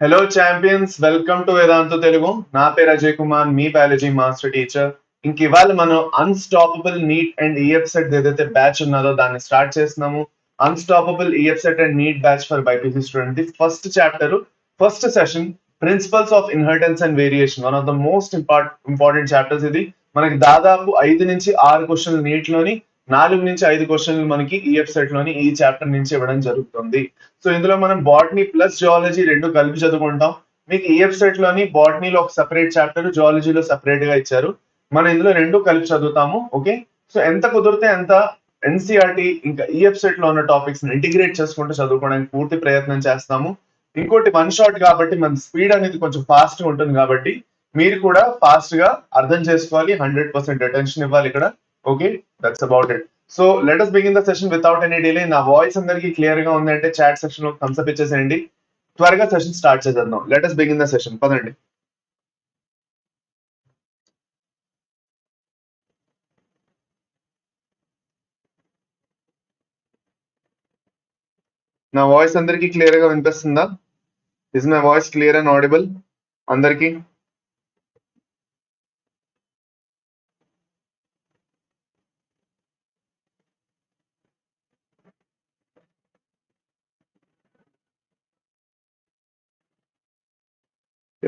Hello champions, welcome to Vedantu Telugu. నా పేరు అజయ్ కుమార్, మీ biology master teacher. ఇంక ఇవాళ మనం అన్స్టాపబుల్ నీట్ అండ్ ఈఎఫ్సెట్ ఏదైతే బ్యాచ్ ఉన్నదో దాన్ని స్టార్ట్ చేస్తున్నాము. Unstoppable EAPCET and NEET batch for BiPC student. The first chapter, first session, principles of inheritance and variation. One of the most important chapters ఇది. మనకి దాదాపు 5 నుంచి 6 క్వశ్చన్లు నీట్ లోని, 4 నుంచి 5 క్వశ్చన్లు మనకి ఈఎఫ్సెట్ లోని ఈ చాప్టర్ నుంచి ఇవ్వడం జరుగుతుంది. సో ఇందులో మనం బాటనీ ప్లస్ జువాలజీ రెండు కలిపి చదువుకుంటాం. మీకు ఈఎఫ్సెట్ లోని బాటనీలో ఒక సెపరేట్ చాప్టర్, జువాలజీలో సెపరేట్ గా ఇచ్చారు. మనం ఇందులో రెండు కలిపి చదువుతాము. ఓకే, సో ఎంత కుదిరితే అంత ఎన్సీఆర్టీ ఇంకా ఈఎఫ్సెట్ లో ఉన్న టాపిక్స్ ని ఇంటిగ్రేట్ చేసుకుంటూ చదువుకోవడానికి పూర్తి ప్రయత్నం చేస్తాము. ఇంకోటి వన్ షాట్ కాబట్టి మన స్పీడ్ అనేది కొంచెం ఫాస్ట్ గా ఉంటుంది కాబట్టి మీరు కూడా ఫాస్ట్ గా అర్థం చేసుకోవాలి, 100% అటెన్షన్ ఇవ్వాలి ఇక్కడ. Okay, that's about it. So let us begin the session without any delay. నా వాయిస్ అందరికి క్లియర్ గా ఉంది అంటే చాట్ సెక్షన్ లో థమ్స్ అప్ ఇచ్చేసేయండి. త్వరగా సెషన్ స్టార్ట్ చేద్దాం. Let us begin the session. పదండి. నా వాయిస్ అందరికి క్లియర్ గా వినిపిస్తుందా? Is my voice clear and audible అందరికి?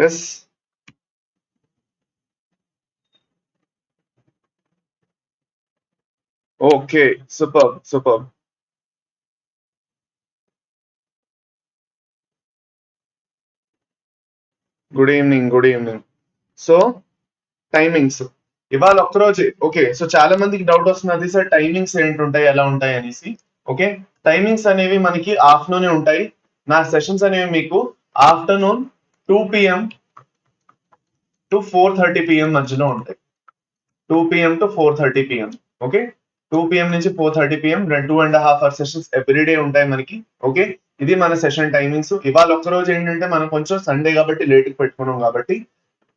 Yes, okay, super super. Good evening, good evening. So timings ఇవాళ ఒక్కరోజే. ఓకే, సో చాలా మందికి డౌట్ వస్తున్నది, సార్ టైమింగ్స్ ఏంటుంటాయి, ఎలా ఉంటాయి అనేసి. ఓకే, టైమింగ్స్ అనేవి మనకి ఆఫ్టర్నూన్ ఉంటాయి. నా సెషన్స్ అనేవి మీకు ఆఫ్టర్నూన్ 2 PM టు 4:30 PM మధ్యలో ఉంటాయి. 2 PM to 4:30 PM. Okay, 2 PM నుంచి 4:30 PM 2.5 hour సెషన్స్ ఎవ్రీడే ఉంటాయి మనకి. ఓకే, ఇది మన సెషన్ టైమింగ్స్. ఇవాళ ఒక్కరోజు ఏంటంటే మనం కొంచెం సండే కాబట్టి లేట్ పెట్టుకున్నాం కాబట్టి,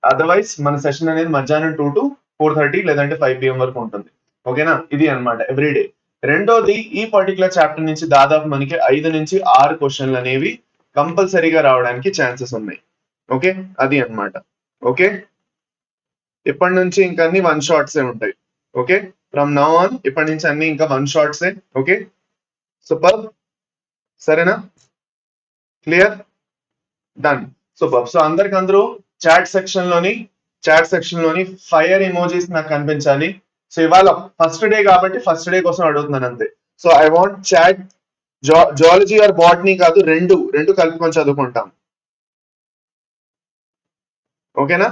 అదర్వైజ్ మన సెషన్ అనేది మధ్యాహ్నం 2 to 4:30 లేదంటే 5 PM వరకు ఉంటుంది. ఓకేనా, ఇది అన్నమాట ఎవ్రీడే. రెండోది, ఈ పర్టికులర్ చాప్టర్ నుంచి దాదాపు మనకి 5 నుంచి 6 క్వశ్చన్లు అనేవి కంపల్సరీగా రావడానికి ఛాన్సెస్ ఉన్నాయి. ఓకే, అది అన్నమాట. ఓకే, ఇప్పటి నుంచి ఇంకా అన్ని వన్ షాట్సే ఉంటాయి. ఓకే, ఫ్రమ్ నౌ ఆన్ ఇప్పటి నుంచి అన్ని ఇంకా వన్ షాట్సే. Okay, super. సరేనా, క్లియర్, డన్, సూపర్. సో అందరు చాట్ సెక్షన్ లోని ఫైర్ ఇమోజీస్ నాకు కనిపించాలి. సో ఇవాళ ఫస్ట్ డే కాబట్టి ఫస్ట్ డే కోసం అడుగుతున్నాను అంతే. So I want chat, zoology or botany కాదు, రెండు రెండు కలుపుకొని చదువుకుంటాం. ఓకేనా,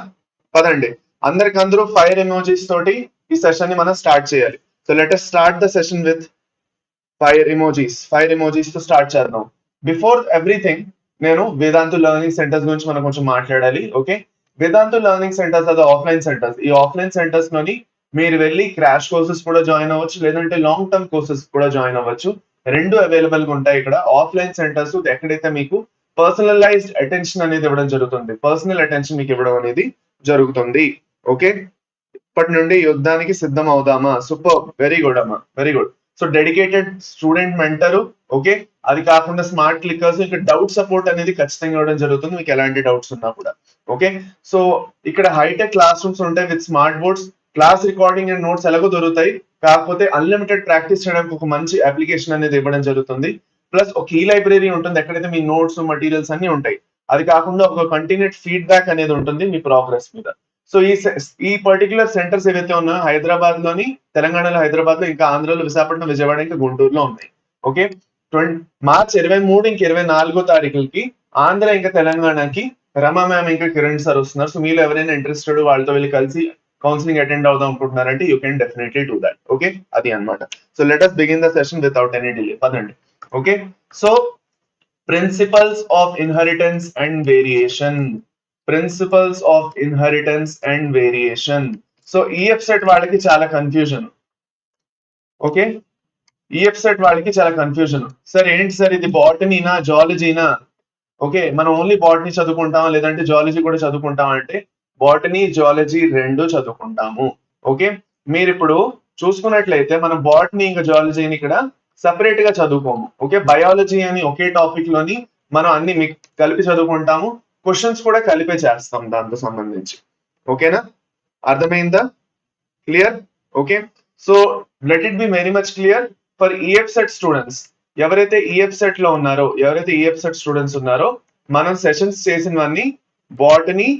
పదండి. అందరికందరూ ఫైర్ ఎమోజీస్ తోటి ఈ సెషన్ ని మనం స్టార్ట్ చేయాలి. So let us start the session with fire emojis తో స్టార్ట్ చేద్దాం. బిఫోర్ ఎవ్రీథింగ్ నేను వేదాంతు లెర్నింగ్ సెంటర్స్ గురించి మనం కొంచెం మాట్లాడాలి. ఓకే, వేదాంతు లెర్నింగ్ సెంటర్స్ అది ఆఫ్లైన్ సెంటర్స్. ఈ ఆఫ్లైన్ సెంటర్స్ లోని మీరు వెళ్ళి క్రాష్ కోర్సెస్ కూడా జాయిన్ అవ్వచ్చు, లేదంటే లాంగ్ టర్మ్ కోర్సెస్ కూడా జాయిన్ అవ్వచ్చు. రెండు అవైలబుల్ గా ఉంటాయి ఇక్కడ. ఆఫ్లైన్ సెంటర్స్ ఎక్కడైతే మీకు పర్సనలైజ్డ్ అటెన్షన్ అనేది ఇవ్వడం జరుగుతుంది, పర్సనల్ అటెన్షన్ మీకు ఇవ్వడం అనేది జరుగుతుంది. ఓకే, ఇప్పటి నుండి యుద్ధానికి సిద్ధం అవుదామా? సూపర్, వెరీ గుడ్ అమ్మా, very good. So dedicated student mentor. Okay, అది కాకుండా స్మార్ట్ క్లిక్కర్స్, ఇక్కడ డౌట్ సపోర్ట్ అనేది ఖచ్చితంగా ఇవ్వడం జరుగుతుంది మీకు ఎలాంటి డౌట్స్ ఉన్నా కూడా. ఓకే, సో ఇక్కడ హైటెక్ క్లాస్ రూమ్స్ ఉంటాయి with smart boards. Class recording and notes ఎలాగో దొరుకుతాయి, కాకపోతే అన్లిమిటెడ్ ప్రాక్టీస్ చేయడానికి ఒక మంచి అప్లికేషన్ అనేది ఇవ్వడం జరుగుతుంది. ప్లస్ ఒక ఈ లైబ్రరీ ఉంటుంది ఎక్కడైతే మీ నోట్స్ మెటీరియల్స్ అన్ని ఉంటాయి. అది కాకుండా ఒక కంటిన్యూట్ ఫీడ్బ్యాక్ అనేది ఉంటుంది మీ ప్రోగ్రెస్ మీద. సో ఈ పర్టికులర్ సెంటర్స్ ఏవైతే ఉన్నాయో హైదరాబాద్ లోని, తెలంగాణలో హైదరాబాద్ లో, ఇంకా ఆంధ్రలో విశాఖపట్నం, విజయవాడ, ఇంకా గుంటూరులో ఉన్నాయి. ఓకే, మార్చ్ 23 ఇంకా 24 తారీఖులకి ఆంధ్ర ఇంకా తెలంగాణకి రమా మ్యామ్ ఇంకా కిరణ్ సార్ వస్తున్నారు. సో మీరు ఎవరైనా ఇంట్రెస్టెడ్ వాళ్ళతో వెళ్ళి కలిసి కౌన్సిలింగ్ అటెండ్ అవుదాం అనుకుంటున్నారంటే you can definitely do that. Okay, అది అన్నమాట. So let us begin the session without any delay. పదండి. Okay, so principles of inheritance and variation. Principles of inheritance and variation. So EAPCET వాళ్ళకి చాలా confusion. Okay, ఈఎఫ్సెట్ వాళ్ళకి చాలా confusion. Sir ఏంటి sir ఇది బాటనీనా జువాలజీనా? Okay, మనం ఓన్లీ బాటనీ చదువుకుంటాం లేదంటే జువాలజీ కూడా చదువుకుంటాం అంటే బాటనీ జువాలజీ రెండు చదువుకుంటాము. ఓకే, మీరు ఇప్పుడు చూసుకున్నట్లయితే మనం బాటనీ ఇంకా జువాలజీని ఇక్కడ సపరేట్ గా చదువుకోము. ఓకే, బయాలజీ అని ఒకే టాపిక్ లోని మనం అన్ని కలిపి చదువుకుంటాము. క్వశ్చన్స్ కూడా కలిపే చేస్తాం దాంతో సంబంధించి. ఓకేనా, అర్థమైందా? Clear? Okay, so let it be very much clear for EAPCET students. ఎవరైతే ఈఎఫ్సెట్ లో ఉన్నారో, ఎవరైతే ఈఎఫ్సెట్ స్టూడెంట్స్ ఉన్నారో, మనం సెషన్స్ చేసినవన్నీ బాటనీ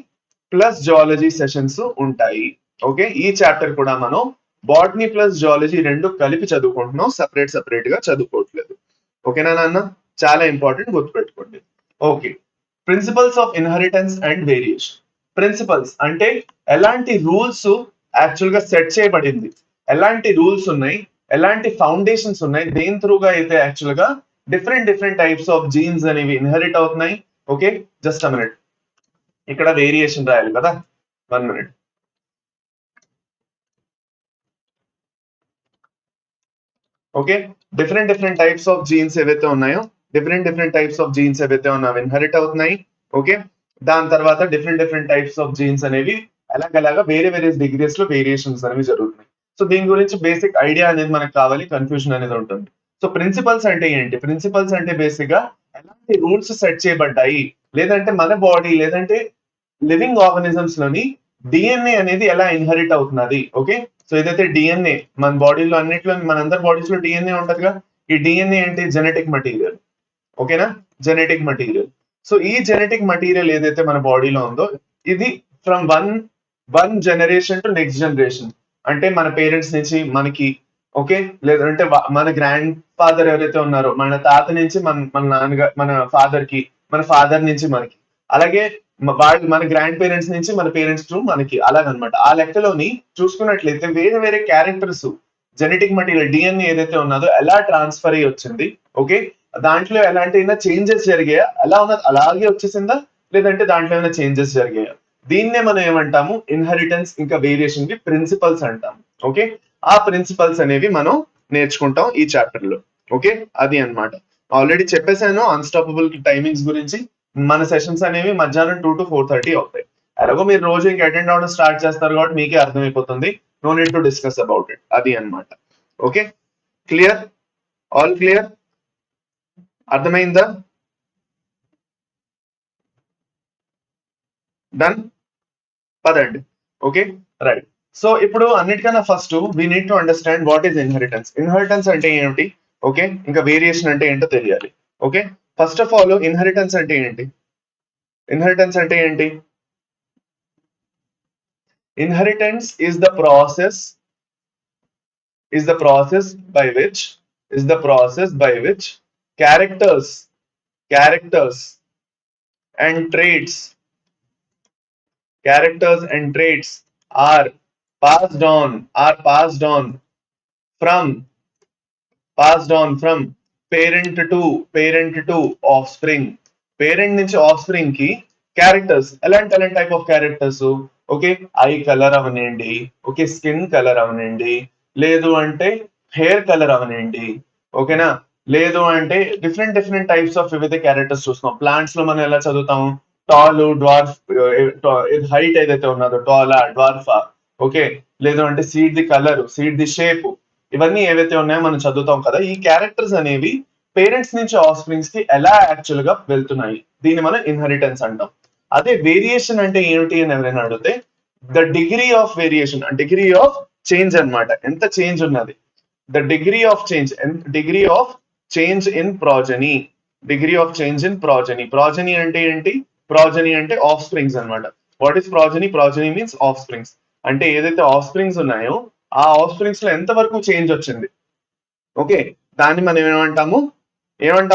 ప్లస్ జువాలజీ సెషన్స్ ఉంటాయి. ఓకే, ఈ చాప్టర్ కూడా మనం బాటనీ ప్లస్ జువాలజీ రెండు కలిపి చదువుకుంటున్నాం, సపరేట్ గా చదువుకోవట్లేదు. ఓకేనా నాన్న? చాలా ఇంపార్టెంట్, గుర్తుపెట్టుకోండి. Okay, principles of inheritance and variation. Principles అంటే ఎలాంటి రూల్స్ యాక్చువల్ గా సెట్ చేయబడింది, ఎలాంటి రూల్స్ ఉన్నాయి, ఎలాంటి ఫౌండేషన్స్ ఉన్నాయి, దేని త్రూగా అయితే యాక్చువల్ గా డిఫరెంట్ టైప్స్ ఆఫ్ జీన్స్ అనేవి ఇన్హెరిట్ అవుతున్నాయి. ఓకే, జస్ట్ అ మినిట్, ఇక్కడ వేరియేషన్ రాయాలి కదా, 1 minute. Okay, different types of jeans ఏవైతే ఉన్నాయో, డిఫరెంట్ టైప్స్ ఆఫ్ జీన్స్ ఏవైతే ఉన్నాయో ఇన్హెరిట్ అవుతున్నాయి. ఓకే, దాని తర్వాత డిఫరెంట్ టైప్స్ ఆఫ్ జీన్స్ అనేవి అలాగలాగా వేరే డిగ్రీస్ లో వేరియేషన్స్ అనేవి జరుగుతున్నాయి. సో దీని గురించి బేసిక్ ఐడియా అనేది మనకు కావాలి, కన్ఫ్యూజన్ అనేది ఉంటుంది. సో ప్రిన్సిపల్స్ అంటే ఏంటి? ప్రిన్సిపల్స్ అంటే బేసిక్ గా ఎలాంటి రూల్స్ సెట్ చేయబడ్డాయి, లేదంటే మన బాడీ లేదంటే లివింగ్ ఆర్గానిజమ్స్ లోని డిఎన్ఏ అనేది ఎలా ఇన్హెరిట్ అవుతున్నది. ఓకే, సో ఏదైతే డిఎన్ఏ మన బాడీలో అన్నిట్లో, మన అందరి బాడీస్ లో డిఎన్ఏ ఉంటదిగా, ఈ డిఎన్ఏ అంటే జెనెటిక్ మెటీరియల్. ఓకేనా, జెనెటిక్ మెటీరియల్. సో ఈ జెనెటిక్ మెటీరియల్ ఏదైతే మన బాడీలో ఉందో, ఇది from one generation to next generation, అంటే మన పేరెంట్స్ నుంచి మనకి, ఓకే, లేదంటే మన గ్రాండ్ ఫాదర్ ఎవరైతే ఉన్నారో, మన తాత నుంచి మన నాన్నగారు, మన ఫాదర్ కి, మన ఫాదర్ నుంచి మనకి, అలాగే వాళ్ళు మన గ్రాండ్ పేరెంట్స్ నుంచి మన పేరెంట్స్ టు మనకి, అలాగనమాట. ఆ లెక్కలోని చూసుకున్నట్లయితే వేరే క్యారెక్టర్స్, జెనెటిక్ మెటీరియల్ డిఎన్ఏ ఏదైతే ఉన్నదో ఎలా ట్రాన్స్ఫర్ అయ్యి వచ్చింది. ఓకే, దాంట్లో ఎలాంటి చేంజెస్ జరిగాయా, ఎలా ఉన్నది అలాగే వచ్చేసిందా, లేదంటే దాంట్లో ఏమైనా చేంజెస్ జరిగాయా, దీన్నే మనం ఏమంటాము, ఇన్హెరిటెన్స్ ఇంకా వేరియేషన్ కి ప్రిన్సిపల్స్ అంటాం. ఓకే, ఆ ప్రిన్సిపల్స్ అనేవి మనం నేర్చుకుంటాం ఈ చాప్టర్ లో. ఓకే, అది అన్నమాట. ఆల్రెడీ చెప్పేశాను అన్స్టాపబుల్ టైమింగ్స్ గురించి. మన సెషన్స్ అనేవి మధ్యాహ్నం 2 to 4:30 అవుతాయి. అలాగో మీరు రోజు ఇంకా అటెండ్ అవ్వడం స్టార్ట్ చేస్తారు కాబట్టి మీకే అర్థమైపోతుంది, no need to discuss about it, అది అన్నమాట. Okay, clear? All clear? అర్థమైందా? డన్, పదండి. Okay, right. సో ఇప్పుడు అన్నిటికన్నా first we need to understand what is inheritance. Inheritance అంటే ఏమిటి? ఓకే, ఇంకా వేరియేషన్ అంటే ఏంటో తెలియాలి. Okay, first of all inheritance అంటే ఏంటి? ఇన్హెరిటెన్స్ అంటే ఏంటి? Inheritance is the process by which is the process by which characters characters and traits characters and traits are passed on from from parent to offspring. Parent నుంచి offspring కి characters, ఎలాంటి type of characters, okay, eye colour అవనండి, okay, skin colour అవనండి, లేదు అంటే hair colour అవనండి, ఓకేనా, లేదు అంటే డిఫరెంట్ టైప్స్ ఆఫ్ ఏవైతే క్యారెక్టర్స్ చూస్తున్నాం. ప్లాంట్స్ లో మనం ఎలా చదువుతాం, టాల్, డ్వార్ఫ్, హైట్ ఏదైతే ఉన్నదో టాలా డ్వార్ఫా, ఓకే, లేదు అంటే seed the colour, seed the shape, ఇవన్నీ ఏవైతే ఉన్నాయో మనం చదువుతాం కదా. ఈ క్యారెక్టర్స్ అనేవి పేరెంట్స్ నుంచి ఆఫ్స్ప్రింగ్స్ కి ఎలా యాక్చువల్ గా వెళ్తున్నాయి, దీన్ని మనం ఇన్హెరిటెన్స్ అంటాం. అదే వేరియేషన్ అంటే ఏమిటి అని ఎవరైనా అడిగితే, the degree of variation, degree of change అన్నమాట. ఎంత చేంజ్ ఉన్నది, the degree of change, degree of change in progeny, degree of change in progeny. Progeny అంటే ఏంటి? ప్రాజనీ అంటే ఆఫ్ స్ప్రింగ్స్ అనమాట. What is progeny? Progeny means offsprings. అంటే ఏదైతే of springs ఉన్నాయో ఆ ఆఫ్ స్ప్రింగ్స్ లో ఎంత వరకు చేంజ్ వచ్చింది, ఓకే, దాన్ని మనం ఏమంటాం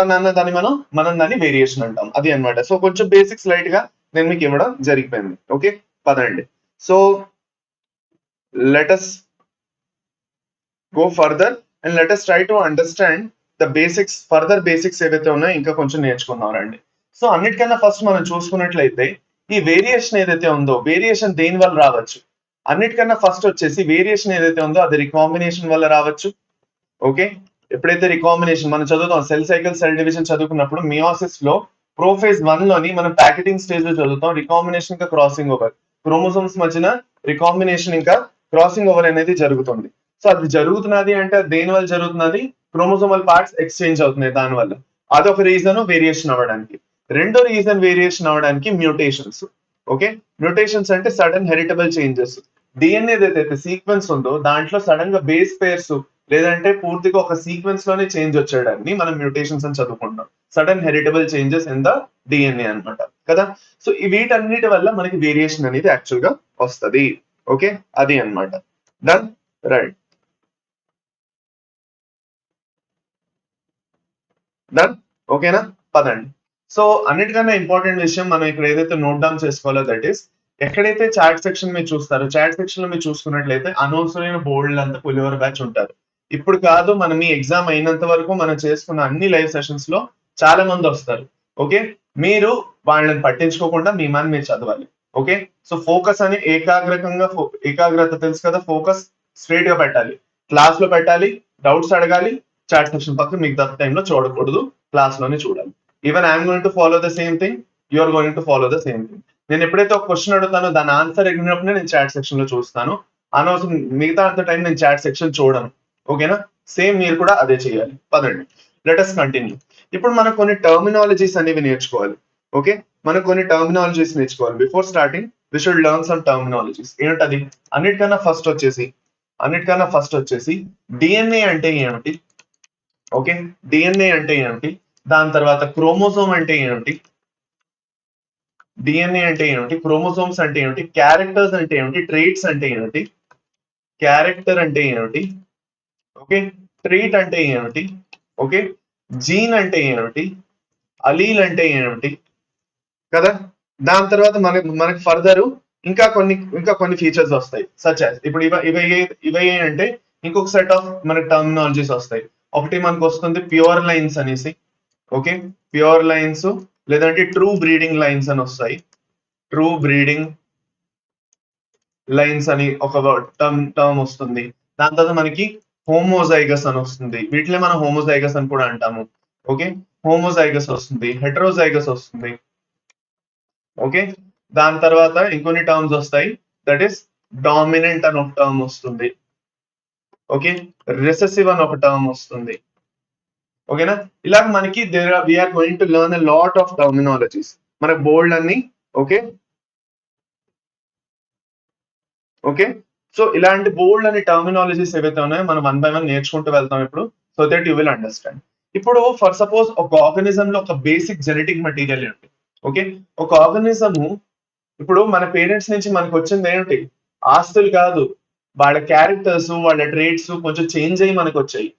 నాన్న, దాన్ని మనం దాన్ని వేరియేషన్ అంటాం, అది అన్నమాట. సో కొంచెం బేసిక్స్ లైట్ గా నేను మీకు ఇవ్వడం జరిగిపోయింది. ఓకే, పదండి. So let us go further and let us try to understand the basics, further basics ఏవైతే ఉన్నాయో ఇంకా కొంచెం నేర్చుకుందాం రండి. సో అన్నిటికన్నా ఫస్ట్ మనం చూసుకున్నట్లయితే ఈ వేరియేషన్ ఏదైతే ఉందో, వేరియేషన్ దేని వల్ల రావచ్చు? అన్నిటికన్నా ఫస్ట్ వచ్చేసి వేరియేషన్ ఏదైతే ఉందో అది రికాంబినేషన్ వల్ల రావచ్చు. ఓకే, ఎప్పుడైతే రికాంబినేషన్ మనం చదువుతాం, సెల్ సైకిల్, సెల్ డివిజన్ చదువుకున్నప్పుడు మియోసిస్ లో ప్రోఫేజ్ 1 లోని మనం ప్యాకెటింగ్ స్టేజ్ లో చదువుతాం రికాంబినేషన్ ఇంకా క్రాసింగ్ ఓవర్, క్రోమోసోమ్స్ మధ్యన రికాంబినేషన్ ఇంకా క్రాసింగ్ ఓవర్ అనేది జరుగుతుంది. సో అది జరుగుతున్నది అంటే అది దేని వల్ల జరుగుతున్నది? క్రోమోసోమల్ పార్ట్స్ ఎక్స్చేంజ్ అవుతున్నాయి, దాని వల్ల. అదొక రీజన్ వేరియేషన్ అవ్వడానికి. రెండో రీజన్ వేరియేషన్ అవడానికి మ్యూటేషన్స్. ఓకే, మ్యూటేషన్స్ అంటే సడన్ హెరిటబుల్ చేంజెస్. డిఎన్ఏ ఏదైతే సీక్వెన్స్ ఉందో దాంట్లో సడన్ గా బేస్ పేర్స్ లేదంటే పూర్తిగా ఒక సీక్వెన్స్ లోనే చేంజ్ వచ్చేయడాన్ని మనం మ్యూటేషన్స్ అని చదువుకుంటాం. Sudden heritable changes in the DNA అనమాట కదా. సో వీటన్నిటి వల్ల మనకి వేరియేషన్ అనేది యాక్చువల్ గా వస్తుంది. ఓకే, అది అన్నమాట. డన్, రైట్, డన్, ఓకేనా, పదండి. సో అన్నిటికన్నా ఇంపార్టెంట్ విషయం మనం ఇక్కడ ఏదైతే నోట్ డౌన్ చేసుకోవాలో దట్ ఈస్, ఎక్కడైతే చాట్ సెక్షన్ మీరు చూస్తారో చాట్ సెక్షన్ లో మీరు చూసుకున్నట్లయితే అనవసరమైన బోల్డ్ అంతా పులివర్ బ్యాచ్ ఉంటారు. ఇప్పుడు కాదు, మనం ఈ ఎగ్జామ్ అయినంత వరకు మనం చేసుకున్న అన్ని లైవ్ సెషన్స్ లో చాలా మంది వస్తారు. ఓకే, మీరు వాళ్ళని పట్టించుకోకుండా మీ మన మీరు చదవాలి. ఓకే, సో ఫోకస్ అని ఏకాగ్రత తెలుసు కదా, ఫోకస్ స్ట్రేట్ గా పెట్టాలి, క్లాస్ లో పెట్టాలి, డౌట్స్ అడగాలి, చాట్ సెక్షన్ పక్కన మిగతా టైంలో చూడకూడదు, క్లాస్ లోనే చూడాలి. Even I'm going to follow the same thing, you are going to follow the same thing. నేను ఎప్పుడైతే ఒక క్వశ్చన్ అడుగుతానో దాని ఆన్సర్ అడిగినప్పుడే నేను చాట్ సెక్షన్ లో చూస్తాను, అనవసరం మిగతా అంత టైం నేను చాట్ సెక్షన్ చూడను. ఓకేనా, సేమ్ మీరు కూడా అదే చేయాలి. పదండి, లెట్ us కంటిన్యూ. ఇప్పుడు మనం కొన్ని టర్మినాలజీస్ అనేవి నేర్చుకోవాలి. ఓకే, మనం కొన్ని టర్మినాలజీస్ నేర్చుకోవాలి. Before starting we should learn some terminologies. ఏంటది? అన్నిటికన్నా ఫస్ట్ వచ్చేసి డిఎన్ఏ అంటే ఏమిటి? ఓకే, డిఎన్ఏ అంటే ఏమిటి, దాని తర్వాత క్రోమోజోమ్ అంటే ఏమిటి, డిఎన్ఏ అంటే ఏమిటి, క్రోమోజోమ్స్ అంటే ఏమిటి, క్యారెక్టర్స్ అంటే ఏమిటి, ట్రేట్స్ అంటే ఏమిటి, క్యారెక్టర్ అంటే ఏమిటి, ఓకే, ట్రీట్ అంటే ఏమిటి, ఓకే, జీన్ అంటే ఏమిటి, అలీల్ అంటే ఏమిటి కదా. దాని తర్వాత మనకి ఫర్దర్ ఇంకా కొన్ని ఫీచర్స్ వస్తాయి. సచ్ యాజ్ ఇప్పుడు ఇవి అంటే ఇంకొక సెట్ ఆఫ్ మనకి టర్మినాలజీస్ వస్తాయి. ఒకటి మనకు వస్తుంది ప్యూర్ లైన్స్ అనేసి. ఓకే, ప్యూర్ లైన్స్ లేదంటే ట్రూ బ్రీడింగ్ లైన్స్ అని వస్తాయి. ట్రూ బ్రీడింగ్ లైన్స్ అని ఒక టర్మ్ వస్తుంది. దాని తర్వాత మనకి హోమోజైగస్ అని వస్తుంది. వీటిలో మనం హోమోజైగస్ అని కూడా అంటాము. ఓకే, హోమోజైగస్ వస్తుంది, హెట్రోజైగస్ వస్తుంది. ఓకే, దాని తర్వాత ఇంకొన్ని టర్మ్స్ వస్తాయి. దట్ ఈస్ డామినెంట్ అని ఒక టర్మ్ వస్తుంది. ఓకే, రిసెసివ్ అని ఒక టర్మ్ వస్తుంది. ఓకేనా, ఇలాగ మనకి we're going to learn a lot of terminologies. మనకు బోల్డ్ అన్ని. ఓకే, ఓకే, సో ఇలాంటి బోల్డ్ అనే టర్మినాలజీస్ ఏవైతే ఉన్నాయో మనం వన్ బై వన్ నేర్చుకుంటూ వెళ్తాం ఇప్పుడు, so that you will understand. ఇప్పుడు ఫర్ సపోజ్ ఒక ఆర్గనిజం లో ఒక బేసిక్ జెనెటిక్ మెటీరియల్ ఏంటి? ఓకే, ఒక ఆర్గనిజము ఇప్పుడు మన పేరెంట్స్ నుంచి మనకు వచ్చింది ఏంటి? ఆస్తులు కాదు, వాళ్ళ క్యారెక్టర్స్, వాళ్ళ ట్రేట్స్ కొంచెం చేంజ్ అయ్యి మనకు వచ్చాయి.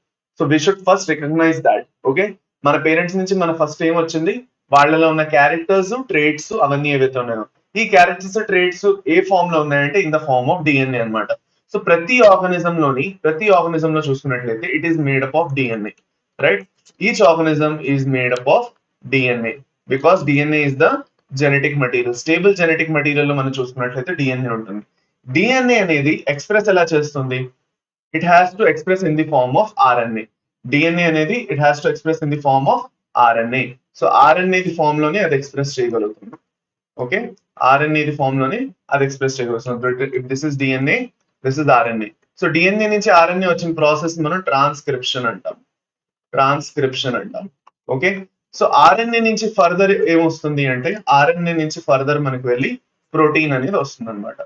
So we should first recognise that. Okay, మన పేరెంట్స్ నుంచి మన ఫస్ట్ ఏం వచ్చింది? వాళ్ళలో ఉన్న క్యారెక్టర్స్, ట్రేట్స్ అవన్నీ ఏవైతే ఉన్నాయో, ఈ క్యారెక్టర్స్, ట్రేట్స్ ఏ ఫామ్ లో ఉన్నాయంటే in the form of DNA అనమాట. సో ప్రతి ఆర్గనిజం లో చూసుకున్నట్లయితే it is made up of DNA, right? Each organism is made up of DNA because DNA is the genetic material. Stable genetic material లో మనం చూసుకున్నట్లయితే DNA ఉంటుంది. డిఎన్ఏ అనేది ఎక్స్ప్రెస్ ఎలా చేస్తుంది? It has to express in the form of RNA. DNA అనేది it has to express in the form of RNA. So RNA the form లోనే అది ఎక్స్ప్రెస్ చేయగలుగుతుంది. ఓకే, ఆర్ఎన్ఏ ది ఫామ్ లోనే అది ఎక్స్ప్రెస్ చేయగలుగుతుంది. If this is DNA, this is RNA. So DNA నుంచి RNA వచ్చిన process మనం ట్రాన్స్క్రిప్షన్ అంటాం. ఓకే, సో ఆర్ఎన్ఏ నుంచి ఫర్దర్ ఏమొస్తుంది అంటే, ఆర్ఎన్ఏ నుంచి ఫర్దర్ మనకు వెళ్ళి ప్రోటీన్ అనేది వస్తుంది అనమాట.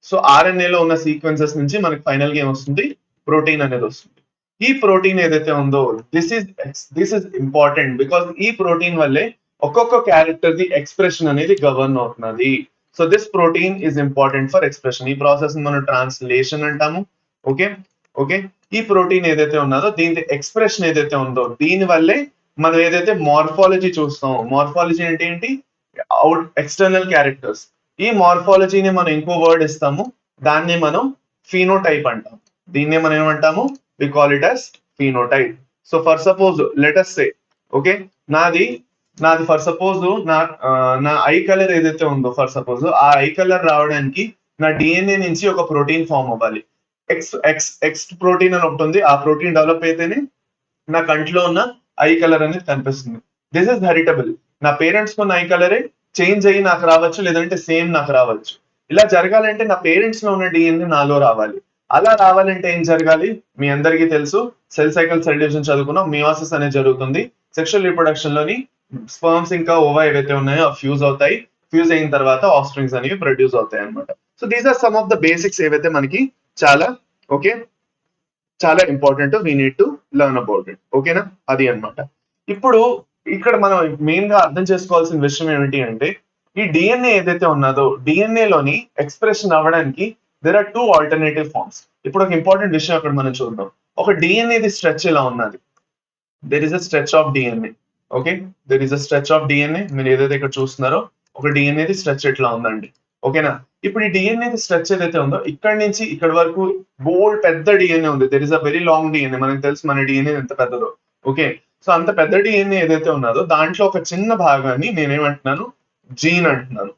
సో ఆర్ఎన్ఏలో ఉన్న సీక్వెన్సెస్ నుంచి మనకి ఫైనల్ గా ఏమొస్తుంది? ప్రోటీన్ అనేది వస్తుంది. ఈ ప్రోటీన్ ఏదైతే ఉందో దిస్ ఇస్ ఇంపార్టెంట్ బికాస్ ఈ ప్రోటీన్ వల్లే ఒక్కొక్క క్యారెక్టర్ ది ఎక్స్ప్రెషన్ అనేది గవర్న్ అవుతున్నది. So this protein is important for expression. ఈ ప్రాసెస్ మనం ట్రాన్స్లేషన్ అంటాము. ఓకే, ఓకే, ఈ ప్రోటీన్ ఏదైతే ఉన్నదో దీని ఎక్స్ప్రెషన్ ఏదైతే ఉందో దీని వల్లే మనం ఏదైతే మార్ఫాలజీ చూస్తాం. మార్ఫాలజీ అంటే ఏంటి? External characters. ఈ మార్ఫాలజీని మనం ఇంకో వర్డ్ ఇస్తాము, దాన్ని మనం ఫీనోటైప్ అంటాం. దీన్నే మనం ఏమంటాము? We call it as phenotype. So for suppose let us say, okay, నాది నాది ఫర్ సపోజ్ నా ఐ కలర్ ఏదైతే ఉందో, ఫర్ సపోజ్ ఆ ఐ కలర్ రావడానికి నా డిఎన్ఏ నుంచి ఒక ప్రోటీన్ ఫామ్ అవ్వాలి. ఎక్స్ ప్రోటీన్ అని ఒకటి ఉంది. ఆ ప్రోటీన్ డెవలప్ అయితేనే నా కంట్లో ఉన్న ఐ కలర్ అనేది కనిపిస్తుంది. This is heritable. నా పేరెంట్స్ కొన్న ఐ కలరే చేంజ్ అయ్యి నాకు రావచ్చు, లేదంటే సేమ్ నాకు రావచ్చు. ఇలా జరగాలంటే నా పేరెంట్స్ లో ఉన్న డిఎన్ఏ నాలో రావాలి. అలా రావాలంటే ఏం జరగాలి? మీ అందరికీ తెలుసు, సెల్ సైకిల్ సెల్ డివిజన్ చదువుకున్నాం, మియోసిస్ అనేది జరుగుతుంది. సెక్షువల్ రీప్రొడక్షన్ లోని స్పర్మ్స్ ఇంకా ఓవా ఏవైతే ఉన్నాయో ఫ్యూజ్ అవుతాయి. ఫ్యూజ్ అయిన తర్వాత ఆఫ్ స్ప్రింగ్స్ అనేవి ప్రొడ్యూస్ అవుతాయి అనమాట. So these are some of the basics ఏవైతే మనకి చాలా ఓకే చాలా important, we need to learn about it. ఓకేనా? అది అన్నమాట. ఇప్పుడు ఇక్కడ మనం మెయిన్ గా అర్థం చేసుకోవాల్సిన విషయం ఏమిటి అంటే, ఈ డిఎన్ఏ ఏదైతే ఉన్నదో డిఎన్ఏ లోని ఎక్స్ప్రెషన్ అవ్వడానికి దెర్ ఆర్ 2 ఆల్టర్నేటివ్ ఫార్మ్స్. ఇప్పుడు ఒక ఇంపార్టెంట్ విషయం అక్కడ మనం చూద్దాం. ఒక డిఎన్ఏది స్ట్రెచ్ ఇలా ఉన్నది. There is a stretch of DNA. Okay, there is a stretch of DNA. మీరు ఏదైతే ఇక్కడ చూస్తున్నారో ఒక డిఎన్ఏది స్ట్రెచ్ ఇట్లా ఉందండి. ఓకేనా? ఇప్పుడు ఈ డిఎన్ఏది స్ట్రెచ్ ఏదైతే ఉందో ఇక్కడ నుంచి ఇక్కడ వరకు బోల్డ్ పెద్ద డిఎన్ఏ ఉంది. There is a very long DNA. మనకు తెలుసు మన డిఎన్ఏ ఎంత పెద్దదో. ఓకే, సో అంత పెద్ద డిఎన్ఏ ఏదైతే ఉన్నదో దాంట్లో ఒక చిన్న భాగాన్ని నేనేమంటున్నాను, జీన్ అంటున్నాను.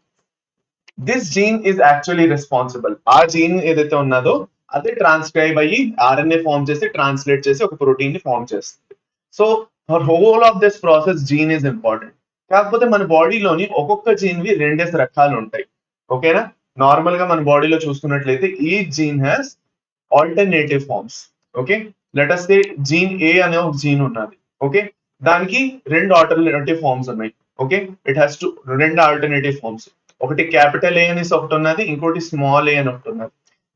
This gene is actually responsible. ఆ జీన్ ఏదైతే ఉన్నదో అదే ట్రాన్స్క్రైబ్ అయ్యి ఆర్ఎన్ఏ ఫార్మ్ చేసి ట్రాన్స్లేట్ చేసి ఒక ప్రోటీన్ ని ఫార్మ్ చేస్తుంది. So for whole of this process gene is important. కాకపోతే మన బాడీలోని ఒక్కొక్క జీన్ వి రెండేసి రకాలు ఉంటాయి. ఓకేనా? నార్మల్ గా మన బాడీలో చూసుకున్నట్లయితే ఈ gene has alternative forms. Okay, let us say gene A అనే ఒక జీన్ ఉన్నది. ఓకే, దానికి రెండు ఆల్టర్నేటివ్ ఫార్మ్స్ ఉన్నాయి. ఓకే, ఇట్ హ్యాస్ టు రెండు ఆల్టర్నేటివ్ ఫార్మ్స్. ఒకటి క్యాపిటల్ ఏ అనేసి ఒకటి ఉన్నది, ఇంకోటి స్మాల్ ఏ అని ఒకటి ఉన్నది.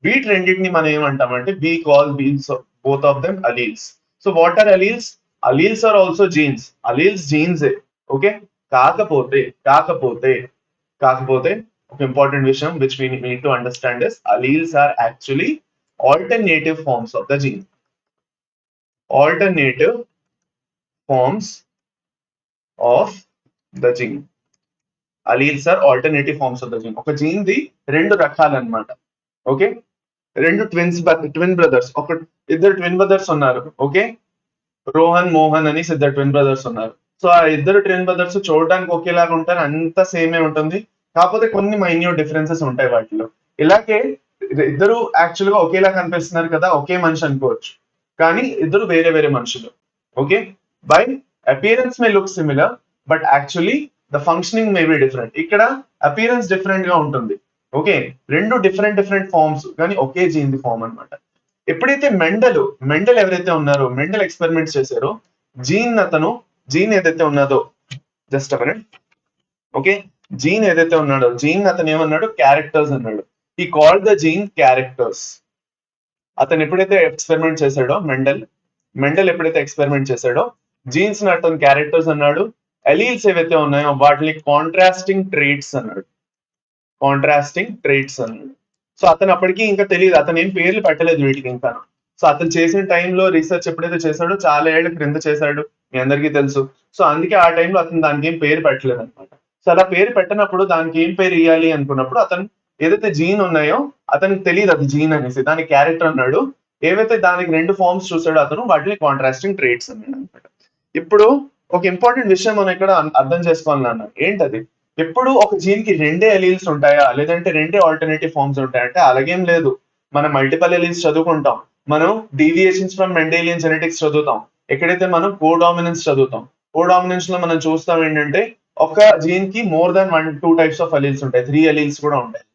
వీటి రెండింటిని మనం ఏమంటామంటే we call these both of them alleles. So what are alleles? Alleles are also genes. Alleles genes. Okay, కాకపోతే కాకపోతే కాకపోతే ఒక ఇంపార్టెంట్ విషయం which we need to understand is alleles are actually alternative forms of the gene. Alternative forms of the gene. Alleles are alternative forms of the gene. ఒక gene the రెండు రకాలు అన్నమాట. Okay, రెండు ట్విన్ బ్రదర్స్, ఒక ఇద్దరు twin brothers ఉన్నారు. Okay, Rohan Mohan అని ఇద్దరు ట్విన్ బ్రదర్స్ ఉన్నారు. సో ఆ ఇద్దరు ట్విన్ బ్రదర్స్ చూడడానికి ఒకేలాగా ఉంటారు, అంత సేమే ఉంటుంది. కాకపోతే కొన్ని మైన్యూట్ డిఫరెన్సెస్ ఉంటాయి వాటిలో. ఇలాగే ఇద్దరు యాక్చువల్ గా ఒకేలా కనిపిస్తున్నారు కదా, ఒకే మనిషి అనుకోవచ్చు, కానీ ఇద్దరు వేరే వేరే మనుషులు. Okay, by appearance may look similar but actually the functioning may be different. ఇక్కడ అపియరెన్స్ డిఫరెంట్ గా ఉంటుంది. ఓకే, రెండు డిఫరెంట్ డిఫరెంట్ ఫార్మ్స్ కానీ ఒకే జీన్ ది ఫార్మ్ అనమాట. ఎప్పుడైతే మెండల్ ఎవరైతే ఉన్నారో, మెండల్ ఎక్స్పెరిమెంట్స్ చేశారో, జీన్ ఏదైతే ఉన్నదో, just a minute. Okay, gene ఏదైతే ఉన్నాడో, జీన్ అతను ఏమన్నాడు, క్యారెక్టర్స్ అన్నాడు. ఈ కాల్ ద జీన్ క్యారెక్టర్స్. అతను ఎప్పుడైతే ఎక్స్పెరిమెంట్ చేశాడో, మెండల్ ఎప్పుడైతే ఎక్స్పెరిమెంట్ చేశాడో, జీన్స్ అతను క్యారెక్టర్స్ అన్నాడు. అలీల్స్ ఏవైతే ఉన్నాయో వాటిని కాంట్రాస్టింగ్ ట్రేట్స్ అన్నాడు. కాంట్రాస్టింగ్ ట్రేట్స్ అన్నాడు. సో అతను అప్పటికి ఇంకా తెలియదు, అతను ఏం పేర్లు పెట్టలేదు వీటికి ఇంకా. సో అతను చేసిన టైంలో రీసెర్చ్ ఎప్పుడైతే చేశాడో చాలా ఏళ్ల క్రింద చేశాడు, మీ అందరికీ తెలుసు. సో అందుకే ఆ టైంలో అతను దానికి ఏం పేరు పెట్టలేదు అనమాట. సో అలా పేరు పెట్టినప్పుడు దానికి ఏం పేరు ఇవ్వాలి అనుకున్నప్పుడు అతను ఏదైతే జీన్ ఉన్నాయో అతనికి తెలియదు అది జీన్ అనేసి, దానికి క్యారెక్టర్ అన్నాడు. ఏవైతే దానికి రెండు ఫార్మ్స్ చూసాడో అతను వాటిని కాంట్రాస్టింగ్ ట్రేట్స్ అన్నాడు అనమాట. ఇప్పుడు ఒక ఇంపార్టెంట్ విషయం మనం ఇక్కడ అర్థం చేసుకోవాలని అన్నాను. ఏంటది? ఎప్పుడు ఒక జీన్ కి రెండే అలీల్స్ ఉంటాయా, లేదంటే రెండే ఆల్టర్నేటివ్ ఫార్మ్స్ ఉంటాయా అంటే అలాగేం లేదు. మనం మల్టిపల్ అలీల్స్ చదువుకుంటాం, మనం డీవియేషన్స్ ఫ్రమ్ మెండేలియన్ జెనెటిక్స్ చదువుతాం, ఎక్కడైతే మనం కోడామినెన్స్ చదువుతాం. కోడామినెన్స్ లో మనం చూస్తాం ఏంటంటే ఒక జీన్ కి more than 1-2 types of alleles ఉంటాయి, 3 అలీల్స్ కూడా ఉంటాయి.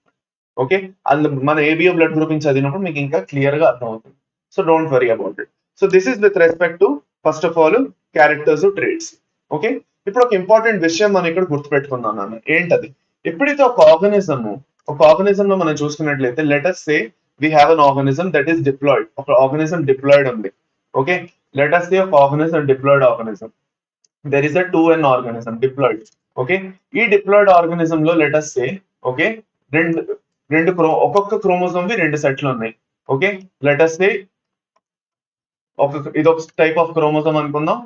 ఓకే, అందులో మన ఏబిఓ బ్లడ్ గ్రూపింగ్ చదివినప్పుడు మీకు ఇంకా క్లియర్ గా అర్థం అవుతుంది. So don't worry about it. So this is with respect to first of all characters, traits. Okay, ఇప్పుడు ఒక ఇంపార్టెంట్ విషయం మనం ఇక్కడ గుర్తుపెట్టుకుందాం నాన్న. ఏంటది? ఎప్పుడైతే ఒక ఆర్గనిజం లో మనం చూసుకున్నట్లయితే let us say we have an organism that is diploid. ఒక ఆర్గనిజం డిప్లాయిడ్ ఉంది. ఓకే, లెట్ us సే ఒక organism diploid organism. there is a 2n organism diploid. Okay, ఈ డిప్లాయిడ్ ఆర్గనిజం లో లెట్ us సే ఓకే రెండు రెండు ఒక్కొక్క chromosome వి రెండు సెట్లు ఉన్నాయి. ఓకే, లెట్ us సే ఇదొక టైప్ ఆఫ్ క్రోమోజోమ్ అనుకుందాం,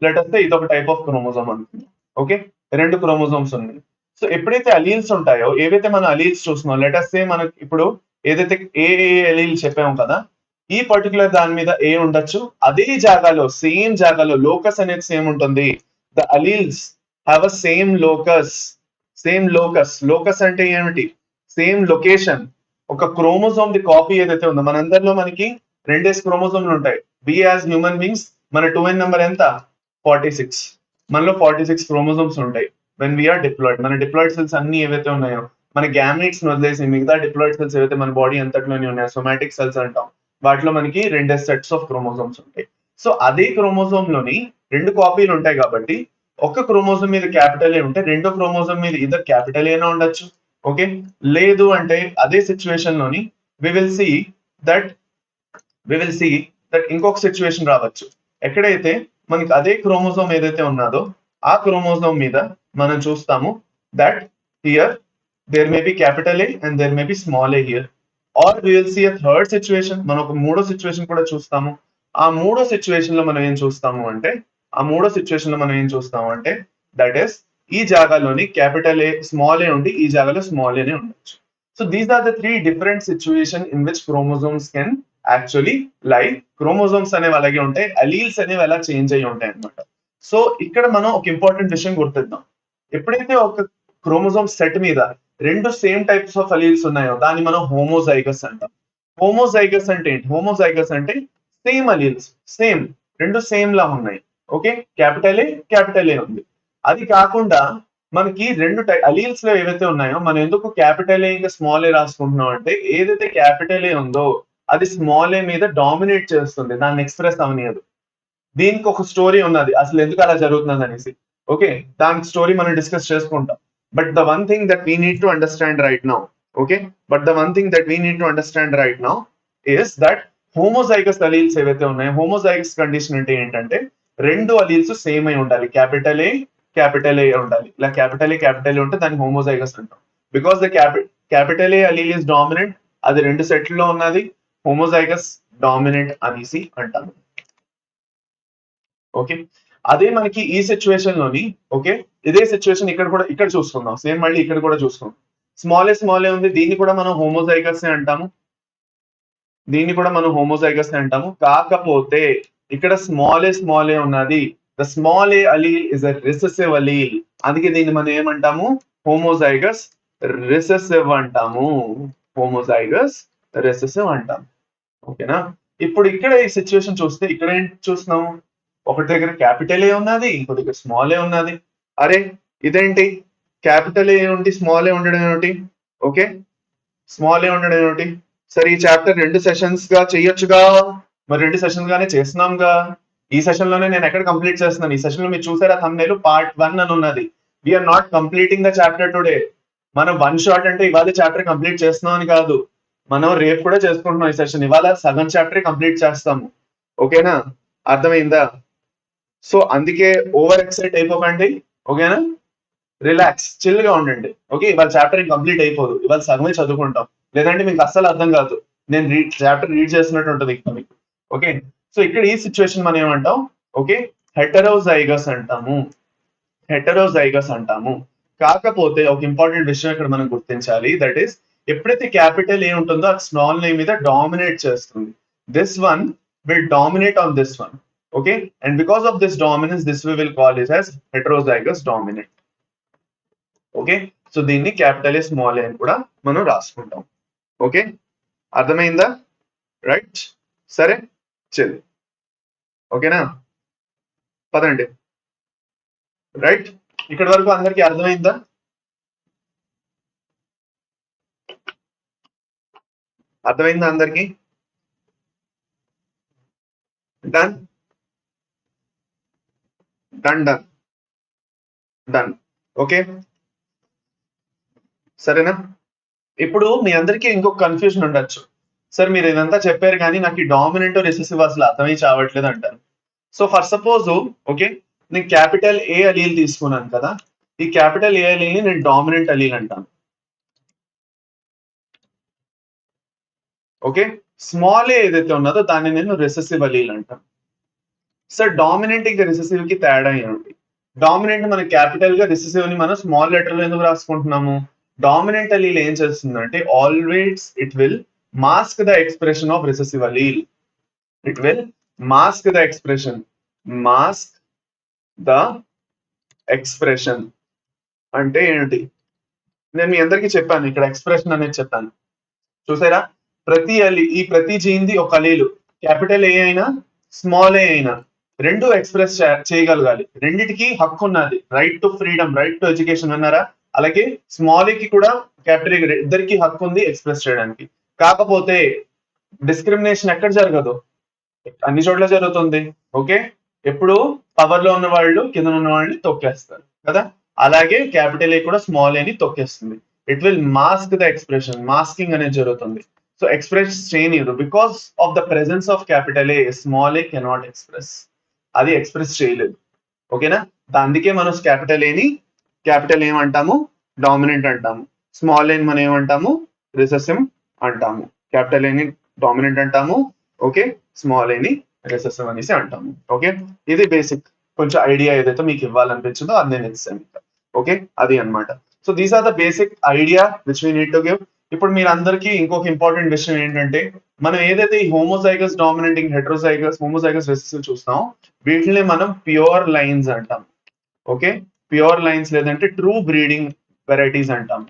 లెట్ us సే ఇదొక టైప్ ఆఫ్ క్రోమోజోమ్ అనుకుందాం. ఓకే, రెండు క్రోమోజోమ్స్ ఉన్నాయి. సో ఎప్పుడైతే అలీల్స్ ఉంటాయో, ఏవైతే మనం అలీల్స్ చూస్తున్నాం, లెట్ us సే మనకి ఇప్పుడు ఏదైతే ఏ అలీల్ చెప్పాము కదా, ఈ పర్టికులర్ దాని మీద ఏ ఉండొచ్చు, అదే జాగాలో సేమ్ జాగాలో లోకస్ అనేది సేమ్ ఉంటుంది. The alleles have a same locus అంటే ఏమిటి? Same location. ఒక క్రోమోజోమ్ ది కాపీ ఏదైతే ఉందో, మనందరిలో మనకి రెండేసి క్రోమోజోమ్లు ఉంటాయి. వి యాజ్ హ్యూమన్ బీయింగ్స్ మన 2n నెంబర్ ఎంత? 46. మనలో 46 క్రోమోజోమ్స్ ఉంటాయి వెన్ వీఆర్ డిప్లాయిడ్. మన డిప్లాయిడ్ సెల్స్ అన్ని ఏవైతే ఉన్నాయో, మన గ్యామెట్స్ వదిలేసి మిగతా డిప్లాయిడ్ సెల్స్ ఏవైతే మన బాడీ అంతట్లోనే ఉన్నాయో సొమాటిక్ సెల్స్ అంటాం. వాటిలో మనకి 2 సెట్స్ ఆఫ్ క్రోమోజోమ్స్ ఉంటాయి. సో అదే క్రోమోజోమ్ లోని 2 కాపీలు ఉంటాయి కాబట్టి ఒక క్రోమోజోమ్ మీద క్యాపిటల్ ఏ ఉంటే రెండో క్రోమోజోమ్ మీద ఇద్దరు క్యాపిటల్ ఏనా ఉండొచ్చు. ఓకే, లేదు అంటే అదే సిచ్యువేషన్ లోని వి విల్ సి దట్ ఇంకొక సిచ్యువేషన్ రావచ్చు, ఎక్కడైతే మనకి అదే క్రోమోజోమ్ ఏదైతే ఉన్నదో ఆ క్రోమోజోమ్ మీద మనం చూస్తాము that here there may be capital A and there may be small A here. Or we will see a third situation, మనం ఒక మూడో సిచ్యువేషన్ కూడా చూస్తాము. ఆ మూడో సిచ్యువేషన్ లో మనం ఏం చూస్తాము అంటే దట్ ఈస్ ఈ జాగాలోని క్యాపిటల్ ఏ స్మాల్ ఏ ఉండి ఈ జాగాలో స్మాల్ ఏనే ఉండొచ్చు. So these are the 3 different situation in which chromosomes can actually lie. Chromosomes అనేవి అలాగే ఉంటాయి, అలీల్స్ అనేవి అలా చేంజ్ అయ్యి ఉంటాయి అనమాట. సో ఇక్కడ మనం ఒక ఇంపార్టెంట్ విషయం గుర్తిద్దాం, ఎప్పుడైతే ఒక క్రోమోజోమ్ సెట్ మీద 2 సేమ్ టైప్స్ ఆఫ్ అలీల్స్ ఉన్నాయో దాన్ని మనం హోమోజైగస్ అంటాం. హోమోజైగస్ అంటే ఏంటి? హోమోజైగస్ అంటే సేమ్ అలీల్స్, సేమ్ 2 సేమ్ లా ఉన్నాయి. ఓకే, క్యాపిటల్ ఏ ఉంది. అది కాకుండా మనకి 2 అలీల్స్ లో ఏవైతే ఉన్నాయో మనం ఎందుకు క్యాపిటల్ ఏ ఇంకా స్మాల్ ఏ రాసుకుంటున్నాం అంటే ఏదైతే క్యాపిటల్ ఏ ఉందో అది స్మాల్ ఏ మీద డామినేట్ చేస్తుంది, దాన్ని ఎక్స్ప్రెస్ అవనియదు. దీనికి ఒక స్టోరీ ఉన్నది అసలు ఎందుకు అలా జరుగుతుంది అనేసి. ఓకే, దానికి స్టోరీ మనం డిస్కస్ చేసుకుంటాం. But the one thing that we need to understand right now, okay, is that homozygous alleles ఏవైతే ఉన్నాయో, హోమోజైగస్ కండిషన్ అంటే ఏంటంటే 2 అలీల్స్ సేమ్ అయి ఉండాలి, క్యాపిటల్ ఏ ఉండాలి. ఇలా క్యాపిటల్ ఏ ఉంటే దాన్ని హోమోజైగస్ అంటాం. Because the capital A allele is dominant, అది 2 సెట్లలో ఉన్నది, హోమోజైగస్ డామినెంట్ అనేసి అంటాము. ఓకే, అదే మనకి ఈ సిచ్యువేషన్ లోని, ఓకే, ఇదే సిచ్యువేషన్ ఇక్కడ చూసుకుందాం, సేమ్ మళ్ళీ ఇక్కడ కూడా చూసుకుందాం. స్మాల్ ఏ ఉంది, దీన్ని కూడా మనం హోమోజైగస్ అంటాము, కాకపోతే ఇక్కడ స్మాల్ ఏ ఉన్నది, the small A allele is a recessive allele, అందుకే దీన్ని మనం ఏమంటాము? హోమోజైగస్ రిసెసివ్ అంటాము. ఓకేనా? ఇప్పుడు ఇక్కడ ఈ సిచ్యువేషన్ చూస్తే ఇక్కడ ఏం చూస్తున్నాము? ఒకటి దగ్గర క్యాపిటల్ ఏ ఉన్నది, ఇంకో దగ్గర స్మాల్ ఏ ఉన్నది. అరే ఇదేంటి, క్యాపిటల్ ఏ ఉండి స్మాల్ ఏ ఉండడం ఏమిటి? ఓకే, స్మాల్ ఏ ఉండడం ఏమిటి? సరే ఈ చాప్టర్ 2 సెషన్స్ గా చేయొచ్చుగా, మరి 2 సెషన్స్ గానే చేస్తున్నాంగా. ఈ సెషన్ లోనే నేను ఎక్కడ కంప్లీట్ చేస్తున్నాను? ఈ సెషన్ లో మీరు చూసారా థంబ్నెయిల్ Part-1 అని ఉన్నది. We're not completing the chapter today. మనం 1 షాట్ అంటే ఇవాళ చాప్టర్ కంప్లీట్ చేస్తున్నాం అని కాదు, మనం రేపు కూడా చేసుకుంటున్నాం ఈ సెషన్. ఇవాళ సగం చాప్టర్ కంప్లీట్ చేస్తాము. ఓకేనా, అర్థమైందా? సో అందుకే ఓవర్ ఎక్సైట్ అయిపోకండి. ఓకేనా, రిలాక్స్, చిల్ గా ఉండండి. ఓకే, ఇవాళ చాప్టర్ కంప్లీట్ అయిపోదు, ఇవాళ సగమే చదువుకుంటాం, లేదంటే మీకు అస్సలు అర్థం కాదు. నేను చాప్టర్ రీడ్ చేసినట్టు ఉంటుంది మీకు. ఓకే, సో ఇక్కడ ఈ సిచ్యువేషన్ మనం ఏమంటాం? ఓకే, హెటరోజైగస్ అంటాము. కాకపోతే ఒక ఇంపార్టెంట్ విషయం ఇక్కడ మనం గుర్తించాలి, దట్ ఈస్ ఎప్పుడైతే క్యాపిటల్ ఏ ఉంటుందో అది స్మాల్ ఏ మీద డామినేట్ చేస్తుంది. This one will dominate on this one. Okay, and because of this dominance this we will call it as heterozygous dominant. Okay, so దీన్ని క్యాపిటల్ ఏ స్మాల్ ఏ అని కూడా మనం రాసుకుంటాం. Okay, అర్థమైందా? Right, సరే చల్. ఓకేనా, పదండి. రైట్, ఇక్కడ వరకు అందరికి అర్థమైందా? అందరికి? డన్. ఓకే, సరేనా? ఇప్పుడు మీ అందరికీ ఇంకొక కన్ఫ్యూజన్ ఉండొచ్చు, సార్ మీరు ఇదంతా చెప్పారు కానీ నాకు ఈ డామినెంట్ రిసెసివ్ అసలు అర్థమై చావట్లేదు అంటారు. సో ఫర్ సపోజ్, ఓకే, నేను క్యాపిటల్ ఏ అలీల్ తీసుకున్నాను కదా, ఈ క్యాపిటల్ ఏ అలీల్ ని నేను డామినెంట్ అలీల్ అంటాను. ఓకే, స్మాల్ ఏ ఏదైతే ఉన్నదో దాన్ని నేను రిసెసివ్ అలీల్ అంటాను. సార్ డామినెంట్ ఇంకా రిసెసివ్ కి తేడా ఏమిటి? డామినెంట్ మన క్యాపిటల్ గా, రిసెసివ్ ని మనం స్మాల్ లెటర్ లో ఎందుకు రాసుకుంటున్నాము? డామినెంట్ అలీల్ ఏం చేస్తుందంటే always it will mask the expression of recessive అలీల్. It will mask the expression అంటే ఏంటి? నేను మీ అందరికీ చెప్పాను, ఇక్కడ ఎక్స్ప్రెషన్ అనేది చెప్పాను, చూసారా? ప్రతి జీన్ది ఒక అలీలు, క్యాపిటల్ ఏ అయినా స్మాల్ ఏ అయినా రెండు ఎక్స్ప్రెస్ చేయగలగాలి. రెండిటికి హక్కు ఉన్నది, right to freedom, right to education అన్నారా? అలాగే స్మాల్ ఏ కి కూడా క్యాపిటల్ ఏ ఇద్దరికి హక్కు ఉంది ఎక్స్ప్రెస్ చేయడానికి. కాకపోతే డిస్క్రిమినేషన్ ఎక్కడ జరగదు, అన్ని చోట్ల జరుగుతుంది. ఓకే, ఎప్పుడు పవర్ లో ఉన్న వాళ్ళు కింద ఉన్న వాళ్ళని తొక్కేస్తారు కదా, అలాగే క్యాపిటల్ ఏ కూడా స్మాల్ ఏని తొక్కేస్తుంది. It will mask the expression, masking అనేది జరుగుతుంది. సో ఎక్స్ప్రెస్ చేయనియదు, because of the presence of capital A small A cannot express, అది ఎక్స్ప్రెస్ చేయలేదు. ఓకేనా, అందుకే మనం క్యాపిటల్ ఏని క్యాపిటల్ ఏమంటాము, డామినెంట్ అంటాము. స్మాల్ ఏని మనం ఏమంటాము, రిసెసివ్ అంటాము. క్యాపిటల్ ఏని డామినెంట్ అంటాము, ఓకే, స్మాల్ ఏని రిసెసివ్ అనేసి అంటాము. ఓకే, ఇది బేసిక్ కొంచెం ఐడియా ఏదైతే మీకు ఇవ్వాలనిపించిందో అది నేను ఇస్తాను. ఓకే, అది అన్నమాట. So these are the basic idea which we need to give. ఇప్పుడు మీరు అందరికీ ఇంకొక ఇంపార్టెంట్ విషయం ఏంటంటే, మనం ఏదైతే ఈ homozygous dominant, heterozygous, homozygous recessive చూస్తాం, వీటిని మనం ప్యూర్ లైన్స్ అంటాం. ఓకే, ప్యూర్ లైన్స్ లేదంటే ట్రూ బ్రీడింగ్ వెరైటీస్ అంటాం.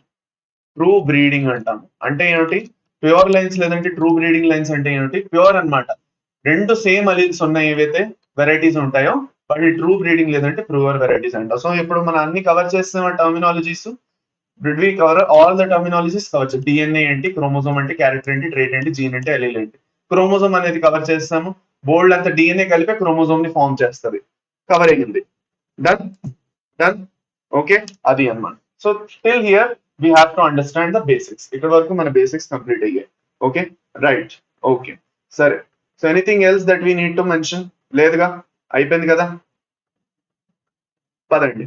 ట్రూ బ్రీడింగ్ అంటాం అంటే ఏమిటి, ప్యూర్ లైన్స్ లేదంటే ట్రూ బ్రీడింగ్ లైన్స్ అంటే ఏమిటి, ప్యూర్ అన్నమాట, రెండు సేమ్ అలీల్స్ ఉన్నాయి ఏవైతే వెరైటీస్ ఉంటాయో వాటి ట్రూ బ్రీడింగ్ లేదంటే ప్యూర్ వెరైటీస్ అంటాం. సో ఇప్పుడు మనం అన్ని కవర్ చేస్తున్న terminologies, did we cover all the terminologies cover. DNA ఏంటి, క్రోమోజోమ్ అంటే, క్యారెక్టర్ ఏంటి, ట్రేట్ ఏంటి, జీన్ అంటే, అలీల్ ఏంటి. క్రోమోజోమ్ అనేది కవర్ చేస్తాము, బోల్డ్ అంత డిఎన్ఏ కలిపే క్రోమోజోమ్ ని ఫామ్ చేస్తుంది, కవర్ అయ్యింది. Done done. ఓకే, అది అన్నమాట. So till here we have to understand the basics. ఇక్కడ వరకు మన బేసిక్స్ కంప్లీట్ అయ్యాయి. Okay, right. ఓకే, సరే. So anything else that we need to mention? లేదుగా, అయిపోయింది కదా, పదండి.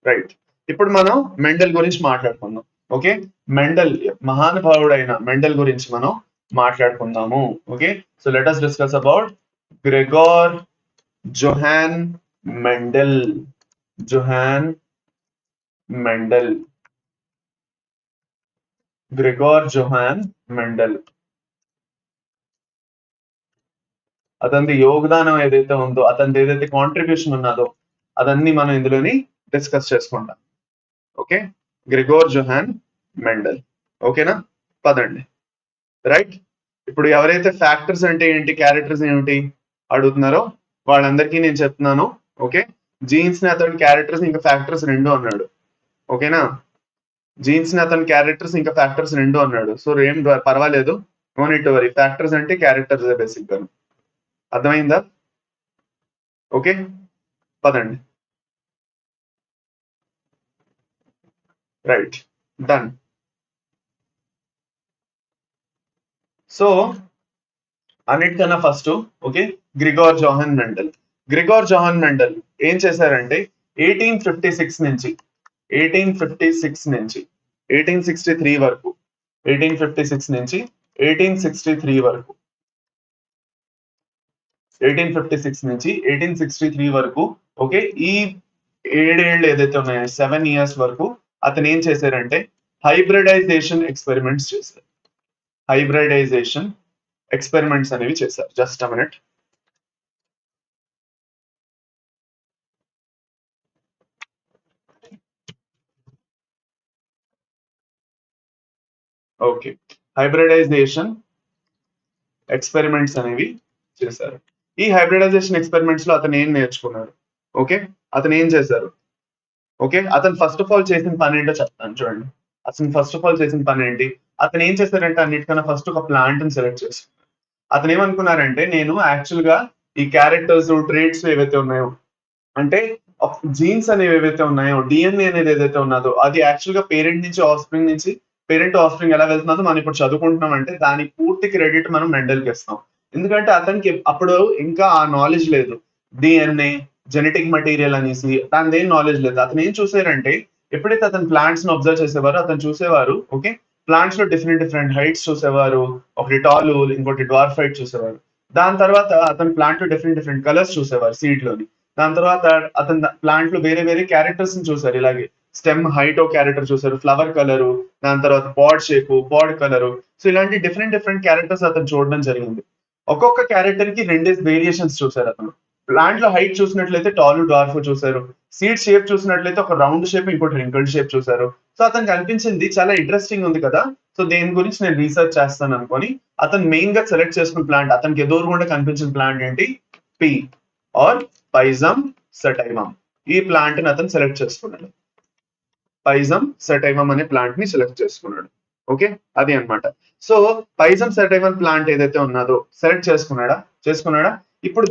రైట్, ఇప్పుడు మనం మెండల్ గురించి మాట్లాడుకుందాం. ఓకే, మెండల్, మహానుభావుడైన మెండల్ గురించి మనం మాట్లాడుకుందాము. Okay, so let us discuss about Gregor Johann Mendel. Johann Mendel, Gregor Johann Mendel. అతని యోగదానం ఏదైతే ఉందో, అతని ఏదైతే కాంట్రిబ్యూషన్ ఉన్నదో అదన్నీ మనం ఇందులోని డిస్కస్ చేసుకుంటాం. Okay, Gregor Johann Mendel. ఓకేనా, పదండి. రైట్, ఇప్పుడు ఎవరైతే ఫ్యాక్టర్స్ అంటే ఏంటి, క్యారెక్టర్స్ ఏమిటి అడుగుతున్నారో వాళ్ళందరికీ నేను చెప్తున్నాను. ఓకే, జీన్స్ ని అతని క్యారెక్టర్స్ ఇంకా ఫ్యాక్టర్స్ రెండు అన్నాడు. ఓకేనా, జీన్స్ ని అతని క్యారెక్టర్స్ ఇంకా ఫ్యాక్టర్స్ రెండు అన్నాడు. సో ఏం పర్వాలేదు, no need to worry. Factors అంటే క్యారెక్టర్స్ బేసిక్ గా, అర్థమైందా? ఓకే, పదండి. Right, done. సో అన్నిటికన్నా first, okay, Gregor Johann Mendel. Gregor Johann Mendel ఏం చేశారంటే 1856 నుంచి 1856 నుంచి 1863 వరకు, 1856 నుంచి 1863 వరకు, 1856 నుంచి 1863 వరకు, ఓకే, ఈ 7 ఏళ్ళు ఏదైతే ఉన్నాయో 7 years వరకు అతను ఏం చేశారంటే హైబ్రిడైజేషన్ ఎక్స్పెరిమెంట్స్ చేశారు. హైబ్రిడైజేషన్ ఎక్స్పెరిమెంట్స్ అనేవి చేశారు. Just a minute. Okay, hybridisation experiments అనేవి చేశారు. ఈ హైబ్రిడైజేషన్ ఎక్స్పెరిమెంట్స్ లో అతను ఏం నేర్చుకున్నాడు? ఓకే, అతను ఏం చేశారు? ఓకే, అతను ఫస్ట్ ఆఫ్ ఆల్ చేసిన పని ఏంటో చెప్తాను చూడండి. అతను ఫస్ట్ ఆఫ్ ఆల్ చేసిన పని ఏంటి, అతను ఏం చేశారంటే అన్నిటికన్నా ఫస్ట్ ఒక ప్లాంట్ ని సెలెక్ట్ చేశారు. అతను ఏమనుకున్నారంటే నేను యాక్చువల్ గా ఈ క్యారెక్టర్స్, ట్రేట్స్ ఏవైతే ఉన్నాయో, అంటే జీన్స్ అనేవి ఏవైతే ఉన్నాయో, డిఎన్ఏ అనేది ఏదైతే ఉన్నదో అది యాక్చువల్ గా పేరెంట్ నుంచి ఆఫ్స్ప్రింగ్ నుంచి, పేరెంట్ ఆఫ్స్ప్రింగ్ ఎలా వెళ్తుందో మనం ఇప్పుడు చదువుకుంటున్నాం అంటే దానికి పూర్తి క్రెడిట్ మనం మెండల్కి ఇస్తాం. ఎందుకంటే అతనికి అప్పుడు ఇంకా ఆ నాలెడ్జ్ లేదు, డిఎన్ఏ, జెనెటిక్ మెటీరియల్ అనేసి దాని ఏం నాలెడ్జ్ లేదు. అతను ఏం చూసారంటే ఎప్పుడైతే అతను ప్లాంట్స్ ని అబ్జర్వ్ చేసేవారో అతను చూసేవారు, ఓకే, ప్లాంట్స్ లో డిఫరెంట్ డిఫరెంట్ హైట్స్ చూసేవారు, ఒకటి టాల్, ఇంకోటి డ్వార్ఫ్ హైట్ చూసేవారు. దాని తర్వాత అతను ప్లాంట్ లో డిఫరెంట్ డిఫరెంట్ కలర్స్ చూసేవారు సీడ్ లోని. దాని తర్వాత అతను ప్లాంట్ లో వేరే వేరే క్యారెక్టర్స్ ని చూసారు. ఇలాగే స్టెమ్ హైట్ ఒక క్యారెక్టర్ చూసారు, ఫ్లవర్ కలరు, దాని తర్వాత పాడ్ షేప్, పాడ్ కలరు. సో ఇలాంటి డిఫరెంట్ డిఫరెంట్ క్యారెక్టర్స్ అతను చూడడం జరిగింది. ఒక్కొక్క క్యారెక్టర్ కి రెండేసి వేరియేషన్స్ చూసారు అతను. ప్లాంట్ లో హైట్ చూసినట్లయితే టాల్, డార్ఫ్ చూసారు. సీడ్ షేప్ చూసినట్లయితే ఒక రౌండ్ షేప్, ఇంకోటి రింకిల్డ్ షేప్ చూసారు. సో అతనికి అనిపించింది చాలా ఇంట్రెస్టింగ్ ఉంది కదా, సో దేని గురించి నేను రీసెర్చ్ చేస్తాను అనుకొని అతను మెయిన్ గా సెలెక్ట్ చేసుకున్న ప్లాంట్, అతనికి ఎదురుగుండా కనిపించిన ప్లాంట్ ఏంటి, పీ ఆర్ పైజమ్ సటైమమ్. ఈ ప్లాంట్ ని అతను సెలెక్ట్ చేసుకున్నాడు. పైజమ్ సటైవమ్ అనే ప్లాంట్ ని సెలెక్ట్ చేసుకున్నాడు. ఓకే, అది అన్నమాట. సో పైజమ్ సటైవమ్ ప్లాంట్ ఏదైతే ఉన్నదో సెలెక్ట్ చేసుకున్నాడా. ఇప్పుడు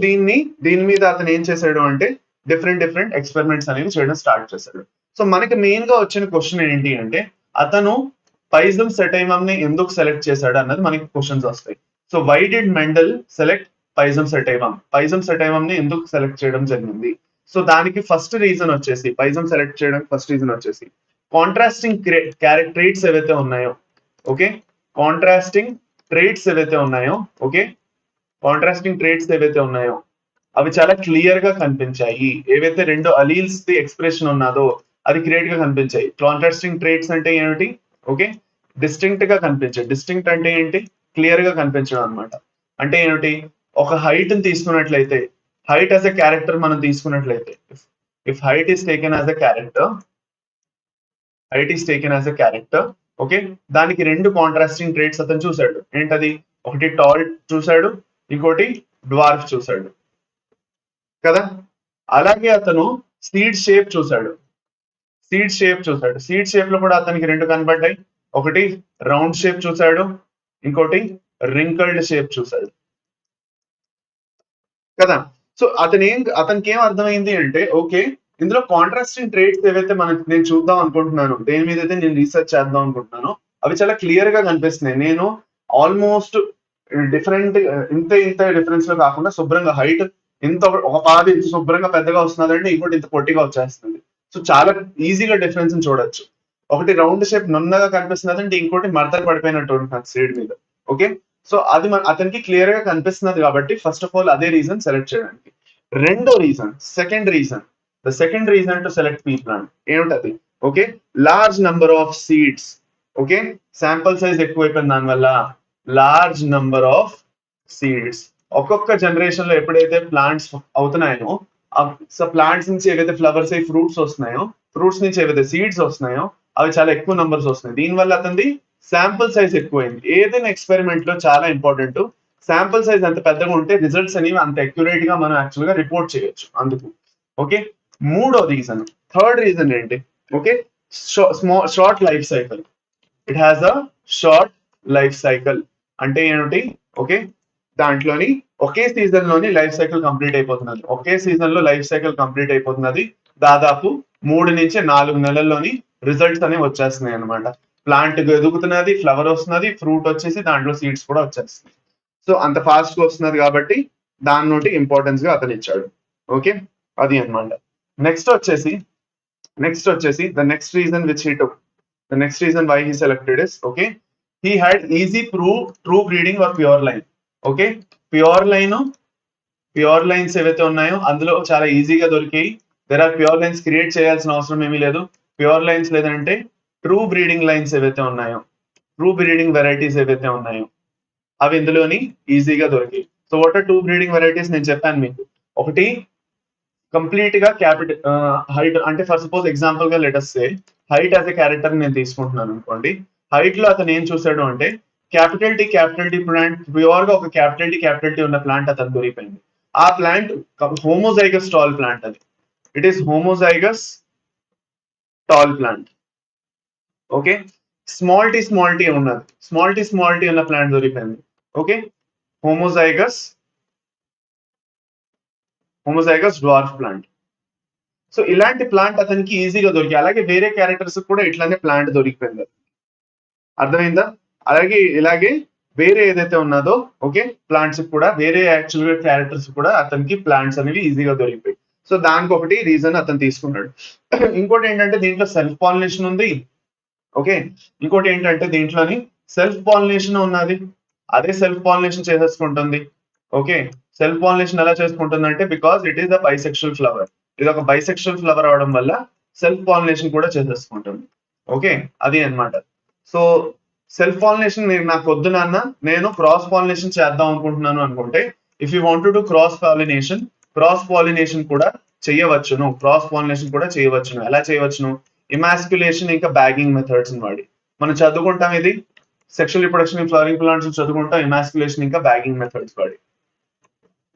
దీని మీద అతను ఏం చేశాడు అంటే డిఫరెంట్ ఎక్స్పెరిమెంట్స్ అనేవి చేయడం స్టార్ట్ చేశాడు. సో మనకి మెయిన్ గా వచ్చిన క్వశ్చన్ ఏంటి అంటే అతను పైజమ్ సటైవమ్ ని ఎందుకు సెలెక్ట్ చేశాడు అన్నది మనకి క్వశ్చన్స్ వస్తాయి. So why did Mendel select Pisum sativum ని ఎందుకు సెలెక్ట్ చేయడం జరిగింది? సో దానికి ఫస్ట్ రీజన్ వచ్చేసి పైజమ్ సెలెక్ట్ చేయడానికి ఫస్ట్ రీజన్ వచ్చేసి కాంట్రాస్టింగ్ ట్రేట్స్ ఏవైతే ఉన్నాయో, ఓకే, కాంట్రాస్టింగ్ ట్రేట్స్ ఏవైతే ఉన్నాయో, ఓకే, కాంట్రాస్టింగ్ ట్రేట్స్ ఏవైతే ఉన్నాయో అవి చాలా క్లియర్ గా కనిపించాయి. ఏవైతే రెండు అలీల్స్ ది ఎక్స్ప్రెషన్ ఉన్నదో అది క్లియర్ గా కనిపించాయి. కాంట్రాస్టింగ్ ట్రేట్స్ అంటే ఏమిటి? ఓకే, డిస్టింక్ట్ గా కనిపించాయి. డిస్టింక్ట్ అంటే ఏంటి? క్లియర్ గా కనిపించడం అనమాట. అంటే ఏమిటి? ఒక హైట్ ని తీసుకున్నట్లయితే, హైట్ యాజ్ ఎ క్యారెక్టర్ మనం తీసుకున్నట్లయితే, if height is taken as a character, okay, దానికి రెండు కాంట్రాస్టింగ్ ట్రేట్స్ అతను చూశాడు. ఏంటది? ఒకటి టాల్ చూశాడు, ఇంకోటి డ్వార్ఫ్ చూశాడు కదా. అలాగే అతను సీడ్ షేప్ చూశాడు. సీడ్ షేప్ లో కూడా అతనికి రెండు కనబడ్డాయి. ఒకటి రౌండ్ షేప్ చూశాడు, ఇంకోటి రింకల్డ్ షేప్ చూశాడు కదా. సో అతనికి ఏం అర్థమైంది అంటే ఓకే, ఇందులో కాంట్రాస్టింగ్ ట్రేట్స్ ఏవైతే నేను చూద్దాం అనుకుంటున్నాను, దేని మీద అయితే నేను రీసెర్చ్ చేద్దాం అనుకుంటున్నాను, అవి చాలా క్లియర్ గా కనిపిస్తున్నాయి. నేను ఆల్మోస్ట్ డిఫరెంట్ ఇంత డిఫరెన్స్ లో కాకుండా శుభ్రంగా హైట్ ఇంత ఒక పాది ఇంత శుభ్రంగా పెద్దగా వస్తున్నదంటే ఇంకోటి ఇంత పొట్టిగా వచ్చేస్తుంది. సో చాలా ఈజీగా డిఫరెన్స్ చూడొచ్చు. ఒకటి రౌండ్ షేప్ నున్నగా కనిపిస్తున్నది అంటే ఇంకోటి మడతలు పడిపోయినట్టు ఉంటుంది సైడ్ మీద. ఓకే, సో అది అతనికి క్లియర్ గా కనిపిస్తున్నది కాబట్టి ఫస్ట్ ఆఫ్ ఆల్ అదే రీజన్ సెలెక్ట్ చేయడానికి. రెండో reason, the second reason to select pea plant ఏమిటది? Okay, large number of seeds. Okay, sample size ఎక్కువైపోయింది దానివల్ల. Large number of seeds. ఒక్కొక్క జనరేషన్ లో ఎప్పుడైతే ప్లాంట్స్ అవుతున్నాయో, ప్లాంట్స్ నుంచి ఏవైతే ఫ్లవర్స్ అయ్యి ఫ్రూట్స్ వస్తున్నాయో, ఫ్రూట్స్ నుంచి ఏవైతే సీడ్స్ వస్తున్నాయో అవి చాలా ఎక్కువ నంబర్స్ వస్తున్నాయి. దీనివల్ల అతనిది శాంపుల్ సైజ్ ఎక్కువైంది. ఏదైనా ఎక్స్పెరిమెంట్ లో చాలా ఇంపార్టెంట్, శాంపుల్ సైజ్ అంత పెద్దగా ఉంటే రిజల్ట్స్ అనేవి అంత అక్యురేట్ గా మనం యాక్చువల్ గా రిపోర్ట్ చేయొచ్చు. అందుకు ఓకే. మూడో రీజన్, థర్డ్ రీజన్ ఏంటి? Okay, short life cycle. It has a short life cycle అంటే ఏమిటి? ఓకే, దాంట్లోని ఒకే సీజన్ లోని లైఫ్ సైకిల్ కంప్లీట్ అయిపోతున్నది. ఒకే సీజన్ లో లైఫ్ సైకిల్ కంప్లీట్ అయిపోతున్నది. దాదాపు 3 నుంచి 4 నెలల్లోని రిజల్ట్స్ అనేవి వచ్చేస్తున్నాయి అనమాట. ప్లాంట్ ఎదుగుతున్నది, ఫ్లవర్ వస్తున్నది, ఫ్రూట్ వచ్చేసి దాంట్లో సీడ్స్ కూడా వచ్చేస్తున్నాయి. సో అంత ఫాస్ట్ గా వస్తున్నది కాబట్టి దాని నుండి ఇంపార్టెన్స్ గా అతను ఇచ్చాడు. ఓకే, అది అనమాట. నెక్స్ట్ వచ్చేసి the next reason which he took, the next reason why he selected is okay, he had easy true breeding or pure line. Okay, pure lines ఏవైతే ఉన్నాయో అందులో చాలా ఈజీగా దొరికాయి. There are pure lines, create చేయాల్సిన అవసరం ఏమీ లేదు. ప్యూర్ లైన్స్ లేదంటే ట్రూ బ్రీడింగ్ లైన్స్ ఏవైతే ఉన్నాయో, ట్రూ బ్రీడింగ్ వెరైటీస్ ఏవైతే ఉన్నాయో అవి ఇందులోని ఈజీగా దొరికాయి. So what are true breeding varieties? నేను చెప్పాను మీకు. ఒకటి కంప్లీట్ గా హైట్ అంటే ఫర్ సపోజ్ ఎగ్జాంపుల్ గా let us say height as a character నేను తీసుకుంటున్నాను అనుకోండి. హైట్ లో అతను ఏం చూసాడు అంటే క్యాపిటల్ టీ ప్లాంట్, ప్యూర్ గా ఒక క్యాపిటల్ టీ ఉన్న ప్లాంట్ అతను దొరికిపోయింది. ఆ ప్లాంట్ హోమోజైగస్ టాల్ ప్లాంట్. అది it is homozygous tall plant. Okay, small T ఉన్నది, స్మాల్ టీ ఉన్న ప్లాంట్ దొరికిపోయింది. Okay, homozygous dwarf plant. So ఇలాంటి ప్లాంట్ అతనికి ఈజీగా దొరికి, అలాగే వేరే క్యారెక్టర్స్ కూడా ఇట్లానే ప్లాంట్ దొరికిపోయింది. అర్థమైందా? ఇలాగే వేరే ఏదైతే ఉన్నదో ఓకే ప్లాంట్స్ కూడా, వేరే యాక్చువల్ గా క్యారెక్టర్స్ కూడా అతనికి ప్లాంట్స్ అనేవి ఈజీగా దొరికిపోయి. సో దానికి ఒకటి రీజన్ అతను తీసుకున్నాడు. ఇంకోటి ఏంటంటే దీంట్లో సెల్ఫ్ పాలినేషన్ ఉంది. ఓకే, ఇంకోటి ఏంటంటే దీంట్లోని సెల్ఫ్ పాలినేషన్ ఉన్నది, అదే సెల్ఫ్ పాలినేషన్ చేసేసుకుంటుంది. ఓకే, సెల్ఫ్ పాలినేషన్ ఎలా చేసుకుంటుందంటే because it is the bisexual flower. ఇది ఒక బైసెక్షువల్ ఫ్లవర్ అవడం వల్ల సెల్ఫ్ పాలినేషన్ కూడా చేసేసుకుంటుంది. ఓకే, అది అన్నమాట. సో సెల్ఫ్ పాలినేషన్ నాకు వద్దు నాన్న, నేను క్రాస్ పాలినేషన్ చేద్దాం అనుకుంటున్నాను అనుకుంటే, if you want to cross pollination కూడా చేయవచ్చును. ఎలా చేయవచ్చును? ఇమాస్క్యులేషన్ ఇంకా బ్యాగింగ్ మెథడ్స్ వాడి మనం చదువుకుంటాం. ఇది sexual reproduction in flowering plants చదువుకుంటాం, ఇమాస్క్యులేషన్ ఇంకా బ్యాగింగ్ మెథడ్స్ వాడి.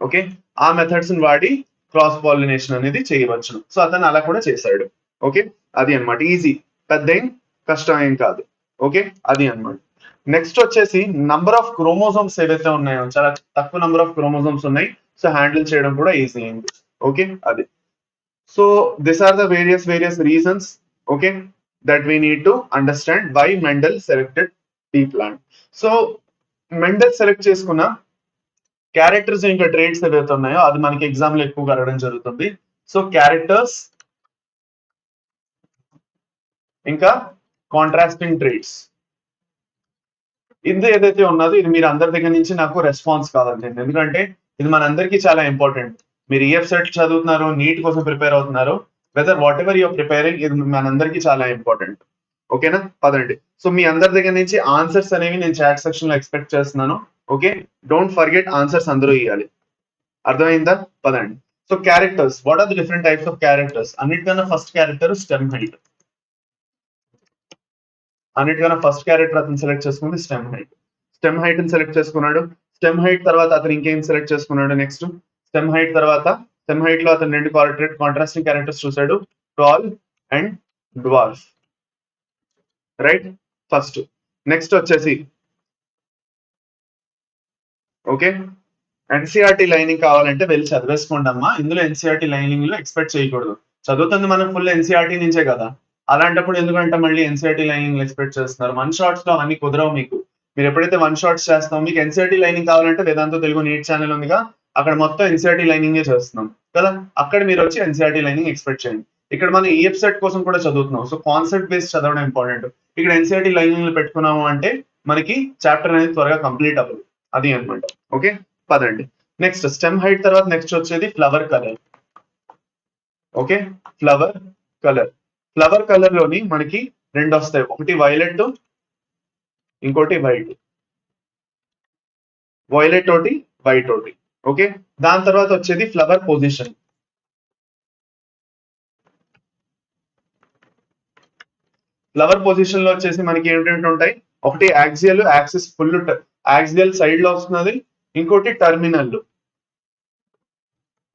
ఓకే, ఆ మెథడ్స్ వాడి క్రాస్ పాలినేషన్ అనేది చేయవచ్చును. సో అతను అలా కూడా చేశాడు. ఓకే, అది అన్నమాట. ఈజీ పెద్ద ఏం కష్టం ఏం కాదు. ఓకే, అది అన్నమాట. నెక్స్ట్ వచ్చేసి నంబర్ ఆఫ్ క్రోమోజోమ్స్ ఏవైతే ఉన్నాయో చాలా తక్కువ నంబర్ ఆఫ్ క్రోమోజోమ్స్ ఉన్నాయి, సో హ్యాండిల్ చేయడం కూడా ఈజీ అయింది. ఓకే, అది. So this are the various reasons, okay, that we need to understand why Mendel selected tea plant. So Mendel select చేసుకున్న క్యారెక్టర్స్ ఇంకా ట్రేట్స్ ఏవైతే ఉన్నాయో అది మనకి ఎగ్జామ్ లో ఎక్కువగా అడగడం జరుగుతుంది. సో క్యారెక్టర్స్ ఇంకా కాంట్రాస్టింగ్ ట్రేట్స్, ఇది ఏదైతే ఉన్నదో ఇది మీరు అందరి దగ్గర నుంచి నాకు రెస్పాన్స్ కావాలండి, ఎందుకంటే ఇది మనందరికీ చాలా ఇంపార్టెంట్. మీరు EAPCET చదువుతున్నారు, నీట్ కోసం ప్రిపేర్ అవుతున్నారు, whether whatever you're preparing, ఇది మనందరికీ చాలా ఇంపార్టెంట్. ఓకేనా, పదండి. సో మీ అందరి దగ్గర నుంచి ఆన్సర్స్ అనేవి నేను చాట్ సెక్షన్ లో ఎక్స్పెక్ట్ చేస్తున్నాను. ఓకే, డోంట్ ఫర్గెట్ ఆన్సర్స్ అందరూ ఇవ్వాలి. అర్థమైందా? పదండి. So characters, what are the different types of characters? అన్నిటికన్నా ఫస్ట్ క్యారెక్టర్ స్టెమ్ హైట్. అన్నిటికన్నా ఫస్ట్ క్యారెక్టర్ అతను సెలెక్ట్ చేసుకుంది స్టెమ్ హైట్. స్టెమ్ హైట్ ని సెలెక్ట్ చేసుకున్నాడు. స్టెమ్ హైట్ తర్వాత అతను ఇంకేం సెలెక్ట్ చేసుకున్నాడు? నెక్స్ట్ స్టెమ్ హైట్ తర్వాత స్టెమ్ హైట్ లో అతను రెండు కాంట్రాస్టింగ్ క్యారెక్టర్స్ చూసాడు, tall and dwarf. Right, first. Next వచ్చేసి ఓకే, ఎన్సీఆర్టీ లైనింగ్ కావాలంటే వెళ్ళి చదివేసుకోండి అమ్మా. ఇందులో ఎన్సీఆర్టీ లైనింగ్ లో ఎక్స్పెక్ట్ చేయకూడదు. చదువుతుంది మనం ఫుల్ ఎన్సీఆర్టీ నుంచే కదా, అలాంటప్పుడు ఎందుకంటే మళ్ళీ ఎన్సీఆర్టీ లైనింగ్ ఎక్స్పెక్ట్ చేస్తున్నారు. వన్ షాట్స్ లో అన్ని కుదరవు మీకు. మీరు ఎప్పుడైతే వన్ షాట్స్ చేస్తాం, మీకు ఎన్సీఆర్టీ లైనింగ్ కావాలంటే వేదాంతు తెలుగు నీట్ ఛానల్ ఉందిగా, అక్కడ మొత్తం ఎన్సీఆర్టీ లైనింగ్ చేస్తున్నాం కదా, అక్కడ మీరు వచ్చి ఎన్సీఆర్టీ లైనింగ్ ఎక్స్పెక్ట్ చేయండి. ఇక్కడ మనం EAPCET కోసం కూడా చదువుతున్నాం, సో కాన్సెప్ట్ బేస్ చదవడం ఇంపార్టెంట్. ఇక్కడ ఎన్సీఆర్టీ లైనింగ్ పెట్టుకున్నాము అంటే మనకి చాప్టర్ అనేది త్వరగా కంప్లీట్ అవ్వదు, అది అనమాట. ఓకే, పదండి. నెక్స్ట్ స్టెమ్ హైట్ తర్వాత నెక్స్ట్ వచ్చేది flower colour. Okay, flower colour. Flower colour లోని మనకి రెండు వస్తాయి, ఒకటి వైలెట్, ఇంకోటి వైట్. వైలెట్ ఒకటి, వైట్ ఒకటి. ఓకే, దాని తర్వాత వచ్చేది ఫ్లవర్ పొజిషన్. ఫ్లవర్ పొజిషన్ లో వచ్చేసి మనకి ఏంటంటే ఉంటాయి, ఒకటి axial, axis full axial side లో వస్తున్నది, ఇంకోటి టర్మినల్.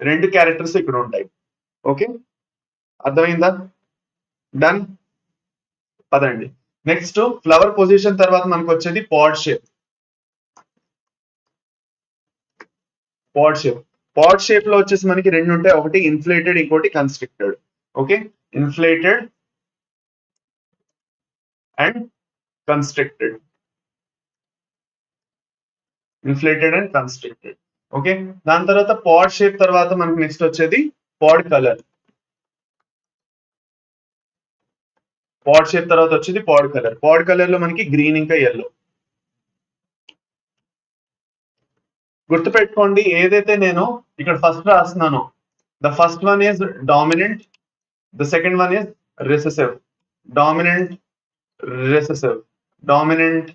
రెండు క్యారెక్టర్స్ ఇక్కడ ఉంటాయి. ఓకే, అర్థమైందా? డన్, పదండి. నెక్స్ట్ ఫ్లవర్ పొజిషన్ తర్వాత మనకు వచ్చేది పాడ్ షేప్. పాడ్ షేప్, పాడ్ షేప్ లో వచ్చేసి మనకి రెండు ఉంటాయి, ఒకటి ఇన్ఫ్లేటెడ్, ఇంకోటి constricted. Okay, inflated and constricted. Inflated and constricted. Okay, దాని తర్వాత పాడ్ షేప్ తర్వాత మనకి నెక్స్ట్ వచ్చేది పాడ్ కలర్. పాడ్ షేప్ తర్వాత వచ్చేది పాడ్ కలర్. పాడ్ కలర్ లో మనకి గ్రీన్ ఇంకా ఎల్లో. గుర్తుపెట్టుకోండి, ఏదైతే నేను ఇక్కడ ఫస్ట్ రాస్తున్నానో, the first one is dominant, the second one is recessive. Dominant, recessive, dominant,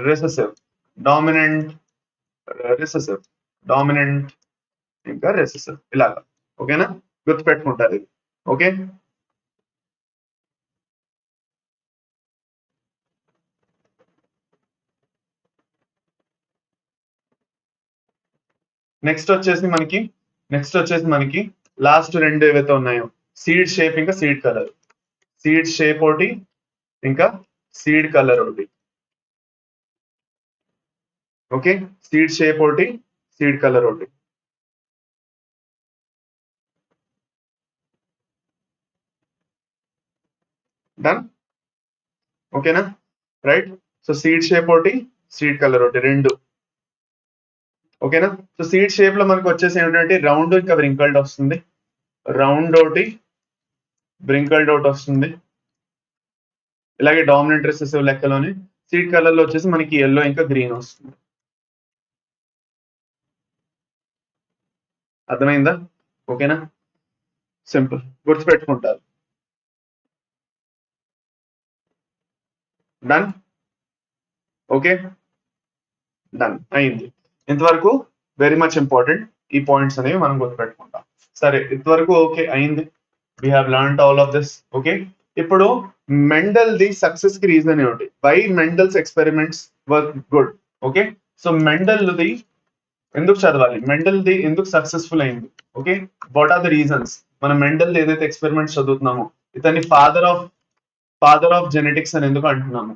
recessive, dominant, recessive, dominant ఇంకా రిసెసివ్, ఇలాగా. ఓకేనా, గుర్తుపెట్టుకుంటారు ఇది. ఓకే, నెక్స్ట్ వచ్చేసి మనకి లాస్ట్ రెండు ఏవైతే ఉన్నాయో, సీడ్ షేప్ ఇంకా సీడ్ కలర్. సీడ్ షేప్ ఒకటి ఇంకా సీడ్ కలర్ ఒకటి. ఓకే, సీడ్ షేప్ ఒకటి, సీడ్ కలర్ ఒకటి. డన్, ఓకేనా, రైట్. సో సీడ్ షేప్ ఒకటి, సీడ్ కలర్ ఒకటి, రెండు. ఓకేనా, సో సీడ్ షేప్ లో మనకు వచ్చేసి ఏంటంటే రౌండ్ ఇంకా బ్రింకల్డ్ వస్తుంది, రౌండ్ ఒకటి, బ్రింకల్డ్ ఒకటి వస్తుంది. ఇలాగే డామినెంట్ రిసెసివ్ లెక్కలోనే సీడ్ కలర్ లో వచ్చేసి మనకి ఎల్లో ఇంకా గ్రీన్ వస్తుంది. అర్థమైందా? ఓకేనా, సింపుల్, గుర్తుపెట్టుకుంటారు. డన్, ఓకే, డన్ అయింది. ఇంతవరకు వెరీ మచ్ ఇంపార్టెంట్, ఈ పాయింట్స్ అనేవి మనం గుర్తుపెట్టుకుంటాం. సరే, ఇంతవరకు ఓకే అయింది, we have learned all of this. Okay, ఇప్పుడు మెండల్ ది సక్సెస్ కి రీజన్ ఏమిటి? Why Mendel's experiments were good? Okay, so Mendel ది ఎందుకు చదవాలి, మెండల్ ది ఎందుకు సక్సెస్ఫుల్ అయింది? Okay, what are the reasons? మనం మెండల్ ఏదైతే ఎక్స్పెరిమెంట్స్ చదువుతున్నామో, ఇతన్ని father of father of genetics అని ఎందుకు అంటున్నాము?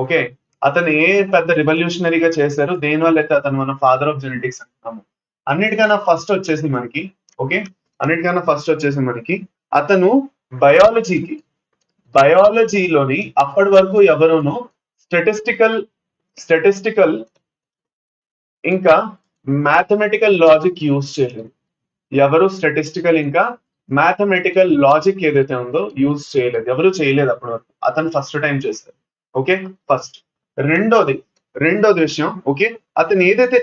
ఓకే, అతను ఏ పెద్ద రివల్యూషనరీగా చేశారు, దేనివల్ల అయితే అతను మనం ఫాదర్ ఆఫ్ జెనెటిక్స్ అంటున్నాము? అన్నిటికన్నా ఫస్ట్ వచ్చేసి మనకి, ఓకే, అన్నిటికన్నా ఫస్ట్ వచ్చేసి మనకి అతను బయాలజీకి, బయాలజీలోని అప్పటి వరకు ఎవరును స్టాటిస్టికల్ ఇంకా మ్యాథమెటికల్ లాజిక్ యూజ్ చేయలేదు. ఎవరు స్టాటిస్టికల్ ఇంకా మ్యాథమెటికల్ లాజిక్ ఏదైతే ఉందో యూజ్ చేయలేదు, ఎవరు చేయలేదు అప్పటి వరకు. అతను ఫస్ట్ టైం చేశారు. Okay, first. రెండోది విషయం, ఓకే, అతను ఏదైతే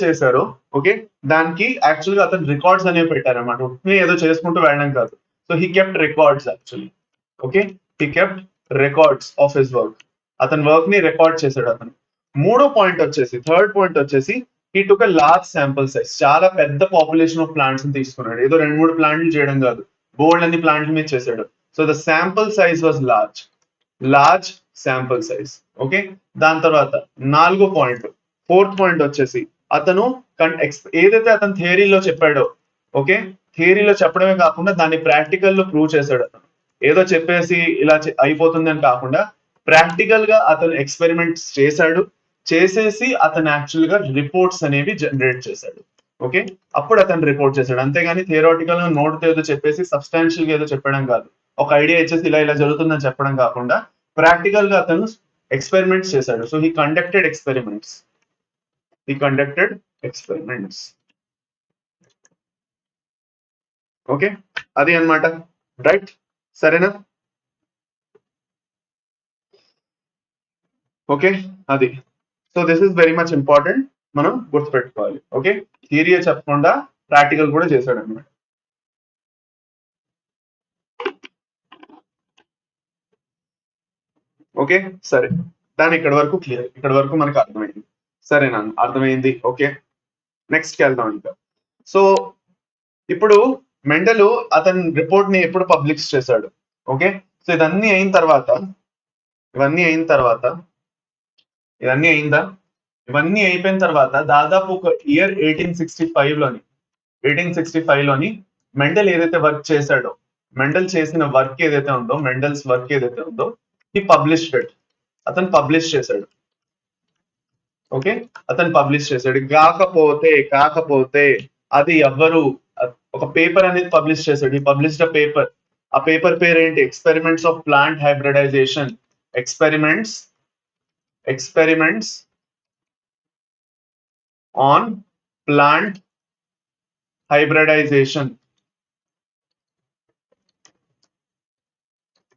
చేశారో ఓకే, దానికి యాక్చువల్గా అతను రికార్డ్స్ అనేవి పెట్టారన్నమాట. ఏదో చేసుకుంటూ వెళ్ళడం కాదు. So he kept records actually. Okay, he kept records of his work. అతని వర్క్ ని రికార్డ్ చేశాడు అతను. థర్డ్ పాయింట్ వచ్చేసి he took a large sample size. చాలా పెద్ద పాపులేషన్ ఆఫ్ ప్లాంట్స్ ని తీసుకున్నాడు. ఏదో 2-3 ప్లాంట్లు చేయడం కాదు, బోల్డ్ అన్ని ప్లాంట్ల మీద చేశాడు. So the sample size was large sample size. Okay, దాని తర్వాత ఫోర్త్ పాయింట్ వచ్చేసి అతను ఏదైతే అతను థియరీలో చెప్పాడో, ఓకే, థియరీలో చెప్పడమే కాకుండా దాన్ని ప్రాక్టికల్ లో ప్రూవ్ చేశాడు. అతను ఏదో చెప్పేసి ఇలా అయిపోతుంది అని కాకుండా ప్రాక్టికల్ గా అతను ఎక్స్పెరిమెంట్స్ చేసేసి అతను యాక్చువల్ గా రిపోర్ట్స్ అనేవి జనరేట్ చేశాడు. ఓకే, అప్పుడు అతను రిపోర్ట్ చేశాడు. అంతేగాని థియరాటికల్ గా నోట్ ఏదో చెప్పేసి సబ్స్టాన్షియల్ గా ఏదో చెప్పడం కాదు, ఒక ఐడియా ఇచ్చేసి ఇలా జరుగుతుందని చెప్పడం కాకుండా ప్రాక్టికల్ గా అతను ఎక్స్పెరిమెంట్స్ చేశాడు. So he conducted experiments. Okay, అది అన్నమాట. రైట్, సరేనా? ఓకే, అది. So this is very much important, మనం గుర్తుపెట్టుకోవాలి. ఓకే, థియరీ చెప్పకుండా ప్రాక్టికల్ కూడా చేశాడు అనమాట. ఓకే, సరే, దాని ఇక్కడ వరకు క్లియర్, ఇక్కడ వరకు మనకు అర్థమైంది. సరేనా, అర్థమైంది. ఓకే, నెక్స్ట్కి వెళ్దాం ఇంకా. సో ఇప్పుడు మెండల్ అతని రిపోర్ట్ ని ఎప్పుడు పబ్లిష్ చేశాడు? ఓకే, సో ఇవన్నీ అయిన తర్వాత ఇవన్నీ అయిపోయిన తర్వాత దాదాపు ఒక ఇయర్ 1865 లోని మెండల్ ఏదైతే వర్క్ చేశాడో, మెండల్ చేసిన వర్క్ ఏదైతే ఉందో, మెండల్స్ వర్క్ ఏదైతే ఉందో ఈ పబ్లిష్డ్ ఇట్. అతను పబ్లిష్ చేశాడు. ఓకే, అతను పబ్లిష్ చేశాడు. కాకపోతే అది ఎవరు ఒక పేపర్ అనేది పబ్లిష్ చేశాడు. ఈ పబ్లిష్డ్ పేపర్, ఆ పేపర్ పేరు ఏంటి? Experiments of plant hybridisation. Experiments on plant hybridisation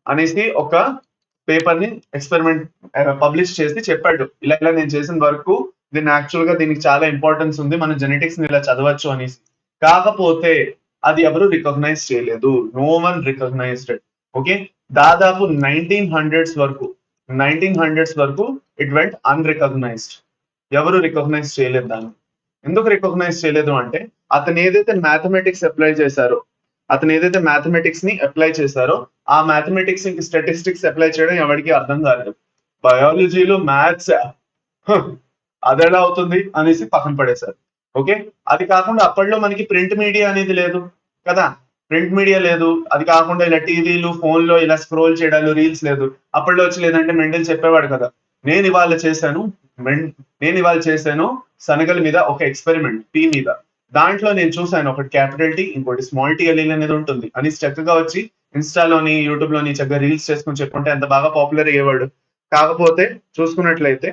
అనేసి ఒక పేపర్ ని ఎక్స్పెరిమెంట్ పబ్లిష్ చేసి చెప్పాడు, ఇలా నేను చేసిన వర్క్, దీన్ని యాక్చువల్ గా దీనికి చాలా ఇంపార్టెన్స్ ఉంది, మన జెనెటిక్స్ ని ఇలా చదవచ్చు అనేసి. కాకపోతే అది ఎవరు రికగ్నైజ్ చేయలేదు. No one recognised it. Okay, దాదాపు 1900s వరకు ఇట్ వెంట్ అన్రికగ్నైజ్డ్. ఎవరు రికగ్నైజ్ చేయలేదు దాన్ని. ఎందుకు రికగ్నైజ్ చేయలేదు అంటే అతను ఏదైతే మ్యాథమెటిక్స్ ని అప్లై చేశారో ఆ మ్యాథమెటిక్స్ ఇంక స్టాటిస్టిక్స్ అప్లై చేయడం ఎవరికి అర్థం కాలేదు. బయాలజీలో మ్యాథ్స్ అదెలా అవుతుంది అనేసి పక్కన పడేశారు. ఓకే, అది కాకుండా అప్పట్లో మనకి ప్రింట్ మీడియా అనేది లేదు కదా, ప్రింట్ మీడియా లేదు. అది కాకుండా ఇలా టీవీలు, ఫోన్లో ఇలా స్క్రోల్ చేయడాలు, రీల్స్ లేదు. అప్పట్లో వచ్చి లేదంటే మెండల్ చెప్పేవాడు కదా, నేను ఇవాళ చేశాను శనగల మీద ఒక ఎక్స్పెరిమెంట్ పీ మీద, దాంట్లో నేను చూసాను ఒకటి క్యాపిటల్ టీ, ఇంకోటి స్మాల్ టీ అలీల్ అనేది ఉంటుంది అని చక్కగా వచ్చి ఇన్స్టాలోని, యూట్యూబ్ లోని చక్కగా రీల్స్ చేసుకుని చెప్పుకుంటే ఎంత బాగా పాపులర్ అయ్యేవాడు. కాకపోతే చూసుకున్నట్లయితే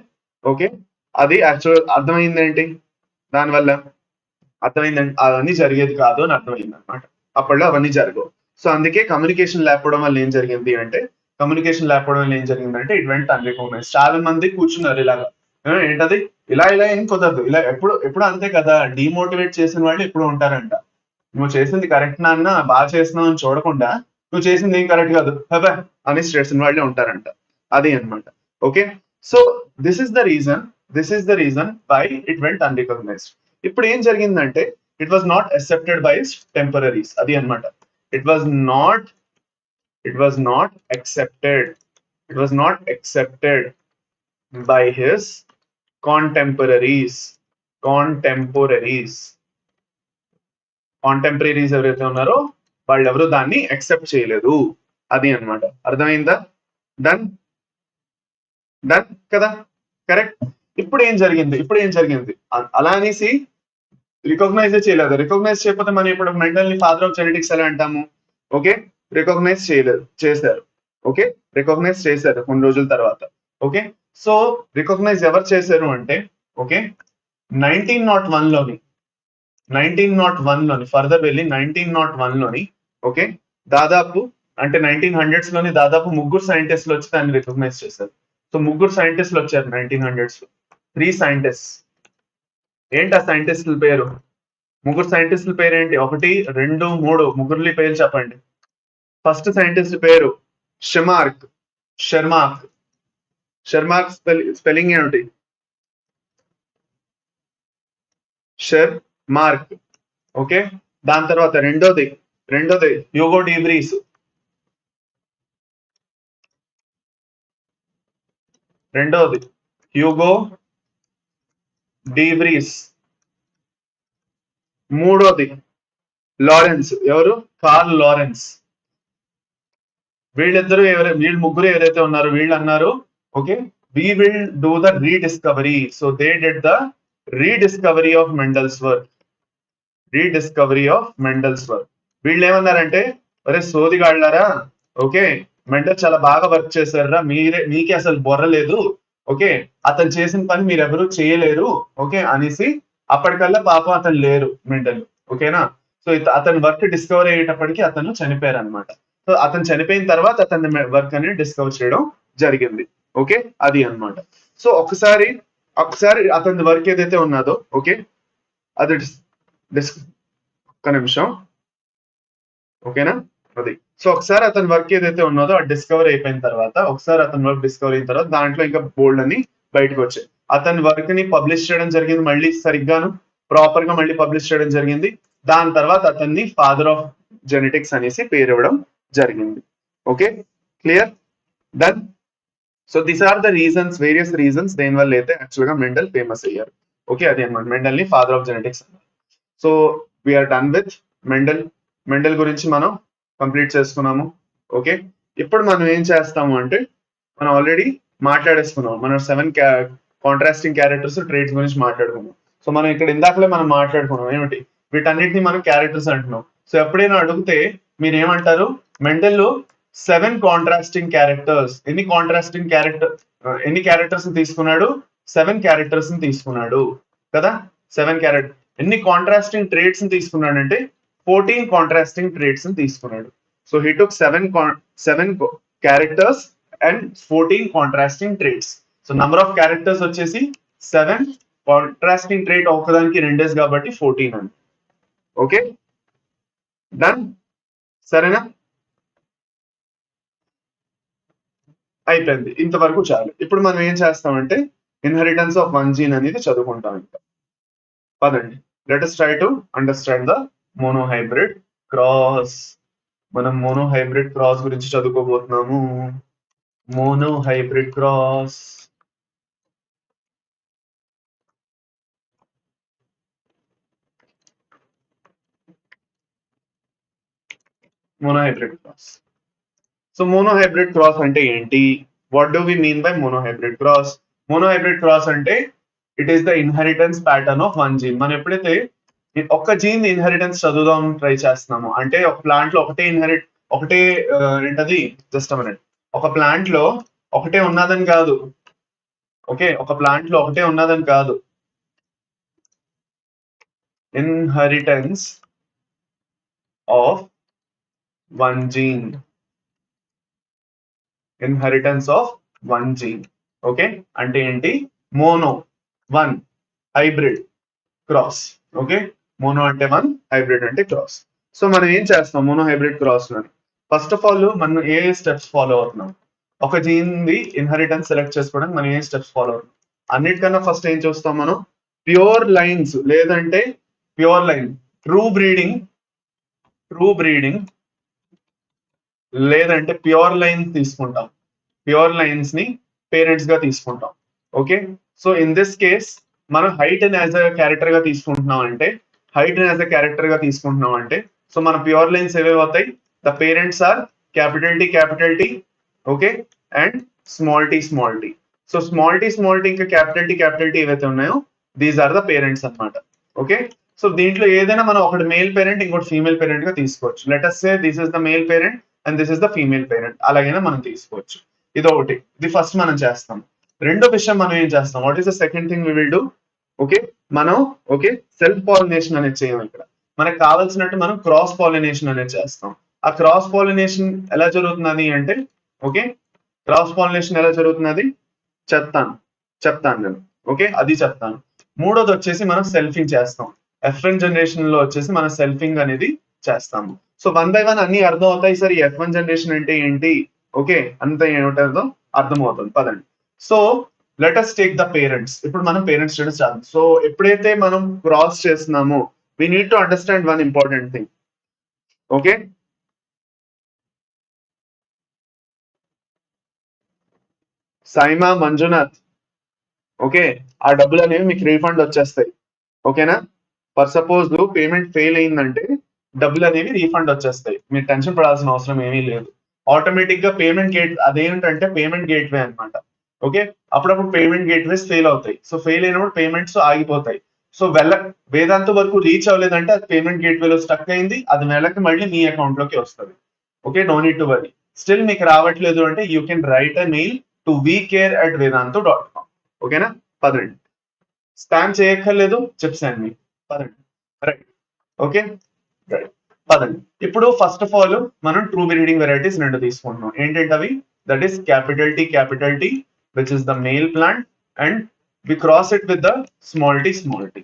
ఓకే, అది యాక్చువల్ అర్థమైంది ఏంటి దానివల్ల? అర్థమైందండి, అవన్నీ జరిగేది కాదు అని అర్థమైంది అనమాట. అప్పట్లో అవన్నీ జరగవు. సో అందుకే కమ్యూనికేషన్ లేకపోవడం వల్ల ఏం జరిగింది అంటే ఇట్ వెంట్ అన్రికగ్నైజ్. చాలా మంది కూర్చున్నారు ఇలాగా, ఏంటది ఇలా ఏం కుదరదు, ఇలా ఎప్పుడు అంతే కదా, డిమోటివేట్ చేసిన వాళ్ళు ఎప్పుడు ఉంటారంట. నువ్వు చేసింది కరెక్ట్ నాన్న, బాగా చేస్తున్నావు అని చూడకుండా నువ్వు చేసింది ఏం కరెక్ట్ కాదు హబా అని చేసిన వాళ్ళే ఉంటారంట. అది అన్నమాట. Okay, so this is the reason why it went unrecognized. ఇప్పుడు ఏం జరిగిందంటే it was not accepted by temporaries. అది అన్నమాట. It was not accepted by his contemporaries ఎవరైతే ఉన్నారో వాళ్ళు ఎవరు దాన్ని యాక్సెప్ట్ చేయలేదు. అది అన్నమాట. అర్థమైందా? డన్ డన్ కదా, కరెక్ట్. ఇప్పుడు ఏం జరిగింది అలా అనేసి రికగ్నైజ్ చేయలేదు. రికగ్నైజ్ చేయకపోతే మనం ఇప్పుడు మెండల్ ని ఫాదర్ ఆఫ్ జెనెటిక్స్ ఎలా అంటాము? ఓకే, రికగ్నైజ్ చేయలేదు, చేశారు. ఓకే, రికగ్నైజ్ చేశారు కొన్ని రోజుల తర్వాత. ఓకే, సో రికగ్నైజ్ ఎవరు చేశారు అంటే, ఓకే, 1901 లోని 1901 లోని ఫర్దర్ వెళ్ళి 1901 లోని, ఓకే, దాదాపు అంటే 1900s లోని దాదాపు ముగ్గురు సైంటిస్టులు వచ్చి దాన్ని రికగ్నైజ్ చేశారు. సో ముగ్గురు సైంటిస్టులు వచ్చారు 1900s లో. 3 సైంటిస్ట్. ఏంటి ఆ సైంటిస్టుల పేరు? ముగ్గురు సైంటిస్టుల పేరు ఏంటి? 1, 2, 3 ముగ్గురు పేరు చెప్పండి. ఫస్ట్ సైంటిస్ట్ పేరు షమార్క్. షర్మార్క్. షర్మార్క్ స్పెల్లింగ్ ఏమిటి? షర్ మార్క్. ఓకే, దాని తర్వాత రెండోది హ్యూగో డీబ్రీస్. రెండోది హ్యూగో డీబ్రీస్. మూడోది లారెన్స్. ఎవరు? Carl Correns. వీళ్ళు ముగ్గురు ఎవరైతే ఉన్నారో వీళ్ళు అన్నారు, okay, we will do the rediscovery. So they did the rediscovery of Mendel's work. వీళ్ళు ఏమన్నారంటే, అరే సోదిగాళ్ళారా, ఓకే, మెండల్ చాలా బాగా వర్క్ చేశారా, మీకే అసలు బొర్రలేదు, ఓకే, అతను చేసిన పని మీరెవరూ చేయలేరు, ఓకే అనేసి అప్పటికల్లా పాపం అతను లేరు మెండల్. ఓకేనా? సో అతని వర్క్ డిస్కవర్ అయ్యేటప్పటికి అతను చనిపోయారు అనమాట. సో అతను చనిపోయిన తర్వాత అతని వర్క్ అనేది డిస్కవర్ చేయడం జరిగింది. ఓకే, అది అన్నమాట. సో ఒకసారి అతని వర్క్ ఏదైతే ఉన్నదో, ఓకే, అది ఒక్క నిమిషం, ఓకేనా, అది. సో ఒకసారి అతని వర్క్ ఏదైతే ఉన్నదో అది డిస్కవర్ అయిపోయిన తర్వాత, దాంట్లో ఇంకా బోల్డ్ అని బయటకు వచ్చాయి. అతని వర్క్ ని పబ్లిష్ చేయడం జరిగింది, మళ్ళీ సరిగ్గాను ప్రాపర్ గా మళ్ళీ పబ్లిష్ చేయడం జరిగింది. దాని తర్వాత అతన్ని ఫాదర్ ఆఫ్ జెనెటిక్స్ అనేసి పేరు ఇవ్వడం జరిగింది. Okay, clear, done. So these are the reasons, various reasons దేని వల్ల అయితే యాక్చువల్ గా మెండల్ ఫేమస్ అయ్యారు. ఓకే, అది అన్నమాట, మెండల్ ని ఫాదర్ ఆఫ్ జెనెటిక్స్ అన్నారు. So we're done with Mendel గురించి మనం కంప్లీట్ చేసుకున్నాము. ఓకే, ఇప్పుడు మనం ఏం చేస్తాము అంటే, మనం ఆల్రెడీ మాట్లాడేసుకున్నాం, మనం 7 కాంట్రాస్టింగ్ క్యారెక్టర్స్ ట్రేట్స్ గురించి మాట్లాడుకున్నాం. సో మనం ఇక్కడ ఇందాకలే మనం మాట్లాడుకున్నాం ఏమిటి, వీటన్నిటిని మనం క్యారెక్టర్స్ అంటున్నాం. సో ఎప్పుడైనా అడిగితే మీరు ఏమంటారు? Mendel 7 contrasting characters. ఎన్ని క్యారెక్టర్స్ తీసుకున్నాడు? 7 క్యారెక్టర్స్ తీసుకున్నాడు కదా, 7 క్యారెక్టర్. ఎన్ని కాంట్రాస్టింగ్ ట్రేట్స్ తీసుకున్నాడంటే 14 కాంట్రాస్టింగ్ ట్రేట్స్ తీసుకున్నాడు. So he took 7 characters and 14 contrasting traits. So number of characters వచ్చేసి 7, కాంట్రాస్టింగ్ ట్రేట్ ఒకదానికి 2 కాబట్టి 14 అండి. ఓకే, డన్, సరేనా? అయిపోయింది, ఇంతవరకు చాలు. ఇప్పుడు మనం ఏం చేస్తామంటే ఇన్హెరిటెన్స్ ఆఫ్ 1 జీన్ అనేది చదువుకుంటాం. ఇంకా పదండి, let us try to understand the monohybrid cross. మనం మోనోహైబ్రిడ్ క్రాస్ గురించి చదువుకోబోతున్నాము. Monohybrid cross. So monohybrid cross అంటే ఏంటి? What do we mean by monohybrid cross? Monohybrid cross అంటే it is the inheritance pattern of 1 gene. మనం ఎప్పుడైతే ఒక gene inheritance చదువుదాం ట్రై చేస్తున్నాము అంటే, ఒక ప్లాంట్ లో ఒకటే ఏంటది, జస్ట్ మినిట్, ఒక ప్లాంట్ లో ఒకటే ఉన్నదని కాదు. ఓకే, ఒక ప్లాంట్ లో ఒకటే ఉన్నదని కాదు. Inheritance of 1 gene. Inheritance of 1 gene. Okay, అంటే ఏంటి? Mono 1, hybrid cross. Okay, mono అంటే 1, హైబ్రిడ్ అంటే క్రాస్. సో మనం ఏం చేస్తాం మోనో హైబ్రిడ్ క్రాస్ లో? ఫస్ట్ ఆఫ్ ఆల్ మనం ఏ స్టెప్స్ ఫాలో అవుతున్నాం? ఒక జీన్ ది ఇన్హెరిటెన్స్ సెలెక్ట్ చేసుకోవడానికి మనం ఏ స్టెప్స్ ఫాలో అవుతున్నాం? అన్నిటికన్నా ఫస్ట్ ఏం చూస్తాం మనం? ప్యూర్ లైన్స్, లేదంటే ట్రూ బ్రీడింగ్, లేదంటే ప్యూర్ లైన్స్ తీసుకుంటాం. ప్యూర్ లైన్స్ ని పేరెంట్స్ గా తీసుకుంటాం. Okay, so in this case మనం హైట్ ని యాజ్ అ క్యారెక్టర్ గా తీసుకుంటున్నాం అంటే, సో మన ప్యూర్ లైన్స్ ఏవేవి అవుతాయి? The parents are capital T, okay, and small t so small t ఇంకా capital T ఏవైతే ఉన్నాయో దీస్ ఆర్ ద పేరెంట్స్ అన్నమాట. ఓకే, సో దీంట్లో ఏదైనా మనం ఒకటి మేల్ పేరెంట్ ఇంకోటి ఫీమేల్ పేరెంట్ గా తీసుకోవచ్చు. Let us say this is the male parent and this is the female parent, అలాగైనా మనం తీసుకోవచ్చు. ఇది ఒకటి, ఇది ఫస్ట్ మనం చేస్తాం. రెండో విషయం మనం ఏం చేస్తాం, what is the second thing we will do, okay, మనం ఓకే సెల్ఫ్ పాలినేషన్ అనేది చేయం. ఇక్కడ మనకు కావాల్సినట్టు మనం క్రాస్ పాలినేషన్ అనేది చేస్తాం. ఆ క్రాస్ పాలినేషన్ ఎలా జరుగుతున్నది అంటే, ఓకే, క్రాస్ పాలినేషన్ ఎలా జరుగుతున్నది చెప్తాను నేను, ఓకే, అది చెప్తాను. మూడోది వచ్చేసి మనం సెల్ఫింగ్ చేస్తాం. F1 జనరేషన్ లో వచ్చేసి మనం సెల్ఫింగ్ అనేది చేస్తాము. సో 1 by 1 అన్ని అర్థం అవుతాయి సార్. ఈ F1 జనరేషన్ అంటే ఏంటి, ఓకే, అంత ఏమిటో అర్థం అవుతుంది, పదండి. So let us take the parents. ఇప్పుడు మనం పేరెంట్స్ స్టడీస్ చేద్దాం. సో ఎప్పుడైతే మనం క్రాస్ చేస్తున్నామో we need to understand one important thing, okay. Saima, Manjunath, okay, ఆ డబ్బులు అనేవి మీకు రీఫండ్ వచ్చేస్తాయి, ఓకేనా. ఫర్ సపోజ్ పేమెంట్ ఫెయిల్ అయిందంటే డబ్బులు అనేవి రీఫండ్ వచ్చేస్తాయి, మీరు టెన్షన్ పడాల్సిన అవసరం ఏమీ లేదు. ఆటోమేటిక్ గా పేమెంట్ గేట్ అదేంటంటే పేమెంట్ గేట్వే అనమాట, ఓకే. అప్పుడప్పుడు పేమెంట్ గేట్వేస్ ఫెయిల్ అవుతాయి. సో ఫెయిల్ అయినప్పుడు పేమెంట్స్ ఆగిపోతాయి. సో వేదాంత వరకు రీచ్ అవ్వలేదంటే అది పేమెంట్ గేట్వేలో స్టక్ అయింది, అది నెలకి మళ్ళీ మీ అకౌంట్ లోకి వస్తుంది. Okay, no need to worry. Still మీకు రావట్లేదు అంటే you can write a mail to vcare@vedantu.com, ఓకేనా. పదండి, స్పామ్ చేయక్కర్లేదు, చెప్పాను మీకు, పదండి, రైట్, ఓకే, రైట్, పదండి. ఇప్పుడు ఫస్ట్ ఆఫ్ ఆల్ మనం ట్రూ బ్రీడింగ్ వెరైటీస్ రెండు తీసుకుంటున్నాం. ఏంటంటే అవి, that is capital T which is the male plant and we cross it with the small T,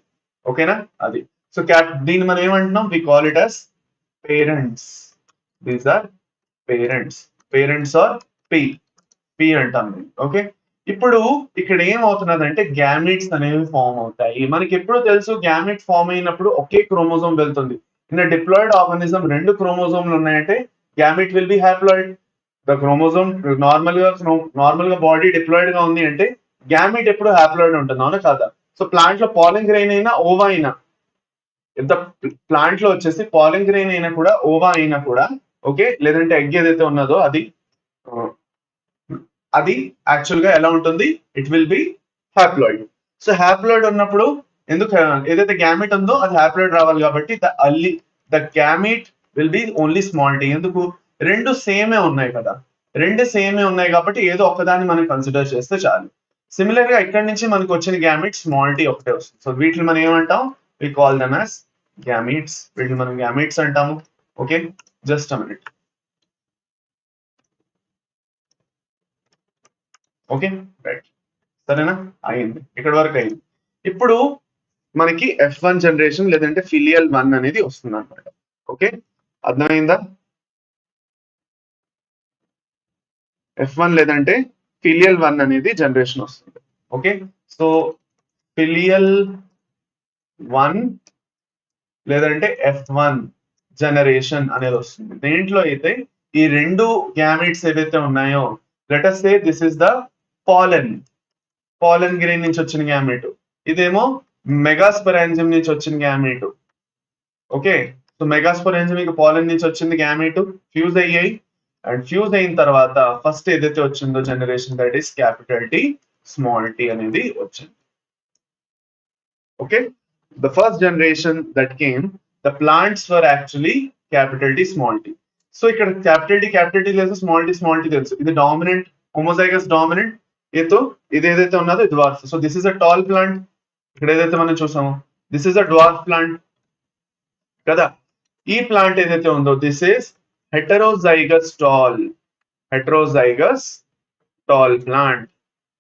ఓకేనా. అది సో దీన్ని మనం ఏమంటున్నాం, we call it as parents. These are parents are P అంటాం, ఓకే. ఇప్పుడు ఇక్కడ ఏమవుతున్నదంటే గ్యామిట్స్ అనేవి ఫామ్ అవుతాయి. మనకి ఎప్పుడు తెలుసు, గ్యామిట్ ఫామ్ అయినప్పుడు ఒకే క్రోమోజోమ్ వెళ్తుంది. ఇన్ డిప్లాయిడ్ ఆర్గానిజం రెండు క్రోమోజోమ్లు ఉన్నాయంటే gamete will be haploid. The chromosome normal గా బాడీ డిప్లాయిడ్ గా ఉంది అంటే గ్యామిట్ ఎప్పుడు హ్యాప్లాయిడ్ ఉంటుంది, అవునా కాదా. సో ప్లాంట్ లో పాలింగ్ గ్రెయిన్ అయినా ఓవా అయినా, ఇంత ప్లాంట్ లో వచ్చేసి పాలింగ్ గ్రెయిన్ అయినా కూడా ఓవా అయినా కూడా, ఓకే, లేదంటే ఎగ్ ఏదైతే ఉన్నదో అది యాక్చువల్ గా ఎలా ఉంటుంది, it will be haploid. So haploid ఉన్నప్పుడు ఎందుకు ఏదైతే గ్యామిట్ ఉందో అది హ్యాప్లాయిడ్ రావాలి కాబట్టి the gamete will be only small T. ఎందుకు, రెండు సేమే ఉన్నాయి కదా, రెండు సేమే ఉన్నాయి కాబట్టి ఏదో ఒక్కదాన్ని మనం కన్సిడర్ చేస్తే చాలు. సిమిలర్ గా ఇక్కడ నుంచి మనకు వచ్చిన గ్యామిట్ స్మాల్ టీ ఒకటే వస్తుంది. సో వీటిని మనం ఏమంటాం, we call them as gametes. వీటిని మనం గ్యామిట్స్ అంటాము, okay. Just a minute, okay, right, సరేనా, అయింది, ఇక్కడ వరకు అయింది. ఇప్పుడు మనకి F1 జనరేషన్ లేదంటే ఫిలియల్ 1 అనేది వస్తుంది అనమాట, ఓకే. అర్థమైందా, F1 లేదంటే ఫిలియల్ 1 అనేది జనరేషన్ వస్తుంది, ఓకే. సో ఫిలియల్ 1 లేదంటే F1 జనరేషన్ అనేది వస్తుంది. దేంట్లో అయితే ఈ రెండు గ్యామిట్స్ ఏవైతే ఉన్నాయో, let us say this is the pollen grain నుంచి వచ్చిన గ్యామెట్, ఇదేమో మెగాస్పొరాంజియం నుంచి వచ్చిన gamete, okay. So megasporangium pollen నుంచి వచ్చింది గ్యామెట్, ఫ్యూజ్ అయ్యాయి, అండ్ ఫ్యూజ్ అయిన తర్వాత ఫస్ట్ ఏదైతే వచ్చిందో generation, that is capital T small T అనేది వచ్చింది, okay. The first generation that came, the plants were actually capital T small T. So ఇక్కడ క్యాపిటల్ టీ తెలుసు, స్మాల్ టీ తెలుసు. ఇది డామినెంట్, హోమోజైగస్ డామినెంట్, ఇది ఏదైతే ఉన్నదో ఇది dwarf. So this is a tall plant, ఇక్కడ ఏదైతే మనం చూసామో this is a dwarf plant కదా. ఈ ప్లాంట్ ఏదైతే ఉందో this is heterozygous tall plant.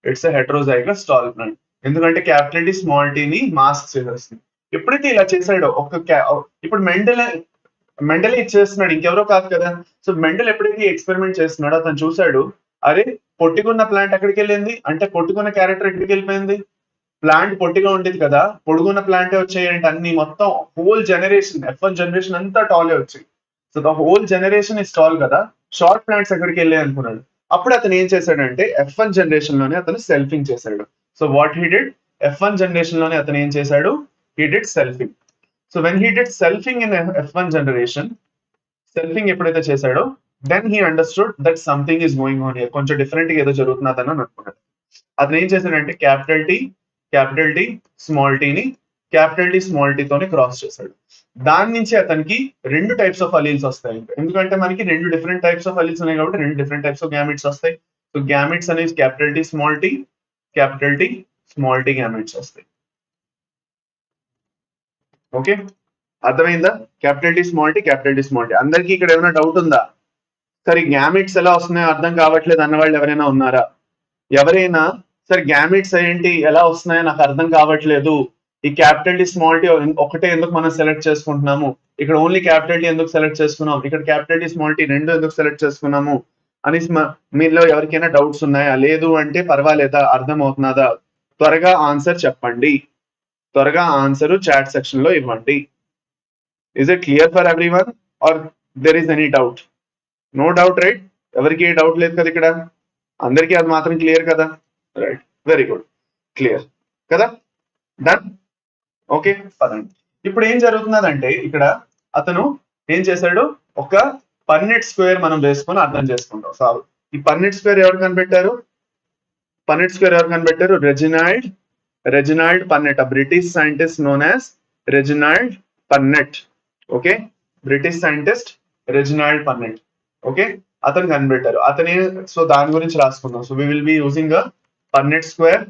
It's a heterozygous tall plant. ఎందుకంటే క్యాపిటల్ టీ స్మాల్ టీని మాస్క్ చేసేస్తుంది. ఎప్పుడైతే ఇలా చేశాడో ఇప్పుడు మెండల్ ఇచ్చేస్తున్నాడు, ఇంకెవరో కాదు కదా. సో మెండల్ ఎప్పుడైతే ఎక్స్పెరిమెంట్ చేస్తున్నాడో అతను చూశాడు, అరే పొట్టిగున్న ప్లాంట్ ఎక్కడికి వెళ్ళింది అంటే పొట్టుకున్న క్యారెక్టర్ ఎక్కడికి వెళ్ళిపోయింది. ప్లాంట్ పొట్టిగా ఉండేది కదా, పొడుగున్న ప్లాంటే వచ్చాయంటే అన్ని మొత్తం హోల్ జనరేషన్ F1 జనరేషన్ అంతా టాలే వచ్చాయి. So the whole generation is tall కదా, షార్ట్ ప్లాంట్స్ ఎక్కడికి వెళ్ళాయి అనుకున్నాడు. అప్పుడు అతను ఏం చేశాడంటే F1 జనరేషన్ లోనే అతను సెల్ఫింగ్ చేశాడు. So what he did, F1 generation లోనే అతను ఏం చేశాడు, he did selfing. So when he did selfing in F1 generation, selfing ఎప్పుడైతే చేశాడో then he understood that something is going on here, కొంచెం డిఫరెంట్ గా ఏదో జరుగుతున్నదని అనుకున్నాడు. అతను ఏం చేశాడంటే క్యాపిటల్ టీ స్మాల్ టీని క్యాపిటల్ టీ స్మాల్ టీ తోని క్రాస్ చేశాడు. దాని నుంచి అతనికి రెండు టైప్స్ ఆఫ్ అలీల్స్ వస్తాయి. ఎందుకంటే మనకి రెండు డిఫరెంట్ టైప్స్ ఆఫ్ అలీల్స్ ఉన్నాయి కాబట్టి రెండు డిఫరెంట్ టైప్స్ ఆఫ్ గ్యామిట్స్ వస్తాయి. సో గ్యామిట్స్ అనేవి capital T small T gametes వస్తాయి. ఓకే, అర్థమైందా? Capital T small T. అందరికీ ఇక్కడ ఏమైనా డౌట్ ఉందా? సరే గ్యామిట్స్ ఎలా వస్తున్నాయో అర్థం కావట్లేదు అన్న వాళ్ళు ఎవరైనా ఉన్నారా? ఎవరైనా సరే గ్యామిట్స్ ఏంటి ఎలా వస్తున్నాయో నాకు అర్థం కావట్లేదు, ఈ క్యాపిటల్ టీ స్మాల్ టీ ఒకటే ఎందుకు మనం సెలెక్ట్ చేసుకుంటున్నాము, ఇక్కడ ఓన్లీ క్యాపిటల్ టీ ఎందుకు సెలెక్ట్ చేసుకున్నాం, ఇక్కడ క్యాపిటల్ టీ స్మాల్ టీ రెండు ఎందుకు సెలెక్ట్ చేసుకున్నాము అనేసి మీలో ఎవరికైనా డౌట్స్ ఉన్నాయా? లేదు అంటే పర్వాలేదా, అర్థం అవుతున్నదా? త్వరగా ఆన్సర్ చెప్పండి, త్వరగా ఆన్సర్ చాట్ సెక్షన్ లో ఇవ్వండి. Is it clear for everyone or there is any doubt? No doubt right? ఎవరికి ఏ డౌట్ లేదు కదా ఇక్కడ, అందరికీ అది మాత్రం క్లియర్ కదా? రైట్, వెరీ గుడ్, క్లియర్ కదా, డన్. ఓకే పదండి. ఇప్పుడు ఏం జరుగుతున్నదంటే ఇక్కడ అతను ఏం చేశాడు, ఒక పన్నెట్ స్క్వేర్ మనం వేసుకొని అర్థం చేసుకుంటాం. సో ఈ పన్నెట్ స్క్వేర్ ఎవరు కనిపెట్టారు? Reginald Punnett, British scientist known as Reginald Punnett. Okay, British scientist Reginald Punnett. Okay, అతను కనిపెట్టారు, అతనే. సో దాని గురించి రాసుకుందాం. So we will be using Punnett square.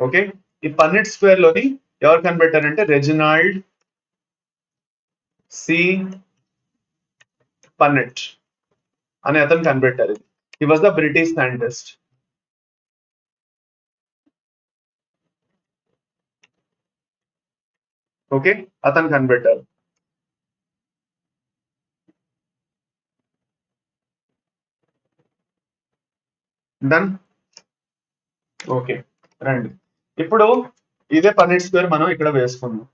Okay, ఈ పన్నెట్ స్క్వేర్ లోని ఎవరు కనిపెట్టారంటే రెజినాల్డ్ సి పన్నెట్ అని అతను కనిపెట్టారు. He was the British scientist. Okay, అతను కనిపెట్టారు. డన్. ఓకే రండి, ఇప్పుడు ఇదే పన్నెట్ స్క్వేర్ మనం ఇక్కడ వేసుకుందాం.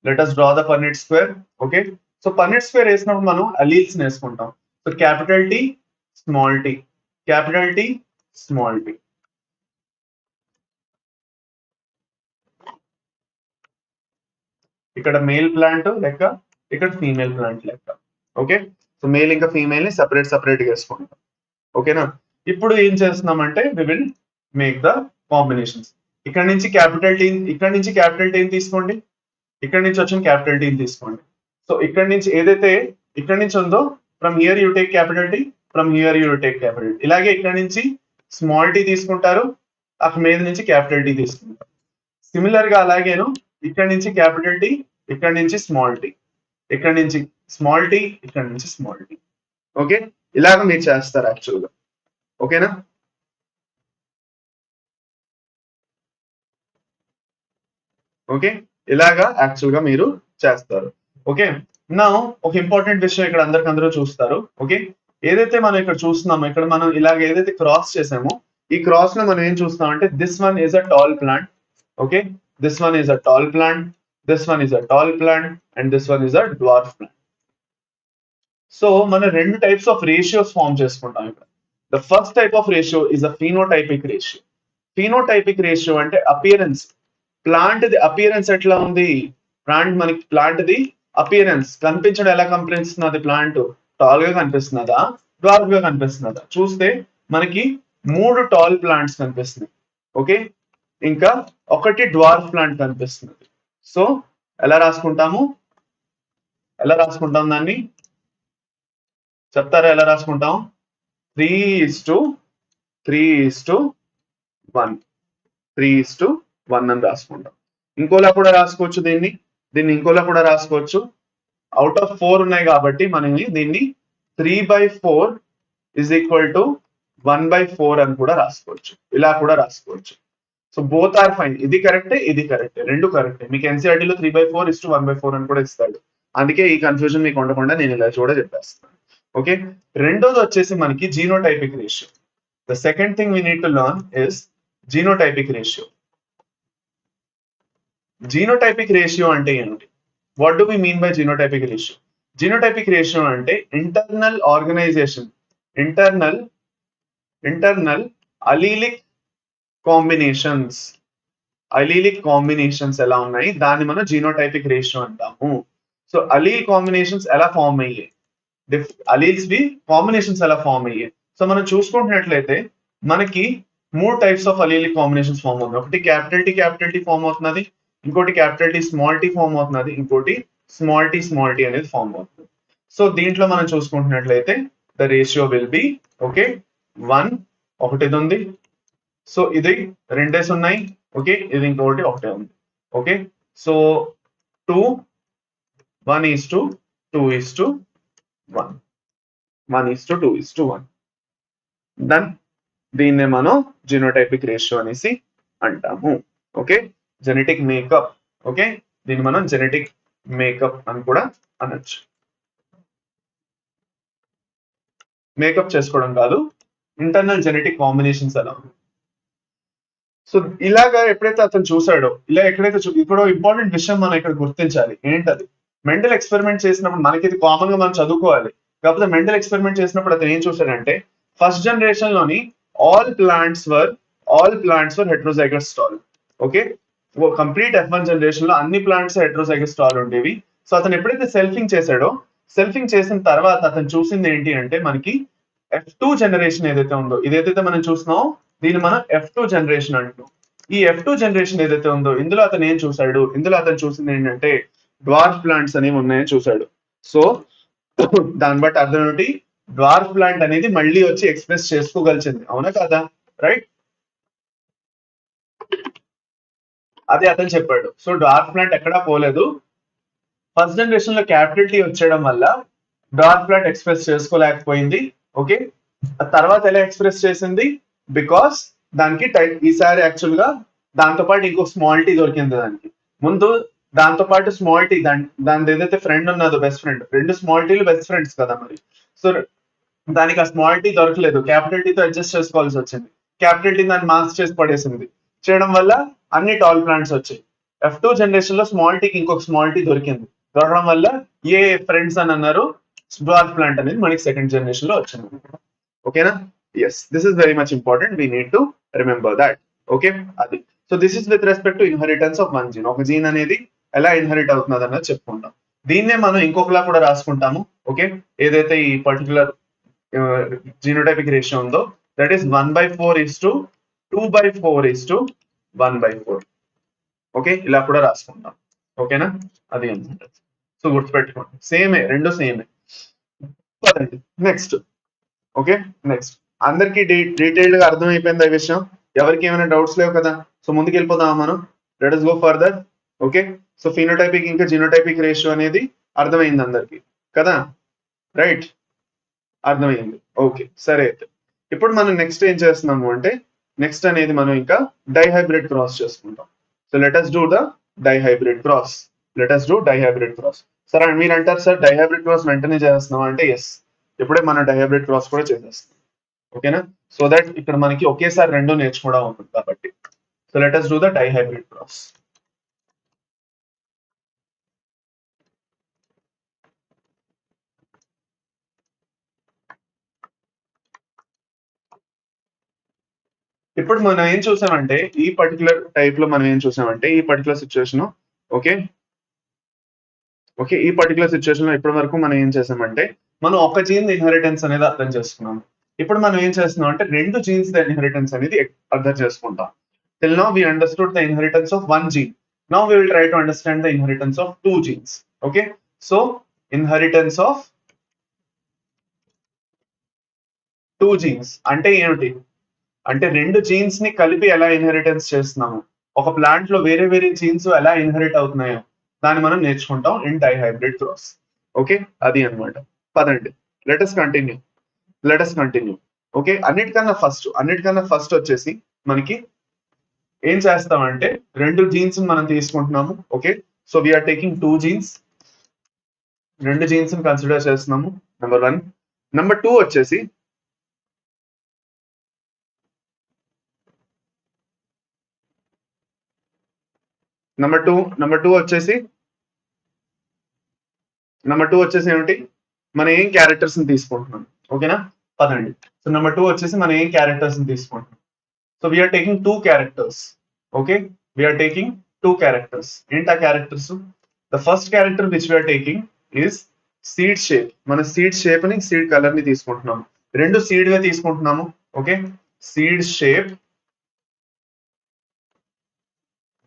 Let us draw the Punnett square. Okay, so Punnett square వేసినప్పుడు మనం అలీల్స్ వేసుకుంటాం. So capital T small T, capital T small T. ఇక్కడ మేల్ ప్లాంట్ లెక్క, ఇక్కడ ఫీమేల్ ప్లాంట్ లెక్క. ఓకే, సో మేల్ ఇంకా ఫీమేల్ ని సపరేట్ వేసుకుంటాం. ఓకేనా? ఇప్పుడు ఏం చేస్తున్నామంటే we will make the combinations. ఇక్కడ నుంచి క్యాపిటల్ టీ తీసుకోండి, ఇక్కడ నుంచి వచ్చిన క్యాపిటల్ టీ తీసుకోండి. సో ఇక్కడ నుంచి ఏదైతే ఇక్కడ నుంచి ఉందో from here you take capital T, from here you take capital T. ఇలాగే ఇక్కడ నుంచి స్మాల్ టీ తీసుకుంటారు, అక్కడ మీద నుంచి క్యాపిటల్ టీ తీసుకుంటారు. సిమిలర్ గా అలాగేను ఇక్కడ నుంచి క్యాపిటల్ టీ, ఇక్కడ నుంచి స్మాల్ టీ, ఇక్కడ నుంచి స్మాల్ టీ, ఇక్కడ నుంచి స్మాల్ టీ. ఓకే, ఇలాగ మీరు చేస్తారు యాక్చువల్గా. ఓకేనా? ఓకే, ఇలాగా యాక్చువల్ గా మీరు చేస్తారు. ఓకే, నా ఒక ఇంపార్టెంట్ విషయం ఇక్కడ అందరూ చూస్తారు. ఓకే, ఏదైతే మనం ఇక్కడ చూస్తున్నామో, ఇక్కడ మనం ఇలాగ ఏదైతే క్రాస్ చేసామో, ఈ క్రాస్ లో మనం ఏం చూస్తామంటే this one is a tall plant. Okay, this one is a tall plant, this one is a tall plant and this one is a dwarf plant. So మనం రెండు టైప్స్ ఆఫ్ రేషియోస్ ఫార్మ్ చేసుకుంటాం ఇక్కడ. The first type of ratio is a phenotypic ratio. Phenotypic ratio అంటే appearance, plant the appearance ఎట్లా ఉంది, plant the appearance కనిపించడం ఎలా కనిపిస్తున్నది, ప్లాంట్ టాల్ గా కనిపిస్తున్నదా, డ్వార్ఫ్ గా కనిపిస్తున్నదా? చూస్తే మనకి 3 టాల్ ప్లాంట్స్ కనిపిస్తున్నాయి. ఓకే, ఇంకా ఒకటి డ్వార్ఫ్ ప్లాంట్ కనిపిస్తున్నది. సో ఎలా రాసుకుంటాం దాన్ని చెప్తారా? ఎలా రాసుకుంటాం? 3:1 అని రాసుకుంటాం. ఇంకోలా కూడా రాసుకోవచ్చు, దీన్ని ఇంకోలా కూడా రాసుకోవచ్చు. అవుట్ ఆఫ్ 4 ఉన్నాయి కాబట్టి మనం దీన్ని 3/4 = 1/4 అని కూడా రాసుకోవచ్చు, ఇలా కూడా రాసుకోవచ్చు. సో బోత్ ఆర్ ఫైన్, ఇది కరెక్టే, ఇది కరెక్టే, రెండు కరెక్టే. మీకు ఎన్సీఆర్టీలో 3/4 అని కూడా ఇస్తాడు. అందుకే ఈ కన్ఫ్యూజన్ మీకు ఉండకుండా నేను ఇలా కూడా చెప్పేస్తాను. ఓకే, రెండోది వచ్చేసి మనకి genotypic ratio. The second thing we need to learn is genotypic ratio. Genotypic ratio అంటే ఏంటి? What do we mean by genotypic ratio? Genotypic ratio అంటే internal organisation, internal allelic combinations ఎలా ఉన్నాయి దాన్ని మనం జీనోటైపిక్ రేషియో అంటాము. సో అలీల్ కాంబినేషన్స్ ఎలా form అయ్యాయి, అలీల్స్ వి కాంబినేషన్స్ ఎలా ఫామ్ అయ్యాయి. సో మనం చూసుకుంటున్నట్లయితే మనకి 3 types of allele combinations form అవుతుంది. ఒకటి క్యాపిటల్ టీ ఫామ్ అవుతున్నది, ఇంకోటి capital T small T form అవుతున్నది, ఇంకోటి స్మాల్ టీ అనేది ఫామ్ అవుతుంది. సో దీంట్లో మనం చూసుకుంటున్నట్లయితే the ratio will be okay 1 ఒకటి ఇది ఉంది, సో ఇది రెండేసి ఉన్నాయి, ఓకే ఇది ఇంకొకటి ఒకటే ఉంది. ఓకే సో 2 1:2:1 1:2:1 దెన్ దీన్నే మనం జినోటైపిక్ రేషియో అనేసి అంటాము. ఓకే జెనెటిక్ మేకప్, ఓకే దీన్ని మనం జెనెటిక్ మేకప్ అని కూడా అనొచ్చు. మేకప్ చేసుకోవడం కాదు, ఇంటర్నల్ జెనెటిక్ కాంబినేషన్స్ అలా. సో ఇలాగా ఎప్పుడైతే అతను చూసాడో, ఇలా ఎక్కడైతే ఇప్పుడు ఇంపార్టెంట్ విషయం మనం ఇక్కడ గుర్తించాలి ఏంటది, మెండల్ ఎక్స్పెరిమెంట్ చేసినప్పుడు మనకి ఇది కామన్ గా మనం చదువుకోవాలి. కాకపోతే మెండల్ ఎక్స్పెరిమెంట్ చేసినప్పుడు అతను ఏం చూసాడంటే ఫస్ట్ జనరేషన్ లోని all plants were heterozygous stall. Okay complete F1 generation లో అన్ని ప్లాంట్స్ హెట్రోజైగస్ స్టాల్ ఉండేవి. సో అతను ఎప్పుడైతే సెల్ఫింగ్ చేశాడో, సెల్ఫింగ్ చేసిన తర్వాత అతను చూసింది ఏంటి అంటే మనకి F2 జనరేషన్ ఏదైతే ఉందో, ఇదైతే మనం చూస్తున్నాం దీన్ని మనం F2 జనరేషన్ అంటున్నాం. ఈ F2 జనరేషన్ ఏదైతే ఉందో ఇందులో అతను ఏం చూసాడు, ఇందులో అతను చూసింది ఏంటంటే డ్వార్ఫ్ ప్లాంట్స్ అనేవి ఉన్నాయని చూసాడు. సో దాన్ని బట్టి అర్థం ఏంటి, డ్వార్ఫ్ ప్లాంట్ అనేది మళ్ళీ వచ్చి ఎక్స్ప్రెస్ చేసుకోగలిచింది, అవునా కదా, రైట్. అదే అతను చెప్పాడు. సో డ్వార్ఫ్ ప్లాంట్ ఎక్కడా పోలేదు, ఫస్ట్ జనరేషన్ లో క్యాపిటల్ టీ వచ్చేయడం వల్ల డార్క్ ప్లాంట్ ఎక్స్ప్రెస్ చేసుకోలేకపోయింది. ఓకే తర్వాత ఎలా ఎక్స్ప్రెస్ చేసింది, బికాస్ దానికి టైప్ ఈసారి యాక్చువల్ గా దాంతో పాటు ఇంకో స్మాల్ టీ దొరికింది. దానికి ముందు దాంతో పాటు స్మాల్ టీ దాని ఏదైతే ఫ్రెండ్ ఉన్నదో బెస్ట్ ఫ్రెండ్, రెండు స్మాల్ టీలు బెస్ట్ ఫ్రెండ్స్ కదా మరి. సో దానికి ఆ స్మాల్ టీ దొరకలేదు, క్యాపిటల్ టీతో అడ్జస్ట్ చేసుకోవాల్సి వచ్చింది. క్యాపిటల్ టీ దాన్ని మాస్ చేసి పడేసింది, చేయడం వల్ల అన్ని టాల్ ప్లాంట్స్ వచ్చాయి. F2 జనరేషన్ లో స్మాల్ టీకి ఇంకొక స్మాల్ టీ దొరికింది, దొరకడం వల్ల ఏ ఫ్రెండ్స్ అని అన్నారు, డ్వార్ఫ్ ప్లాంట్ అనేది మనకి సెకండ్ జనరేషన్ లో వచ్చింది. ఓకేనా, yes this is very much important, we need to remember that. Okay అది. So this is with respect to inheritance of one gene, ఒక జీన్ అనేది ఎలా ఇన్హెరిట్ అవుతున్నది అన్నది చెప్పుకుంటాం. దీన్నే మనం ఇంకొకలా కూడా రాసుకుంటాము. ఓకే ఏదైతే ఈ పర్టికులర్ జీనోటైపిక్ రేషియో ఉందో దట్ ఈస్ 1/4:2/4:1/4. ఓకే ఇలా కూడా రాసుకుంటాం. ఓకేనా అది అనమాట. సో గుర్తుపెట్టుకోండి, సేమే రెండు సేమే. నెక్స్ట్ ఓకే నెక్స్ట్ అందరికి డీటెయిల్డ్ గా అర్థమైపోయింది ఈ విషయం, ఎవరికి ఏమైనా డౌట్స్ లేవు కదా. సో ముందుకు వెళ్ళిపోదామా మనం, let us go further. Okay so phenotypic ఇంకా జీనోటైపిక్ రేషియో అనేది అర్థమైంది అందరికి కదా, రైట్ అర్థమైంది. ఓకే సరే అయితే ఇప్పుడు మనం నెక్స్ట్ ఏం చేస్తున్నాము అంటే నెక్స్ట్ అనేది మనం ఇంకా డైహైబ్రిడ్ క్రాస్ చేసుకుంటాం. So let us do the dihybrid cross, సరే మీరు అంటారు సార్ డైహైబ్రిడ్ క్రాస్ వెంటనే చేస్తున్నాం అంటే ఎస్, ఇప్పుడే మనం డైహైబ్రిడ్ క్రాస్ కూడా చేసేస్తాం. ఓకేనా సో దట్ ఇక్కడ మనకి ఒకేసారి రెండు నేర్చుకోవడం ఉంటుంది కాబట్టి. So let us do the dihybrid cross. ఇప్పుడు మనం ఏం చూసామంటే ఈ పర్టికులర్ టైప్ లో మనం ఏం చూసామంటే ఈ పర్టికులర్ సిచ్యువేషన్, ఓకే ఈ పర్టికులర్ సిచ్యువేషన్ లో ఇప్పటి వరకు మనం ఏం చేసామంటే మనం ఒక జీన్ ఇన్హెరిటెన్స్ అనేది అర్థం చేసుకున్నాం. ఇప్పుడు మనం ఏం చేస్తున్నాం అంటే రెండు జీన్స్ ఇన్హెరిటెన్స్ అనేది అర్థం చేసుకుంటాం. Till now we understood the inheritance of one gene, now we will try to understand the inheritance of two genes. Okay so inheritance of two genes అంటే ఏమిటి అంటే రెండు జీన్స్ ని కలిపి ఎలా ఇన్హెరిటెన్స్ చేస్తున్నాము, ఒక ప్లాంట్ లో వేరే వేరే జీన్స్ ఎలా ఇన్హెరిట్ అవుతున్నాయో దాన్ని మనం నేర్చుకుంటాం ఇన్ డైహైబ్రిడ్ క్రాస్. ఓకే అది అన్నమాట. పదండి లెట్ us కంటిన్యూ. ఓకే అన్నిటికన్నా ఫస్ట్ వచ్చేసి మనకి ఏం చేస్తామంటే రెండు జీన్స్ మనం తీసుకుంటున్నాము. Okay so we are taking two genes, రెండు జీన్స్ కన్సిడర్ చేస్తున్నాము. నెంబర్ 1. నెంబర్ 2 వచ్చేసి నెంబర్ టూ వచ్చేసి ఏమిటి, మనం ఏం క్యారెక్టర్స్ ని తీసుకుంటున్నాం. ఓకేనా పదండి. సో నెంబర్ 2 వచ్చేసి మనం ఏం క్యారెక్టర్స్ ని తీసుకుంటున్నాం. So we are taking two characters. Okay we are taking two characters. ఏంటి ఆ characters, the first character which we are taking is seed shape. మన సీడ్ షేప్ ని సీడ్ కలర్ ని తీసుకుంటున్నాము, రెండు సీడ్ గా తీసుకుంటున్నాము. ఓకే, సీడ్ షేప్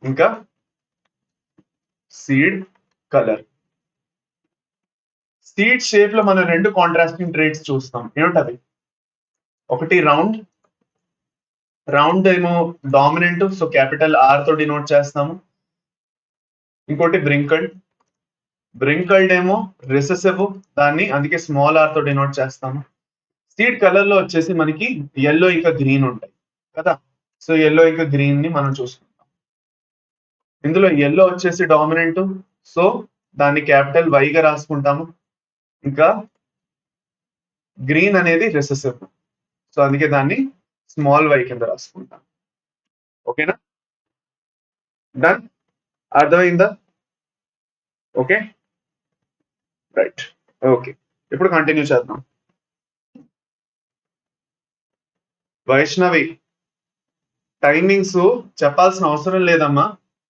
ఇంకా సీడ్ కలర్. సీడ్ షేప్ లో మనం రెండు కాంట్రాస్టింగ్ ట్రేట్స్ చూస్తాం. ఏమిటవి? ఒకటి రౌండ్, రౌండ్ ఏమో డామినెంట్, సో క్యాపిటల్ ఆర్ తో డినోట్ చేస్తాము. ఇంకోటి బ్రింకల్డ్, బ్రింకల్డ్ ఏమో రిసెసివ్, దాన్ని అందుకే స్మాల్ ఆర్ తో డినోట్ చేస్తాము. సీడ్ కలర్ లో వచ్చేసి మనకి ఎల్లో ఇంకా గ్రీన్ ఉంటాయి కదా, సో ఎల్లో ఇంకా గ్రీన్ ని మనం చూసుకుంటాం. ఇందులో ఎల్లో వచ్చేసి డామినెంట్, సో దాన్ని క్యాపిటల్ వై గా రాసుకుంటాము. ఇంకా గ్రీన్ అనేది రిసెసివ్, సో అందుకే దాన్ని స్మాల్ వై కింద రాసుకుంటాం. ఓకేనా? డన్, అర్థమైందా? Okay right. ఓకే, ఇప్పుడు కంటిన్యూ చేద్దాం. వైష్ణవి, టైమింగ్స్ చెప్పాల్సిన అవసరం లేదమ్మా,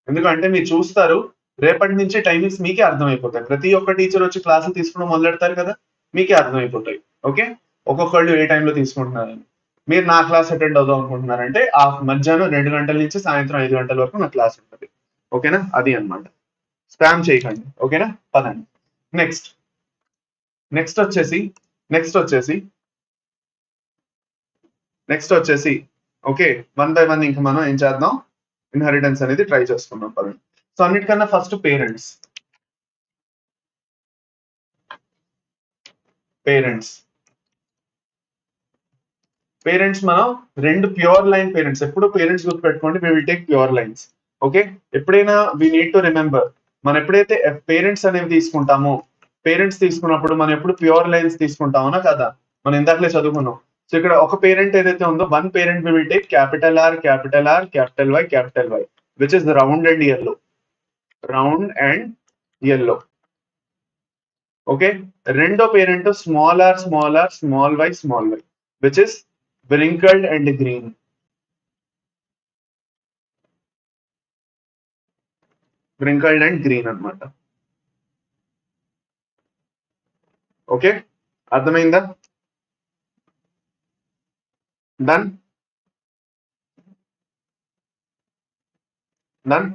ఎందుకంటే మీరు చూస్తారు రేపటి నుంచి టైమింగ్స్ మీకే అర్థమైపోతాయి. ప్రతి ఒక్క టీచర్ వచ్చి క్లాసులు తీసుకోవడం మొదలెడతారు కదా, మీకే అర్థమైపోతాయి. ఓకే, ఒక్కొక్కళ్ళు ఏ టైంలో తీసుకుంటున్నారని. మీరు నా క్లాస్ అటెండ్ అవుదాం అనుకుంటున్నారంటే ఆ మధ్యాహ్నం 2 గంటల నుంచి సాయంత్రం 5 గంటల వరకు నా క్లాస్ ఉంటుంది. ఓకేనా? అది అన్నమాట, స్పామ్ చేయకండి. ఓకేనా? పదండి. నెక్స్ట్ నెక్స్ట్ వచ్చేసి నెక్స్ట్ వచ్చేసి నెక్స్ట్ వచ్చేసి ఓకే, 1 by 1 ఇంకా మనం ఏం చేద్దాం, ఇన్హెరిటెన్స్ అనేది ట్రై చేసుకుందాం. పదండి. సో అన్నిటికన్నా ఫస్ట్ పేరెంట్స్. పేరెంట్స్ పేరెంట్స్ మనం రెండు ప్యూర్ లైన్ పేరెంట్స్, ఎప్పుడు పేరెంట్స్ గుర్తు పెట్టుకోండి, we will take pure lines. Okay, ఎప్పుడైనా వి నీడ్ టు రిమెంబర్, మనం ఎప్పుడైతే పేరెంట్స్ అనేవి తీసుకుంటామో, పేరెంట్స్ తీసుకున్నప్పుడు మనం ఎప్పుడు ప్యూర్ లైన్స్ తీసుకుంటామోనా కదా, మనం ఇందాకలే చదువుకున్నాం. సో ఇక్కడ ఒక పేరెంట్ ఏదైతే ఉందో, one parent we will take capital R capital R capital Y capital Y, which is round and yellow, round and yellow. Okay, రెండో parent small R small R small Y which is wrinkled and green. wrinkled and green అన్నమాట. Okay, అర్థమైందా? Done done.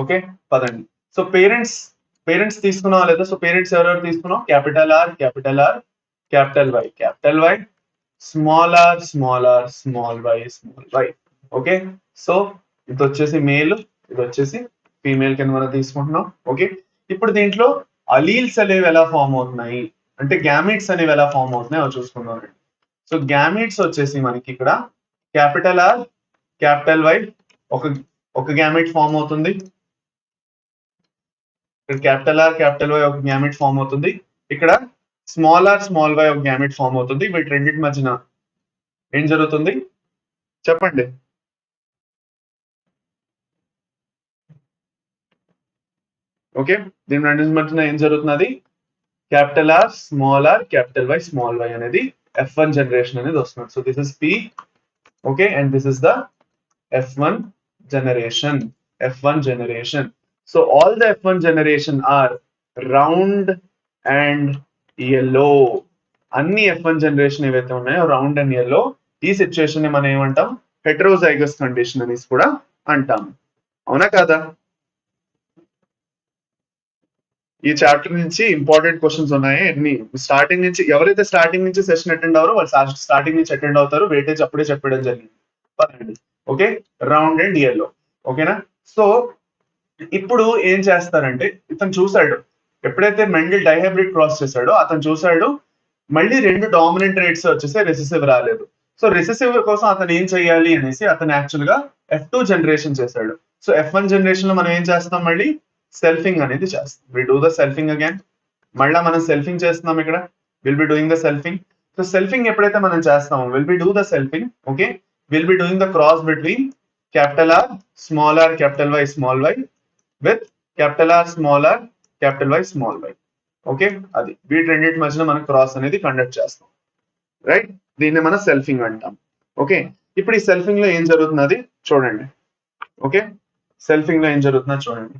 Okay, పదండి. So parents తీసుకున్నావా లేదా? So parents ఎవరెవరు తీసుకున్నాం? Capital R capital R capital Y small R small R small Y. Okay, so ఇది వచ్చేసి male, ఇది వచ్చేసి ఫీమేల్ కింద మనం తీసుకుంటున్నాం. ఓకే, ఇప్పుడు దీంట్లో అలీల్స్ అనేవి ఎలా ఫామ్ అవుతున్నాయి అంటే గ్యామీట్స్ అనేవి ఎలా ఫామ్ అవుతున్నాయి అవి చూసుకుందాం. సో గ్యామీట్స్ వచ్చేసి మనకి ఇక్కడ క్యాపిటల్ ఆర్ క్యాపిటల్ వై ఒక ఒక గ్యామెట్ ఫామ్ అవుతుంది, ఇక్కడ క్యాపిటల్ ఆర్ క్యాపిటల్ వై ఒక గ్యామెట్ ఫామ్ అవుతుంది, ఇక్కడ స్మాల్ ఆర్ స్మాల్ వై ఒక గ్యామెట్ ఫామ్ అవుతుంది. వీటి రెండింటి మధ్యన ఏం జరుగుతుంది చెప్పండి? ఓకే, దీని రెండింటి మధ్యన ఏం జరుగుతున్నది? Capital R capital Y small Y అనేది F1 జనరేషన్ అనేది వస్తుంది. So this is P. Okay, and this is the F1 generation. F1 generation. So all the F1 generation are round and yellow. అన్ని F1 generation ఏవైతే ఉన్నాయో round and yellow. ఈ situation ని మనం ఏమంటాం? హెటరోజైగస్ కండిషన్ అనేసి కూడా అంటాం. అవునా కాదా? ఈ చాప్టర్ నుంచి ఇంపార్టెంట్ క్వశ్చన్స్ ఉన్నాయి. అన్ని స్టార్టింగ్ నుంచి ఎవరైతే స్టార్టింగ్ నుంచి సెషన్ అటెండ్ అవ్వరో వాళ్ళు స్టార్టింగ్ నుంచి అటెండ్ అవుతారు. వెయిటేజ్ అప్పుడే చెప్పడం జరిగింది. పదండి. Okay, round and yellow. ఓకేనా? సో ఇప్పుడు ఏం చేస్తారంటే ఇతను చూసాడు, ఎప్పుడైతే మెండల్ డైహైబ్రిడ్ క్రాస్ చేశాడో అతను చూసాడు మళ్ళీ రెండు డామినెంట్ రేట్స్ వచ్చేసి రెసెసివ్ రాలేదు. సో రెసెసివ్ కోసం అతను ఏం చేయాలి అనేసి అతను యాక్చువల్ గా F2 జనరేషన్ చేశాడు. సో F1 జనరేషన్ లో మనం ఏం చేస్తాం? మళ్ళీ సెల్ఫింగ్ అనేది చేస్తాం. We do the selfing again. మళ్ళీ మనం సెల్ఫింగ్ చేస్తున్నాం ఇక్కడ, will be doing the selfing. So selfing ఎప్పుడైతే మనం చేస్తామో will be do the selfing. Okay, will be doing the cross between capital R capital Y small Y with capital R capital Y small Y. Okay, అది వీటి రెండింటి మధ్యన మనం cross అనేది conduct చేస్తాం. రైట్, దీన్ని మనం సెల్ఫింగ్ అంటాం. ఓకే, ఇప్పుడు ఈ సెల్ఫింగ్ లో ఏం జరుగుతున్నది చూడండి. ఓకే, సెల్ఫింగ్ లో ఏం జరుగుతున్నది చూడండి.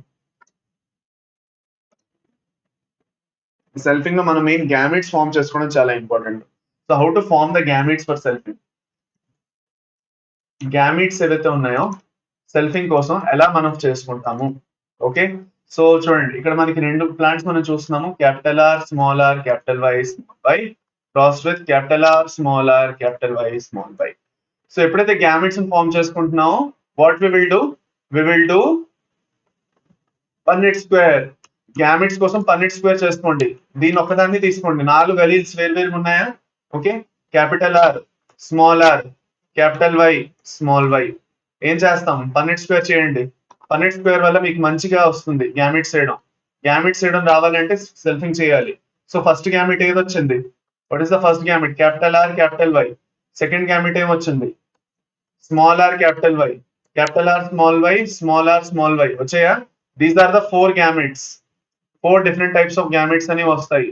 సెల్ఫింగ్ లో మనం మెయిన్ గ్యామెట్స్ ఫామ్ చేసుకోవడం చాలా important. So how to form the gametes for selfing. Gametes ఏవైతే ఉన్నాయో సెల్ఫింగ్ కోసం ఎలా మనం చేసుకుంటాము. ఓకే, సో చూడండి ఇక్కడ మనకి రెండు ప్లాంట్స్ మనం చూస్తున్నాము, capital R small R capital Y small Y cross with capital R small R capital Y small Y. So ఎప్పుడైతే గ్యామెట్స్ ఫామ్ చేసుకుంటున్నామో what we will do Punnett square. Gametes కోసం Punnett square చేసుకోండి. దీని ఒకదాన్ని తీసుకోండి, 4 alleles వేరు ఉన్నాయా. Okay, capital R small R capital Y small Y. ఏం చేస్తాం, పన్నెట్ స్క్వేర్ చేయండి. పన్నెట్ స్క్వేర్ వల్ల మీకు మంచిగా వస్తుంది గ్యామెట్స్ చేయడం. గ్యామెట్స్ చేయడం రావాలంటే సెల్ఫింగ్ చేయాలి. సో ఫస్ట్ గ్యామెట్ ఏది వచ్చింది, what is the first gamete, capital R capital Y. Second gamete ఏమొచ్చింది, small R capital Y. Capital R small Y వచ్చాయా. These are the 4 gametes. 4 different types of gametes అనేవి వస్తాయి.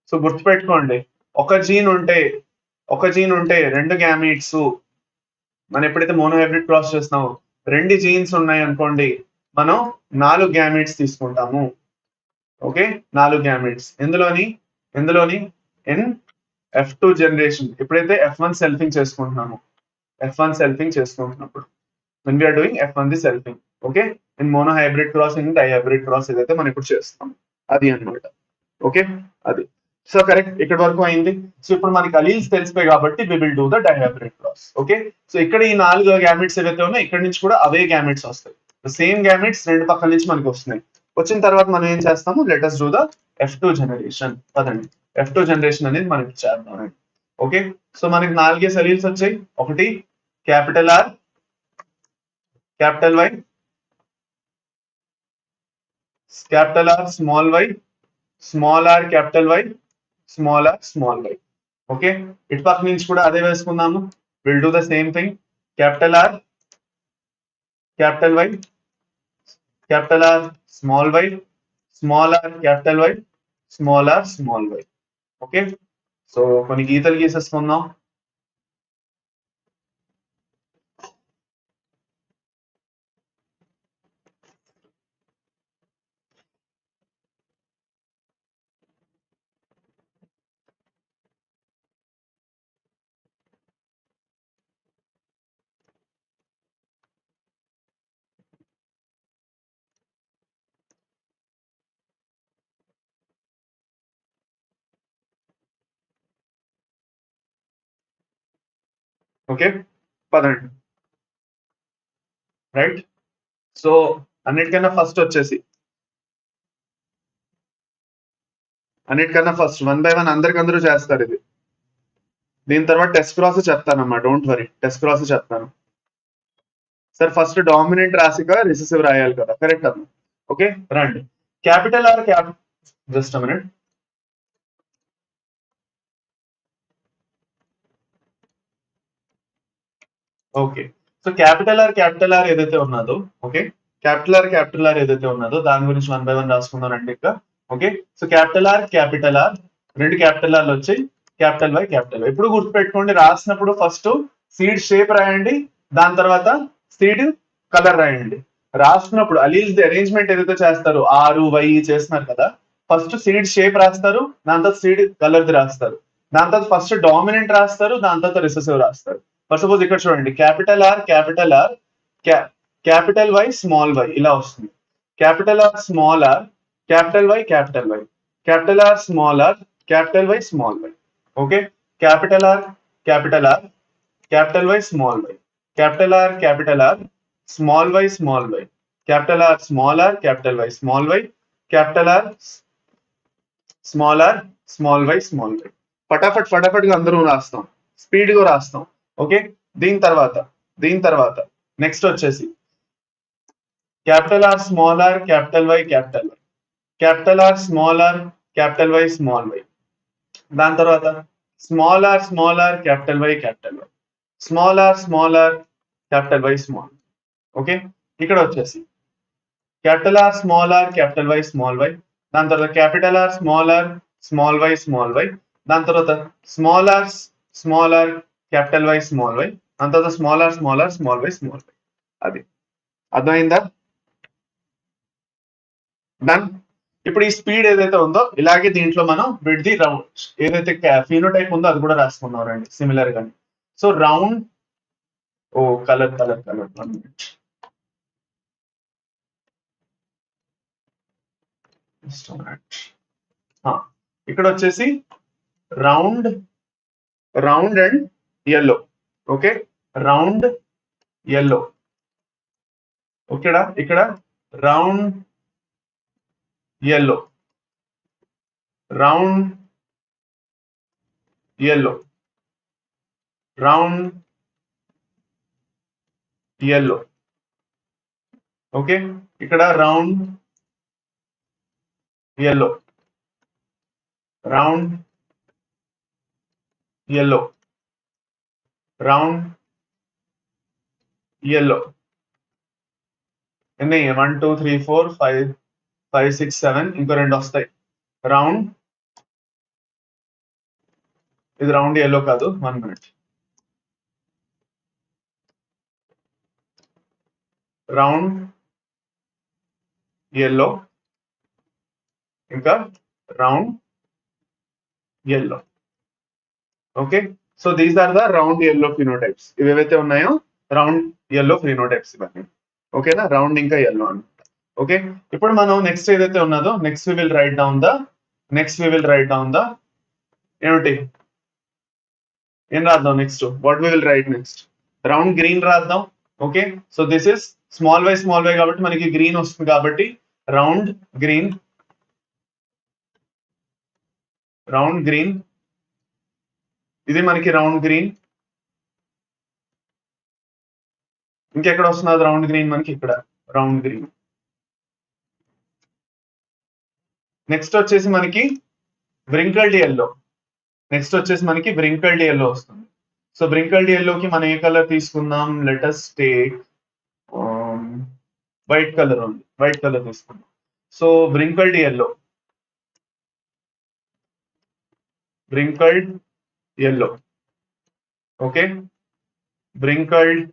So గుర్తుపెట్టుకోండి, ఒక gene ఉంటే 2 gametes. మనం ఎప్పుడైతే మోనోహైబ్రిడ్ క్రాస్ చేస్తామో 2 జీన్స్ ఉన్నాయి అనుకోండి, మనం 4 గ్యామెట్స్ తీసుకుంటాము. ఓకే, 4 గ్యామెట్స్ ఇందులోని ఇన్ F2 జనరేషన్ ఎప్పుడైతే F1 సెల్ఫింగ్ చేసుకుంటున్నాము, F1 సెల్ఫింగ్ చేసుకుంటున్నప్పుడు when we are doing F1 the selfing. Okay, in monohybrid cross in dihybrid cross ఏదైతే మనం ఇప్పుడు చేస్తాం అది అన్నమాట. ఓకే, అది. సో కరెక్ట్, ఇక్కడ వరకు అయింది. సో ఇప్పుడు మనకి అలీల్స్ తెలిసిపోయి కాబట్టి we will do the dihybrid cross. Okay, so ఇక్కడ ఈ 4 గ్యామెట్స్ ఏవైతే ఉన్నాయో ఇక్కడ నుంచి కూడా అవే గ్యామెట్స్ వస్తాయి. సేమ్ గ్యామెట్స్ రెండు పక్కల నుంచి మనకి వస్తున్నాయి. వచ్చిన తర్వాత మనం ఏం చేస్తాము, let us do the F2 generation. పదండి, F2 జనరేషన్ అనేది మనకి చేద్దాం. ఓకే, సో మనకి 4 అలీల్స్ వచ్చాయి. ఒకటి capital R capital Y, capital R small Y, small R capital Y, small R small Y. Okay, ఇటు పక్క నుంచి కూడా అదే వేసుకుందాము. Will do the same thing, capital R capital Y, capital R small Y, small R capital Y, small R small Y. Okay, so కొన్ని గీతలు గీసేసుకుందాం. Okay, పదండి. రైట్, సో అన్నిటికన్నా ఫస్ట్ 1 by 1 అందరు చేస్తారు ఇది. దీని తర్వాత టెస్ట్ క్రాస్ చెప్తానమ్మా, డోంట్ వరీ, టెస్ట్ క్రాస్ చెప్తాను. సార్ ఫస్ట్ డామినెంట్ రాసిక రిసెసివ్ రాయాలి కదా, కరెక్ట్ అమ్మా. ఓకే రండి, capital R just minute. Okay, so capital R ఏదైతే ఉన్నదో, ఓకే, క్యాపిటల్ ఆర్ ఏదైతే ఉన్నదో దాని గురించి 1 by 1 రాసుకుందాం రండి ఇక్కడ. ఓకే, సో క్యాపిటల్ ఆర్ రెండు క్యాపిటల్ ఆర్లు వచ్చాయి, క్యాపిటల్ వై. ఎప్పుడు గుర్తుపెట్టుకోండి, రాసినప్పుడు ఫస్ట్ సీడ్ షేప్ రాయండి, దాని తర్వాత సీడ్ కలర్ రాయండి. రాస్తున్నప్పుడు అలీల్స్ ది అరేంజ్మెంట్ ఏదైతే చేస్తారో ఆరు వై చేస్తున్నారు కదా, ఫస్ట్ సీడ్ షేప్ రాస్తారు, దాని తర్వాత సీడ్ కలర్ ది రాస్తారు, దాని తర్వాత ఫస్ట్ డామినెంట్ రాస్తారు, దాని తర్వాత రిసెసివ్ రాస్తారు. ఫర్ సపోజ్ ఇక్కడ చూడండి, capital R capital Y small Y ఇలా వస్తుంది. Capital R small R capital Y, capital R small R capital Y small Y. Okay, capital R capital Y small Y, capital R small Y, capital R capital Y small Y, capital R small Y. ఫటాఫట్ గా అందరూ రాస్తాం, speed గా రాస్తాం. Okay, దీని తర్వాత next వచ్చేసి capital R small R capital Y, capital R small R capital Y small Y. దాని తర్వాత small R capital Y, small R capital Y small. Okay, ఇక్కడ వచ్చేసి capital R capital Y small Y, దాని తర్వాత capital R small Y, దాని తర్వాత small R capital Y small Y, దాని తర్వాత స్మాల్ వై. అది అర్థమైందా? డన్. ఇప్పుడు ఈ స్పీడ్ ఏదైతే ఉందో ఇలాగే దీంట్లో మనం విడ్ది రౌండ్ ఏదైతే ఫినోటైప్ ఉందో అది కూడా రాసుకున్నాం రండి సిమిలర్ గా. So round colour 1 minute. ఇక్కడ వచ్చేసి round and yellow. Okay, round yellow. ఇక్కడ round yellow, round yellow, round yellow. Okay, ఇక్కడ round yellow, round yellow, round yellow. ఎన్ని 1 2 3 4 5 5 6 7 ఇంకో 2 వస్తాయి. రౌండ్, ఇది రౌండ్ yellow కాదు, 1 minute. రౌండ్ yellow ఇంకా round yellow. Okay, so these are the round yellow phenotypes. ఇవేవైతే ఉన్నాయో రౌండ్ yellow ఫినోటైప్స్ ఇవన్నీ. ఓకేనా, రౌండ్ ఇంకా yellow అని. ఓకే, ఇప్పుడు మనం నెక్స్ట్ ఏదైతే ఉన్నదో next we will write down the ఏమిటి ఏం రాద్దాం next, what we will write next, round green రాద్దాం. Okay, so this is small Y కాబట్టి మనకి గ్రీన్ వస్తుంది కాబట్టి రౌండ్ గ్రీన్, ఇది మనకి రౌండ్ గ్రీన్. ఇంకెక్కడ వస్తున్నది రౌండ్ గ్రీన్ మనకి, ఇక్కడ రౌండ్ గ్రీన్. నెక్స్ట్ వచ్చేసి మనకి వ్రింకల్డ్ yellow, వస్తుంది. సో వ్రింకల్డ్ yellowకి మనం ఏ కలర్ తీసుకుందాం, let us take white colour ఉంది, వైట్ కలర్ తీసుకుందాం. So wrinkled yellow, okay, wrinkled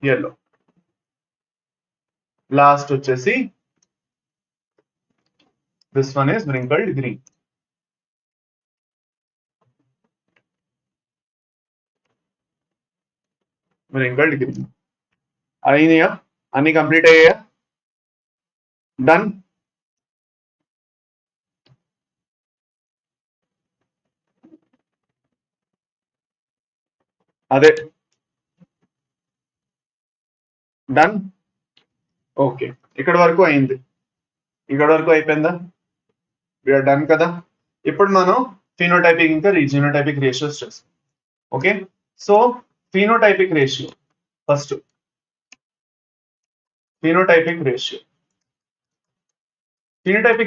yellow. Last వచ్చేసి this one is wrinkled green. అయినాయా, అన్ని కంప్లీట్ అయ్యాయా, డన్. అదే డన్. ఓకే, ఇక్కడ వరకు అయింది, అయిపోయిందా, వీఆర్ డన్ కదా. ఇప్పుడు మనం ఫినోటైపిక్ ఇంకా రీజినోటైపిక్ రేషియోస్ చేస్తాం. Okay, so phenotypic ratio first, phenotypic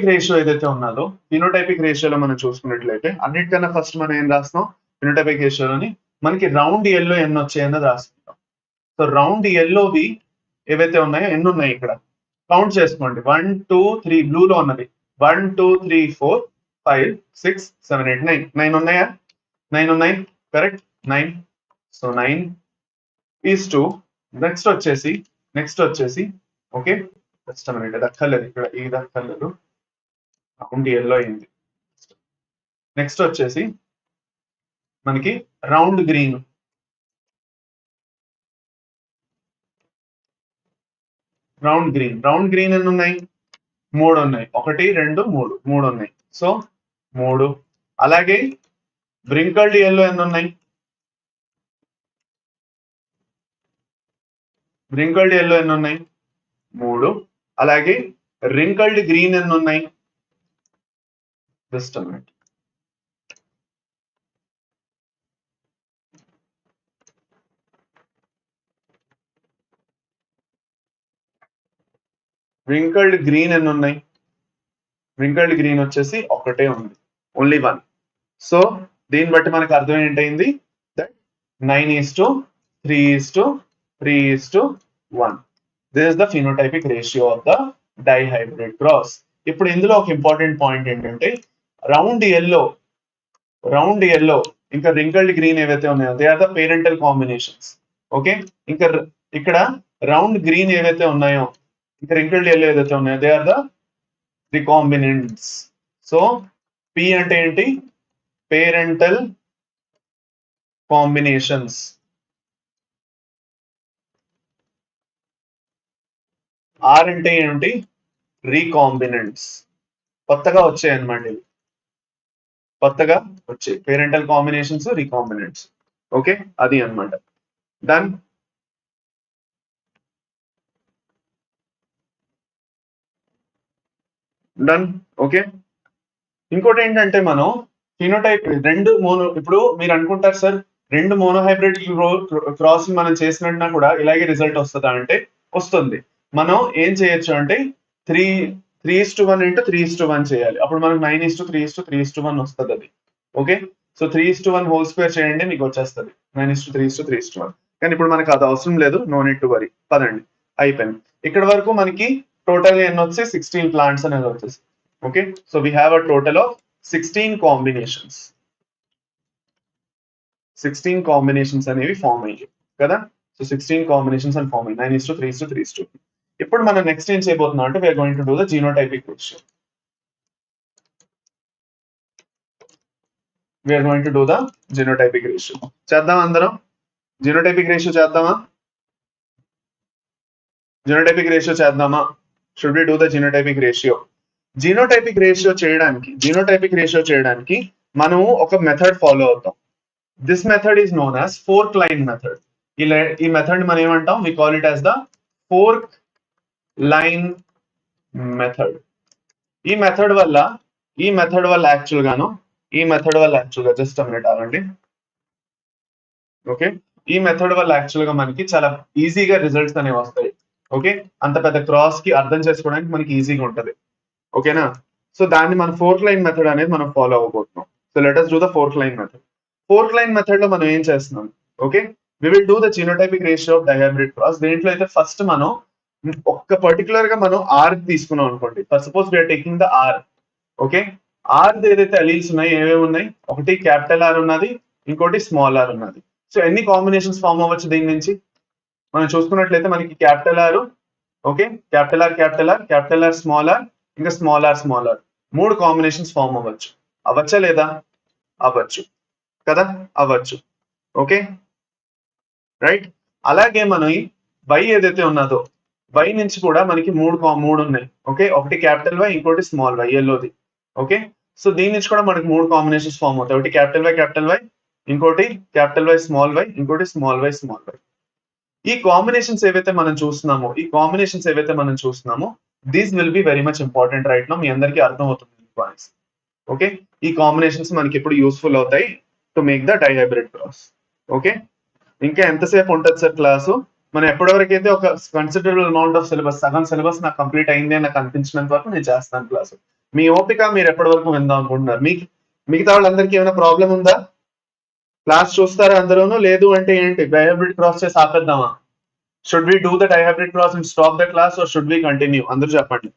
ratio ఏదైతే ఉన్నదో ఫినోటైపిక్ రేషియోలో మనం చూసుకున్నట్లయితే అన్నిటికన్నా ఫస్ట్ మనం ఏం రాస్తాం, ఫినోటైపిక్ రేషియోలోని మనకి రౌండ్ yellow ఎన్ని వచ్చాయన్నది రాసుకుంటాం. సో రౌండ్ yellowవి ఏవైతే ఉన్నాయో ఎన్ని ఉన్నాయి ఇక్కడ కౌంట్ చేసుకోండి, 1 2 3 బ్లూలో ఉన్నది 1 2 3 4 5 6 7 8 9 ఉన్నాయా, 9 ఉన్నాయి, correct, 9. So 9 is to next వచ్చేసి ఓకే, దక్కర్లేదు ఇక్కడ, ఈ దక్కర్లేదు, రౌండ్ yellow అయింది. నెక్స్ట్ వచ్చేసి మనకి రౌండ్ గ్రీన్, ఎన్ని ఉన్నాయి, 3 ఉన్నాయి, 1 2 3 ఉన్నాయి. సో 3. అలాగే వ్రింకల్డ్ yellow ఎన్ని ఉన్నాయి, వ్రింకల్డ్ yellow ఎన్ని ఉన్నాయి, 3. అలాగే రింకల్డ్ గ్రీన్ ఎన్ని ఉన్నాయి, జస్ట్ అ మినిట్, వ్రింకల్డ్ గ్రీన్ ఎన్ని ఉన్నాయి, వ్రింకల్డ్ గ్రీన్ వచ్చేసి ఒకటే ఉంది, ఓన్లీ 1. సో దీన్ని బట్టి మనకు అర్థం ఏంటైంది, that 9:3:3:1. This is the phenotypic ratio of the dihybrid cross. ఇప్పుడు ఇందులో ఒక ఇంపార్టెంట్ పాయింట్ ఏంటంటే రౌండ్ yellow ఇంకా రింకల్డ్ గ్రీన్ ఏవైతే ఉన్నాయో they are the parental combinations. Okay, ఇంకా ఇక్కడ రౌండ్ గ్రీన్ ఏవైతే ఉన్నాయో, ఇంకా రింకిల్డ్ ఎల్లో ఏదైతే ఉన్నాయో, they are the recombinants. So P అంటే ఏంటి? Parental combinations. ఆర్ అంటే ఏంటి? రీకాంబినెంట్స్. కొత్తగా వచ్చాయి అన్నమాట ఇవి, కొత్తగా వచ్చాయి పేరెంటల్ కాంబినేషన్స్, రీకాంబినెంట్స్. ఓకే, అది అన్నమాట. డన్. డన్. ఓకే, ఇంకోటి ఏంటంటే మనం ఫినోటైప్ రెండు మోనో, ఇప్పుడు మీరు అనుకుంటారు సార్ రెండు మోనోహైబ్రిడ్ క్రాస్ మనం చేసినట్టున్నా కూడా ఇలాగే రిజల్ట్ వస్తుందా అంటే వస్తుంది. మనం ఏం చేయొచ్చు అంటే 3:1 ఇంటూ 3:1 చేయాలి, అప్పుడు మనకు 9:3:3:1 వస్తుంది అది. ఓకే, సో 3:1 హోల్ స్క్వేర్ చేయండి, మీకు వచ్చేస్తుంది 9:3:3:1. కానీ ఇప్పుడు మనకు అది అవసరం లేదు, నో నీడ్ టు వరీ. పదండి, అయిపోయింది. ఇక్కడ వరకు మనకి టోటల్ ఎన్ని వచ్చి 16 ప్లాంట్స్ అనేది వచ్చేసి. Okay, so we have a total of 16 combinations. 16 combinations అనేవి ఫామ్ అయ్యాయి కదా. సో 16 కాంబినేషన్స్ అని ఫామ్ అయ్యి 9:3:3:2. ఇప్పుడు మనం నెక్స్ట్ ఏం చేయబోతున్నాం అంటే we are going to do the genotypic ratio. We are going to do the genotypic ratio. చేద్దాం అందరం, జీనోటైపిక్ రేషియో చేద్దామా? జీనోటైపిక్ రేషియో చేద్దామా? Should we do the genotypic ratio? Genotypic ratio చేయడానికి మనం ఒక మెథడ్ ఫాలో అవుతాం. This method is known as fork line method. ఈ method మనం ఏమంటాం? We call it as the fork line method. ఈ మెథడ్ వల్ల యాక్చువల్ గా జస్ట్ మినిట్ ఆగండి. ఓకే, ఈ మెథడ్ వల్ల యాక్చువల్ గా మనకి చాలా ఈజీగా రిజల్ట్స్ అనేవి వస్తాయి. ఓకే, అంత పెద్ద క్రాస్ కి అర్థం చేసుకోవడానికి మనకి ఈజీగా ఉంటది. ఓకేనా? సో దాన్ని మన ఫోర్క్ లైన్ మెథడ్ అనేది మనం ఫాలో అవ్వబోతున్నాం. So let us do the fork line method. Fork line method లో మనం ఏం చేస్తున్నాం? Okay, we will do the genotypic ratio of dihybrid cross. దేంట్లో అయితే ఫస్ట్ మనం ఒక్క పర్టికులర్ గా మనం ఆర్ తీసుకున్నాం అనుకోండి. For suppose we are taking the R. Okay, R ఏదైతే అలీల్స్ ఉన్నాయి, ఏమేమి ఉన్నాయి? ఒకటి క్యాపిటల్ ఆర్ ఉన్నది, ఇంకోటి స్మాల్ ఆర్ ఉన్నది. సో ఎన్ని కాంబినేషన్స్ ఫామ్ అవ్వచ్చు దీని నుంచి? మనం చూసుకున్నట్లయితే మనకి capital R, okay, capital R small R, ఇంకా స్మాల్ ఆర్ మూడు కాంబినేషన్స్ ఫామ్ అవ్వచ్చు. అవ్వచ్చా లేదా? అవ్వచ్చు కదా, అవ్వచ్చు. Okay, right. అలాగే మనం వై ఏదైతే ఉన్నదో, వై నుంచి కూడా మనకి మూడు ఉన్నాయి. ఓకే, ఒకటి క్యాపిటల్ వై, ఇంకోటి స్మాల్ వై ఎల్లోది. ఓకే, సో దీని నుంచి కూడా మనకి మూడు కాంబినేషన్స్ ఫామ్ అవుతాయి. ఒకటి క్యాపిటల్ వై, ఇంకోటి క్యాపిటల్ వై స్మాల్ వై, ఇంకోటి స్మాల్ వై. ఈ కాంబినేషన్స్ ఏవైతే మనం చూస్తున్నామో these will be very much important right now. మీ అందరికీ అర్థం అవుతుంది. ఓకే, ఈ కాంబినేషన్స్ మనకి ఎప్పుడు యూస్ఫుల్ అవుతాయి to make the dihybrid cross. Okay, ఇంకా ఎంతసేపు ఉంటుంది సార్ క్లాసు? మనం ఎప్పటివరకు అయితే ఒక కన్సిడరబుల్ అమౌంట్ ఆఫ్ సిలబస్, సగం సిలబస్ నాకు కంప్లీట్ అయింది అని నాకు అనిపించినంత వరకు నేను చేస్తాను క్లాసు. మీ ఓపిక మీరు ఎప్పటి వరకు విందాం అనుకుంటున్నారు? మిగతా వాళ్ళందరికీ ఏమైనా ప్రాబ్లం ఉందా? క్లాస్ చూస్తారా అందరూను? లేదు అంటే ఏంటి, డైహైబ్రిడ్ క్రాస్ చేసి ఆపేద్దామా? Should we do the dihybrid cross and stop the class or should we continue? అందరూ చెప్పండి.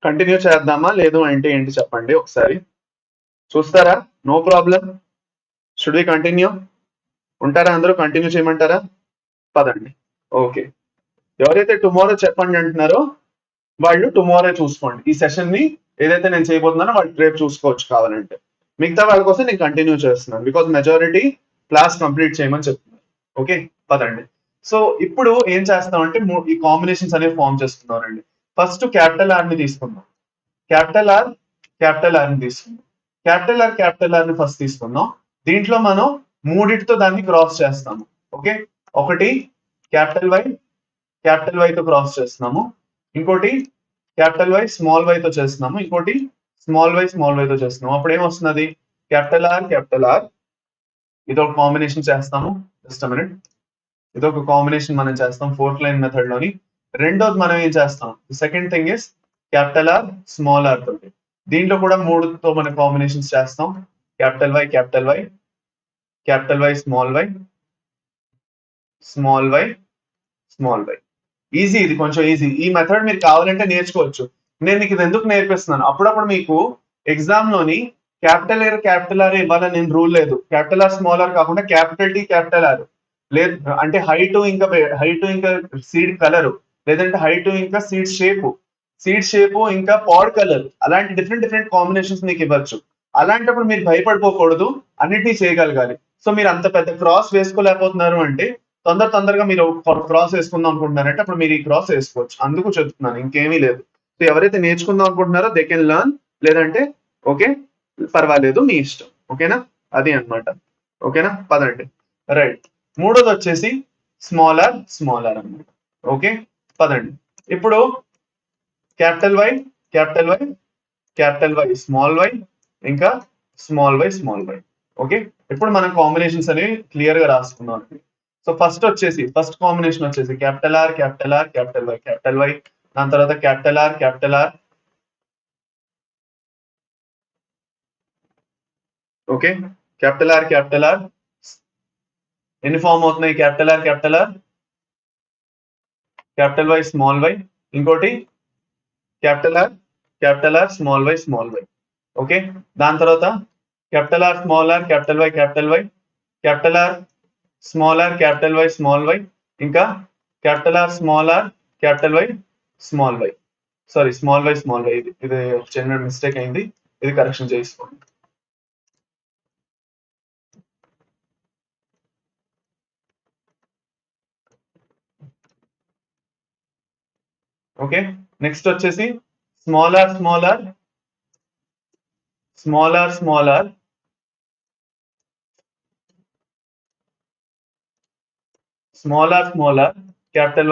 కంటిన్యూ చేద్దామా లేదు అంటే ఏంటి చెప్పండి ఒకసారి. చూస్తారా? No problem. Should we continue? ఉంటారా అందరూ? కంటిన్యూ చేయమంటారా? పదండి. ఓకే, ఎవరైతే టుమారో చెప్పండి అంటున్నారో వాళ్ళు టుమారో చూసుకోండి. ఈ సెషన్ ని ఏదైతే నేను చేయబోతున్నానో వాళ్ళు రేపు చూసుకోవచ్చు కావాలంటే. మిగతా వాళ్ళ కోసం నేను కంటిన్యూ చేస్తున్నాను బికాస్ మెజారిటీ క్లాస్ కంప్లీట్ చేయమని చెప్తున్నారు. ఓకే, పదండి. సో ఇప్పుడు ఏం చేస్తామంటే ఈ కాంబినేషన్స్ అనేవి ఫామ్ చేస్తున్నారండి. ఫస్ట్ క్యాపిటల్ ఆర్ ని తీసుకుందాం. క్యాపిటల్ ఆర్ ని తీసుకుందాం. క్యాపిటల్ ఆర్ ని ఫస్ట్ తీసుకుందాం. దీంట్లో మనం మూడిటితో దాన్ని క్రాస్ చేస్తాము. ఓకే, ఒకటి క్యాపిటల్ వై తో క్రాస్ చేస్తున్నాము, ఇంకోటి క్యాపిటల్ వై స్మాల్ వై తో చేస్తున్నాము, ఇంకోటి స్మాల్ వై తో చేస్తున్నాము. అప్పుడు ఏమొస్తున్నది? Capital R. ఇదొక కాంబినేషన్ చేస్తాము. Just minute. ఇదొక కాంబినేషన్ మనం చేస్తాం ఫోర్త్ లైన్ మెథడ్ లోని. రెండోది మనం ఏం చేస్తాం? Second thing is capital R small R తోటి. దీంట్లో కూడా మూడుతో మనం కాంబినేషన్స్ చేస్తాం. Capital Y capital Y small Y small Y small Y. Easy, ఇది కొంచెం ఈజీ. ఈ మెథడ్ మీరు కావాలంటే నేర్చుకోవచ్చు. నేను మీకు ఇది ఎందుకు నేర్పిస్తున్నాను, అప్పుడప్పుడు మీకు ఎగ్జామ్ లోని క్యాపిటల్ ఆర్ ఇవ్వాలని నేను రూల్ లేదు. క్యాపిటల్ ఆర్ స్మాల్ ఆర్ కాకుండా క్యాపిటల్ టీ క్యాపిటల్ ఆర్ లేదు అంటే హైట్ ఇంకా సీడ్ కలర్, లేదంటే హైట్ ఇంకా సీడ్ షేప్ ఇంకా పాడ్ కలర్, అలాంటి డిఫరెంట్ కాంబినేషన్స్ మీకు ఇవ్వచ్చు. అలాంటప్పుడు మీరు భయపడిపోకూడదు, అన్నిటినీ చేయగలగాలి. సో మీరు అంత పెద్ద క్రాస్ వేసుకోలేకపోతున్నారు అంటే తొందరగా మీరు క్రాస్ వేసుకుందాం అనుకుంటున్నారంటే అప్పుడు మీరు ఈ క్రాస్ వేసుకోవచ్చు. అందుకు చెప్తున్నాను, ఇంకేమీ లేదు. సో ఎవరైతే నేర్చుకుందాం అనుకుంటున్నారో దే కెన్ లర్న్, లేదంటే ఓకే పర్వాలేదు, మీ ఇష్టం. ఓకేనా, అది అన్నమాట. ఓకేనా, పదండి. రైట్, మూడోది వచ్చేసి స్మాల్ ఆర్ అన్నమాట. ఓకే, పదండి. ఇప్పుడు క్యాపిటల్ వై స్మాల్ వై ఇంకా స్మాల్ వై. ఓకే, ఇప్పుడు మనం కాంబినేషన్స్ అనేవి క్లియర్ గా రాసుకున్నాం. సో ఫస్ట్ కాంబినేషన్ వచ్చేసి క్యాపిటల్ ఆర్ క్యాపిటల్ వై, దాని తర్వాత capital R. Okay, capital R ఎన్ని ఫామ్ అవుతున్నాయి? Capital R capital Y small Y, ఇంకోటి capital R small Y. Okay, దాని తర్వాత capital R small R capital Y capital R small R small Y, ఇంకా capital R capital Y small why. Sorry, small Y. ఇది చిన్న mistake అయింది, ఇది correction చేసుకోండి. Okay, next వచ్చేసి small R capital Y small R capital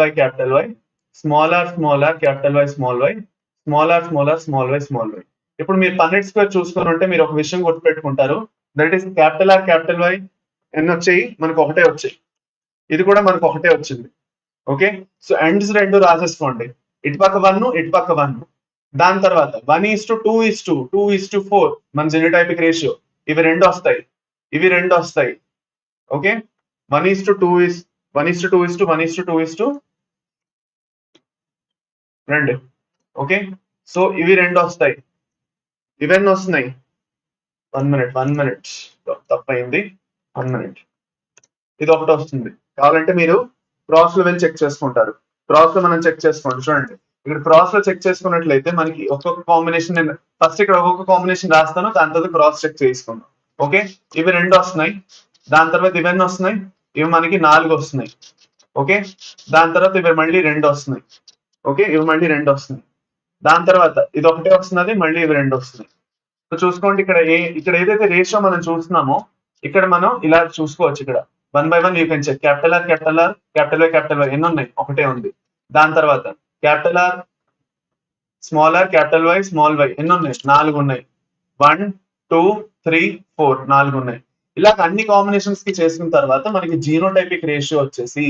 Y small Y small Y. ఇప్పుడు మీరు Punnett square చూసుకొని ఉంటే మీరు ఒక విషయం గుర్తుపెట్టుకుంటారు, దట్ ఈస్ క్యాపిటల్ వై ఎన్ని వచ్చాయి? మనకు ఒకటే వచ్చాయి. ఇది కూడా మనకు ఒకటే వచ్చింది. ఓకే, సో ఎండ్స్ రెండు రాసేసుకోండి, ఇటు పక్క 1. దాని తర్వాత 1:2:4 మన జెనోటైపిక్ రేషియో. ఇవి రెండు వస్తాయి. ఓకే, 1:2:2 రెండు. ఓకే, సో ఇవి రెండు వస్తాయి. ఇవన్నీ వస్తున్నాయి. 1 మినిట్ తప్పైంది. 1 మినిట్. ఇది ఒకటి వస్తుంది. కావాలంటే మీరు క్రాస్ లో వెళ్ళి చెక్ చేసుకుంటారు. క్రాస్ లో మనం చెక్ చేసుకోండి. చూడండి, ఇక్కడ క్రాస్ లో చెక్ చేసుకున్నట్లయితే మనకి ఒక్కొక్క కాంబినేషన్, నేను ఫస్ట్ ఇక్కడ ఒక్కొక్క కాంబినేషన్ రాస్తాను, దాని తర్వాత క్రాస్ చెక్ చేసుకుందాం. ఓకే, ఇవి రెండు వస్తున్నాయి. దాని తర్వాత ఇవన్నీ వస్తున్నాయి. ఇవి మనకి 4 వస్తున్నాయి. ఓకే, దాని తర్వాత ఇవి మళ్ళీ 2 వస్తున్నాయి. ఓకే, ఇవి మళ్ళీ 2 వస్తున్నాయి. దాని తర్వాత ఇది ఒకటే వస్తున్నది, మళ్ళీ ఇవి 2 వస్తున్నాయి. సో చూసుకోండి, ఇక్కడ ఏదైతే రేషియో మనం చూస్తున్నామో ఇక్కడ మనం ఇలా చూసుకోవచ్చు. ఇక్కడ 1/1 you can check. Capital R capital Y ఎన్ని ఉన్నాయి? ఒకటే ఉంది. దాని తర్వాత capital R capital Y small Y ఎన్ని ఉన్నాయి? 4 ఉన్నాయి. 1 2 3 4 4 ఉన్నాయి. ఇలా అన్ని కాంబినేషన్స్ కి చేసుకున్న తర్వాత మనకి జీనోటైపిక్ రేషియో వచ్చేసి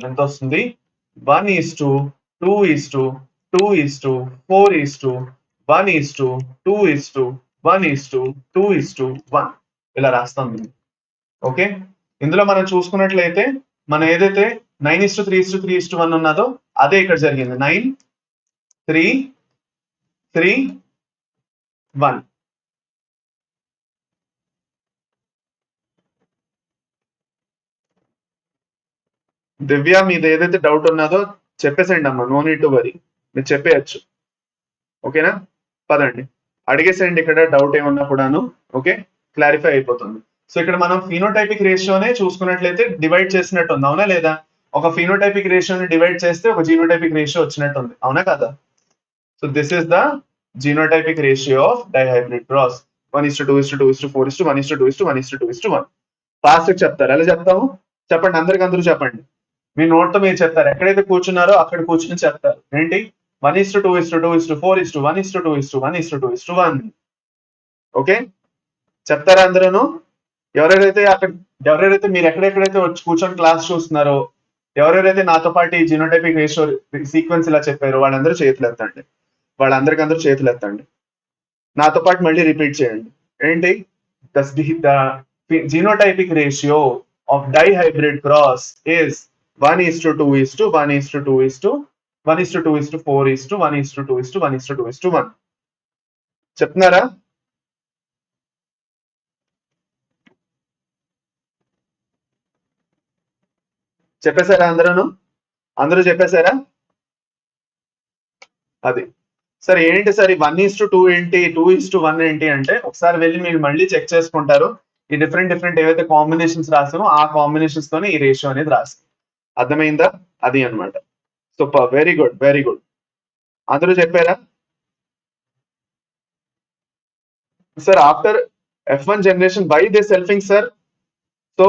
ఎంత వస్తుంది? 1:2:2:4:1:2:1:2:1 ఇలా రాస్తాం. ఓకే, ఇందులో మనం చూసుకున్నట్లయితే మనం ఏదైతే 9:3:3:1 ఉన్నదో అదే ఇక్కడ జరిగింది. 9:3:3:1. దివ్య, మీది ఏదైతే డౌట్ ఉన్నదో చెప్పేసేయండి అమ్మా, నో నీడ్ టు వరీ, మీరు చెప్పేయచ్చు. ఓకేనా, పదండి అడిగేసేయండి ఇక్కడ డౌట్ ఏమన్నా కూడాను. ఓకే, క్లారిఫై అయిపోతుంది. సో ఇక్కడ మనం ఫినోటైపిక్ రేషియోనే చూసుకున్నట్లయితే డివైడ్ చేసినట్టు ఉంది, అవునా లేదా? ఒక ఫినోటైపిక్ రేషియోని డివైడ్ చేస్తే ఒక జీనోటైపిక్ రేషియో వచ్చినట్టు ఉంది, అవునా కదా? So this is the genotypic ratio of dihybrid cross. 1:2:4:1:2:1:2:1. Fast చెప్తారు, ఎలా చెప్తాము చెప్పండి, అందరూ చెప్పండి. మీ నోట్ తో మీరు చెప్తారు, ఎక్కడైతే కూర్చున్నారో అక్కడ కూర్చుని చెప్తారు. ఏంటి? 1:2:4:1:2:1:2:1. ఓకే, చెప్తారా అందరూ? ఎవరెవరైతే మీరు ఎక్కడెక్కడైతే వచ్చి కూర్చొని క్లాస్ చూస్తున్నారో, ఎవరెవరైతే నాతో పాటు ఈ జీనోటైపిక్ రేషియో సీక్వెన్స్ ఇలా చెప్పారో వాళ్ళందరూ చేతులు ఎత్తండి. నాతో పాటు మళ్ళీ రిపీట్ చేయండి. ఏంటి? The genotypic ratio of dihybrid cross is 1:2:1:2:1:2 1:2:4:1:2:1:1. చెప్తున్నారా? చెప్పేశారా అందరూ చెప్పేశారా? అది సరే ఏంటి సార్ ఈ 1:2 ఏంటి 2:1 ఏంటి అంటే ఒకసారి వెళ్ళి మీరు మళ్ళీ చెక్ చేసుకుంటారు. ఈ డిఫరెంట్ ఏవైతే కాంబినేషన్స్ రాసామో ఆ కాంబినేషన్స్ తోనే ఈ రేషియో అనేది రాసి అర్థమైందా? అది అన్నమాట. Super, very good. అందరూ చెప్పారా? Sir after F1 generation by they selfing sir. So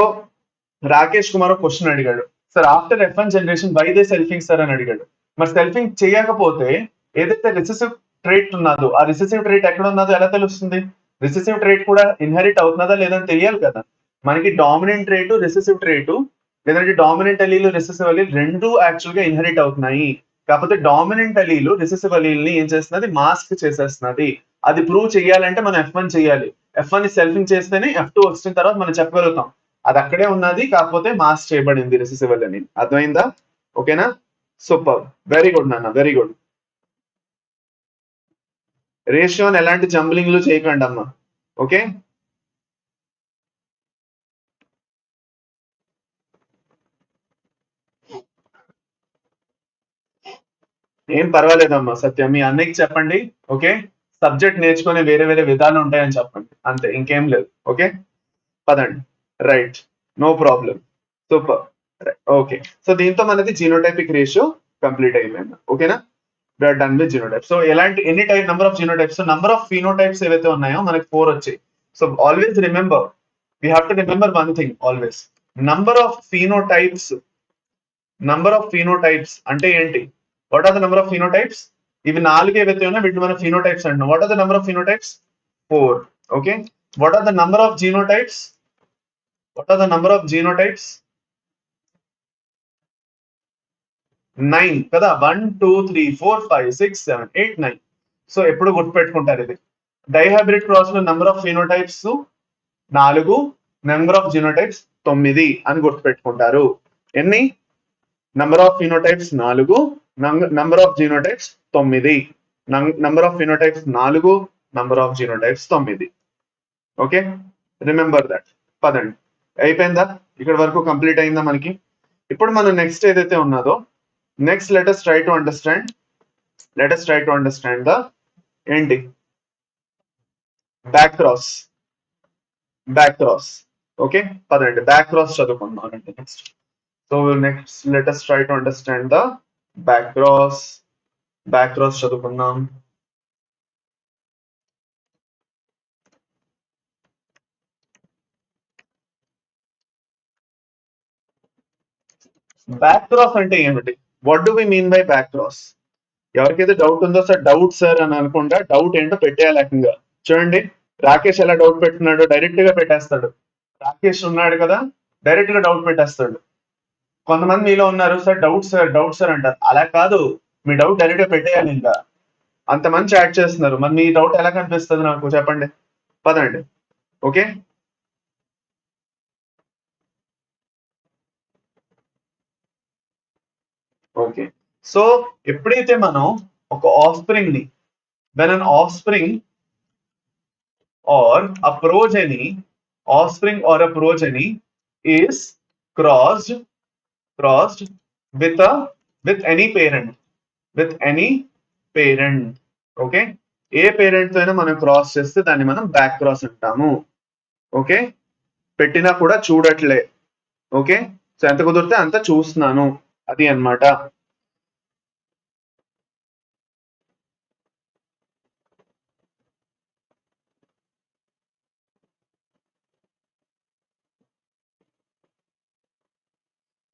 Rakesh Kumar ఒక క్వశ్చన్ అడిగాడు, sir after F1 generation by they selfing sir అని అడిగాడు. మరి సెల్ఫింగ్ చేయకపోతే ఏదైతే రిసెసివ్ ట్రేట్ ఉన్నదో ఆ రిసెసివ్ ట్రేట్ ఎక్కడ ఉన్నదో ఎలా తెలుస్తుంది? రిసెసివ్ ట్రేట్ కూడా ఇన్హెరిట్ అవుతున్నదా లేదని తెలియాలి కదా. మనకి డామినెంట్ ట్రేటు రిసెసివ్ ట్రేటు లేదంటే డామినెంట్ అలీలు రిసెసివ్ అలీలు రెండు యాక్చువల్ గా ఇన్హెరిట్ అవుతున్నాయి. కాకపోతే డామినెంట్ అలీలు రిసెసివ్ అలీల్ని ఏం చేస్తున్నది? మాస్క్ చేసేస్తున్నది. అది ప్రూవ్ చేయాలంటే మనం F1 చేయాలి. F1 ని సెల్ఫింగ్ చేస్తేనే F2 వచ్చిన తర్వాత మనం చెప్పగలుగుతాం అది అక్కడే ఉన్నది, కాకపోతే మాస్క్ చేయబడింది రిసెసివ్ అని. అర్థమైందా? ఓకేనా? సూపర్, వెరీ గుడ్ నాన్న, వెరీ గుడ్. రేషియోని ఎలాంటి జంబ్లింగ్లు చేయకండి అమ్మా. ఓకే, ఏం పర్వాలేదమ్మా సత్యం, మీ అన్నయ్యకి చెప్పండి. ఓకే, సబ్జెక్ట్ నేర్చుకునే వేరే విధాలు ఉంటాయని చెప్పండి, అంతే, ఇంకేం లేదు. ఓకే, పదండి. Right, no problem. Super. Okay, so దీంతో మనది జీనోటైపిక్ రేషియో కంప్లీట్ అయిపోయింది. ఓకేనా? We are done with genotype. So ఎలాంటి any type number of genotypes, number of phenotypes ఏవైతే ఉన్నాయో మనకి 4 వచ్చాయి. So always remember, we have to remember one thing always, number of phenotypes. Number of phenotypes అంటే ఏంటి? What are the number of phenotypes? ఇవి 4 ఏవైతే ఉన్నాయో వీటిని మనం ఫీనోటైప్స్ అంటున్నాం. What are the number of phenotypes? 4. Okay, what are the number of genotypes? What are the number of genotypes? 9 కదా. 1 2 3 4 5 6 7 8 9. So ఎప్పుడు గుర్తుపెట్టుకుంటారు ఇది. డైహైబ్రిడ్ క్రాస్ లో number of phenotypes 4, number of genotypes 9 అని గుర్తుపెట్టుకుంటారు. ఎన్ని? Number of phenotypes 4, number of genotypes 9. Number of phenotypes 4, number of genotypes 9. Okay, remember that. పదండి, అయిపోయిందా? ఇక్కడ వరకు కంప్లీట్ అయిందా మనకి? ఇప్పుడు మనం నెక్స్ట్ ఏదైతే ఉన్నదో, next let us try to understand the ఏంటి బ్యాక్క్రాస్. ఓకే, పదండి బ్యాక్క్రాస్ చదువుకుందాం అంటే next. So next let us try to understand the backcross చదువుకుందాం. బ్యాక్క్రాస్ అంటే ఏమిటి? What do we mean by backcross? ఎవరికైతే డౌట్ ఉందో సార్ డౌట్ సార్ అని అనుకుంటా డౌట్ ఏంటో పెట్టేయాలి ఏకంగా. చూడండి రాకేష్ ఎలా డౌట్ పెట్టున్నాడు, డైరెక్ట్ గా పెట్టేస్తాడు. రాకేష్ ఉన్నాడు కదా, డైరెక్ట్ గా డౌట్ పెట్టేస్తాడు. కొంతమంది మీలో ఉన్నారు సార్ డౌట్ సార్ అంటారు. అలా కాదు, మీ డౌట్ డైరెక్ట్ గా పెట్టేయాలి. ఇంకా అంతమంది చాట్ చేస్తున్నారు, మరి మీ డౌట్ ఎలా కనిపిస్తుంది నాకు చెప్పండి. పదండి. Okay, okay. సో ఎప్పుడైతే మనం ఒక ఆఫ్ స్ప్రింగ్ ని, when an off spring or a progeny, offspring or a progeny is crossed with any parent. Okay, A parent తో అయినా మనం క్రాస్ చేస్తే దాన్ని మనం బ్యాక్ క్రాస్ అంటాము. ఓకే, పెట్టినా కూడా చూడట్లే. ఓకే, సో ఎంత కుదిరితే అంత చూస్తున్నాను, అది అన్నమాట.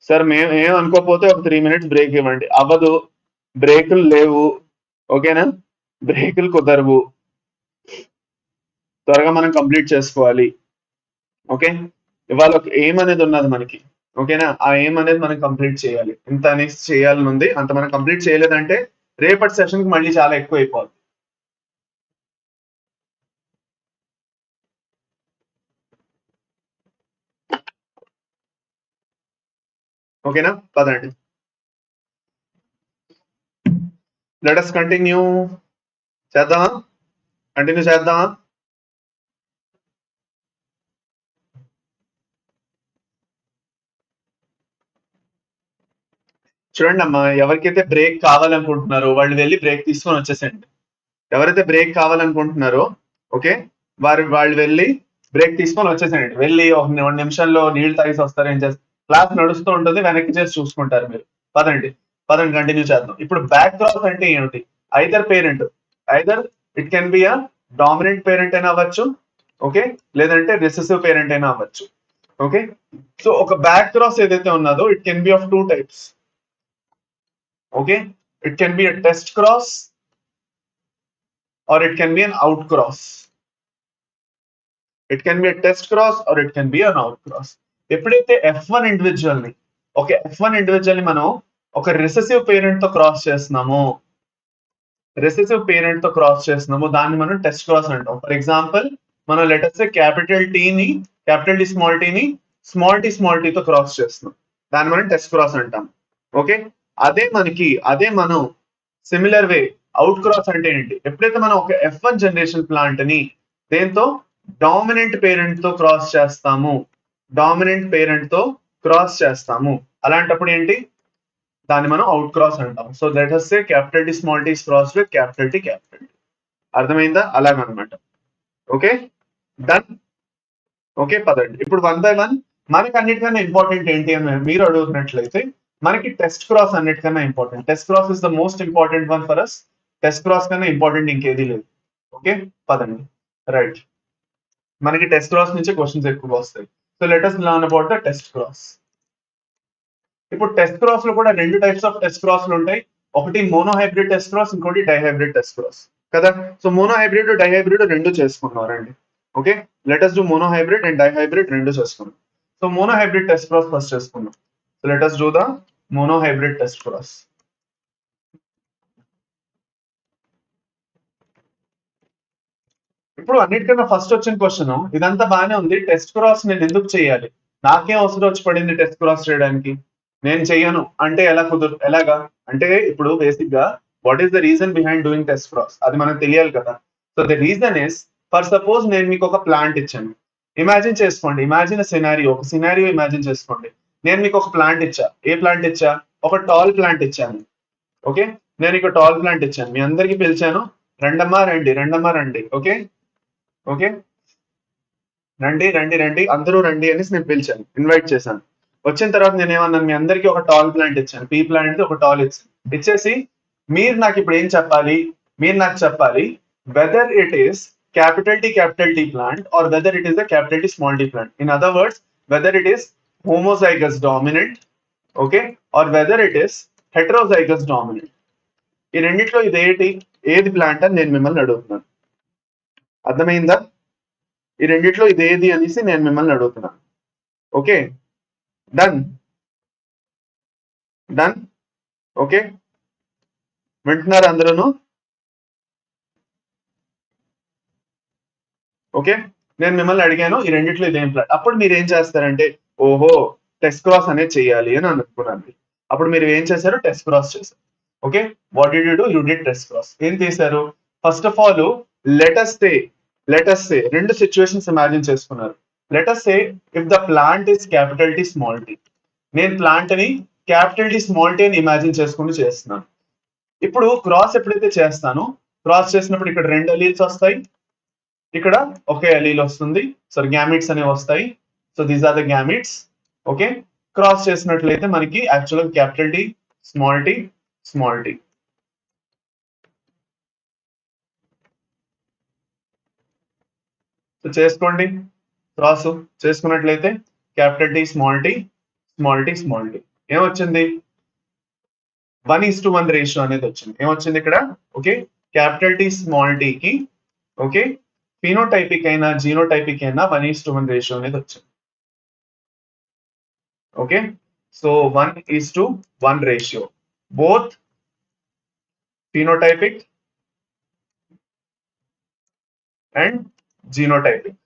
సార్ మేము ఏం అనుకోకపోతే ఒక 3 minutes బ్రేక్ ఇవ్వండి. అవ్వదు, బ్రేకులు లేవు. ఓకేనా, బ్రేకులు కుదరవు, త్వరగా మనం కంప్లీట్ చేసుకోవాలి. ఓకే, ఇవాళ ఒక ఎయిమ్ అనేది ఉన్నది మనకి. ఓకేనా, ఆ ఎయిమ్ అనేది మనం కంప్లీట్ చేయాలి. ఇంత అనేది చేయాలని ఉంది, అంత మనం కంప్లీట్ చేయలేదంటే రేపటి సెషన్ కి మళ్ళీ చాలా ఎక్కువ అయిపోతుంది. ఓకేనా పదండి లెట్ us కంటిన్యూ చేద్దామా కంటిన్యూ చేద్దామా చూడండి అమ్మా ఎవరికైతే బ్రేక్ కావాలనుకుంటున్నారో వాళ్ళు వెళ్ళి బ్రేక్ తీసుకొని వచ్చేసేయండి ఎవరైతే బ్రేక్ కావాలనుకుంటున్నారో ఓకే వాళ్ళు వెళ్ళి బ్రేక్ తీసుకొని వచ్చేసేయండి వెళ్ళి ఒక 2 నిమిషాల్లో నీళ్లు తాగేసి వస్తారు ఏం చేస్తారు క్లాస్ నడుస్తూ ఉంటుంది వెనక్కి చేసి చూసుకుంటారు మీరు పదండి పదండి కంటిన్యూ చేద్దాం ఇప్పుడు బ్యాక్ క్రాస్ అంటే ఏమిటి either parent either it can be a dominant parent అయినా అవ్వచ్చు ఓకే లేదంటే రిసెసివ్ పేరెంట్ అయినా అవ్వచ్చు ఓకే సో ఒక బ్యాక్ క్రాస్ ఏదైతే ఉన్నదో it can B of 2 types okay it can be a test cross or it can be an outcross. It can be a test cross or it can be an outcross. ఎప్పుడైతే F1 individual ని okay F1 individual ని మనం ఒక recessive parent తో cross చేస్తున్నాము దాన్ని మనం test cross అంటాం ఫర్ ఎగ్జాంపుల్ మనం లెటర్స్ క్యాపిటల్ టీ ని క్యాపిటల్ టి స్మాల్ టీ తో క్రాస్ చేస్తున్నాం దాన్ని మనం టెస్ట్ క్రాస్ అంటాం ఓకే అదే మనం సిమిలర్ వే అవుట్ క్రాస్ అంటే ఏంటి ఎప్పుడైతే మనం ఒక F1 జనరేషన్ ప్లాంట్ ని దేంతో డామినెంట్ పేరెంట్ తో క్రాస్ చేస్తాము అలాంటప్పుడు ఏంటి దాన్ని మనం అవుట్ క్రాస్ అంటాం so let us say capital T small T cross with capital T అర్థమైందా అలాగనమాట ఓకే డన్ ఓకే పదండి ఇప్పుడు 1 by 1 మనకి అన్నిటికన్నా ఇంపార్టెంట్ ఏంటి అని మీరు అడుగుతున్నట్లయితే మనకి టెస్ట్ క్రాస్ అన్నిటికన్నా important test cross is the most important one for us test cross కన్నా ఇంపార్టెంట్ ఇంకేది లేదు ఓకే పదండి రైట్ మనకి టెస్ట్ క్రాస్ నుంచి క్వశ్చన్స్ ఎక్కువ వస్తాయి so let us learn about the test cross ఇప్పుడు టెస్ట్ క్రాస్ లో కూడా 2 టైప్స్ ఆఫ్ టెస్ట్ క్రాస్ లు ఉంటాయి ఒకటి మోనోహైబ్రిడ్ టెస్ట్ క్రాస్ ఇంకోటి డైహైబ్రిడ్ టెస్ట్ క్రాస్ కదా సో మోనోహైబ్రిడ్ డైహైబ్రిడ్ రెండు చేసుకున్నారండి okay let us do monohybrid and dihybrid రెండు చేసుకున్నాం so monohybrid test cross first చేసుకున్నాం so let us do the monohybrid test cross ఇప్పుడు అన్నిటికన్నా ఫస్ట్ వచ్చిన క్వశ్చన్ ఇదంతా బాగానే ఉంది టెస్ట్ క్రాస్ నేను ఎందుకు చేయాలి నాకేం అవసరం వచ్చి పడింది టెస్ట్ క్రాస్ చేయడానికి నేను చెయ్యను అంటే ఎలాగా అంటే ఇప్పుడు బేసిక్ గా what is the reason behind doing test cross అది మనకు తెలియాలి కదా so the reason is for suppose నేను మీకు ఒక ప్లాంట్ ఇచ్చాను ఇమాజిన్ చేసుకోండి ఇమాజిన్ ఒక సినారియో ఇమాజిన్ చేసుకోండి నేను మీకు ఒక ప్లాంట్ ఇచ్చా ఏ ప్లాంట్ ఇచ్చా ఒక టాల్ ప్లాంట్ ఇచ్చాను ఓకే నేను ఇక టాల్ ప్లాంట్ ఇచ్చాను మీ అందరికి పిలిచాను రెండమ్మా రండి ఓకే ఓకే రండి అందరూ రండి అనేసి నేను పిలిచాను ఇన్వైట్ చేశాను వచ్చిన తర్వాత నేను ఏమన్నాను మీ అందరికీ ఒక టాల్ ప్లాంట్ ఇచ్చాను పీ ప్లాంట్ ఒక టాల్ ఇచ్చేసి మీరు నాకు ఇప్పుడు ఏం చెప్పాలి మీరు నాకు చెప్పాలి whether it is capital T plant or whether it is the capital T small T plant in other words whether it is homozygous dominant okay or whether it is heterozygous dominant ఈ రెండిట్లో ఏది plant అని నేను మిమ్మల్ని అడుగుతున్నాను అర్థమైందా ఈ రెండిట్లో ఇదేది అనేసి నేను మిమ్మల్ని అడుగుతున్నాను ఓకే డన్ డన్ ఓకే వింటున్నారు అందరూ ఓకే నేను మిమ్మల్ని అడిగాను ఈ రెండిట్లో ఇదేం ప్లాన్ అప్పుడు మీరు ఏం చేస్తారంటే ఓహో టెస్ట్ క్రాస్ అనేది చేయాలి అని అనుకున్నాను అప్పుడు మీరు ఏం చేశారు టెస్ట్ క్రాస్ చేశారు okay what did you do you did test cross ఏం చేశారు first of all let us say రెండు సిచ్యువేషన్స్ ఇమాజిన్ చేసుకున్నారు let us say if the plant is capital T small T నేను ప్లాంట్ ని క్యాపిటల్ టీ స్మాల్ టీ అని imagine చేసుకుంటూ చేస్తున్నాను ఇప్పుడు క్రాస్ ఎప్పుడైతే చేస్తానో క్రాస్ చేసినప్పుడు ఇక్కడ 2 అలీల్స్ వస్తాయి ఇక్కడ ఒకే అలీల్ వస్తుంది సో గ్యామిట్స్ అనేవి వస్తాయి so these are the gametes okay cross చేసినట్లయితే మనకి యాక్చువల్గా capital T small T so చేసుకోండి క్రాస్ చేసుకున్నట్లయితే క్యాపిటల్ టీ స్మాల్ టీ ఏమొచ్చింది 1:1 రేషియో అనేది వచ్చింది ఏమొచ్చింది ఇక్కడ okay capital T small T కి ఓకే ఫినోటైపిక్ అయినా జీనోటైపిక్ అయినా 1:1 రేషియో అనేది వచ్చింది okay so 1:1 ratio both phenotypic and genotypic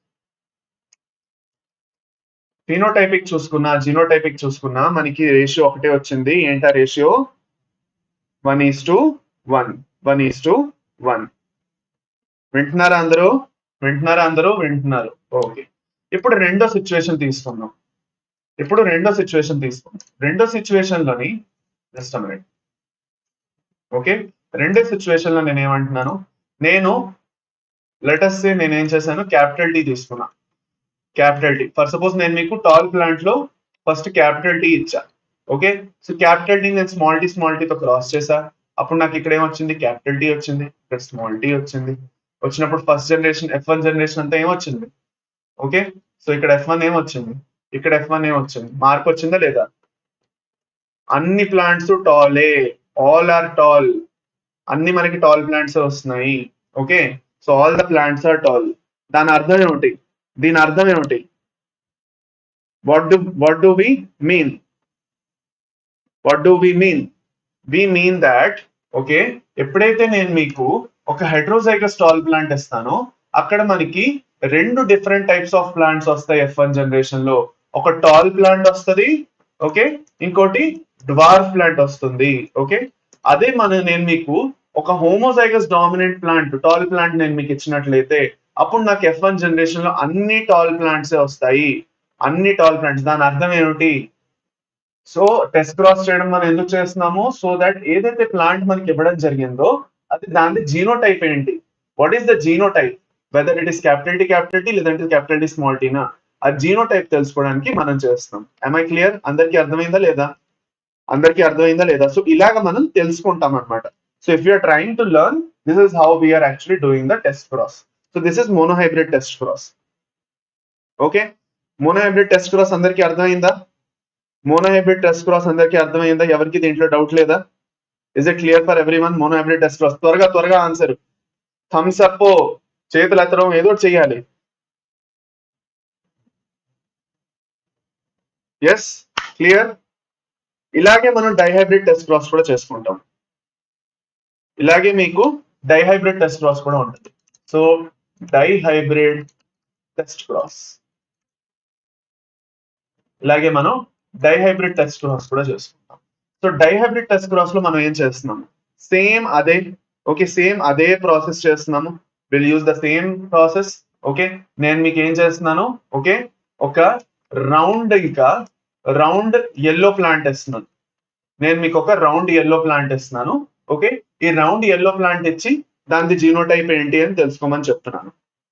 phenotypic చూసుకున్నా జీనోటైపిక్ చూసుకున్నా మనకి రేషియో ఒకటే వచ్చింది. ఏంటా రేషియో? 1:1. 1:1. వింటున్నారా అందరూ? వింటున్నారు. ఓకే. ఇప్పుడు రెండో సిచ్యువేషన్ తీసుకుందాం. రెండో సిచ్యువేషన్ లోని జస్ట్ మినిట్. ఓకే, రెండో సిచ్యువేషన్ లో నేను ఏమంటున్నాను, లెటస్ సే నేనేం చేశాను, క్యాపిటల్ టీ తీసుకున్నా. క్యాపిటల్ టీ ఫర్ సపోజ్ నేను మీకు టాల్ ప్లాంట్ లో ఫస్ట్ క్యాపిటల్ టీ ఇచ్చా. ఓకే, సో క్యాపిటల్ టీ నేను స్మాల్ టీతో క్రాస్ చేసా. అప్పుడు నాకు ఇక్కడ ఏమొచ్చింది, క్యాపిటల్ టీ వచ్చింది, ఇక్కడ స్మాల్ టీ వచ్చింది. వచ్చినప్పుడు ఫస్ట్ జనరేషన్ F1 జనరేషన్ అంతా ఏమొచ్చింది? ఓకే, సో ఇక్కడ F1 ఏమొచ్చింది, ఇక్కడ F1 ఏమొచ్చింది, మార్క్ వచ్చిందా లేదా? అన్ని ప్లాంట్స్ టాలే, ఆల్ ఆర్ టాల్. అన్ని మనకి టాల్ ప్లాంట్స్ వస్తున్నాయి. Okay, so all the plants are tall. దాని అర్థం ఏమిటి? దీని అర్థం ఏమిటి? what do we mean? We mean that, okay, ఎప్పుడైతే నేను మీకు ఒక హెట్రోజైగస్ టాల్ ప్లాంట్ ఇస్తానో అక్కడ మనకి రెండు డిఫరెంట్ టైప్స్ ఆఫ్ ప్లాంట్స్ వస్తాయి F1 జనరేషన్ లో. ఒక టాల్ ప్లాంట్ వస్తుంది, ఓకే, ఇంకోటి డ్వార్ఫ్ ప్లాంట్ వస్తుంది. ఓకే, అదే నేను మీకు ఒక homozygous dominant plant tall plant నేను మీకు ఇచ్చినట్లయితే అప్పుడు నాకు F1 జనరేషన్ లో అన్ని టాల్ ప్లాంట్స్ వస్తాయి. అన్ని టాల్ ప్లాంట్స్. దాని అర్థం ఏమిటి? సో టెస్ట్ క్రాస్ చేయడం మనం ఎందుకు చేస్తున్నాము? సో దట్ ఏదైతే ప్లాంట్ మనకి ఇవ్వడం జరిగిందో అది దాని జీనోటైప్ ఏంటి, what is the genotype, whether it is capital T లేదంటే క్యాపిటల్ టీ స్మాల్ టీనా, ఆ జీనోటైప్ తెలుసుకోవడానికి మనం చేస్తాం. I clear? అందరికీ అర్థమైందా లేదా? సో ఇలాగ మనం తెలుసుకుంటాం అనమాట. So if you are trying to learn, this is how we are actually doing the test cross. So this is monohybrid test cross. Okay, monohybrid test cross అందరికీ అర్థమైందా? మోనోహైబ్రిడ్ టెస్ట్ క్రాస్ అందరికీ అర్థమైందా? ఎవరికి దీంట్లో డౌట్ లేదా? Is it clear for everyone? Monohybrid test cross. త్వరగా answer, thumbs up, చేతులు ఎత్తడం, ఏదో చేయాలి. Yes, clear. ఇలాగే మనం డైహైబ్రిడ్ టెస్ట్ క్రాస్ కూడా చేసుకుంటాం. ఇలాగే మీకు డైహైబ్రిడ్ టెస్ట్ క్రాస్ కూడా ఉంటుంది. సో డైహైబ్రిడ్ టెస్ట్ క్రాస్, ఇలాగే మనం డైహైబ్రిడ్ టెస్ట్ క్రాస్ కూడా చేసుకుంటాం. సో డైహైబ్రిడ్ టెస్ట్ క్రాస్ లో మనం ఏం చేస్తున్నాము, సేమ్ అదే ప్రాసెస్ చేస్తున్నాము. Will use the same process. Okay, నేను మీకు ఏం చేస్తున్నాను, ఓకే, ఒక రౌండ్ ఎల్లో ప్లాంట్ ఇస్తున్నాను. నేను మీకు ఒక రౌండ్ ఎల్లో ప్లాంట్ ఇస్తున్నాను. ఓకే, ఈ రౌండ్ ఎల్లో ప్లాంట్ ఇచ్చి దాని జీనోటైప్ ఏంటి అని తెలుసుకోమని చెప్తున్నాను.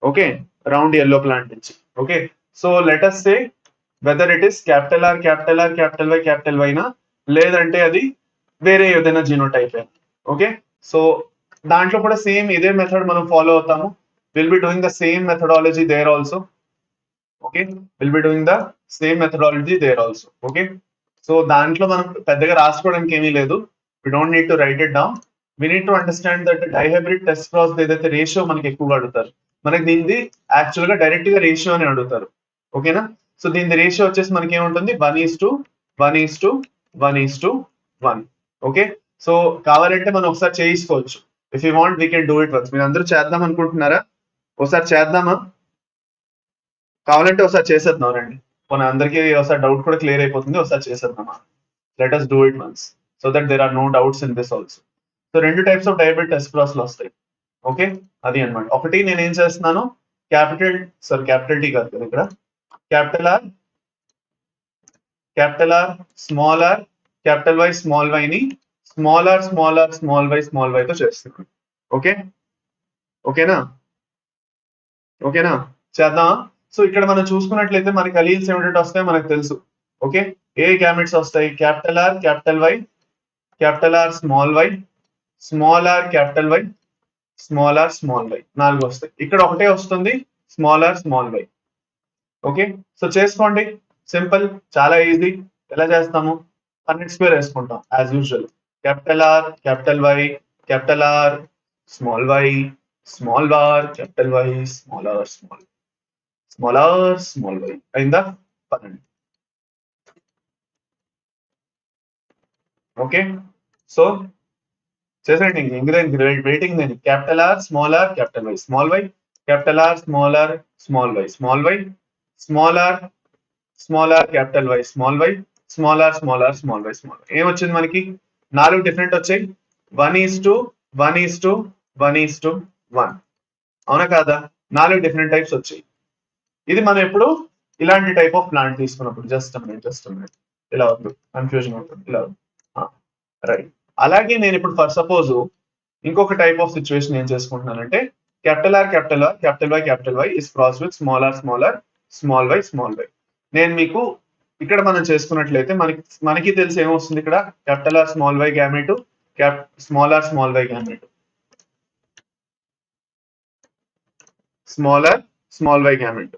ఓకే, రౌండ్ ఎల్లో ప్లాంట్ ఇచ్చి. Okay, so let us say whether it is capital R capital Y నా, లేదంటే అది వేరే ఏదైనా జీనోటైప్. ఓకే, సో దాంట్లో కూడా సేమ్ ఇదే మెథడ్ మనం ఫాలో అవుతాము. Will be doing the same methodology there also. Okay, will be doing the same methodology there also. Okay, so దాంట్లో మనం పెద్దగా రాసుకోవడానికి ఏమీ లేదు. We don't need to write it down. We need to understand that dihybrid test cross ఏదైతే ratio మనకి ఎక్కువగా అడుగుతారు, మనకి దీనిది యాక్చువల్ గా డైరెక్ట్ గా రేషియో అని అడుగుతారు. ఓకేనా? సో దీని రేషియో వచ్చేసి మనకి ఏముంటుంది, 1:1:1:1. ఓకే, సో కావాలంటే మనం ఒకసారి చేయించుకోవచ్చు. If you want we can do it once. మీరు అందరూ చేద్దాం అనుకుంటున్నారా? ఒకసారి చేద్దామా? కావాలంటే ఒకసారి చేసేద్దాం రండి. మన అందరికీ ఒకసారి డౌట్ కూడా క్లియర్ అయిపోతుంది. ఒకసారి చేసేద్దామా? Let us do it once so that there are no doubts in this also. So రెండు types of dihybrid test cross లో వస్తాయి. ఓకే, అది అన్నమాట. ఒకటి నేను ఏం చేస్తున్నాను, క్యాపిటల్ టీ కాదు కదా ఇక్కడ, capital R small R capital Y small Y ని స్మాల్ ఆర్ స్మాల్ వై తో చేస్తున్నాను. ఓకే, ఓకేనా చేద్దామా? సో ఇక్కడ మనం చూసుకున్నట్లయితే మనకి అలీల్స్ ఏమిటో వస్తాయి మనకు తెలుసు. ఓకే, ఏ గ్యామెట్స్ వస్తాయి, capital R small Y capital Y small Y, 4 వస్తాయి. ఇక్కడ ఒకటే వస్తుంది, స్మాల్ వై. ఓకే, సో చేసుకోండి, సింపుల్, చాలా ఈజీ. ఎలా చేస్తాము, 100² వేసుకుంటాం as usual. Capital R small Y capital Y small Y అయిందా? పదండి. ఓకే, సో చేసేయండి. ఇంక వెయిటింగ్ నేను. Capital R capital Y capital R small Y small R small R capital Y small Y small R small R small Y small Y ఏమొచ్చింది మనకి 4 different వచ్చాయి 1:1:1:1 అవునా కాదా 4 డిఫరెంట్ టైప్స్ వచ్చాయి ఇది మనం ఎప్పుడు ఇలాంటి టైప్ ఆఫ్ ప్లాంట్ తీసుకున్నప్పుడు జస్ట్ మినిట్ ఇలా వద్దు కన్ఫ్యూజన్ అవుతుంది ఇలా రైట్ అలాగే నేను ఇప్పుడు ఫర్ సపోజ్ ఇంకొక టైప్ ఆఫ్ సిచ్యువేషన్ ఏం చేసుకుంటున్నానంటే capital R capital Y is cross with small R small Y నేను మీకు ఇక్కడ మనం చేసుకున్నట్లయితే మనకి తెలిసి ఏమొస్తుంది ఇక్కడ capital R small Y gamete small R small Y gamete small R small Y gamete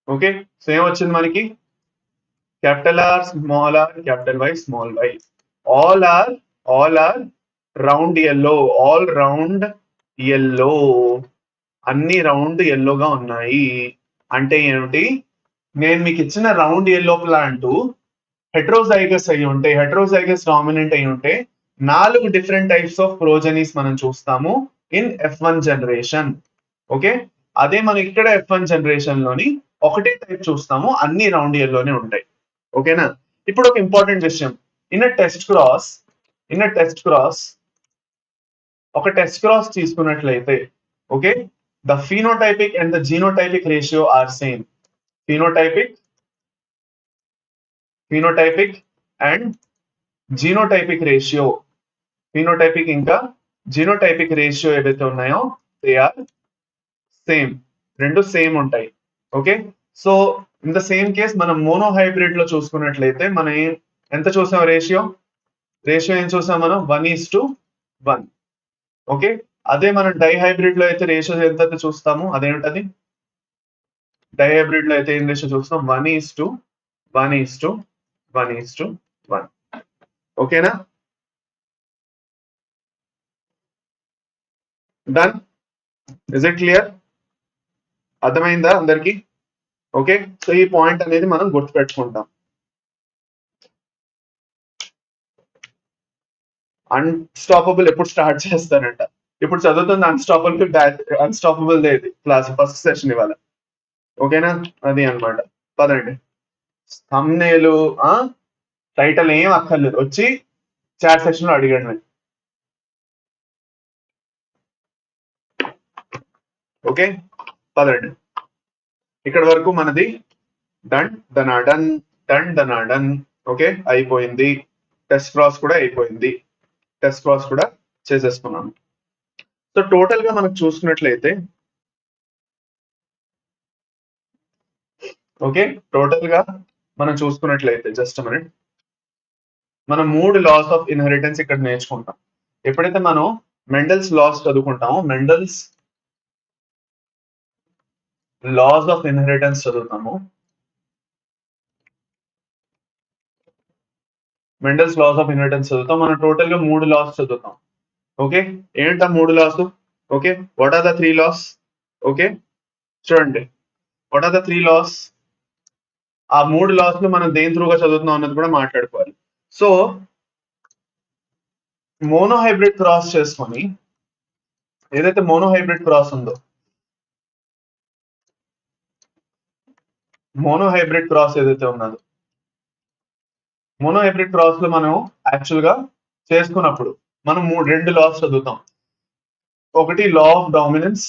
okay so ఏమొచ్చింది మనకి capital R capital Y small Y all are round yellow all round yellow అన్ని రౌండ్ ఎల్లోగా ఉన్నాయి అంటే ఏమిటి నేను మీకు ఇచ్చిన రౌండ్ ఎల్లో ప్లాంట్ హెట్రోజైగస్ అయి ఉంటే హెట్రోజైగస్ డామినెంట్ అయి ఉంటే 4 డిఫరెంట్ టైప్స్ ఆఫ్ ప్రోజెనీస్ మనం చూస్తాము ఇన్ F1 జనరేషన్ ఓకే అదే మనం ఇక్కడ F1 జనరేషన్ లోని ఒకటే టైప్ చూస్తాము అన్ని రౌండ్ ఎల్లోనే ఉంటాయి ఓకేనా ఇప్పుడు ఒక ఇంపార్టెంట్ విషయం ఇన్ అ టెస్ట్ క్రాస్ ఒక టెస్ట్ క్రాస్ తీసుకున్నట్లయితే okay the phenotypic and the genotypic ratio are same phenotypic and genotypic ratio phenotypic ఇంకా జీనోటైపిక్ రేషియో ఏవైతే ఉన్నాయో దే ఆర్ సేమ్ రెండు సేమ్ ఉంటాయి okay so in the same case మనం monohybrid లో చూసుకున్నట్లయితే మనం ఎంత చూసాం రేషియో ఏం చూసాం మనం 1:1 ఓకే అదే మనం డైహైబ్రిడ్ లో అయితే రేషియో ఎంత చూస్తాము అదేంటది డైహైబ్రిడ్ లో అయితే ఏం రేషియో చూస్తాం 1:1:1:1 ఓకేనా డన్ ఇస్ ఇట్ క్లియర్ అర్థమైందా అందరికి ఓకే సో ఈ పాయింట్ అనేది మనం గుర్తుపెట్టుకుంటాం అన్స్టాపబుల్ ఎప్పుడు స్టార్ట్ చేస్తారంట ఇప్పుడు చదువుతుంది అన్స్టాపబుల్ ఇది క్లాస్ ఫస్ట్ సెషన్ ఇవాళ ఓకేనా అది అన్నమాట పదండి thumbnail టైటిల్ ఏం అక్కర్లేదు వచ్చి చాట్ సెక్షన్ లో అడిగండి ఓకే పదండి ఇక్కడ వరకు మనది డన్ డన్ ఓకే అయిపోయింది టెస్ట్ క్రాస్ కూడా అయిపోయింది టెస్ట్ క్రాస్ కూడా చేసేసుకున్నాను సో టోటల్ గా మనకు చూసుకున్నట్లయితే ఓకే టోటల్ గా మనం చూసుకున్నట్లయితే జస్ట్ మినిట్ మనం 3 లాస్ ఆఫ్ ఇన్హెరిటెన్స్ ఇక్కడ నేర్చుకుంటాం ఎప్పుడైతే మనం మెండల్స్ లాస్ చదువుకుంటామో మెండల్స్ లాస్ ఆఫ్ ఇన్హెరిటెన్స్ చదువుతాము మెండల్స్ లాస్ ఆఫ్ ఇన్హెరిటెన్స్ చదువుతాం మనం టోటల్ గా 3 లాస్ చదువుతాం ఓకే ఏంటా 3 laws okay what are the 3 laws okay చూడండి వాట్ ఆర్ ద 3 లాస్ ఆ 3 లాస్ ను మనం దేని త్రూగా చదువుతున్నాం అన్నది కూడా మాట్లాడుకోవాలి సో మోనోహైబ్రిడ్ క్రాస్ చేసుకొని ఏదైతే మోనోహైబ్రిడ్ క్రాస్ ఉందో మోనోహైబ్రిడ్ క్రాస్ ఏదైతే ఉన్నదో మోనోహైబ్రిడ్ క్రాస్ లో మనం యాక్చువల్ గా చేసుకున్నప్పుడు మనం 2 లాస్ చదువుతాం ఒకటి లా ఆఫ్ డామినెన్స్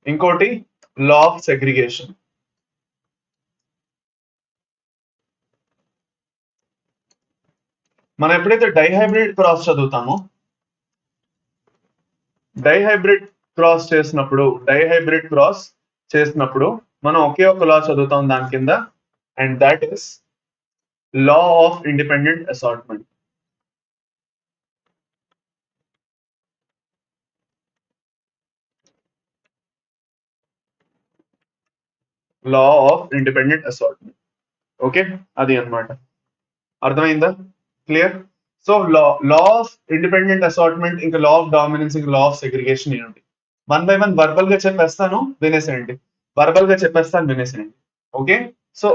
ఇంకోటి లా ఆఫ్ సెగ్రిగేషన్ మనం ఎప్పుడైతే డైహైబ్రిడ్ క్రాస్ చదువుతామో డైహైబ్రిడ్ క్రాస్ చేసినప్పుడు మనం ఒకే ఒక లా చదువుతాం దాని కింద and that is law of independent assortment law of independent assortment okay అది అన్నమాట అర్థమైందా clear so law of independent assortment ఇంకా లా ఆఫ్ డామినెన్స్ ఇంకా లా ఆఫ్ సెగ్రిగేషన్ ఏంటి 1 by 1 వర్బల్ గా చెప్పేస్తాను వినేసేయండి okay so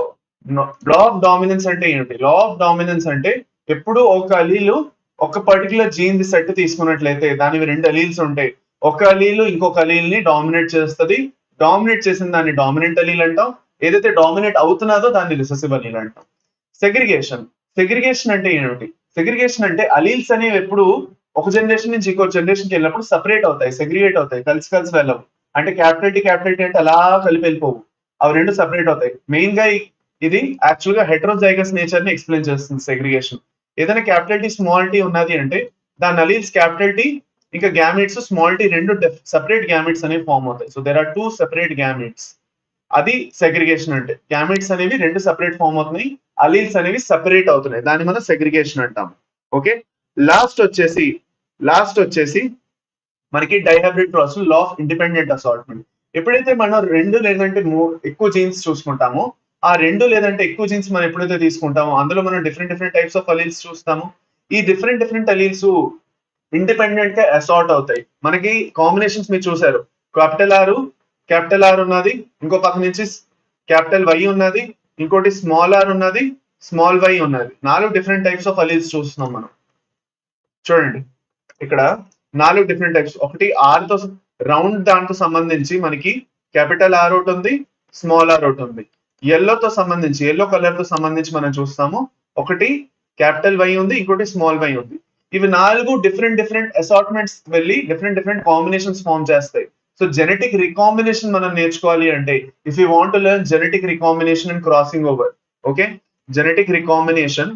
law of dominance అంటే ఏంటి లా ఆఫ్ డామినెన్స్ అంటే ఎప్పుడు ఒక అలీలు ఒక పర్టికులర్ జీన్ ది సెట్ తీసుకున్నట్లయితే దానివి 2 అలీల్స్ ఉంటాయి ఒక అలీల్ ఇంకొక అలీల్ ని డామినేట్ చేస్తుంది. డామినేట్ చేసిన దాన్ని డామినెంట్ అలీల్ అంటాం. ఏదైతే డామినేట్ అవుతున్నదో దాన్ని రిసెసివ్ అలీల్ అంటాం. సెగ్రిగేషన్. సెగ్రిగేషన్ అంటే ఏమిటి? సెగ్రిగేషన్ అంటే అలీల్స్ అనేవి ఎప్పుడు ఒక జనరేషన్ నుంచి ఇంకో జనరేషన్ కి వెళ్ళినప్పుడు సపరేట్ అవుతాయి, సెగ్రిగేట్ అవుతాయి, కలిసి కలిసి వెళ్ళవు. అంటే క్యాపిటల్ టీ అంటే అలా కలిపి వెళ్ళిపోవు. అవి రెండు సపరేట్ అవుతాయి. మెయిన్ గా ఇది యాక్చువల్ గా హెటరోజైగస్ నేచర్ ని ఎక్స్ప్లెయిన్ చేస్తుంది సెగ్రిగేషన్. ఏదైనా క్యాపిటల్ టీ స్మాల్ టీ ఉన్నది అంటే దాని అలీల్స్ క్యాపిటల్ టీ ఇంకా గ్యామెట్స్ స్మాల్ టీ రెండు సెపరేట్ గ్యామెట్స్ అనేవి ఫామ్ అవుతాయి. So there are two separate gametes. అది సెగ్రిగేషన్ అంటే. గ్యామెట్స్ అనేవి రెండు సెపరేట్ ఫామ్ అవుతున్నాయి, అలీల్స్ అనేవి సెపరేట్ అవుతున్నాయి, దాన్ని మనం సెగ్రిగేషన్ అంటాం. ఓకే. లాస్ట్ వచ్చేసి లాస్ట్ వచ్చేసి మనకి dihybrid process law of independent assortment. ఎప్పుడైతే మనం రెండు లేదంటే ఎక్కువ జీన్స్ చూసుకుంటామో, ఆ రెండు లేదంటే ఎక్కువ జీన్స్ మనం ఎప్పుడైతే తీసుకుంటామో అందులో మనం different different types of alleles చూస్తాము. ఈ డిఫరెంట్ డిఫరెంట్ అలీల్స్ ఇండిపెండెంట్ గా అసార్ట్ అవుతాయి. మనకి కాంబినేషన్స్ మీరు చూసారు. క్యాపిటల్ ఆర్ ఉన్నది, ఇంకో పక్క నుంచి క్యాపిటల్ వై ఉన్నది, ఇంకోటి స్మాల్ ఆర్ ఉన్నది, స్మాల్ వై ఉన్నది. 4 డిఫరెంట్ టైప్స్ ఆఫ్ అలీల్స్ చూస్తున్నాం మనం. చూడండి ఇక్కడ 4 డిఫరెంట్ టైప్స్. ఒకటి ఆర్ తో రౌండ్ దాంతో సంబంధించి మనకి క్యాపిటల్ ఆర్ ఒకటి ఉంది, స్మాల్ ఆర్ ఒకటి ఉంది. ఎల్లో సంబంధించి ఎల్లో కలర్ తో సంబంధించి మనం చూస్తాము. ఒకటి క్యాపిటల్ వై ఉంది, ఇంకోటి స్మాల్ వై ఉంది. ఇవి 4 డిఫరెంట్ డిఫరెంట్ అసార్ట్మెంట్స్ వెళ్ళి డిఫరెంట్ డిఫరెంట్ కాంబినేషన్స్ ఫామ్ చేస్తాయి. సో జెనెటిక్ రికాంబినేషన్ మనం నేర్చుకోవాలి అంటే if you want to learn genetic recombination and crossing over. Okay. Genetic recombination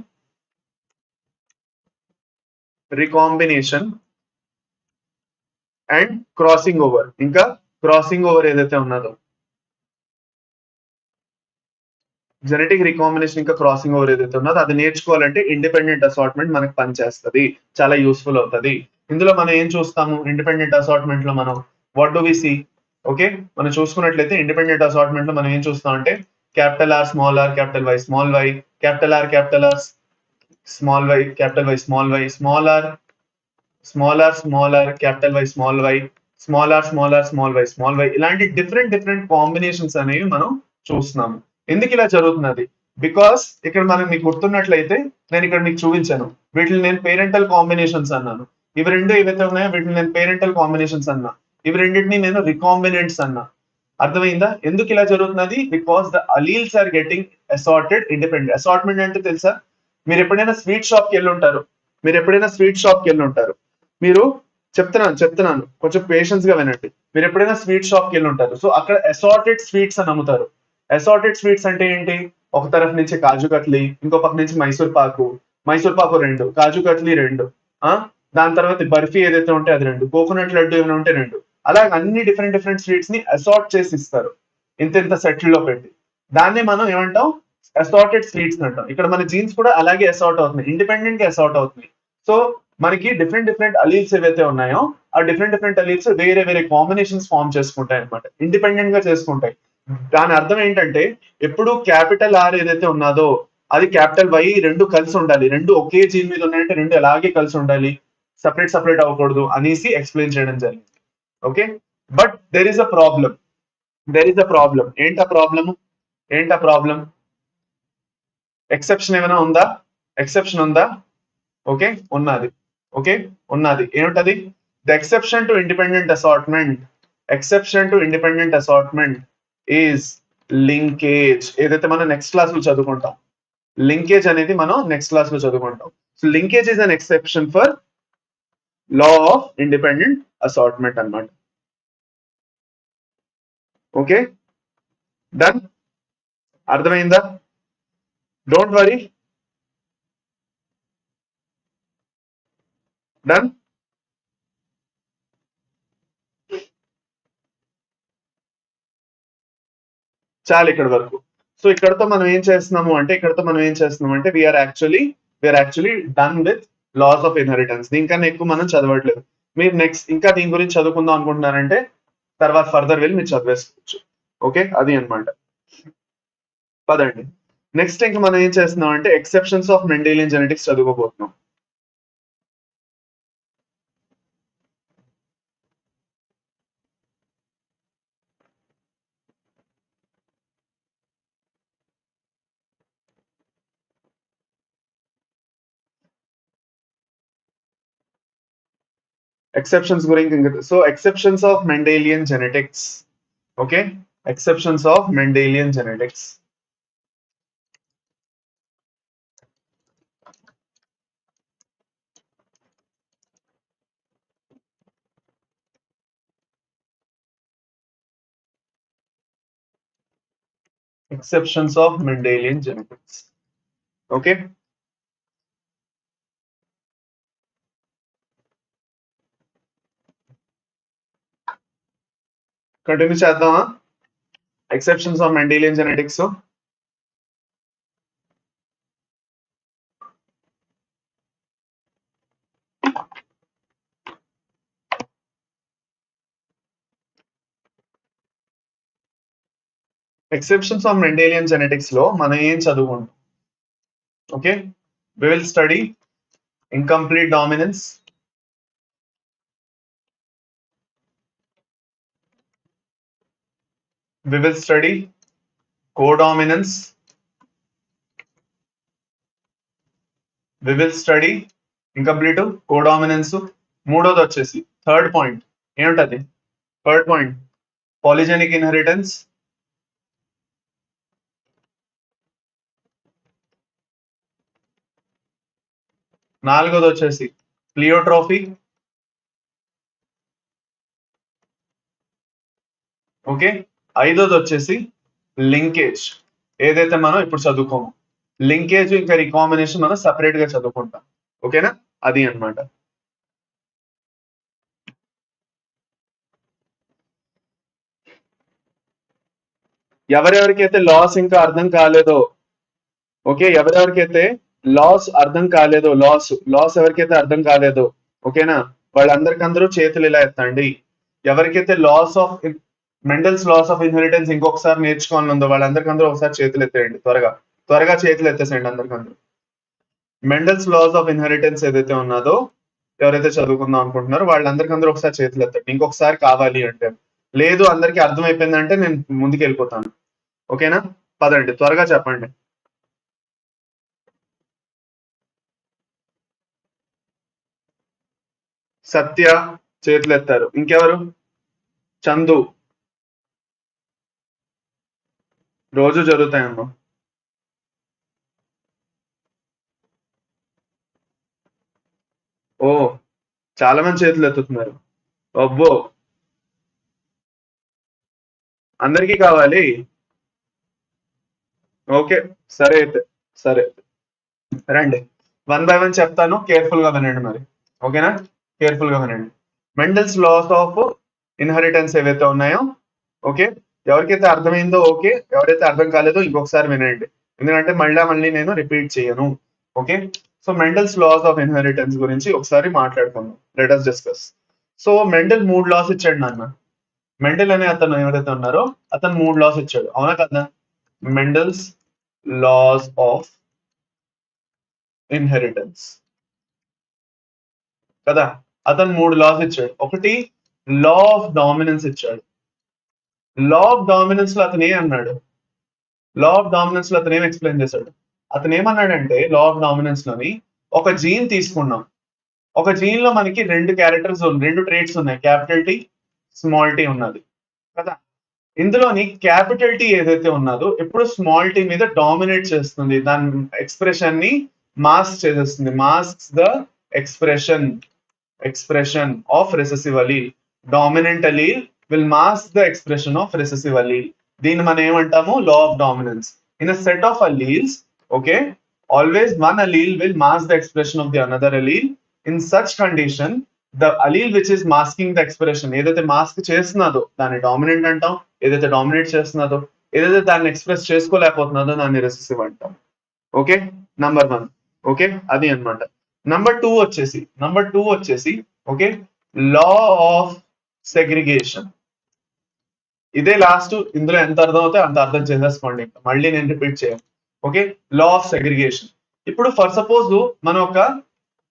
and crossing over. ఇంకా క్రాసింగ్ ఓవర్ ఏదైతే ఉన్నదో, జెనెటిక్ రికాంబినేషన్ ఇంకా క్రాసింగ్ ఓవర్ ఏదైతే ఉన్నదో అది నేర్చుకోవాలంటే ఇండిపెండెంట్ అసార్ట్మెంట్ మనకు పనిచేస్తుంది, చాలా యూస్ఫుల్ అవుతుంది. ఇందులో మనం ఏం చూస్తాము? ఇండిపెండెంట్ అసార్ట్మెంట్ లో మనం what do we see? Okay. మనం చూసుకున్నట్లయితే ఇండిపెండెంట్ అసార్ట్మెంట్ లో మనం ఏం చూస్తాం అంటే capital R small R, capital Y small Y, capital R small Y, capital Y small Y, small R capital Y small Y, small Y, ఇలాంటి different different combinations అనేవి మనం చూస్తున్నాము. ఎందుకు ఇలా జరుగుతున్నది? బికాస్ ఇక్కడ మనం మీకు గుర్తున్నట్లయితే నేను ఇక్కడ మీకు చూపించాను, వీటిని నేను పేరెంటల్ కాంబినేషన్స్ అన్నాను. ఇవి రెండు ఏవైతే ఉన్నాయో వీటిని నేను పేరెంటల్ కాంబినేషన్స్ అన్నా. ఇవి రెండింటిని నేను రికాంబినెంట్స్ అన్నా. అర్థమైందా ఎందుకు ఇలా జరుగుతున్నది? Because the alleles are getting assorted independent. Assortment అంటే తెలుసా? మీరు ఎప్పుడైనా స్వీట్ షాప్ కి వెళ్ళి ఉంటారు. మీరు చెప్తున్నాను కొంచెం పేషెన్స్ గా వినండి. మీరు ఎప్పుడైనా స్వీట్ షాప్ కి వెళ్ళి ఉంటారు. సో అక్కడ అసార్టెడ్ స్వీట్స్ అని అమ్ముతారు. అసార్టెడ్ స్వీట్స్ అంటే ఏంటి? ఒక తరఫు నుంచి కాజు కట్లీ, ఇంకో పక్క నుంచి మైసూర్ పాకు రెండు, కాజు కట్లీ రెండు, ఆ దాని తర్వాత బర్ఫీ ఏదైతే ఉంటే అది రెండు, కోకోనట్ లడ్డు ఏమైనా ఉంటే రెండు. అలా అన్ని డిఫరెంట్ డిఫరెంట్ స్వీట్స్ ని అసార్ట్ చేసి ఇస్తారు, ఇంత ఇంత సెటిల్ లో పెట్టి. దాన్ని మనం ఏమంటాం? అసార్టెడ్ స్వీట్స్ అంటాం. ఇక్కడ మన జీన్స్ కూడా అలాగే అసార్ట్ అవుతున్నాయి, ఇండిపెండెంట్ గా అసార్ట్ అవుతున్నాయి. సో మనకి డిఫరెంట్ డిఫరెంట్ అలీల్స్ ఏవైతే ఉన్నాయో ఆ డిఫరెంట్ డిఫరెంట్ అలీల్స్ వేరే వేరే కాంబినేషన్స్ ఫామ్ చేసుకుంటాయి అనమాట, ఇండిపెండెంట్ గా చేసుకుంటాయి. దాని అర్థం ఏంటంటే ఎప్పుడు క్యాపిటల్ ఆర్ ఏదైతే ఉన్నదో అది క్యాపిటల్ వై రెండు కలిసి ఉండాలి, రెండు ఒకే జీన్ మీద ఉన్నాయంటే రెండు అలాగే కలిసి ఉండాలి, సపరేట్ సపరేట్ అవ్వకూడదు అనేసి ఎక్స్ప్లెయిన్ చేయడం జరిగింది. Okay. But there is a problem. ఏంటా ప్రాబ్లం? ఎక్సెప్షన్ ఏమైనా ఉందా? ఎక్సెప్షన్ ఉందా? ఓకే. ఉన్నది. ఓకే. ఉన్నది. ఏమిటది? The exception to independent assortment is linkage. ఏదైతే మనం నెక్స్ట్ క్లాస్ లో చదువుకుంటాం, లింకేజ్ అనేది మనం నెక్స్ట్ క్లాస్ లో చదువుకుంటాం. So linkage is an exception for law of independent assortment అన్నమాట. ఓకే. డన్. అర్థమైందా? Don't worry. డన్. చాలు ఇక్కడ వరకు. సో ఇక్కడతో మనం ఏం చేస్తున్నాము అంటే we are actually done with laws of inheritance. దీనికన్నా ఎక్కువ మనం చదవట్లేదు. మీరు నెక్స్ట్ ఇంకా దీని గురించి చదువుకుందాం అనుకుంటున్నారంటే తర్వాత ఫర్దర్ వెళ్ళి మీరు చదివేసుకోవచ్చు. ఓకే. అది అన్నమాట. పదండి. నెక్స్ట్ ఇంకా మనం ఏం చేస్తున్నాం అంటే ఎక్సెప్షన్స్ ఆఫ్ మెండెలియన్ జెనెటిక్స్ చదువుకోబోతున్నాం. ఎక్సెప్షన్స్ గురించి. So exceptions of Mendelian genetics. Okay, exceptions of Mendelian genetics. Exceptions of Mendelian genetics. Okay. Continue చేద్దామా? Exceptions of Mendelian genetics. So exceptions of Mendelian genetics లో మనం ఏం చదువుకుంటాం? Okay, we will study incomplete dominance, we will study codominance, we will study incomplete codominance. మూడోది వచ్చేసి third point ఏమిటది? Third point polygenic inheritance. నాలుగోది వచ్చేసి ప్లియోట్రోఫీ. ఓకే, ఐదోది వచ్చేసి లింకేజ్. ఏదైతే మనం ఇప్పుడు చదువుకోము, లింకేజ్ ఇంకా రికాంబినేషన్ మనం సపరేట్ గా చదువుకుంటాం. ఓకేనా, అది అన్నమాట. ఎవరెవరికైతే లాస్ ఇంకా అర్థం కాలేదో, ఓకే, ఎవరెవరికైతే లాస్ అర్థం కాలేదో, లాస్ ఎవరికైతే అర్థం కాలేదో, ఓకేనా, వాళ్ళందరికందరూ చేతులు ఇలా ఎత్తండి. ఎవరికైతే laws of Mendel's laws of inheritance ఇంకొకసారి నేర్చుకోవాలని ఉందో వాళ్ళందరికందరూ ఒకసారి చేతులు ఎత్తేయండి. త్వరగా చేతులు ఎత్తేసేయండి అందరికందరూ. మెండల్స్ లాస్ ఆఫ్ ఇన్హెరిటెన్స్ ఏదైతే ఉన్నదో, ఎవరైతే చదువుకుందాం అనుకుంటున్నారో వాళ్ళందరికందరూ ఒకసారి చేతులు ఎత్తండి ఇంకొకసారి కావాలి అంటే. లేదు అందరికీ అర్థమైపోయిందంటే నేను ముందుకు వెళ్ళిపోతాను. ఓకేనా, పదండి త్వరగా చెప్పండి. సత్య చేతులు ఎత్తారు. ఇంకెవరు? చందు. రోజు జరుగుతాయమ్మా. ఓ, చాలా మంది చేతులు ఎత్తుతున్నారు. అబ్బో, అందరికీ కావాలి. ఓకే, సరే అయితే సరే రండి, వన్ బై వన్ చెప్తాను, కేర్ఫుల్ గా వినండి మరి. ఓకేనా, కేర్ఫుల్ గా వినండి. మెండల్స్ లాస్ ఆఫ్ ఇన్హెరిటెన్స్ ఏవైతే ఉన్నాయో, ఓకే, ఎవరికైతే అర్థమైందో ఓకే, ఎవరైతే అర్థం కాలేదో ఇంకొకసారి వినండి, ఎందుకంటే మళ్ళీ నేను రిపీట్ చేయను. Okay, so Mendel's laws of inheritance గురించి ఒకసారి మాట్లాడుకుందాం. Let us discuss. So Mendel 3 laws ఇచ్చాడు నాన్న. మెండల్ అనే అతను ఎవరైతే ఉన్నారో అతను 3 లాస్ ఇచ్చాడు, అవునా కదా? మెండల్స్ లాస్ ఆఫ్ ఇన్హెరిటెన్స్ కదా, అతను 3 లాస్ ఇచ్చాడు. ఒకటి లా ఆఫ్ డామినెన్స్ ఇచ్చాడు. లా ఆఫ్ డామినెన్స్ లో అతను ఏమన్నాడు? లా ఆఫ్ డామినెన్స్ లో అతను ఏం ఎక్స్ప్లెయిన్ చేశాడు? అతను ఏమన్నాడంటే లా ఆఫ్ డామినెన్స్ లోని ఒక జీన్ తీసుకున్నాం. ఒక జీన్ లో మనకి రెండు క్యారెక్టర్స్ రెండు ట్రేట్స్ ఉన్నాయి, క్యాపిటల్ టీ స్మాల్ టీ ఉన్నది కదా. ఇందులోని క్యాపిటల్ టీ ఏదైతే ఉన్నదో ఎప్పుడు స్మాల్ టీ మీద డామినేట్ చేస్తుంది, దాని ఎక్స్ప్రెషన్ ని మాస్క్ చేసేస్తుంది. Masks the expression of recessive allele. Dominant allele will mask the expression of recessive allele. దీన్ని మనం ఏమంటాము? లా of dominance. In a set of alleles, okay, always one allele will mask the expression of the another allele. In such condition, the allele which is masking the expression, ఏదైతే mask చేస్తున్నదో దాన్ని dominant అంటాం, ఏదైతే dominate చేస్తున్నదో, ఏదైతే దాన్ని express చేసుకోలేకపోతున్నదో దాన్ని recessive అంటాం. Okay, number 1. Okay, అది అన్నమాట. నంబర్ 2 వచ్చేసి ఓకే, లా ఆఫ్ సెగ్రిగేషన్. ఇదే లాస్ట్, ఇందులో ఎంత అర్థం అవుతే అంత అర్థం చేసేసుకోండి, మళ్ళీ నేను రిపీట్ చేయను. Okay, law of segregation. ఇప్పుడు ఫర్ సపోజ్ మనం ఒక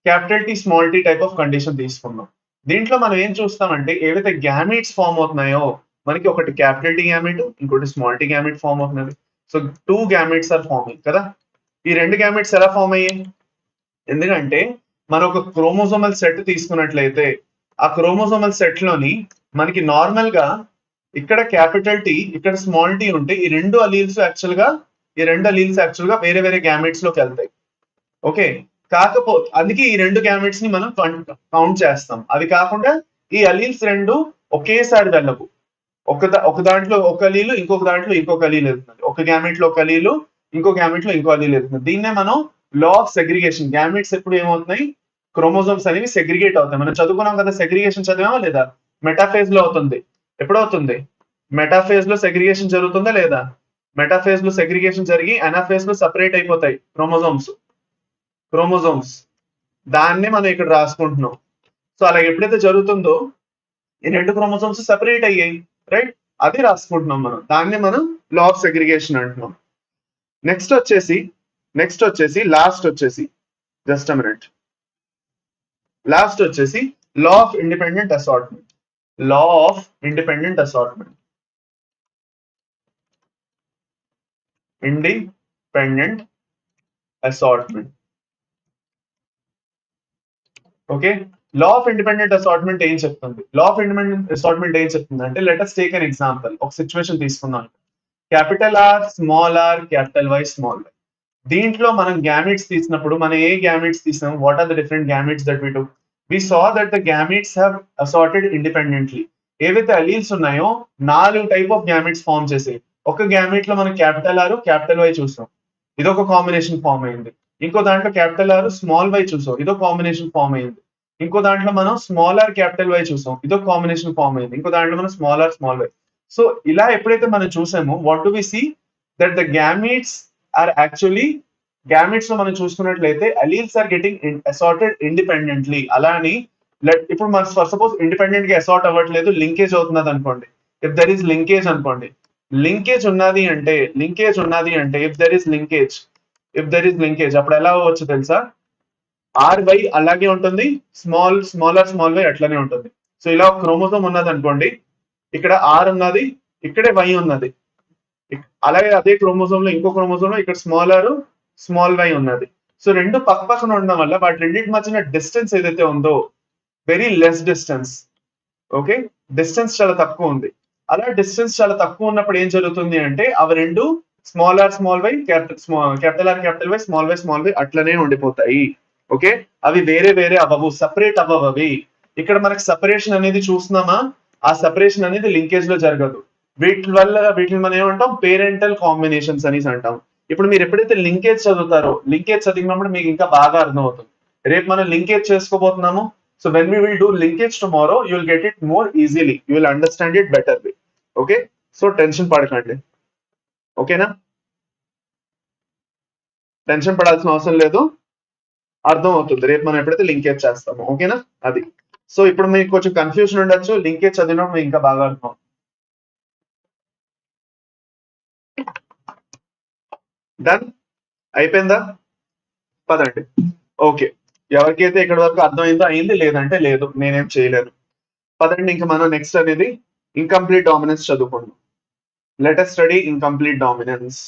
capital T small T type of condition తీసుకున్నాం. దీంట్లో మనం ఏం చూస్తామంటే ఏవైతే గ్యామీట్స్ ఫామ్ అవుతున్నాయో, మనకి ఒకటి క్యాపిటల్ టీ గ్యామీట్, ఇంకోటి స్మాల్ టీ గ్యామీట్ ఫామ్ అవుతున్నది. సో 2 గ్యామీట్స్ ఆర్ ఫార్మింగ్ కదా. ఈ 2 గ్యామీట్స్ ఎలా ఫామ్ అయ్యాయి? ఎందుకంటే మనం ఒక క్రోమోజోమల్ సెట్ తీసుకున్నట్లయితే ఆ క్రోమోసోమల్ సెట్ లోని మనకి నార్మల్ గా ఇక్కడ క్యాపిటల్ టీ ఇక్కడ స్మాల్ టీ ఉంటే ఈ రెండు అలీల్స్ యాక్చువల్ గా వేరే వేరే గ్యామెట్స్ లోకి వెళ్తాయి. ఓకే, కాకపోతే అందుకే ఈ రెండు గ్యామెట్స్ ని మనం కౌంట్ చేస్తాం. అవి కాకుండా ఈ అలీల్స్ రెండు ఒకేసారి వెళ్ళవు. ఒక దాంట్లో ఒక అలీలు ఇంకొక దాంట్లో ఇంకొక అలీలు వెళ్తుంది. ఒక గ్యామెట్ లో ఒక అలీలు ఇంకో గ్యామెట్ లో ఇంకో అలీలు వెళ్తుంది. దీన్నే మనం లా ఆఫ్ సెగ్రిగేషన్. గ్యామెట్స్ ఎప్పుడు ఏమవుతున్నాయి, క్రోమోజోమ్స్ అనేవి సెగ్రిగేట్ అవుతాయి. మనం చదువుకున్నాం కదా, సెగ్రిగేషన్ చదివామా లేదా? మెటాఫేజ్ లో అవుతుంది. ఎప్పుడవుతుంది? మెటాఫేజ్ లో సెగ్రిగేషన్ జరుగుతుందా లేదా? మెటాఫేజ్ లో సెగ్రిగేషన్ జరిగి అనాఫేజ్ లో సపరేట్ అయిపోతాయి క్రోమోజోమ్స్. దాన్ని మనం ఇక్కడ రాసుకుంటున్నాం. సో అలా ఎప్పుడైతే జరుగుతుందో ఈ రెండు క్రోమోజోమ్స్ సెపరేట్ అయ్యాయి, రైట్? అది రాసుకుంటున్నాం మనం. దాన్ని మనం లా ఆఫ్ సెగ్రిగేషన్ అంటున్నాం. నెక్స్ట్ వచ్చేసి జస్ట్ అ మినిట్. లాస్ట్ వచ్చేసి law of independent assortment. Law of independent assortment. Independent assortment. Okay, law of independent assortment ఏం చెప్తుంది? లా ఆఫ్ ఇండిపెండెంట్ అసార్ట్మెంట్ ఏం చెప్తుంది అంటే, let us take an example. ఒక situation తీసుకుందాం. Capital R, small R, capital Y, small Y. దీంట్లో మనం gametes తీసినప్పుడు మనం ఏ గ్యామెట్స్ తీసాం? What are the different gametes that we took? We saw that the gametes have assorted independently. ఏవైతే alleles ఉన్నాయో 4 టైప్ ఆఫ్ గ్యామెట్స్ ఫార్మ్ చేసాయి. ఒక గ్యామెట్ లో మనం క్యాపిటల్ ఆర్, క్యాపిటల్ వై చూసాం, ఇదొక కాంబినేషన్ ఫార్మ్ అయింది. ఇంకో దాంట్లో క్యాపిటల్ ఆర్, స్మాల్ వై చూసాం, ఇదో కాంబినేషన్ ఫార్మ్ అయింది. ఇంకో దాంట్లో మనం స్మాల్ ఆర్, క్యాపిటల్ వై చూసాం, ఇదో కాంబినేషన్ ఫార్మ్ అయింది. ఇంకో దాంట్లో మనం small R, small Y. So ఇలా ఎప్పుడైతే మనం చూసామో, what do we see? That the gametes are actually, gametes లో మనం చూసుకున్నట్లయితే alleles are getting assorted independently. అలా అని ఇప్పుడు మనం ఫర్ సపోజ్ ఇండిపెండెంట్ గా అసార్ట్ అవ్వట్లేదు, లింకేజ్ అవుతున్నది అనుకోండి. ఇఫ్ దర్ ఈస్ లింకేజ్ అనుకోండి, లింకేజ్ ఉన్నది అంటే ఇఫ్ దర్ ఈస్ లింకేజ్ అప్పుడు ఎలా అవ్వచ్చు తెలుసా? ఆర్ వై అలాగే ఉంటుంది, స్మాల్ వై అట్లానే ఉంటుంది. సో ఇలా ఒక క్రోమోజోమ్ ఉన్నది అనుకోండి, ఇక్కడ ఆర్ ఉన్నది, ఇక్కడే వై ఉన్నది. అలాగే అదే క్రోమోజోమ్ లో ఇంకో క్రోమోజోమ్ లో ఇక్కడ స్మాల్ ఆర్, స్మాల్ వై ఉన్నది. సో రెండు పక్క పక్కన ఉండడం వల్ల వాటి రెండింటి మధ్యన డిస్టెన్స్ ఏదైతే ఉందో, very less distance. Okay, distance చాలా తక్కువ ఉంది. అలా డిస్టెన్స్ చాలా తక్కువ ఉన్నప్పుడు ఏం జరుగుతుంది అంటే, అవి రెండు small R small Y, capital R capital Y, small Y అట్లనే ఉండిపోతాయి. ఓకే, అవి వేరే వేరే అవ్వవు, సపరేట్ అవ్వవు అవి. ఇక్కడ మనకి సపరేషన్ అనేది చూస్తున్నామా? ఆ సపరేషన్ అనేది లింకేజ్ లో జరగదు. వీటిని మనం ఏమంటాం? పేరెంటల్ కాంబినేషన్స్ అని అంటాం. ఇప్పుడు మీరు ఎప్పుడైతే లింకేజ్ చదువుతారో, లింకేజ్ చదివినప్పుడు మీకు ఇంకా బాగా అర్థమవుతుంది. రేపు మనం లింకేజ్ చేసుకోబోతున్నాము. So when we will do linkage tomorrow, you will get it more easily, you will understand it better way. Okay, so tension పడకండి. ఓకేనా? టెన్షన్ పడాల్సిన అవసరం లేదు, అర్థం అవుతుంది రేపు మనం ఎప్పుడైతే లింకేజ్ చేస్తామో. ఓకేనా? అది. సో ఇప్పుడు మీకు కొంచెం కన్ఫ్యూజన్ ఉండొచ్చు, లింకేజ్ చదివినప్పుడు మీకు ఇంకా బాగా అర్థం. డన్ అయిపోయిందా? పదండి. ఓకే, ఎవరికైతే ఇక్కడ వరకు అర్థమైందో అయింది, లేదంటే లేదు, నేనేం చేయలేను. పదండి, ఇంకా మనం నెక్స్ట్ అనేది ఇన్కంప్లీట్ డామినెన్స్ చదువుకుందాం. Let us study incomplete dominance.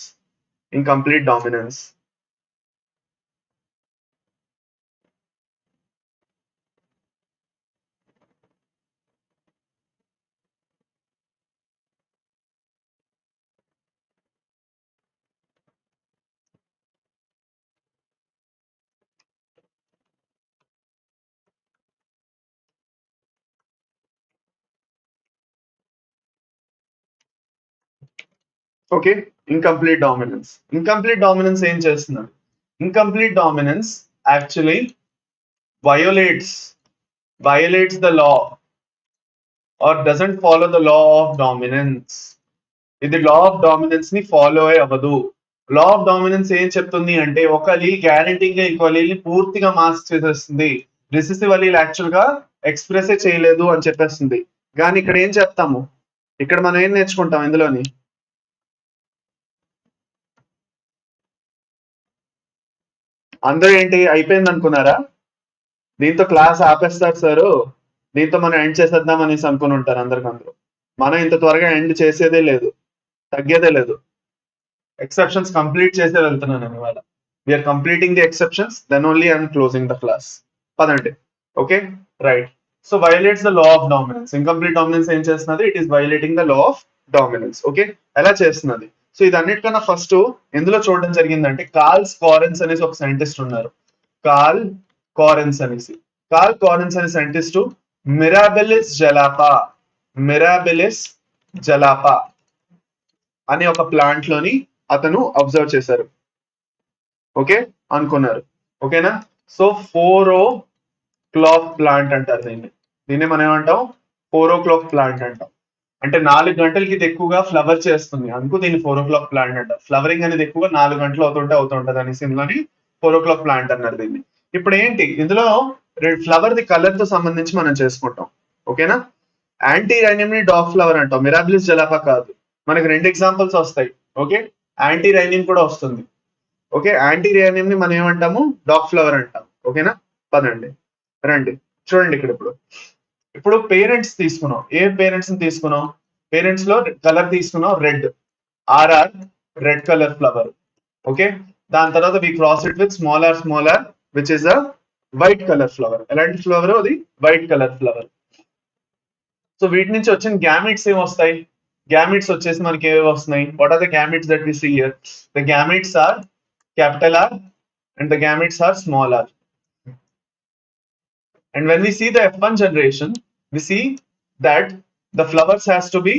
Okay, incomplete dominance ఏం చేస్తున్నాడు? Incomplete dominance actually violates the law or doesn't follow the law of dominance. ఇది లా ఆఫ్ డామినెన్స్ ని ఫాలో అవ్వదు. లా ఆఫ్ డామినెన్స్ ఏం చెప్తుంది అంటే, ఒక అలీల్ గ్యారంటీగా ఇంకో అలీల్ ని పూర్తిగా మాస్క్ చేసేస్తుంది. రిసెసివ్ అలీల్ యాక్చువల్ గా ఎక్స్ప్రెస్ చేయలేదు అని చెప్పేస్తుంది. కానీ ఇక్కడ ఏం చెప్తాము? ఇక్కడ మనం ఏం నేర్చుకుంటాం ఇందులోని? అందరూ ఏంటి అయిపోయింది అనుకున్నారా? దీంతో క్లాస్ ఆపేస్తారు సార్, దీంతో మనం ఎండ్ చేసేద్దాం అనేసి అనుకుని ఉంటారు అందరికందరూ. మనం ఇంత త్వరగా ఎండ్ చేసేదే లేదు, తగ్గేదే లేదు. ఎక్సెప్షన్స్ కంప్లీట్ చేసే వెళ్తున్నాను నేను ఇవాళ. We are completing the exceptions, then only I am closing the class. పదండి. Okay, right. So violates the law of dominance. Incomplete dominance ఏం చేస్తున్నది? It is violating the law of dominance. Okay, ఎలా చేస్తున్నది? So ఇది అన్నిటికన్నా first ఎందులో చూడడం జరిగిందంటే, కార్ల్స్ కారెన్స్ అనేసి ఒక సైంటిస్ట్ ఉన్నారు. కార్ల్ కారెన్స్ అనేసి. కార్ల్ కారెన్స్ అనే సైంటిస్ట్ మిరాబెలిస్ జలాపా, మిరాబెలిస్ జలాపా అనే ఒక ప్లాంట్ లోని అతను అబ్జర్వ్ చేశారు. ఓకే, అనుకున్నారు. ఓకేనా? సో 4 o'clock ప్లాంట్ అంటారు దీన్ని. దీన్ని మనం ఏమంటాం? 4 o'clock ప్లాంట్ అంటాం. అంటే 4 గంటలకి ఇది ఎక్కువగా ఫ్లవర్ చేస్తుంది, అందుకు దీన్ని 4 o'clock ప్లాంట్ అంటారు. ఫ్లవరింగ్ అనేది ఎక్కువగా 4 గంటలు అవుతుంటది అనేసి ఇందులోని 4 o'clock ప్లాంట్ అన్నారు దీన్ని. ఇప్పుడు ఏంటి ఇందులో ఫ్లవర్ ది కలర్ తో సంబంధించి మనం చేసుకుంటాం. ఓకేనా? యాంటీ రైనియం ని డాగ్ ఫ్లవర్ అంటాం, మిరాబిలిస్ జలాపా కాదు. మనకి 2 ఎగ్జాంపుల్స్ వస్తాయి. ఓకే, యాంటీ రైనియం కూడా వస్తుంది. ఓకే, యాంటీ రేనియం ని మనం ఏమంటాము? డాగ్ ఫ్లవర్ అంటాం. ఓకేనా? పదండి రండి చూడండి ఇక్కడ. ఇప్పుడు పేరెంట్స్ తీసుకున్నాం. ఏ పేరెంట్స్ ని తీసుకున్నాం? పేరెంట్స్ లో కలర్ తీసుకున్నాం, red. RR red colour flower. Okay, దాని తర్వాత we cross it with small R which is a white colour flower. ఎలాంటి ఫ్లవర్? అది వైట్ కలర్ ఫ్లవర్. సో వీటి నుంచి వచ్చిన గ్యామిట్స్ ఏం వస్తాయి? గ్యామిట్స్ వచ్చేసి మనకి ఏవి వస్తున్నాయి? What are the gametes that we see here? The gametes are capital R and the gametes are small r. And when we see the F1 generation, we see that the flowers has to be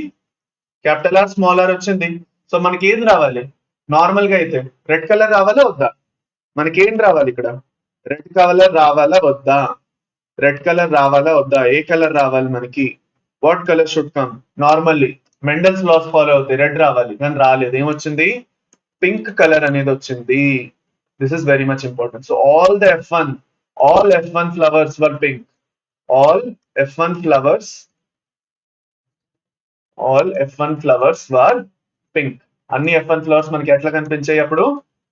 capital R small r వచ్చింది. So మనకి ఏది రావాలి? Normal గా అయితే red colour రావాలా వద్దా? మనకి ఏం రావాలి ఇక్కడ? రెడ్ కలర్ రావాలా వద్దా? రెడ్ కలర్ రావాలా వద్దా? ఏ కలర్ రావాలి మనకి? What colour should come? Normally Mendel's laws follow అవుతాయి, రెడ్ రావాలి, కానీ రాలేదు. ఏమొచ్చింది? పింక్ కలర్ అనేది వచ్చింది. This is very much important. So all F1 flowers were pink. all F1 flowers were pink. అన్ని F1 ఫ్లవర్స్ మనకి ఎట్లా కనిపించాయి? అప్పుడు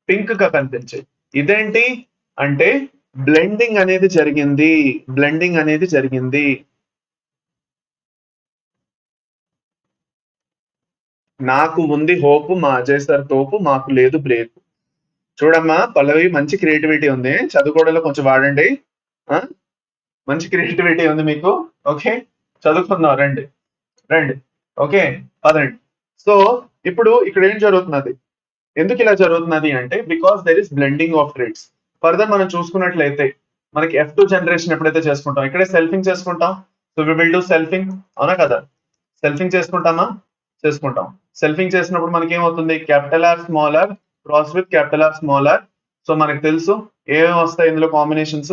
పింక్ గా కనిపించాయి. ఇదేంటి అంటే బ్లెండింగ్ అనేది జరిగింది. బ్లెండింగ్ అనేది జరిగింది. నాకు ఉంది హోప్, మా అజయ్ సార్ తోపు, మాకు లేదు బ్రేక్. చూడమ్మా పల్లవి, మంచి క్రియేటివిటీ ఉంది, చదువుకోవడంలో కొంచెం వాడండి. మంచి క్రియేటివిటీ ఉంది మీకు. ఓకే, చదువుకుందాం రండి రండి. ఓకే, పదండి. సో ఇప్పుడు ఇక్కడ ఏం జరుగుతున్నది? ఎందుకు ఇలా జరుగుతున్నది అంటే because there is blending of trades. Further మనం చూసుకున్నట్లయితే మనకి F2 జనరేషన్ ఎప్పుడైతే చేసుకుంటాం, ఇక్కడే సెల్ఫింగ్ చేసుకుంటాం. So we will do selfing, అవునా కదా? సెల్ఫింగ్ చేసుకుంటామా? చేసుకుంటాం. సెల్ఫింగ్ చేసినప్పుడు మనకి ఏమవుతుంది? Capital R small R cross with capital R small R. So మనకి తెలుసు ఏమేమి వస్తాయి ఇందులో కాంబినేషన్స్.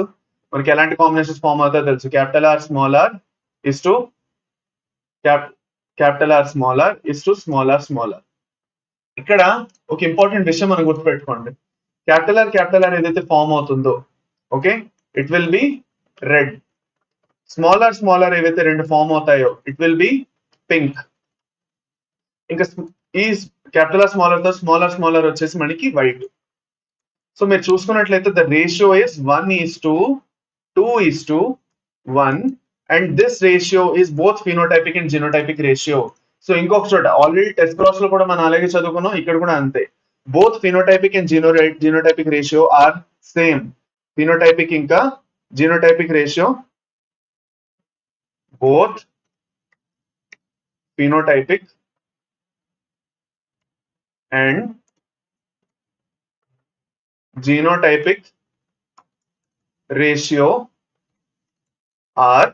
మనకి ఎలాంటి కాంబినేషన్స్ ఫామ్ అవుతాయో తెలుసు. Capital R small R is to capital R small R is to small R. ఇక్కడ ఒక ఇంపార్టెంట్ విషయం మనం గుర్తుపెట్టుకోండి. క్యాపిటల్ ఆర్ ఏదైతే ఫామ్ అవుతుందో, okay, it will be red. Small R ఏవైతే రెండు ఫామ్ అవుతాయో ఇట్ విల్ బి పింక్. ఇంకా ఈ క్యాపిటల్ ఆర్ స్మాల్ ఆర్ వచ్చేసి మనకి వైట్. సో మీరు చూసుకున్నట్లయితే the ratio is 1:2:1 and this ratio is both phenotypic and genotypic ratio. So ఇంకొక చోట ఆల్రెడీ టెస్ట్ క్రాస్ లో కూడా మనం అలాగే చదువుకున్నాం, ఇక్కడ కూడా అంతే. Both phenotypic and genotypic ratio are same. Phenotypic ఇంకా genotypic ratio, both phenotypic and genotypic ratio are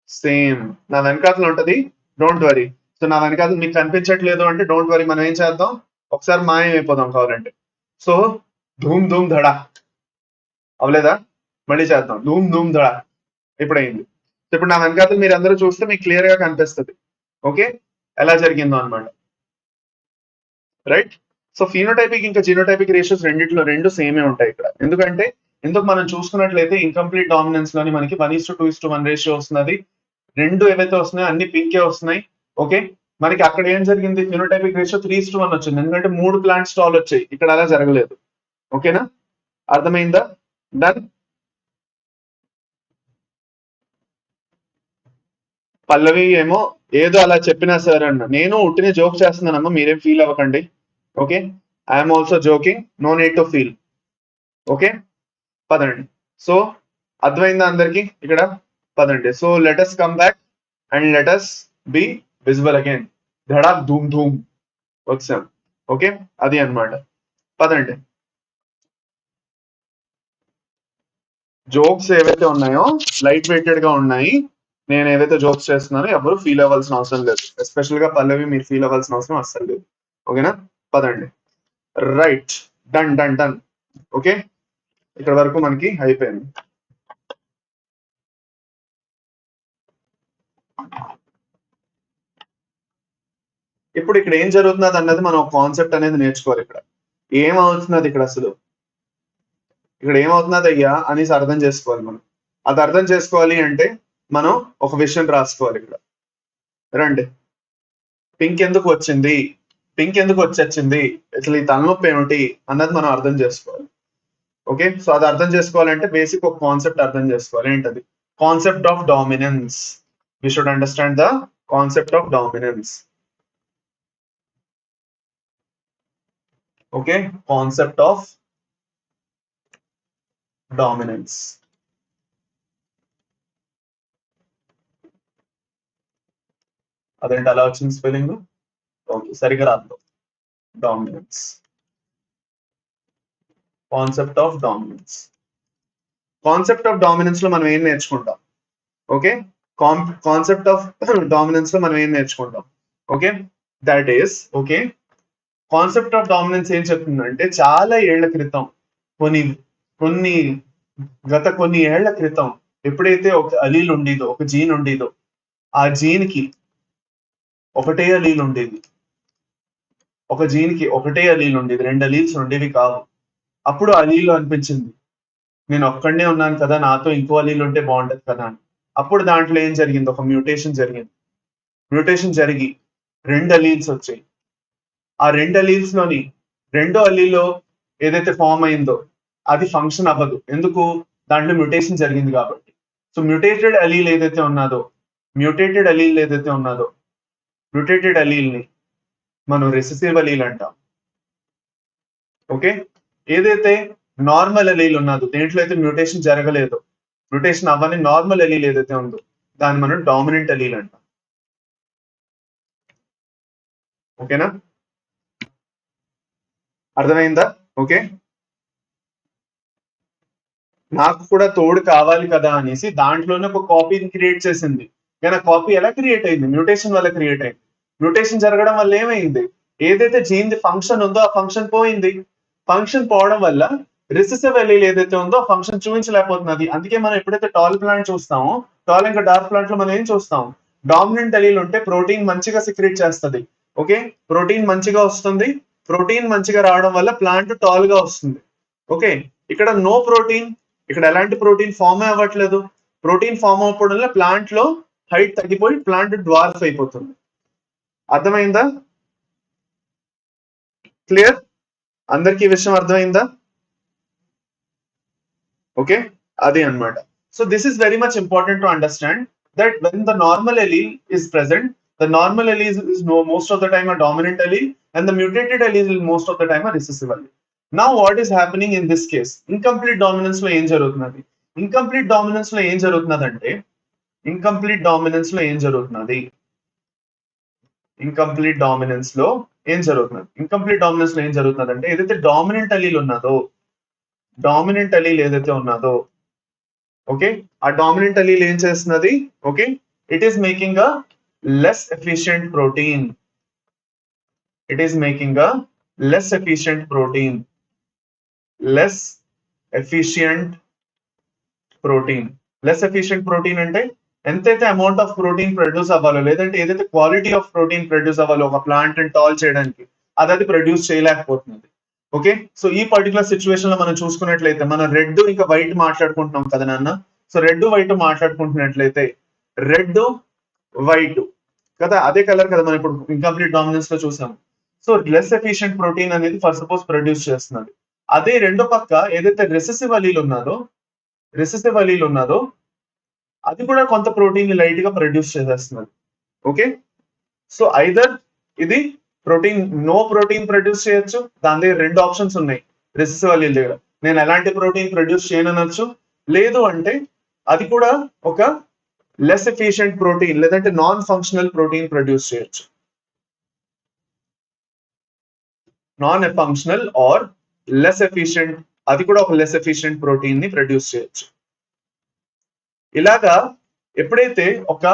same. నా వెనకాతలు ఉంటది, డోంట్ వరీ. సో నా వెనకాతలు మీకు కనిపించట్లేదు అంటే డోంట్ వరీ, మనం ఏం చేద్దాం, ఒకసారి మాయం అయిపోదాం కావాలంటే. సో ధూమ్ ధూమ్ ధడా అవలేదా? మళ్ళీ చేద్దాం, ధూమ్ ధూమ్ ధడా. ఇప్పుడైంది. ఇప్పుడు నా వెనకాతలు మీరు అందరూ చూస్తే మీకు క్లియర్ గా కనిపిస్తుంది. ఓకే, ఎలా జరిగిందో అనమాట, రైట్? సో ఫినోటైపిక్ ఇంకా జినోటైపిక్ రేషియోస్ రెండు సేమే ఉంటాయి ఇక్కడ. ఎందుకంటే ఇందుకు మనం చూసుకున్నట్లయితే ఇన్కంప్లీట్ డామినెన్స్ లోని మనకి 1:2:1 రేషియో వస్తున్నది. రెండు ఏవైతే వస్తున్నాయో అన్ని పింకే వస్తున్నాయి. ఓకే, మనకి అక్కడ ఏం జరిగింది? ఫినోటైపిక్ రేషియో 3:1 వచ్చింది, ఎందుకంటే 3 ప్లాంట్ స్టాల్ వచ్చాయి. ఇక్కడ అలా జరగలేదు. ఓకేనా? అర్థమైందా? డన్. పల్లవి ఏమో ఏదో అలా చెప్పినా సార్ అన్న, నేను ఉట్టినే జోక్ చేస్తున్నానమ్మా, మీరేం ఫీల్ అవ్వకండి. Okay, I'm also joking, no need to feel. Okay, పదండి. సో అర్థమైందా అందరికి ఇక్కడ? పదండి. So let us come back and let us be visible again. ధడాక్ ధూమ్ ధూమ్ వచ్చాం. ఓకే, అది అన్నమాట. పదండి. జోక్స్ ఏవైతే ఉన్నాయో లైట్ వెయిటెడ్ గా ఉన్నాయి. నేను ఏవైతే జోక్స్ చేస్తున్నానో ఎవరు ఫీల్ అవ్వాల్సిన అవసరం లేదు. ఎస్పెషల్ గా పల్లవి మీరు ఫీల్ అవ్వాల్సిన అవసరం అస్సలు లేదు. ఓకేనా, పదండి. Right, done done done. Okay, ఇక్కడ వరకు మనకి అయిపోయింది. ఇప్పుడు ఇక్కడ ఏం జరుగుతున్నది అన్నది మనం కాన్సెప్ట్ అనేది నేర్చుకోవాలి. ఇక్కడ ఏమవుతున్నది, ఇక్కడ అసలు ఇక్కడ ఏమవుతున్నది అయ్యా అనేసి అర్థం చేసుకోవాలి మనం. అది అర్థం చేసుకోవాలి అంటే మనం ఒక విషయం రాసుకోవాలి. ఇక్కడ రండి. పింక్ ఎందుకు వచ్చింది, పింక్ ఎందుకు వచ్చేసింది, అసలు ఈ తలనొప్పి ఏమిటి అన్నది మనం అర్థం చేసుకోవాలి. ఓకే, సో అది అర్థం చేసుకోవాలంటే బేసిక్ ఒక కాన్సెప్ట్ అర్థం చేసుకోవాలి. ఏంటది? Concept of dominance. We should understand the concept of dominance. Okay, concept of dominance. అదేంటి అలా వచ్చింది స్పెల్లింగ్? ఓకే, సరిగా రాదు. Dominance, concept of dominance. Concept of dominance లో మనం ఏం నేర్చుకుంటాం? ఓకే, కాన్సెప్ట్ ఆఫ్ డామినెన్స్ లో మనం ఏం నేర్చుకుంటాం? Okay, that is okay. Concept of dominance ఏం చెప్తుందంటే చాలా ఏళ్ల క్రితం, కొన్ని కొన్ని ఏళ్ల క్రితం ఎప్పుడైతే ఒక అలీల్ ఉండేదో, ఒక జీన్ ఉండేదో, ఆ జీన్ కి ఒకటే అలీల్ ఉండేది. ఒక జీన్ కి ఒకటే అలీల్ ఉండేది, 2 అలీల్స్ ఉండేవి కావు. అప్పుడు అలీల్ అనిపించింది, నేను ఒక్కడనే ఉన్నాను కదా, నాతో ఇంకో అలీల్ ఉంటే బాగుంటది కదా అని. అప్పుడు దాంట్లో ఏం జరిగింది? ఒక మ్యూటేషన్ జరిగింది. మ్యూటేషన్ జరిగి 2 అలీల్స్ వచ్చాయి. ఆ 2 అలీల్స్ లోని రెండో అలీలో ఏదైతే ఫామ్ అయిందో అది ఫంక్షన్ అవ్వదు. ఎందుకు? దాంట్లో మ్యూటేషన్ జరిగింది కాబట్టి. సో మ్యూటేటెడ్ అలీల్ ఏదైతే ఉన్నదో, మ్యూటేటెడ్ అలీల్ ఏదైతే ఉన్నదో, మ్యూటేటెడ్ అలీల్ ని మనం రెసెసివ్ అలీల్ అంటాం. ఓకే, ఏదైతే నార్మల్ అలీల్ ఉన్నదో, దేంట్లో అయితే మ్యూటేషన్ జరగలేదు, మ్యూటేషన్ అవ్వని నార్మల్ అలీల్ ఏదైతే ఉందో దాన్ని మనం డామినెంట్ అలీల్ అంటాం. ఓకేనా, అర్థమైందా? ఓకే, నాకు కూడా తోడు కావాలి కదా అనేసి దాంట్లోనే ఒక కాపీని క్రియేట్ చేసింది. కానీ ఆ కాపీ ఎలా క్రియేట్ అయింది? మ్యూటేషన్ వల్ల క్రియేట్ అయింది. మ్యూటేషన్ జరగడం వల్ల ఏమైంది? ఏదైతే జీన్ ది ఫంక్షన్ ఉందో ఆ ఫంక్షన్ పోయింది. ఫంక్షన్ పోవడం వల్ల రిసెసివ్ అలీల్ ఏదైతే ఉందో ఆ ఫంక్షన్ చూపించలేకపోతున్నది. అందుకే మనం ఎప్పుడైతే టాల్ ప్లాంట్ చూస్తామో, టాల్ ఇంకా డార్క్ ప్లాంట్ లో మనం ఏం చూస్తాం? డామినెంట్ అలీల్ ఉంటే ప్రోటీన్ మంచిగా సిక్రెట్ చేస్తుంది. ఓకే, ప్రోటీన్ మంచిగా వస్తుంది. ప్రోటీన్ మంచిగా రావడం వల్ల ప్లాంట్ టాల్ గా వస్తుంది. ఓకే, ఇక్కడ నో ప్రోటీన్, ఇక్కడ ఎలాంటి ప్రోటీన్ ఫామ్ అవ్వట్లేదు. ప్రోటీన్ ఫామ్ అవ్వడం వల్ల ప్లాంట్ లో హైట్ తగ్గిపోయి ప్లాంట్ డ్వార్ఫ్ అయిపోతుంది. అర్థమైందా? క్లియర్? అందరికీ ఈ విషయం అర్థమైందా? ఓకే, అది అన్నమాట. So this is very much important to understand that when the normal allele is present, the normal allele is no, most of the time a dominant allele, and the mutated allele is most of the time a recessive allele. Now what is happening in this case? Incomplete dominance లో ఏం జరుగుతున్నది? Incomplete dominance లో ఏం జరుగుతున్నది అంటే, incomplete dominance లో ఏం జరుగుతున్నది? incomplete dominance లో ఏం జరుగుతున్నది? incomplete dominance లో ఏం జరుగుతున్నది అంటే, ఏదైతే డామినెంట్ allele ఉన్నదో, డామినెంట్ allele ఏదైతే ఉన్నదో, ఓకే, ఆ డామినెంట్ allele ఏం చేస్తున్నది? Okay, it is making a less efficient protein. It is making a less efficient protein. Less efficient protein. Less efficient protein అంటే ఎంతైతే అమౌంట్ ఆఫ్ ప్రోటీన్ ప్రొడ్యూస్ అవ్వాలో, లేదంటే ఏదైతే క్వాలిటీ ఆఫ్ ప్రోటీన్ ప్రొడ్యూస్ అవ్వాలో ఒక plant tall చేయడానికి, అది produce చేయలేకపోతుంది. Okay, so ఈ పర్టికులర్ సిచ్యువేషన్ లో మనం చూసుకున్నట్లయితే, మనం రెడ్ ఇంకా వైట్ మాట్లాడుకుంటున్నాం కదా నాన్న. సో రెడ్ వైట్ మాట్లాడుకుంటున్నట్లయితే, రెడ్ వైట్ కదా, అదే కలర్ కదా మనం ఇప్పుడు ఇన్కంప్లీట్ డామినెన్స్ లో చూసాం. సో లెస్ ఎఫిషియంట్ ప్రోటీన్ అనేది ఫర్ సపోజ్ ప్రొడ్యూస్ చేస్తున్నది. అదే రెండో పక్క ఏదైతే రెసెసివ్ అలీల్ ఉన్నదో, రెసెసివ్ అలీల్ ఉన్నదో అది కూడా కొంత ప్రోటీన్ ని లైట్ గా ప్రొడ్యూస్ చేసేస్తున్నది. ఓకే, సో ఐదర్ ఇది ప్రోటీన్, నో ప్రోటీన్ ప్రొడ్యూస్ చేయొచ్చు. దాని దగ్గర 2 ఆప్షన్స్ ఉన్నాయి రెసెసివ్ అలీల్ దగ్గర. నేను ఎలాంటి ప్రోటీన్ ప్రొడ్యూస్ చేయనొచ్చు, లేదు అంటే అది కూడా ఒక లెస్ ఎఫిషియంట్ ప్రోటీన్ లేదంటే నాన్ ఫంక్షనల్ ప్రోటీన్ ప్రొడ్యూస్ చేయొచ్చు. Non functional or less efficient, అది కూడా ఒక లెస్ ఎఫిషియంట్ ప్రోటీన్ ని ప్రొడ్యూస్ చేయొచ్చు. ఇలాగా ఎప్పుడైతే ఒక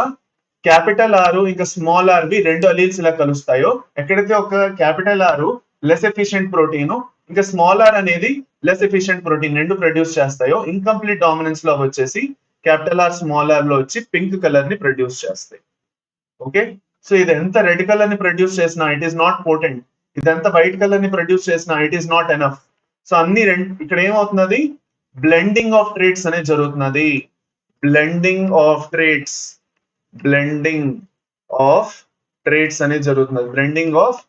క్యాపిటల్ ఆర్ ఇంకా స్మాల్ ఆర్ వి రెండు అలీల్స్ ఇలా కలుస్తాయో, ఎక్కడైతే ఒక capital R less efficient protein ఇంకా స్మాల్ ఆర్ అనేది లెస్ ఎఫిషియంట్ ప్రోటీన్ రెండు ప్రొడ్యూస్ చేస్తాయో, ఇన్కంప్లీట్ డామినెన్స్ లో వచ్చేసి క్యాపిటల్ ఆర్ స్మాల్ ఆర్ లో వచ్చి పింక్ కలర్ ని ప్రొడ్యూస్ చేస్తాయి. ఓకే, సో ఇది ఎంత రెడ్ కలర్ ని ప్రొడ్యూస్ చేసినా ఇట్ ఈస్ నాట్ పోటెంట్, ఇదంత వైట్ కలర్ ని ప్రొడ్యూస్ చేసినా it is not enough. So అన్ని ఇక్కడ ఏమవుతున్నది, బ్లెండింగ్ ఆఫ్ ట్రేట్స్ అనేది జరుగుతున్నది. Blending of traits, blending of traits అనేది జరుగుతున్నది. బ్లెండింగ్ ఆఫ్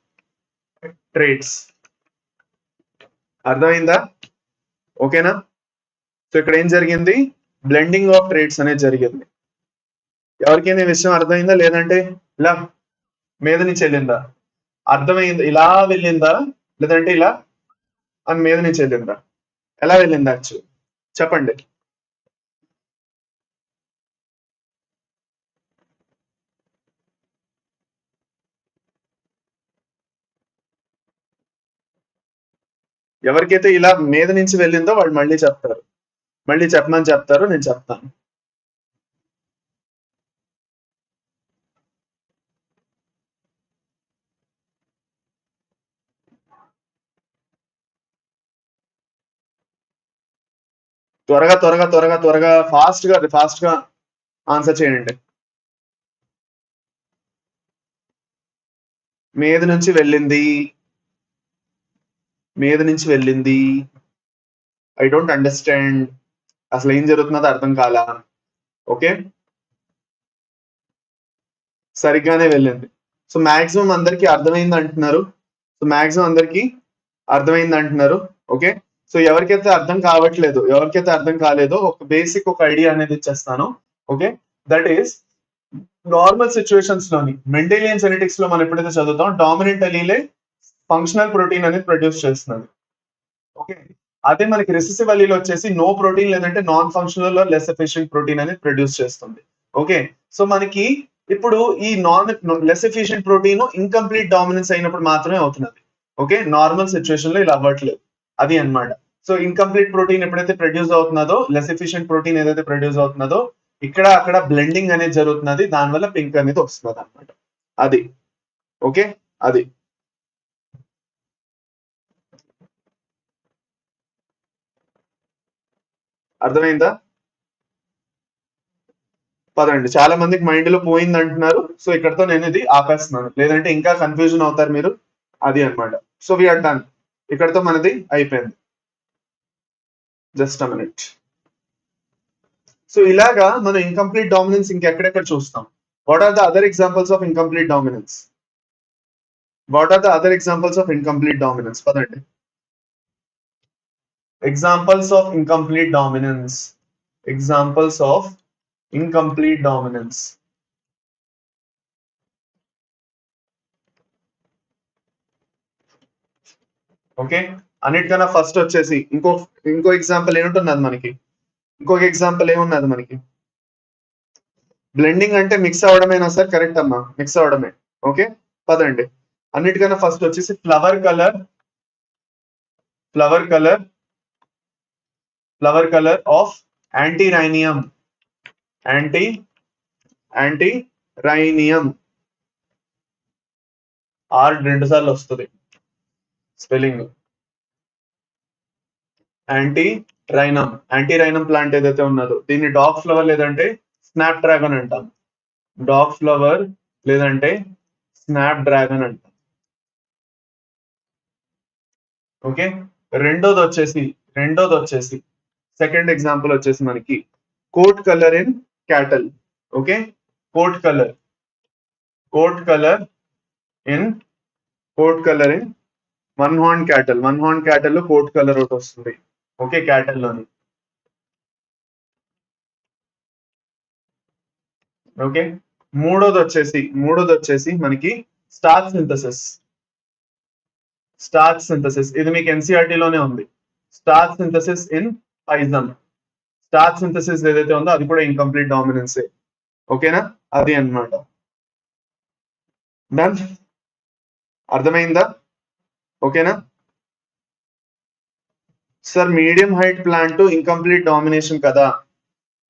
ట్రేట్స్, అర్థమైందా? ఓకేనా? సో ఇక్కడ ఏం జరిగింది, బ్లెండింగ్ ఆఫ్ ట్రేట్స్ అనేది జరిగింది. ఎవరికైనా విషయం అర్థమైందా? లేదంటే ఇలా మీద నుంచి వెళ్ళిందా? అర్థమైంది, ఇలా వెళ్ళిందా లేదంటే ఇలా అని మీద నుంచి వెళ్ళిందా? ఎలా వెళ్ళిందా యాక్చువల్ చెప్పండి. ఎవరికైతే ఇలా మీద నుంచి వెళ్ళిందో వాళ్ళు మళ్ళీ చెప్తారు, మళ్ళీ చెప్పమని చెప్తారు, నేను చెప్తాను. త్వరగా త్వరగా త్వరగా త్వరగా ఫాస్ట్ గా ఆన్సర్ చేయండి. మీద నుంచి వెళ్ళింది, మీద నుంచి వెళ్ళింది. ఐ డోంట్ అండర్స్టాండ్, అసలు ఏం జరుగుతున్నదో అర్థం కాలా. ఓకే, సరిగ్గానే వెళ్ళింది. సో మాక్సిమం అందరికి అర్థమైంది అంటున్నారు. సో మాక్సిమం అందరికి అర్థమైంది అంటున్నారు. ఓకే, సో ఎవరికైతే అర్థం కావట్లేదు, ఎవరికైతే అర్థం కాలేదో ఒక బేసిక్ ఒక ఐడియా అనేది ఇచ్చేస్తాను. Okay, that is normal situations లోని మెండెలియన్ జెనెటిక్స్ లో మనం ఎప్పుడైతే చదువుతాం, డామినెంట్ అలీలే ఫంక్షనల్ ప్రోటీన్ అనేది ప్రొడ్యూస్ చేస్తున్నది. ఓకే, అదే మనకి రెసెసివ్ అలీల్ వచ్చేసి నో ప్రోటీన్ లేదంటే non functional less efficient protein అనేది ప్రొడ్యూస్ చేస్తుంది. ఓకే, సో మనకి ఇప్పుడు ఈ less efficient protein incomplete dominance అయినప్పుడు మాత్రమే అవుతున్నది. ఓకే, నార్మల్ సిచ్యువేషన్ లో ఇలా అవ్వట్లేదు, అది అన్నమాట. సో ఇన్కంప్లీట్ ప్రోటీన్ ఎప్పుడైతే ప్రొడ్యూస్ అవుతున్నదో, లెస్ ఎఫిషియంట్ ప్రోటీన్ ఏదైతే ప్రొడ్యూస్ అవుతున్నదో, ఇక్కడ అక్కడ బ్లెండింగ్ అనేది జరుగుతున్నది, దానివల్ల పింక్ అనేది వస్తున్నది అనమాట. అది ఓకే, అది అర్థమైందా? పదండి, చాలా మందికి మైండ్ లో పోయింది అంటున్నారు. సో ఇక్కడతో నేను ఇది ఆపేస్తున్నాను, లేదంటే ఇంకా కన్ఫ్యూజన్ అవుతారు మీరు, అది అన్నమాట. సో వీఆర్ డన్, ఇక్కడతో మనది అయిపోయింది. Just a minute. సో ఇలాగా మనం ఇన్కంప్లీట్ డామినెన్స్ ఇంకెక్కడెక్కడ చూస్తాం. What are the other examples of incomplete dominance? What are the other examples of incomplete dominance? పదండి. Examples of incomplete dominance, examples of incomplete dominance. Okay, అన్నిటికన్నా first వచ్చేసి ఇంకో example ఏముంటున్నది మనకి, ఇంకొక ఎగ్జాంపుల్ ఏమున్నది మనకి, బ్లెండింగ్ అంటే మిక్స్ అవడమేనా సార్? కరెక్ట్ అమ్మా, మిక్స్ అవడమే. ఓకే, పదండి. అన్నిటికన్నా ఫస్ట్ వచ్చేసి flower colour, flower colour, flower colour of antirrhinum, antirrhinum. R రెండు సార్లు వస్తుంది స్పెల్లింగ్. యాంటీరైనం ప్లాంట్ ఏదైతే ఉన్నదో దీన్ని డాగ్ ఫ్లవర్ లేదంటే స్నాప్ డ్రాగన్ అంటాం. డాగ్ ఫ్లవర్ లేదంటే స్నాప్ డ్రాగన్ అంటాం. ఓకే, రెండోది వచ్చేసి సెకండ్ ఎగ్జాంపుల్ వచ్చేసి మనకి coat colour in cattle. Okay, coat colour in one horn cattle లో కోట్ కలర్ ఒకటి వస్తుంది. ఓకే, క్యాటల్ లోని. ఓకే, మూడోది వచ్చేసి మనకి స్టార్చ్ సింథసిస్. ఇది మీకు ఎన్సీఆర్టీ లోనే ఉంది. Starch synthesis in Pisum. Starch synthesis ఏదైతే ఉందో అది కూడా ఇన్కంప్లీట్ డామినెన్సే. ఓకేనా, అది అన్నమాట. డన్, అర్థమైందా? ఓకేనా sir, medium height plant incomplete domination కదా.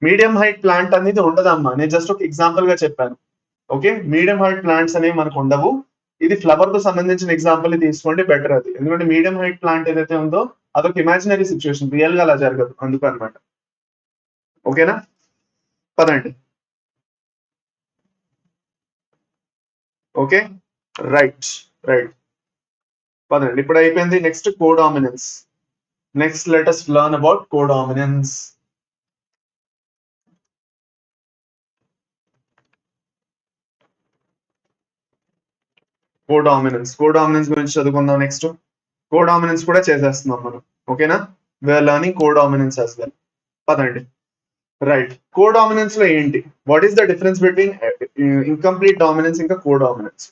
మీడియం హైట్ ప్లాంట్ అనేది ఉండదమ్మా, నేను జస్ట్ ఒక ఎగ్జాంపుల్ గా చెప్పాను. ఓకే, మీడియం హైట్ ప్లాంట్స్ అనేవి మనకు ఉండవు. ఇది ఫ్లవర్ కు సంబంధించిన ఎగ్జాంపుల్ తీసుకోండి, బెటర్ అది. ఎందుకంటే మీడియం హైట్ ప్లాంట్ ఏదైతే ఉందో అదొక ఇమాజినరీ సిచ్యువేషన్, రియల్ గా అలా జరగదు, అందుకు అనమాట. ఓకేనా, పదండి. ఓకే, రైట్ రైట్, పదండి. ఇప్పుడు అయిపోయింది. Next codominance. Next let us learn about codominance. Codominance గురించి చదువుకుందాం. నెక్స్ట్ కోడామినెన్స్ కూడా చేసేస్తున్నాం మనం. ఓకేనా, we are learning codominance as well. పదండి. రైట్, కోడామినెన్స్ లో ఏంటి, what is the difference between incomplete dominance ఇంకా కోడామినెన్స్?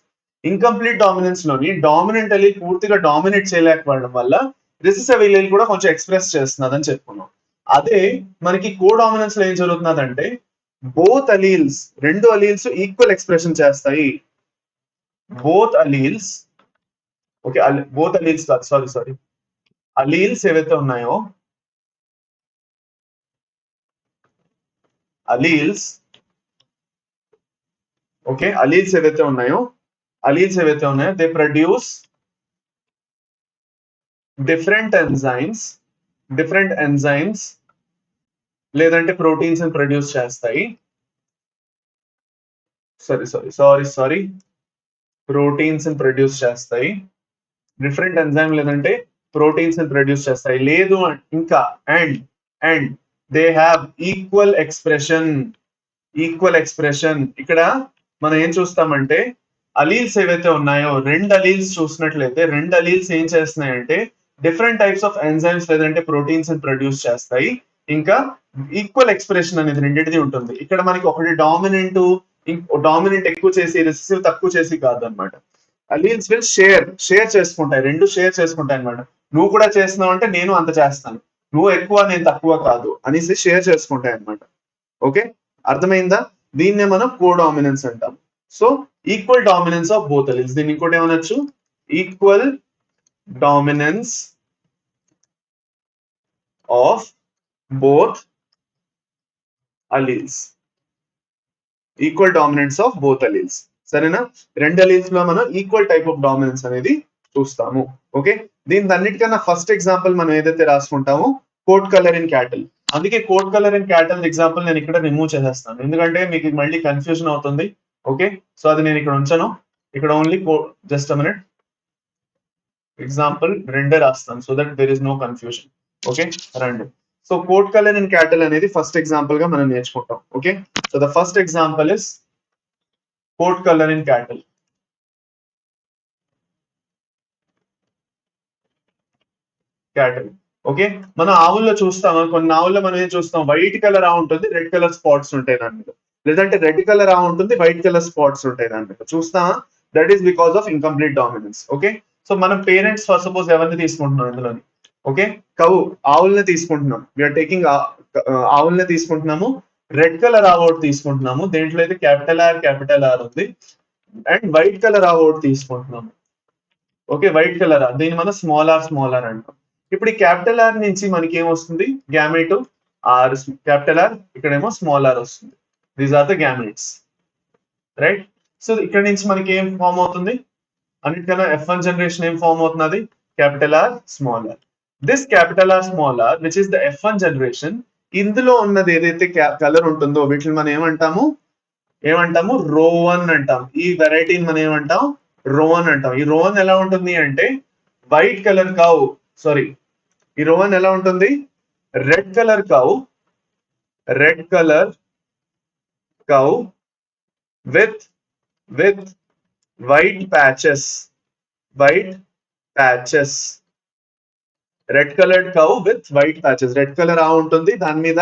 ఇన్కంప్లీట్ డామినెన్స్ లోని డామినెంట్ అలీ పూర్తిగా డామినేట్ చేయలేకపోవడం వల్ల రిసెసివ్ అలీల్ కూడా కొంచెం ఎక్స్ప్రెస్ చేస్తున్నదని చెప్పుకున్నాం. అదే మనకి కోడామినెన్స్ లో ఏం జరుగుతున్నదంటే బోత్ అలీల్స్, రెండు అలీల్స్ ఈక్వల్ ఎక్స్ప్రెషన్ చేస్తాయి. Both alleles, okay, both alleles కాదు, సారీ, అలీల్స్ ఏవైతే ఉన్నాయో, అలీల్స్, ఓకే, అలీల్స్ ఏవైతే ఉన్నాయో దే ప్రొడ్యూస్ డిఫరెంట్ ఎంజైమ్స్ లేదంటే ప్రోటీన్స్ ని ప్రొడ్యూస్ చేస్తాయి. సారీ, ప్రోటీన్స్ ని ప్రొడ్యూస్ చేస్తాయి. డిఫరెంట్ ఎంజైమ్ లేదంటే ప్రోటీన్స్ ని ప్రొడ్యూస్ చేస్తాయి. లేదు ఇంకా and they have equal expression. ఇక్కడ మనం ఏం చూస్తామంటే అలీల్స్ ఏవైతే ఉన్నాయో, రెండు అలీల్స్ చూసినట్లయితే, రెండు అలీల్స్ ఏం చేస్తున్నాయంటే డిఫరెంట్ టైప్స్ ఆఫ్ ఎంజైమ్స్ లేదంటే ప్రోటీన్స్ ని ప్రొడ్యూస్ చేస్తాయి. ఇంకా ఈక్వల్ ఎక్స్ప్రెషన్ అనేది రెండింటిది ఉంటుంది. ఇక్కడ మనకి ఒకటి డామినెంట్ ఎక్కువ చేసి రిసెసివ్ తక్కువ చేసి కాదు అనమాట. అలీల్స్ విల్ షేర్ చేసుకుంటాయి, రెండు షేర్ చేసుకుంటాయి అనమాట. నువ్వు కూడా చేస్తున్నావు అంటే నేను అంత చేస్తాను, నువ్వు ఎక్కువ నేను తక్కువ కాదు అనేసి షేర్ చేసుకుంటాయి అనమాట. ఓకే, అర్థమైందా? దీన్నే మనం కోడామినెన్స్ అంటాం. So equal dominance of both alleles, దీన్ని ఇంకోటి ఏమనొచ్చు, equal dominance of both alleles. Equal dominance of both alleles, సరేనా? రెండు అలీల్స్ లో మనం ఈక్వల్ టైప్ ఆఫ్ డామినెన్స్ అనేది చూస్తాము. ఓకే, దీని అన్నిటికన్నా ఫస్ట్ ఎగ్జాంపుల్ మనం ఏదైతే రాసుకుంటామో కోట్ కలర్ ఇన్ క్యాటిల్. అందుకే coat colour in cattle example నేను ఇక్కడ రిమూవ్ చేసేస్తాను, ఎందుకంటే మీకు మళ్ళీ కన్ఫ్యూజన్ అవుతుంది. ఓకే, సో అది నేను ఇక్కడ ఉంచాను. ఇక్కడ ఓన్లీ జస్ట్ మినిట్ ఎగ్జాంపుల్ రెండే రాస్తాను, so that there is no confusion. Okay, రండి. So coat colour in cattle అనేది ఫస్ట్ ఎగ్జాంపుల్ గా మనం నేర్చుకుంటాం. Okay, so the first example is coat colour in cattle. Okay, మన ఆవుల్లో చూస్తాం, కొన్ని ఆవుల్లో మనం ఏం చూస్తాం, వైట్ కలర్ ఆవు ఉంటుంది, రెడ్ కలర్ స్పాట్స్ ఉంటాయి దాని మీద. లేదంటే రెడ్ కలర్ ఆవు ఉంటుంది, వైట్ కలర్ స్పాట్స్ ఉంటాయి దాని మీద. చూస్తామా? That is because of incomplete dominance. Okay, so మనం పేరెంట్స్ ఫర్ సపోజ్ ఎవరిని తీసుకుంటున్నాం ఇందులోని, ఓకే, ఆవుల్ని తీసుకుంటున్నాం. వీఆర్ టేకింగ్ ఆవుల్ని తీసుకుంటున్నాము. రెడ్ కలర్ ఆవు ఒకటి తీసుకుంటున్నాము, దేంట్లో అయితే క్యాపిటల్ ఆర్ ఉంది. అండ్ వైట్ కలర్ ఆవు ఒకటి తీసుకుంటున్నాము. ఓకే, వైట్ కలర్ ఆర్, దీన్ని మనం స్మాల్ ఆర్ అంటాం. ఇప్పుడు ఈ క్యాపిటల్ ఆర్ నుంచి మనకి ఏమొస్తుంది, గ్యామెట్ ఆర్, క్యాపిటల్ ఆర్, ఇక్కడేమో స్మాల్ ఆర్ వస్తుంది. These are the gametes, right? So ఇక్కడ నుంచి మనకి ఏం ఫామ్ అవుతుంది, అన్నిటికన్నా F1 జనరేషన్ ఏం ఫామ్ అవుతున్నది, capital R small R. This capital R small R which is the F1 generation, ఇందులో ఉన్నది ఏదైతే కలర్ ఉంటుందో వీటిని మనం ఏమంటాము రో1 అంటాం. ఈ వెరైటీని మనం ఏమంటాం, రోవన్ అంటాం. ఈ రోవన్ ఎలా ఉంటుంది అంటే వైట్ కలర్ కావు, సారీ, ఈ రోవన్ ఎలా ఉంటుంది, రెడ్ కలర్ కావు with white patches. Red coloured cow with white patches. Red colour ఆ ఉంటుంది, దాని మీద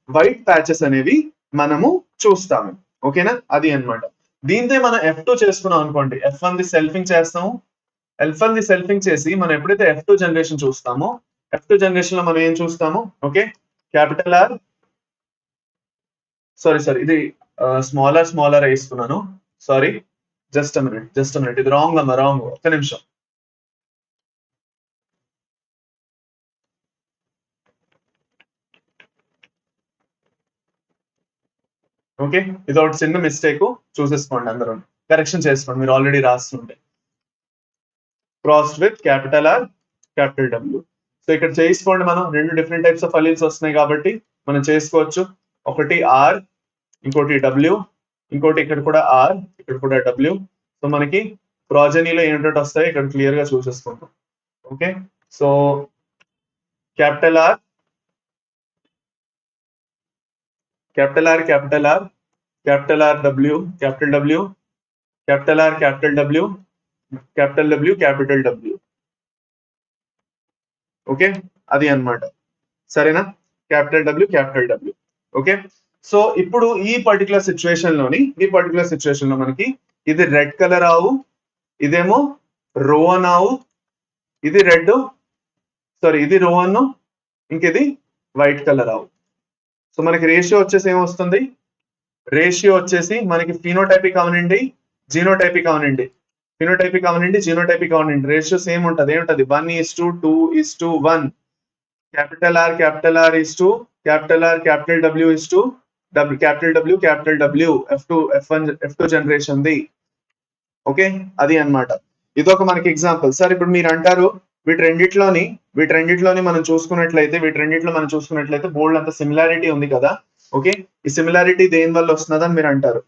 వైట్ ప్యాచెస్ అనేవి మనము చూస్తాము. ఓకేనా, అది అన్నమాట. దీంతో మనం F2 చేసుకున్నాం అనుకోండి, F1 ది సెల్ఫింగ్ చేస్తాము. F1 ది సెల్ఫింగ్ చేసి మనం ఎప్పుడైతే F2 జనరేషన్ చూస్తామో, F2 జనరేషన్ లో మనం ఏం చూస్తాము, ఓకే, క్యాపిటల్ ఆర్, సారీ ఇది స్మాలర్ వేసుకున్నాను. సారీ, జస్ట్ మినిట్, ఇది రాంగ్ అమ్మా, రాంగ్. ఒక్క నిమిషం. ఓకే, ఇది ఒకటి చిన్న మిస్టేక్, చూసేసుకోండి అందరూ, కరెక్షన్ చేసుకోండి మీరు ఆల్రెడీ రాస్తుంటే. Crossed with capital R capital W. So ఇక్కడ చేసుకోండి, మనం రెండు డిఫరెంట్ టైప్స్ ఆఫ్ అలీల్స్ వస్తున్నాయి కాబట్టి మనం చేసుకోవచ్చు. ఒకటి ఆర్, ఇంకోటి డబ్ల్యూ, ఇంకోటి ఇక్కడ కూడా ఆర్, ఇక్కడ కూడా డబ్ల్యూ. సో మనకి ప్రాజనీలో ఏంటంటే వస్తాయి ఇక్కడ క్లియర్ గా చూసేసుకుంటాం. Okay, so capital R, capital R, capital R, capital R W, capital W, capital R, capital W, capital W, capital W. Okay, అది అన్నమాట. సరేనా, capital W, capital W. Okay, so ఇప్పుడు ఈ పర్టికులర్ సిచ్యువేషన్ లో మనకి ఇది రెడ్ కలర్ ఆవు, ఇదేమో రోవన్ ఆవు, ఇది రెడ్, సారీ ఇది రోవన్, ఇంకిది వైట్ కలర్ ఆవు. సో మనకి రేషియో వచ్చేసి ఏమొస్తుంది, రేషియో వచ్చేసి మనకి ఫినోటైపిక్ అవనండి, జీనోటైపిక్ అవనండి, ఫినోటైపిక్ అవనండి, జీనోటైపిక్ అవనండి, రేషియో సేమ్ ఉంటుంది. ఏముంటది, 1:2:1. Capital R, capital R is to capital R, capital W is to capital W, capital W, F2 generation ది. ఓకే, అది అన్నమాట. ఇదొక మనకి ఎగ్జాంపుల్. సార్ ఇప్పుడు మీరు అంటారు వీటి రెండిట్లోని మనం చూసుకున్నట్లయితే బోల్డ్ అంత సిమిలారిటీ ఉంది కదా. ఓకే, ఈ సిమిలారిటీ దేని వల్ల వస్తుందని మీరు అంటారు.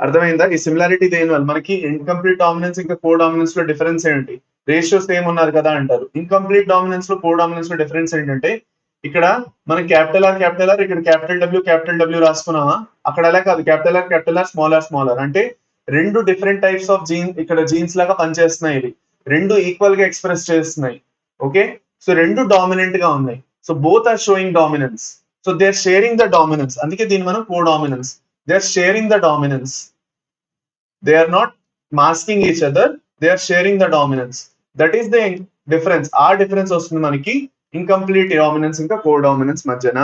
అర్థమైందా, ఈ సిమిలారిటీ దేని వల్ల, మనకి ఇన్కంప్లీట్ డామినెన్స్ ఇంకా కో డామినెన్స్ లో డిఫరెన్స్ ఏంటి, రేషియో సేమ్ ఉన్నారు కదా అంటారు. ఇన్కంప్లీట్ డామినెన్స్ లో కో డామినెన్స్ లో డిఫరెన్స్ ఏంటంటే, ఇక్కడ మనం క్యాపిటల్ ఆర్, ఇక్కడ క్యాపిటల్ డబ్ల్యూ రాసుకున్నామా, అక్కడ అలా కాదు, క్యాపిటల్ ఆర్, స్మాలర్ అంటే రెండు డిఫరెంట్ టైప్స్ ఆఫ్ ఇక్కడ జీన్స్ లాగా పనిచేస్తున్నాయి. ఇవి రెండు ఈక్వల్ గా ఎక్స్ప్రెస్ చేస్తున్నాయి. ఓకే, సో రెండు డామినెంట్ గా ఉన్నాయి. So both are showing dominance. So they are sharing the dominance, అందుకే దీన్ని మనం codominance. They are sharing the dominance. They are not masking each other. They are sharing the dominance. That is the difference. ఆ difference వస్తుంది మనకి incomplete dominance ఇంకా కో dominance మధ్యన.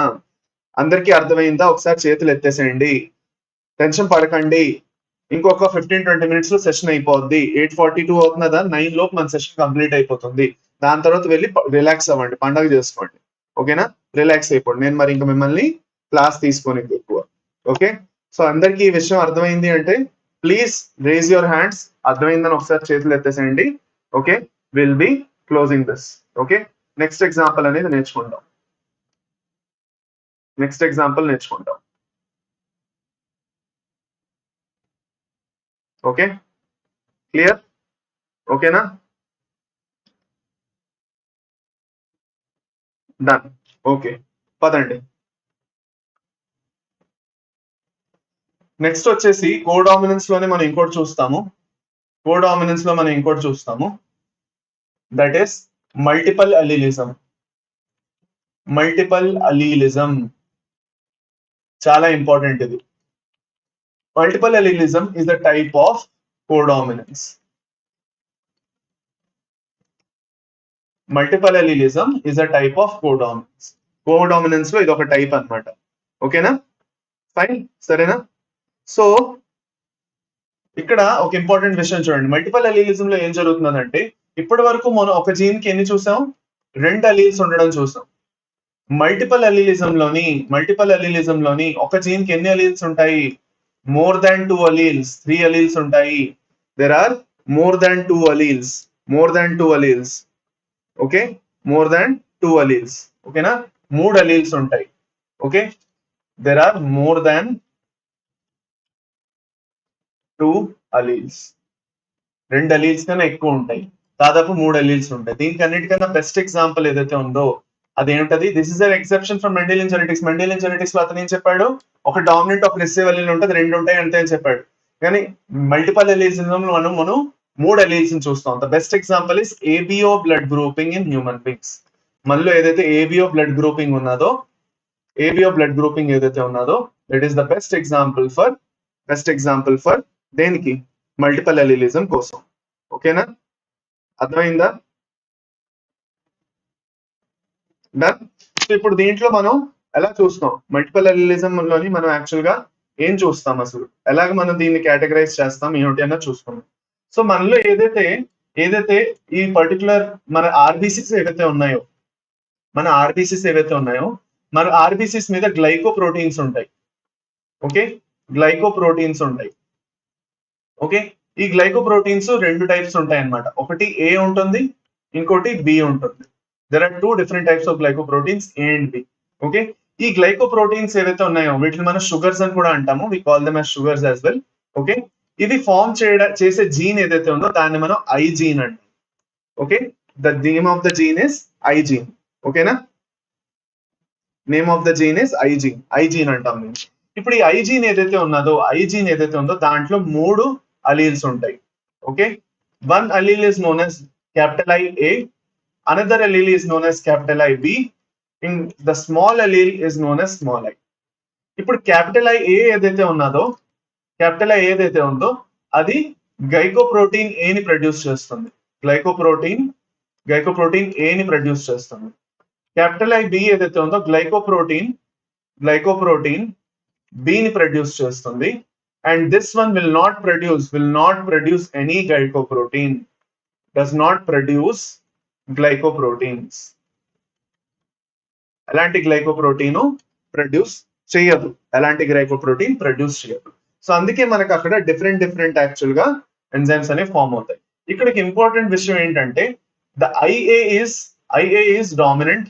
అందరికీ అర్థమైందా, ఒకసారి చేతులు ఎత్తేసేయండి, టెన్షన్ పడకండి. ఇంకొక 15-20 మినిట్స్ లో సెషన్ అయిపోద్ది. 8:42 అవుతున్నదా, 9 లోపు మన సెషన్ కంప్లీట్ అయిపోతుంది. దాని తర్వాత వెళ్ళి రిలాక్స్ అవ్వండి, పండగ చేసుకోండి. ఓకేనా, రిలాక్స్ అయిపోండి. నేను మరి ఇంకా మిమ్మల్ని క్లాస్ తీసుకొని ఎక్కువ. ఓకే, సో అందరికీ ఈ విషయం అర్థమైంది అంటే ప్లీజ్ రేజ్ యువర్ హ్యాండ్స్. అర్థమైందని ఒకసారి చేతులు ఎత్తేసేయండి. Okay, will be closing this. Okay, next example అనేది నేర్చుకుంటాం. ఓకే, క్లియర్, ఓకేనా, డన్. ఓకే, పదండి. నెక్స్ట్ వచ్చేసి కోడామినెన్స్ లోనే మనం ఇంకోటి చూస్తాము. That is multiple allelism. చాలా ఇంపార్టెంట్ ఇది. Multiple allelism is the type of codominance. Codominance లో ఇది ఒక టైప్ అన్నమాట. ఓకేనా, ఫైన్, సరేనా. సో ఇక్కడ ఒక ఇంపార్టెంట్ విషయం చూడండి, మల్టిపల్ అలీలిజం లో ఏం జరుగుతుందంటే, ఇప్పటి వరకు మనం ఒక జీన్ కి ఎన్ని చూసాం, 2 అలీల్స్ ఉండడం చూసాం. మల్టిపల్ అలీలిజం లోని ఒక జీన్ కి ఎన్ని అలీల్స్ ఉంటాయి, మోర్ దాన్ 2 అలీల్స్, 3 అలీల్స్ ఉంటాయి. There are more than 2 alleles. Okay, more than 2 alleles. ఓకేనా, 3 అలీల్స్ ఉంటాయి. Okay, there are more than 2 alleles. 2 alleles కన్నా ఎక్కువ ఉంటాయి, దాదాపు 3 అలీల్స్ ఉంటాయి. దీనికి అన్నిటికన్నా బెస్ట్ ఎగ్జాంపుల్ ఏదైతే ఉందో అదేంటది, this is an exception from Mendelian genetics లో అతను ఏం చెప్పాడు, ఒక డామినెంట్ ఒక రిసెసివ్ అలీల్ ఉంటుంది, 2 ఉంటాయి అంతే అని చెప్పాడు. కానీ మల్టిపల్ అలీలిజం లో మనం 3 అలీల్స్ ని చూస్తాం. The best example is ABO blood grouping in human beings. మనలో ఏదైతే ఏబిఓ బ్లడ్ గ్రూపింగ్ ఉన్నదో that is the best example for దేనికి, మల్టిపల్ అలీలిజం కోసం. ఓకేనా, అర్థమైందా, డన్. సో ఇప్పుడు దీంట్లో మనం ఎలా చూస్తాం, మల్టిపల్ అలీలిజం లోని మనం యాక్చువల్ గా ఏం చూస్తాం అసలు, ఎలాగ మనం దీన్ని కేటగరైజ్ చేస్తాం ఏమిటి అన్నది చూసుకుందాం. సో మనలో ఏదైతే ఈ పర్టికులర్ మన ఆర్బీసీస్ ఏవైతే ఉన్నాయో మన ఆర్బీసీస్ మీద గ్లైకోప్రోటీన్స్ ఉంటాయి. ఓకే, గ్లైకోప్రోటీన్స్ ఉంటాయి. ఓకే, ఈ గ్లైకోప్రోటీన్స్ రెండు టైప్స్ ఉంటాయి అన్నమాట. ఒకటి ఏ ఉంటుంది, ఇంకోటి బి ఉంటుంది. There are two different types of glycoproteins, A and B. Okay, ఈ గ్లైకోప్రోటీన్స్ ఏవైతే ఉన్నాయో వీటిని మనం షుగర్స్ అని కూడా అంటాము. We call them as sugars as well. Okay, ఇది ఫామ్ చేసే జీన్ ఏదైతే ఉందో దాన్ని మనం ఐ జీన్ అంటాం. Okay, the name of the gene is I gene. ఓకేనా, name of the gene is I gene అంటాం మేము. ఇప్పుడు ఈ ఐజీన్ ఏదైతే ఉందో దాంట్లో 3 అలీల్స్ ఉంటాయి. Okay, one అలీల్ is known as capital IA, another అలీల్ is known as capital IB, in the small అలీల్ is known as small I. ఇప్పుడు క్యాపిటల్ IA ఏదైతే ఉందో అది గ్లైకోప్రోటీన్ A ని ప్రొడ్యూస్ చేస్తుంది. గ్లైకోప్రోటీన్ A ని ప్రొడ్యూస్ చేస్తుంది. క్యాపిటల్ IB ఏదైతే ఉందో గ్లైకోప్రోటీన్ B ని ప్రొడ్యూస్ చేస్తుంది. And this one will not produce any glycoprotein, does not produce glycoproteins. ఎలాంటి గ్లైకోప్రోటీన్ ప్రొడ్యూస్ చేయదు. సో అందుకే మనకు అక్కడ డిఫరెంట్ యాక్చువల్ గా ఎంజైమ్స్ అనేవి ఫామ్ అవుతాయి. ఇక్కడికి ఇంపార్టెంట్ విషయం ఏంటంటే the IA is dominant.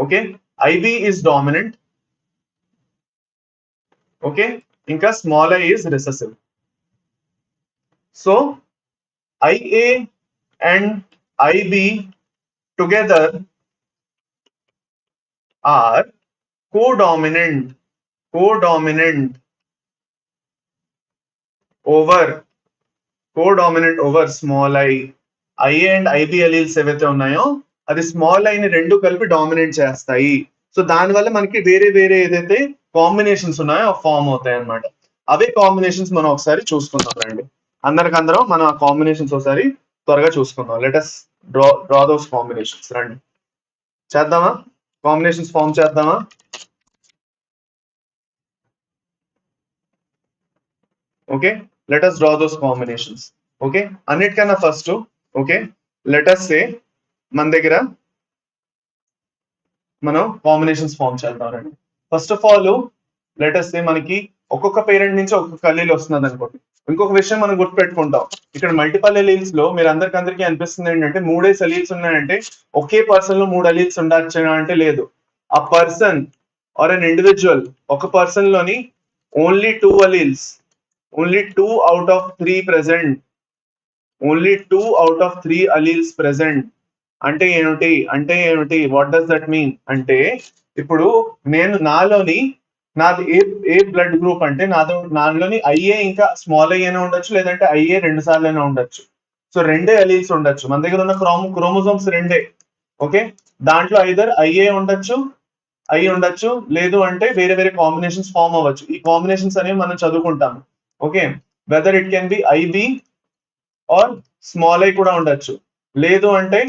Okay, IB is dominant. Okay, ఇంకా small I is recessive. So IA and IB together are co-dominant over small I. IA and IB alleles ఏవైతే ఉన్నాయో అది స్మాల్ I ని రెండు కలిపి డామినేట్ చేస్తాయి. సో దానివల్ల మనకి వేరే ఏదైతే కాంబినేషన్స్ ఉన్నాయో ఫామ్ అవుతాయి అన్నమాట. అవే కాంబినేషన్స్ మనం ఒకసారి చూసుకుందాం రండి. అందరం మనం ఆ కాంబినేషన్స్ ఒకసారి త్వరగా చూసుకుందాం. Let us draw those combinations. రండి చేద్దామా, కాంబినేషన్స్ ఫామ్ చేద్దామా. Okay, let us draw those combinations. Okay, అన్నిటికన్నా ఫస్ట్ ఓకే లెట్ us సే మన దగ్గర మనం కాంబినేషన్స్ ఫామ్ చేద్దాం రండి. First of all let us సే మనకి ఒక్కొక్క పేరెంట్ నుంచి ఒక్కొక్క అలీల్ వస్తున్నది అనుకోండి. ఇంకొక విషయం మనం గుర్తుపెట్టుకుంటాం, ఇక్కడ మల్టిపల్ అలీల్స్ లో మీరు అందరికీ అనిపిస్తుంది ఏంటంటే 3 అలీల్స్ ఉన్నాయంటే ఒకే పర్సన్ లో 3 అలీల్స్ ఉండొచ్చు అంటే లేదు. ఆ పర్సన్ ఆర్ అన్ ఇండివిజువల్ ఒక పర్సన్ లోని only 2 alleles, only 2 out of 3 present, alleles present. అంటే ఏమిటి వాట్ డస్ దట్ మీన్ అంటే ఇప్పుడు నేను నాది ఏ బ్లడ్ గ్రూప్ అంటే నాలోని IA ఇంకా స్మాల్ I అయినా ఉండొచ్చు, లేదంటే IA 2 సార్లు అయినా ఉండొచ్చు. సో రెండే అలీల్స్ ఉండొచ్చు. మన దగ్గర ఉన్న క్రోమోజోమ్స్ రెండే. ఓకే, దాంట్లో ఐదర్ IA ఉండొచ్చు, లేదు అంటే వేరే కాంబినేషన్స్ ఫామ్ అవ్వచ్చు. ఈ కాంబినేషన్స్ అనేవి మనం చదువుకుంటాం. Okay, whether it can be IB or small I కూడా ఉండొచ్చు, లేదు అంటే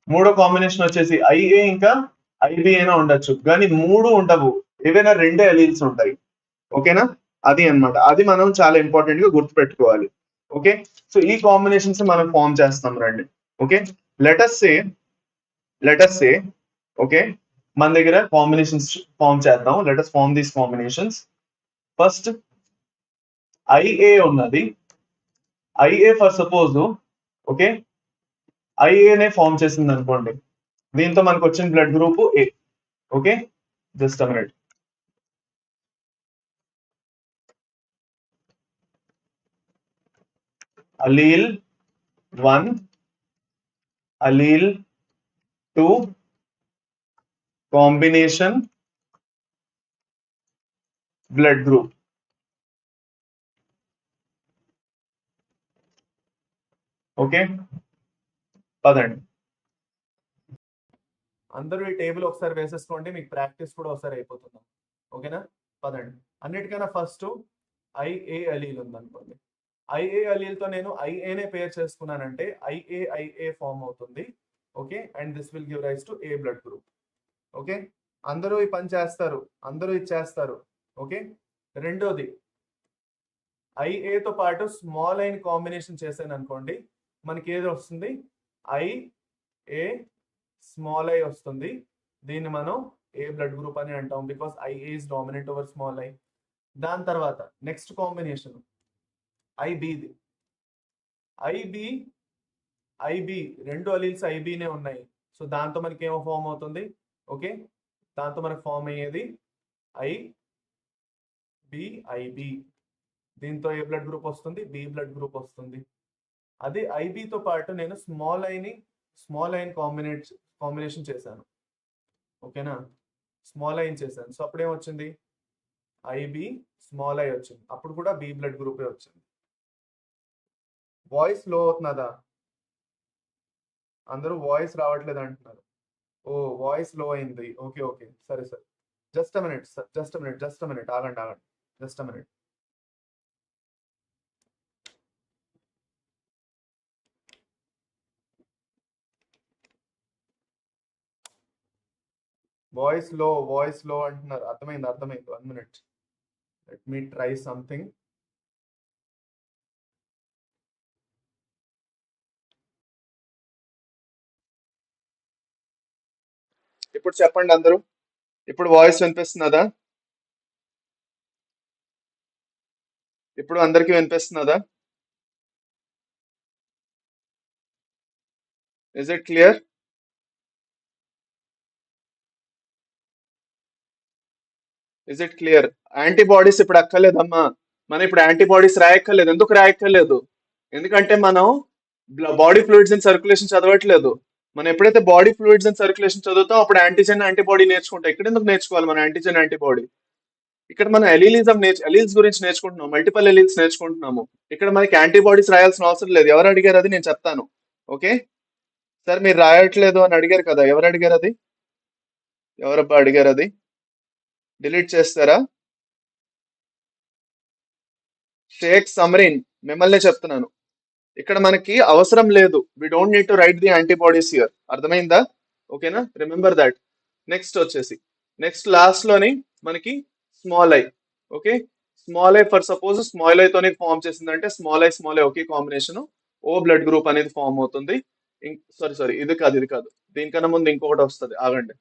మూడో కాంబినేషన్ వచ్చేసి IA ఇంకా IB అయినా ఉండొచ్చు, కానీ 3 ఉండవు, ఏవైనా రెండే అలీల్స్ ఉంటాయి. ఓకేనా, అది అన్నమాట. అది మనం చాలా ఇంపార్టెంట్ గా గుర్తుపెట్టుకోవాలి. ఓకే, సో ఈ కాంబినేషన్స్ మనం ఫామ్ చేస్తాం రండి. Okay, let us say okay మన దగ్గర కాంబినేషన్స్ ఫామ్ చేద్దాం. Let us form these combinations. First IA ఉన్నది. IA for suppose okay IA నే ఫామ్ చేసింది అనుకోండి. దీంతో మనకు వచ్చిన blood group A. Okay, just a minute. allele 1, allele 2, combination, blood group. Okay, పదండి అందరూ ఈ టేబుల్ ఒకసారి వేసేసుకోండి, మీకు ప్రాక్టీస్ కూడా ఒకసారి అయిపోతుంది. ఓకేనా, పదండి. అన్నిటికన్నా ఫస్ట్ IA అలీల్ ఉంది అనుకోండి. IA అలీల్ తో నేను IA నే పేర్ చేసుకున్నానంటే IA ఫామ్ అవుతుంది. Okay, and this will give rise to A blood group. Okay, అందరూ ఈ పని చేస్తారు, అందరూ ఇది చేస్తారు. ఓకే, రెండోది ఐఏతో పాటు స్మాల్ ఐని కాంబినేషన్ చేశాను అనుకోండి, మనకి ఏది వస్తుంది? ఐఏ స్మాల్ ఐ వస్తుంది. దీన్ని మనం ఏ బ్లడ్ గ్రూప్ అని అంటాం, because IA is dominant over small I. దాని తర్వాత నెక్స్ట్ కాంబినేషన్ ఐబిది. ఐబి ఐబి రెండు అలీల్స్ ఐబినే ఉన్నాయి. సో దాంతో మనకి ఏమో ఫామ్ అవుతుంది? ఓకే, దాంతో మనకు ఫామ్ అయ్యేది ఐబి. దీంతో ఏ బ్లడ్ గ్రూప్ వస్తుంది? బి బ్లడ్ గ్రూప్ వస్తుంది. అదే ఐబితో పాటు నేను స్మాల్ ఐని కాంబినేషన్ చేశాను. ఓకేనా, స్మాల్ ఐని చేశాను. సో అప్పుడు ఏమొచ్చింది? ఐబి స్మాల్ ఐ వచ్చింది. అప్పుడు కూడా బి బ్లడ్ గ్రూపే వచ్చింది. వాయిస్ లో అవుతున్నదా? అందరూ వాయిస్ రావట్లేదు అంటున్నారు. ఓ, వాయిస్ లో అయింది. ఓకే ఓకే, సరే సరే. జస్ట్ అ మినిట్ ఆగండి జస్ట్ అ మినిట్. వాయిస్ లో అంటున్నారు. అర్థమైంది 1 minute. Let me try something. ఇప్పుడు చెప్పండి అందరూ. ఇప్పుడు వాయిస్ వినిపిస్తున్నదా? ఇప్పుడు అందరికీ వినిపిస్తున్నదా? Is it clear? యాంటీబాడీస్ ఇప్పుడు అక్కర్లేదమ్మా. మనం ఇప్పుడు యాంటీబాడీస్ రాయక్కర్లేదు. ఎందుకు రాయక్కర్లేదు? ఎందుకంటే మనం బాడీ ఫ్లూయిడ్స్ అండ్ సర్క్యులేషన్ చదవట్లేదు. మనం ఎప్పుడైతే బాడీ ఫ్లూయిడ్స్ అండ్ సర్క్యులేషన్ చదువుతాం అప్పుడు యాంటీజెన్ యాంటీబాడీ నేర్చుకుంటాం. ఇక్కడ ఎందుకు నేర్చుకోవాలి మనం యాంటీజెన్ యాంటీబాడీ? ఇక్కడ మనం అలీల్స్ గురించి నేర్చుకుంటున్నాం, మల్టిపల్ అలీల్స్ నేర్చుకుంటున్నాము. ఇక్కడ మనకి యాంటీబాడీస్ రాయాల్సిన అవసరం లేదు. ఎవరు అడిగారు అది? నేను చెప్తాను. ఓకే సార్, మీరు రాయట్లేదు అని అడిగారు కదా, ఎవరు అడిగారు అది? ఎవరబ్బా అడిగారు అది? డిలీట్ చేస్తారా? షేక్ సమరీన్, మిమ్మల్ని చెప్తున్నాను. ఇక్కడ మనకి అవసరం లేదు. We don't need to write the antibodies here. అర్థమైందా? ఓకేనా, రిమెంబర్ దాట్. నెక్స్ట్ లాస్ట్ లోని మనకి small I. Okay, small I for suppose small I తోనే ఫామ్ చేసిందంటే స్మాల్ ఐ ఒకే కాంబినేషన్ ఓ బ్లడ్ గ్రూప్ అనేది ఫామ్ అవుతుంది. సారీ, ఇది కాదు. దీనికన్నా ముందు ఇంకొకటి వస్తుంది, ఆగండి.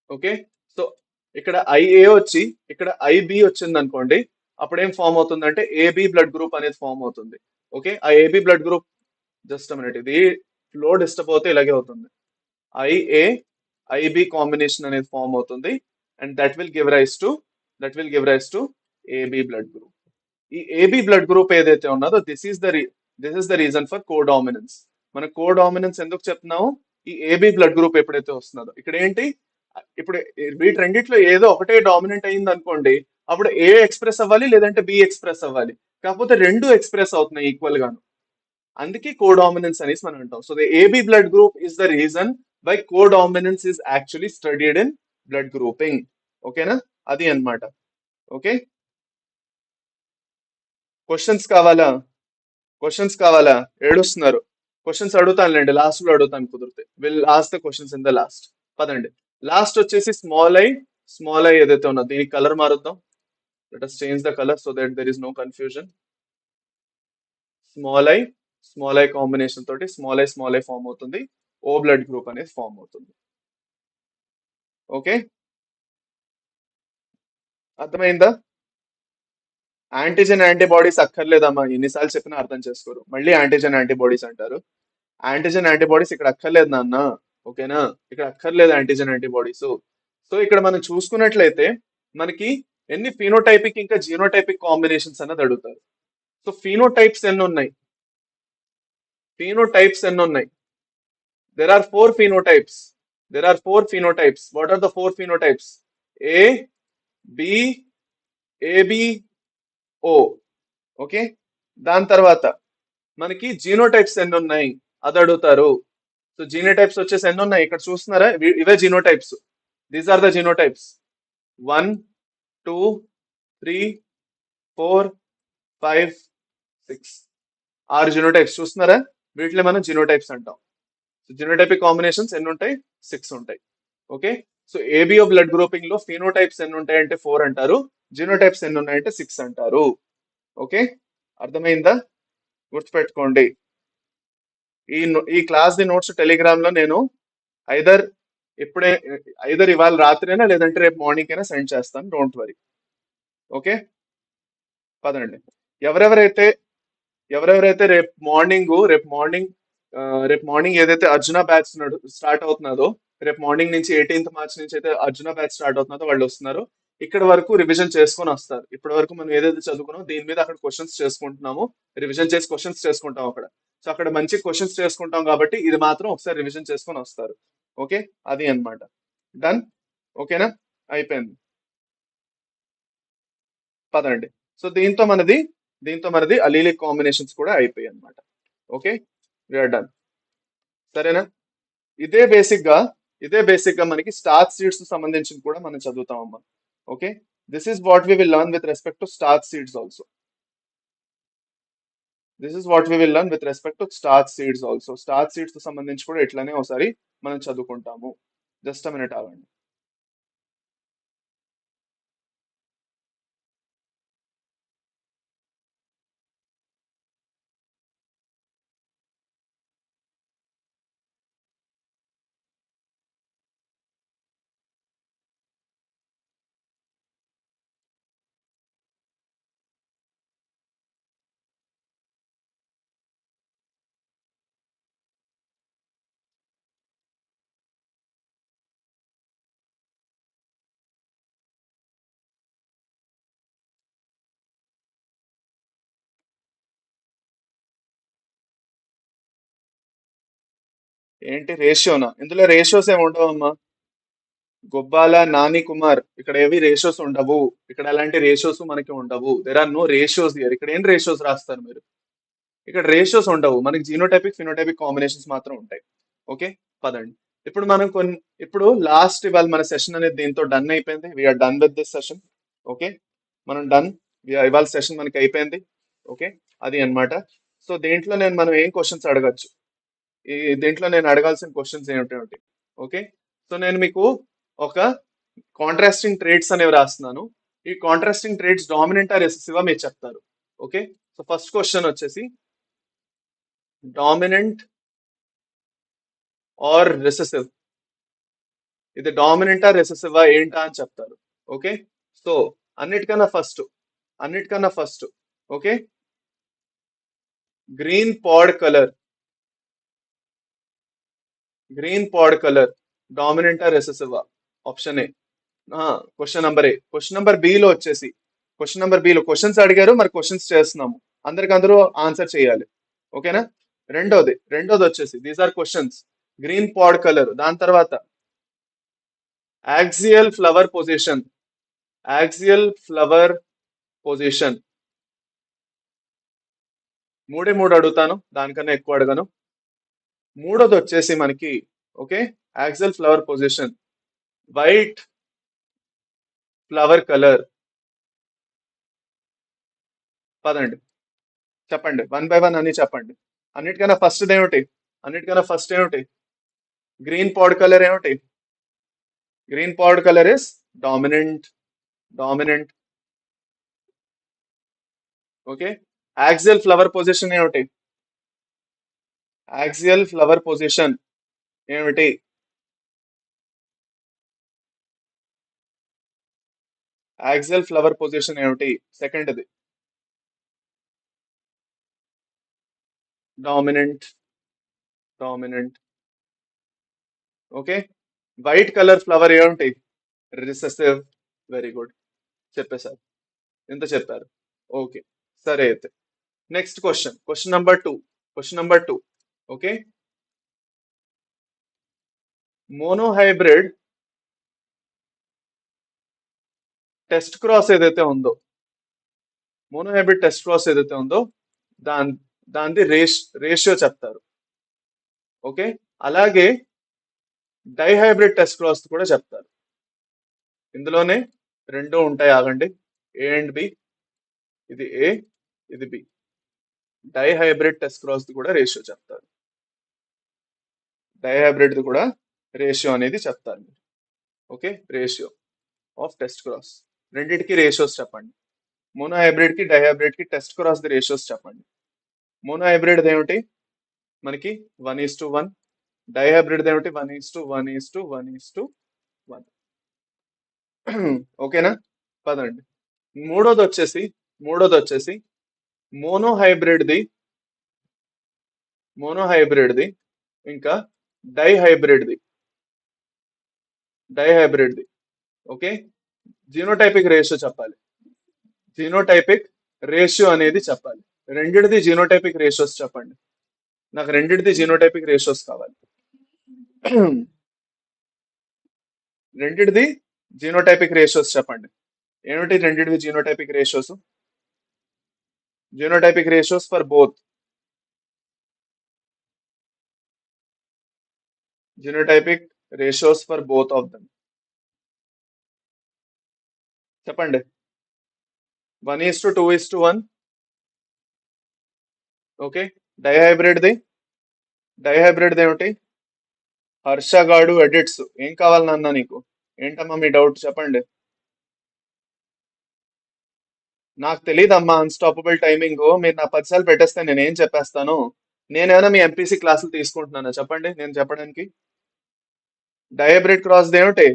ఓకే, సో ఇక్కడ ఐఏ వచ్చి ఇక్కడ ఐబి వచ్చింది అనుకోండి, అప్పుడు ఏం ఫామ్ అవుతుందంటే ఏబి బ్లడ్ గ్రూప్ అనేది ఫామ్ అవుతుంది. ఓకే, ఆ AB blood group, just minute, ఇది ఫ్లో డిస్టర్బ్ అవుతే ఇలాగే అవుతుంది. ఐఏ ఐబి కాంబినేషన్ అనేది ఫామ్ అవుతుంది. And that will give rise to AB blood group. ఈ ఏబి బ్లడ్ గ్రూప్ ఏదైతే ఉన్నదో this is the reason for codominance. మన కోడామినెన్స్ ఎందుకు చెప్తున్నాము? ఈ ఏబి బ్లడ్ గ్రూప్ ఎప్పుడైతే వస్తున్నదో, ఇక్కడ ఏంటి, ఇప్పుడు వీటి ఏదో ఒకటే డామినెంట్ అయింది అనుకోండి, అప్పుడు ఏ ఎక్స్ప్రెస్ అవ్వాలి లేదంటే బి ఎక్స్ప్రెస్ అవ్వాలి. కాకపోతే రెండు ఎక్స్ప్రెస్ అవుతున్నాయి ఈక్వల్ గాను. అందుకే కోడామినెన్స్ అనేసి మనం అంటాం. So the AB blood group is the reason why codominance is actually studied in blood grouping. ఓకేనా, అది అన్నమాట. ఓకే, క్వశ్చన్స్ కావాలా? ఏడుస్తున్నారు. క్వశ్చన్స్ అడుగుతానులేండి, లాస్ట్ లో అడుగుతాను కుదిరితే. Will ask the questions in the last. పదండి. లాస్ట్ వచ్చేసి స్మాల్ ఐ ఏదైతే ఉన్నదో దీనికి కలర్ మారుద్దాం. Let us change the colour so that there is no confusion. Small I combination తోటి స్మాల్ ఐ ఫామ్ అవుతుంది. ఓ బ్లడ్ గ్రూప్ అనేది form అవుతుంది. ఓకే, అర్థమైందా? యాంటీజెన్ యాంటీబాడీస్ అక్కర్లేదమ్మా, ఎన్నిసార్లు చెప్పినా అర్థం చేసుకోరు. మళ్ళీ యాంటీజెన్ యాంటీబాడీస్ అంటారు. యాంటీజెన్ యాంటీబాడీస్ ఇక్కడ అక్కర్లేదు నాన్న. ఓకేనా, ఇక్కడ అక్కర్లేదు యాంటీజెన్ యాంటీబాడీస్. సో ఇక్కడ మనం చూసుకున్నట్లయితే మనకి ఎన్ని ఫినోటైపిక్ ఇంకా జీనోటైపిక్ కాంబినేషన్స్ అన్నది అడుగుతారు. సో ఫినోటైప్స్ ఎన్ని ఉన్నాయి? There are four phenotypes. What are the four phenotypes? A, B, AB, O. Okay, దాని తర్వాత మనకి జీనోటైప్స్ ఎన్ని ఉన్నాయి అది అడుగుతారు. సో జీనోటైప్స్ వచ్చేసి ఎన్ని ఉన్నాయి ఇక్కడ చూస్తున్నారా? ఇవే genotypes. These are the genotypes. 1, 2, 3, 4, 5, 6. 6 genotypes చూస్తున్నారా? వీటిని మనం జీనోటైప్స్ అంటాం. సో జినోటైపిక్ కాంబినేషన్స్ ఎన్ని ఉంటాయి? 6 ఉంటాయి. Okay, so ABO blood grouping లో ఫినోటైప్స్ ఎన్ని ఉంటాయంటే 4 అంటారు, జినోటైప్స్ ఎన్ని ఉన్నాయంటే 6 అంటారు. ఓకే, అర్థమైందా? గుర్తుపెట్టుకోండి. ఈ క్లాస్ ది నోట్స్ టెలిగ్రామ్ లో నేను ఐదర్ ఇప్పుడే ఐదర్ ఇవాళ రాత్రైనా లేదంటే రేపు మార్నింగ్ అయినా సెండ్ చేస్తాను, డోంట్ వరీ. ఓకే, పదండి. ఎవరెవరైతే ఎవరెవరైతే రేపు మార్నింగ్ ఏదైతే అర్జున బ్యాచ్ స్టార్ట్ అవుతున్నదో, రేపు మార్నింగ్ నుంచి 18th మార్చ్ నుంచి అయితే అర్జున బ్యాచ్ స్టార్ట్ అవుతున్నదో వాళ్ళు వస్తున్నారు. ఇక్కడ వరకు రివిజన్ చేసుకొని వస్తారు. ఇప్పటి వరకు మనం ఏదైతే చదువుకున్నామో దీని మీద అక్కడ క్వశ్చన్స్ చేసుకుంటున్నాము, రివిజన్ చేసి క్వశ్చన్స్ చేసుకుంటాం అక్కడ. సో అక్కడ మంచి క్వశ్చన్స్ చేసుకుంటాం కాబట్టి ఇది మాత్రం ఒకసారి రివిజన్ చేసుకొని వస్తారు. ఓకే, అది అన్నమాట. డన్. ఓకేనా, అయిపోయింది. పదండి. సో దీంతో మనది అలీలిక్ కాంబినేషన్స్ కూడా అయిపోయాయి అన్నమాట. Okay, we are done. సరేనా? ఇదే బేసిక్ గా మనకి స్టార్చ్ సీడ్స్ సంబంధించి కూడా మనం చదువుతాం అమ్మా. Okay, this is what we will learn with respect to starch seeds also. Starch seeds సంబంధించి కూడా ఇట్లానే ఒకసారి మనం చదువుకుంటాము. జస్ట్ మినిట్ ఆగండి. ఏంటి రేషియోనా? ఇందులో రేషియోస్ ఏమి ఉండవమ్మా. గొబ్బాల నాని కుమార్, ఇక్కడ ఏవి రేషియోస్ ఉండవు. ఇక్కడ అలాంటి రేషియోస్ మనకి ఉండవు. There are no ratios here. ఇక్కడ ఏం రేషియోస్ రాస్తారు మీరు? ఇక్కడ రేషియోస్ ఉండవు. మనకి జీనోటైపిక్ ఫినోటైపిక్ కాంబినేషన్స్ మాత్రం ఉంటాయి. ఓకే, పదండి. ఇప్పుడు మనం ఇప్పుడు లాస్ట్ ఇవాళ మన సెషన్ అనేది దీంతో డన్ అయిపోయింది. We are done with this session. Okay, మనం డన్. ఇవాళ సెషన్ మనకి అయిపోయింది. ఓకే, అది అన్నమాట. సో మనం ఏం క్వశ్చన్స్ అడగచ్చు? దీంట్లో నేను అడగాల్సిన క్వశ్చన్స్ ఏమిటి? ఓకే, సో నేను మీకు ఒక కాంట్రాస్టింగ్ ట్రేట్స్ అనేవి రాస్తున్నాను. ఈ contrasting traits dominant or recessive మీరు చెప్తారు. ఓకే, సో ఫస్ట్ క్వశ్చన్ వచ్చేసి డామినెంట్ ఆర్ రెసెసివ్, ఇది డామినెంటా రెసెసివా ఏంటా అని చెప్తారు. ఓకే, సో అన్నిటికన్నా first okay, green pod colour డామినెంటా రెసెసివా? Option A. Question number A. Question number below questions అడిగారు, మరి క్వశ్చన్స్ చేస్తున్నాము. అందరూ ఆన్సర్ చేయాలి. ఓకేనా? రెండోది వచ్చేసి these are questions. Green pod colour, దాని తర్వాత యాక్సియల్ ఫ్లవర్ పొజిషన్. మూడు అడుగుతాను, దానికన్నా ఎక్కువ అడగను. మూడోది వచ్చేసి మనకి okay, axial flower position, white flower colour. పదండి, చెప్పండి, 1 by 1 అని చెప్పండి. అన్నిటికన్నా ఫస్ట్ ఏమిటి? గ్రీన్ పాడ్ కలర్ ఏమిటి? Green pod colour is dominant. Okay, axial flower position ఏమిటి? యాక్సియల్ ఫ్లవర్ పొజిషన్ ఏమిటి? యాక్సియల్ ఫ్లవర్ పొజిషన్ ఏమిటి? సెకండ్ది dominant. Okay, white colour flower ఏమిటి? రిసెసివ్. వెరీ గుడ్, చెప్పేశారు. ఎంత చెప్పారు? ఓకే, సరే అయితే next question number two. Okay, monohybrid test cross ఏదైతే ఉందో దాని దానిది రేషియో చెప్తారు. ఓకే, అలాగే డైహైబ్రిడ్ టెస్ట్ క్రాస్ కూడా చెప్తారు. ఇందులోనే రెండు ఉంటాయి, ఆగండి. ఏ అండ్ బి, ఇది ఏ, ఇది బి. డైహైబ్రిడ్ టెస్ట్ క్రాస్ కూడా రేషియో చెప్తారు. డైహైబ్రిడ్ కూడా రేషియో అనేది చెప్తాను. Okay, ratio of test cross. రెండింటికి రేషియోస్ చెప్పండి. మోనోహైబ్రిడ్ కి డైహైబ్రిడ్ కి టెస్ట్ క్రాస్ ది రేషియోస్ చెప్పండి. మోనోహైబ్రిడ్ ఏమిటి మనకి 1:1, డైహైబ్రిడ్ ఏమిటి 1:1:1:1. ఓకేనా? పదండి. మూడోది వచ్చేసి మోనోహైబ్రిడ్ది మోనోహైబ్రిడ్ది ఇంకా డైహైబ్రిడ్ది డైహైబ్రిడ్ది ఓకే, జీనోటైపిక్ రేషియో చెప్పాలి. జీనోటైపిక్ రేషియో అనేది చెప్పాలి. రెండిటిది జీనోటైపిక్ రేషియోస్ చెప్పండి. నాకు రెండిటిది జీనోటైపిక్ రేషియోస్ కావాలి. రెండిటిది జీనోటైపిక్ రేషియోస్ చెప్పండి. ఏమిటి రెండిటిది genotypic ratios? Genotypic ratios for both. Genotypic ratios for both of them చెప్పండి. 1:2:1. ఓకే, డైహైబ్రిడ్ది ఏమిటి? హర్షగాడు ఎడిట్స్. ఏం కావాలి నాన్న నీకు? ఏంటమ్మా మీ డౌట్ చెప్పండి. నాకు తెలియదమ్మా అన్స్టాపబుల్ టైమింగ్. మీరు నా 10 సార్లు పెట్టేస్తే నేను ఏం చెప్పేస్తాను? నేనేమైనా మీ ఎంపీసీ క్లాసులు తీసుకుంటున్నానా చెప్పండి నేను చెప్పడానికి? డయాబ్రిడ్ క్రాస్ ఏమిటి?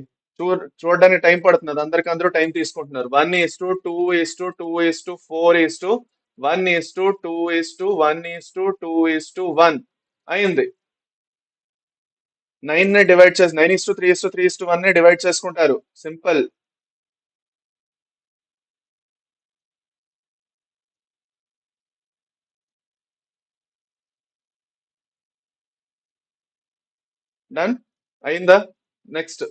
చూడడానికి టైం పడుతుంది, అందరికి అందరూ టైం తీసుకుంటున్నారు. 1:2:2:4:1:2:1:2:1 అయింది. 9 ని డివైడ్ చేసి 9:3:3:1 ని డివైడ్ చేసుకుంటారు. సింపుల్. డన్ అయిందా? నెక్స్ట్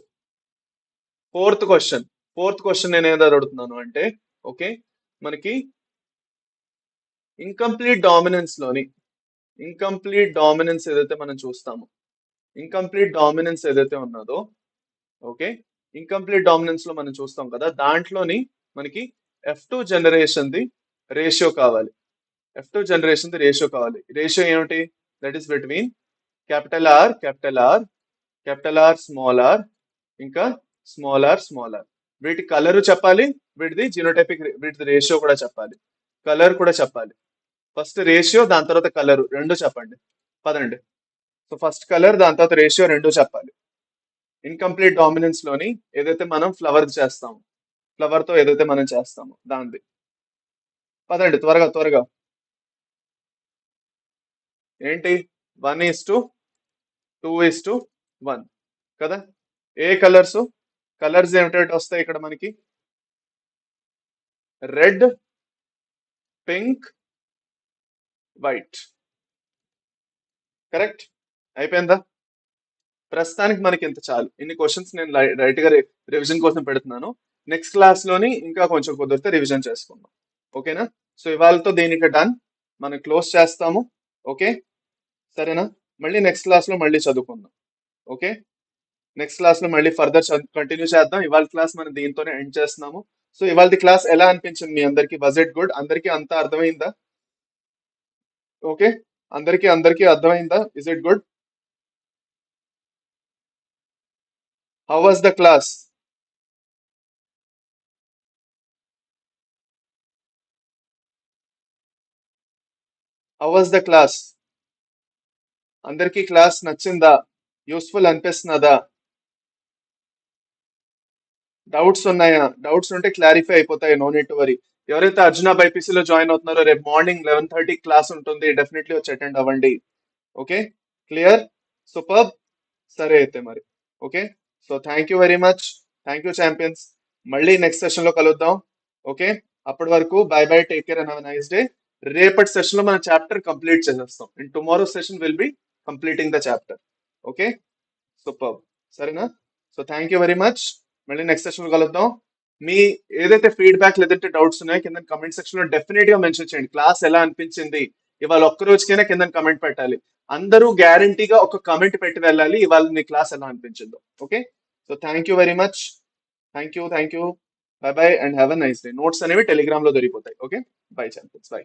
ఫోర్త్ క్వశ్చన్ నేను ఏదో అడుగుతున్నాను అంటే ఓకే, మనకి ఇన్కంప్లీట్ డామినెన్స్ ఏదైతే మనం చూస్తామో, ఇన్కంప్లీట్ డామినెన్స్ ఏదైతే ఉన్నదో ఓకే, ఇన్కంప్లీట్ డామినెన్స్ లో మనం చూస్తాం కదా, దాంట్లోని మనకి F2 జనరేషన్ ది రేషియో కావాలి. రేషియో ఏమిటి? That is between capital R small R ఇంకా స్మాల్ ఆర్. వీటి కలర్ చెప్పాలి, వీటిది జీనోటైపిక్, వీటిది రేషియో కూడా చెప్పాలి, కలర్ కూడా చెప్పాలి. ఫస్ట్ రేషియో, దాని తర్వాత కలర్, రెండు చెప్పండి. పదండి. సో ఫస్ట్ కలర్, దాని తర్వాత రేషియో, రెండు చెప్పాలి. ఇన్కంప్లీట్ డామినెన్స్ లోని ఏదైతే మనం ఫ్లవర్ తో ఏదైతే మనం చేస్తామో దానిది. పదండి త్వరగా. ఏంటి? 1:2:1 కదా. ఏ కలర్స్ ఏమిటో వస్తాయి ఇక్కడ మనకి? Red, pink, white. కరెక్ట్. అయిపోయిందా? ప్రస్తుతానికి మనకి ఇంత చాలు. ఇన్ని క్వశ్చన్స్ నేను రైట్ గా రివిజన్ కోసం పెడుతున్నాను. నెక్స్ట్ క్లాస్ లోని ఇంకా కొంచెం కుదిరితే రివిజన్ చేసుకుందాం. ఓకేనా? సో ఇవాళతో దీనికి డన్, మనం క్లోజ్ చేస్తాము. ఓకే, సరేనా? మళ్ళీ నెక్స్ట్ క్లాస్ లో మళ్ళీ చదువుకుందాం. ఓకే, నెక్స్ట్ క్లాస్ లో మళ్ళీ ఫర్దర్ కంటిన్యూ చేద్దాం. ఇవాళ క్లాస్ మనం దీంతోనే ఎండ్ చేస్తున్నాము. సో ఇవాళ క్లాస్ ఎలా అనిపించింది మీ అందరికి? Was it good? అందరికి అంతా అర్థమైందా? ఓకే, అందరికి అర్థమైందా? Is it good? How was the class? అందరికీ క్లాస్ నచ్చిందా? యూస్ఫుల్ అనిపిస్తున్నదా? డౌట్స్ ఉన్నాయా? డౌట్స్ ఉంటే క్లారిఫై అయిపోతాయి, నో నీడ్ టు వరీ. ఎవరైతే అర్జున బైపీసీలో జాయిన్ అవుతున్నారో, రేపు మార్నింగ్ 11:30 క్లాస్ ఉంటుంది, డెఫినెట్లీ వచ్చి అటెండ్ అవ్వండి. Okay, clear? సూపర్. సరే అయితే మరి. Okay, so thank you very much. Thank you champions. మళ్ళీ నెక్స్ట్ సెషన్ లో కలుద్దాం. ఓకే, అప్పటి వరకు bye bye, take care and have nice day. రేపటి సెషన్ లో మన చాప్టర్ కంప్లీట్ చేసేస్తాం. In tomorrow session will be completing the chapter. Okay, super. సరేనా? So thank you very much. మళ్ళీ నెక్స్ట్ సెషన్ లో కలుద్దాం. మీ ఏదైతే ఫీడ్బ్యాక్ లేదంటే డౌట్స్ ఉన్నాయో కింద కమెంట్ సెక్షన్ లో డెఫినెట్ గా మెన్షన్ చేయండి. క్లాస్ ఎలా అనిపించింది? ఇవాళ ఒక్క రోజుకైనా కింద కమెంట్ పెట్టాలి. అందరూ గ్యారంటీగా ఒక కమెంట్ పెట్టి వెళ్ళాలి, ఇవాళ మీ క్లాస్ ఎలా అనిపించిందో. Okay, so thank you very much. Thank you. Bye bye and have a nice day. Notes అనేవి టెలిగ్రామ్ లో దొరికిపోతాయి. Okay, bye champions, by.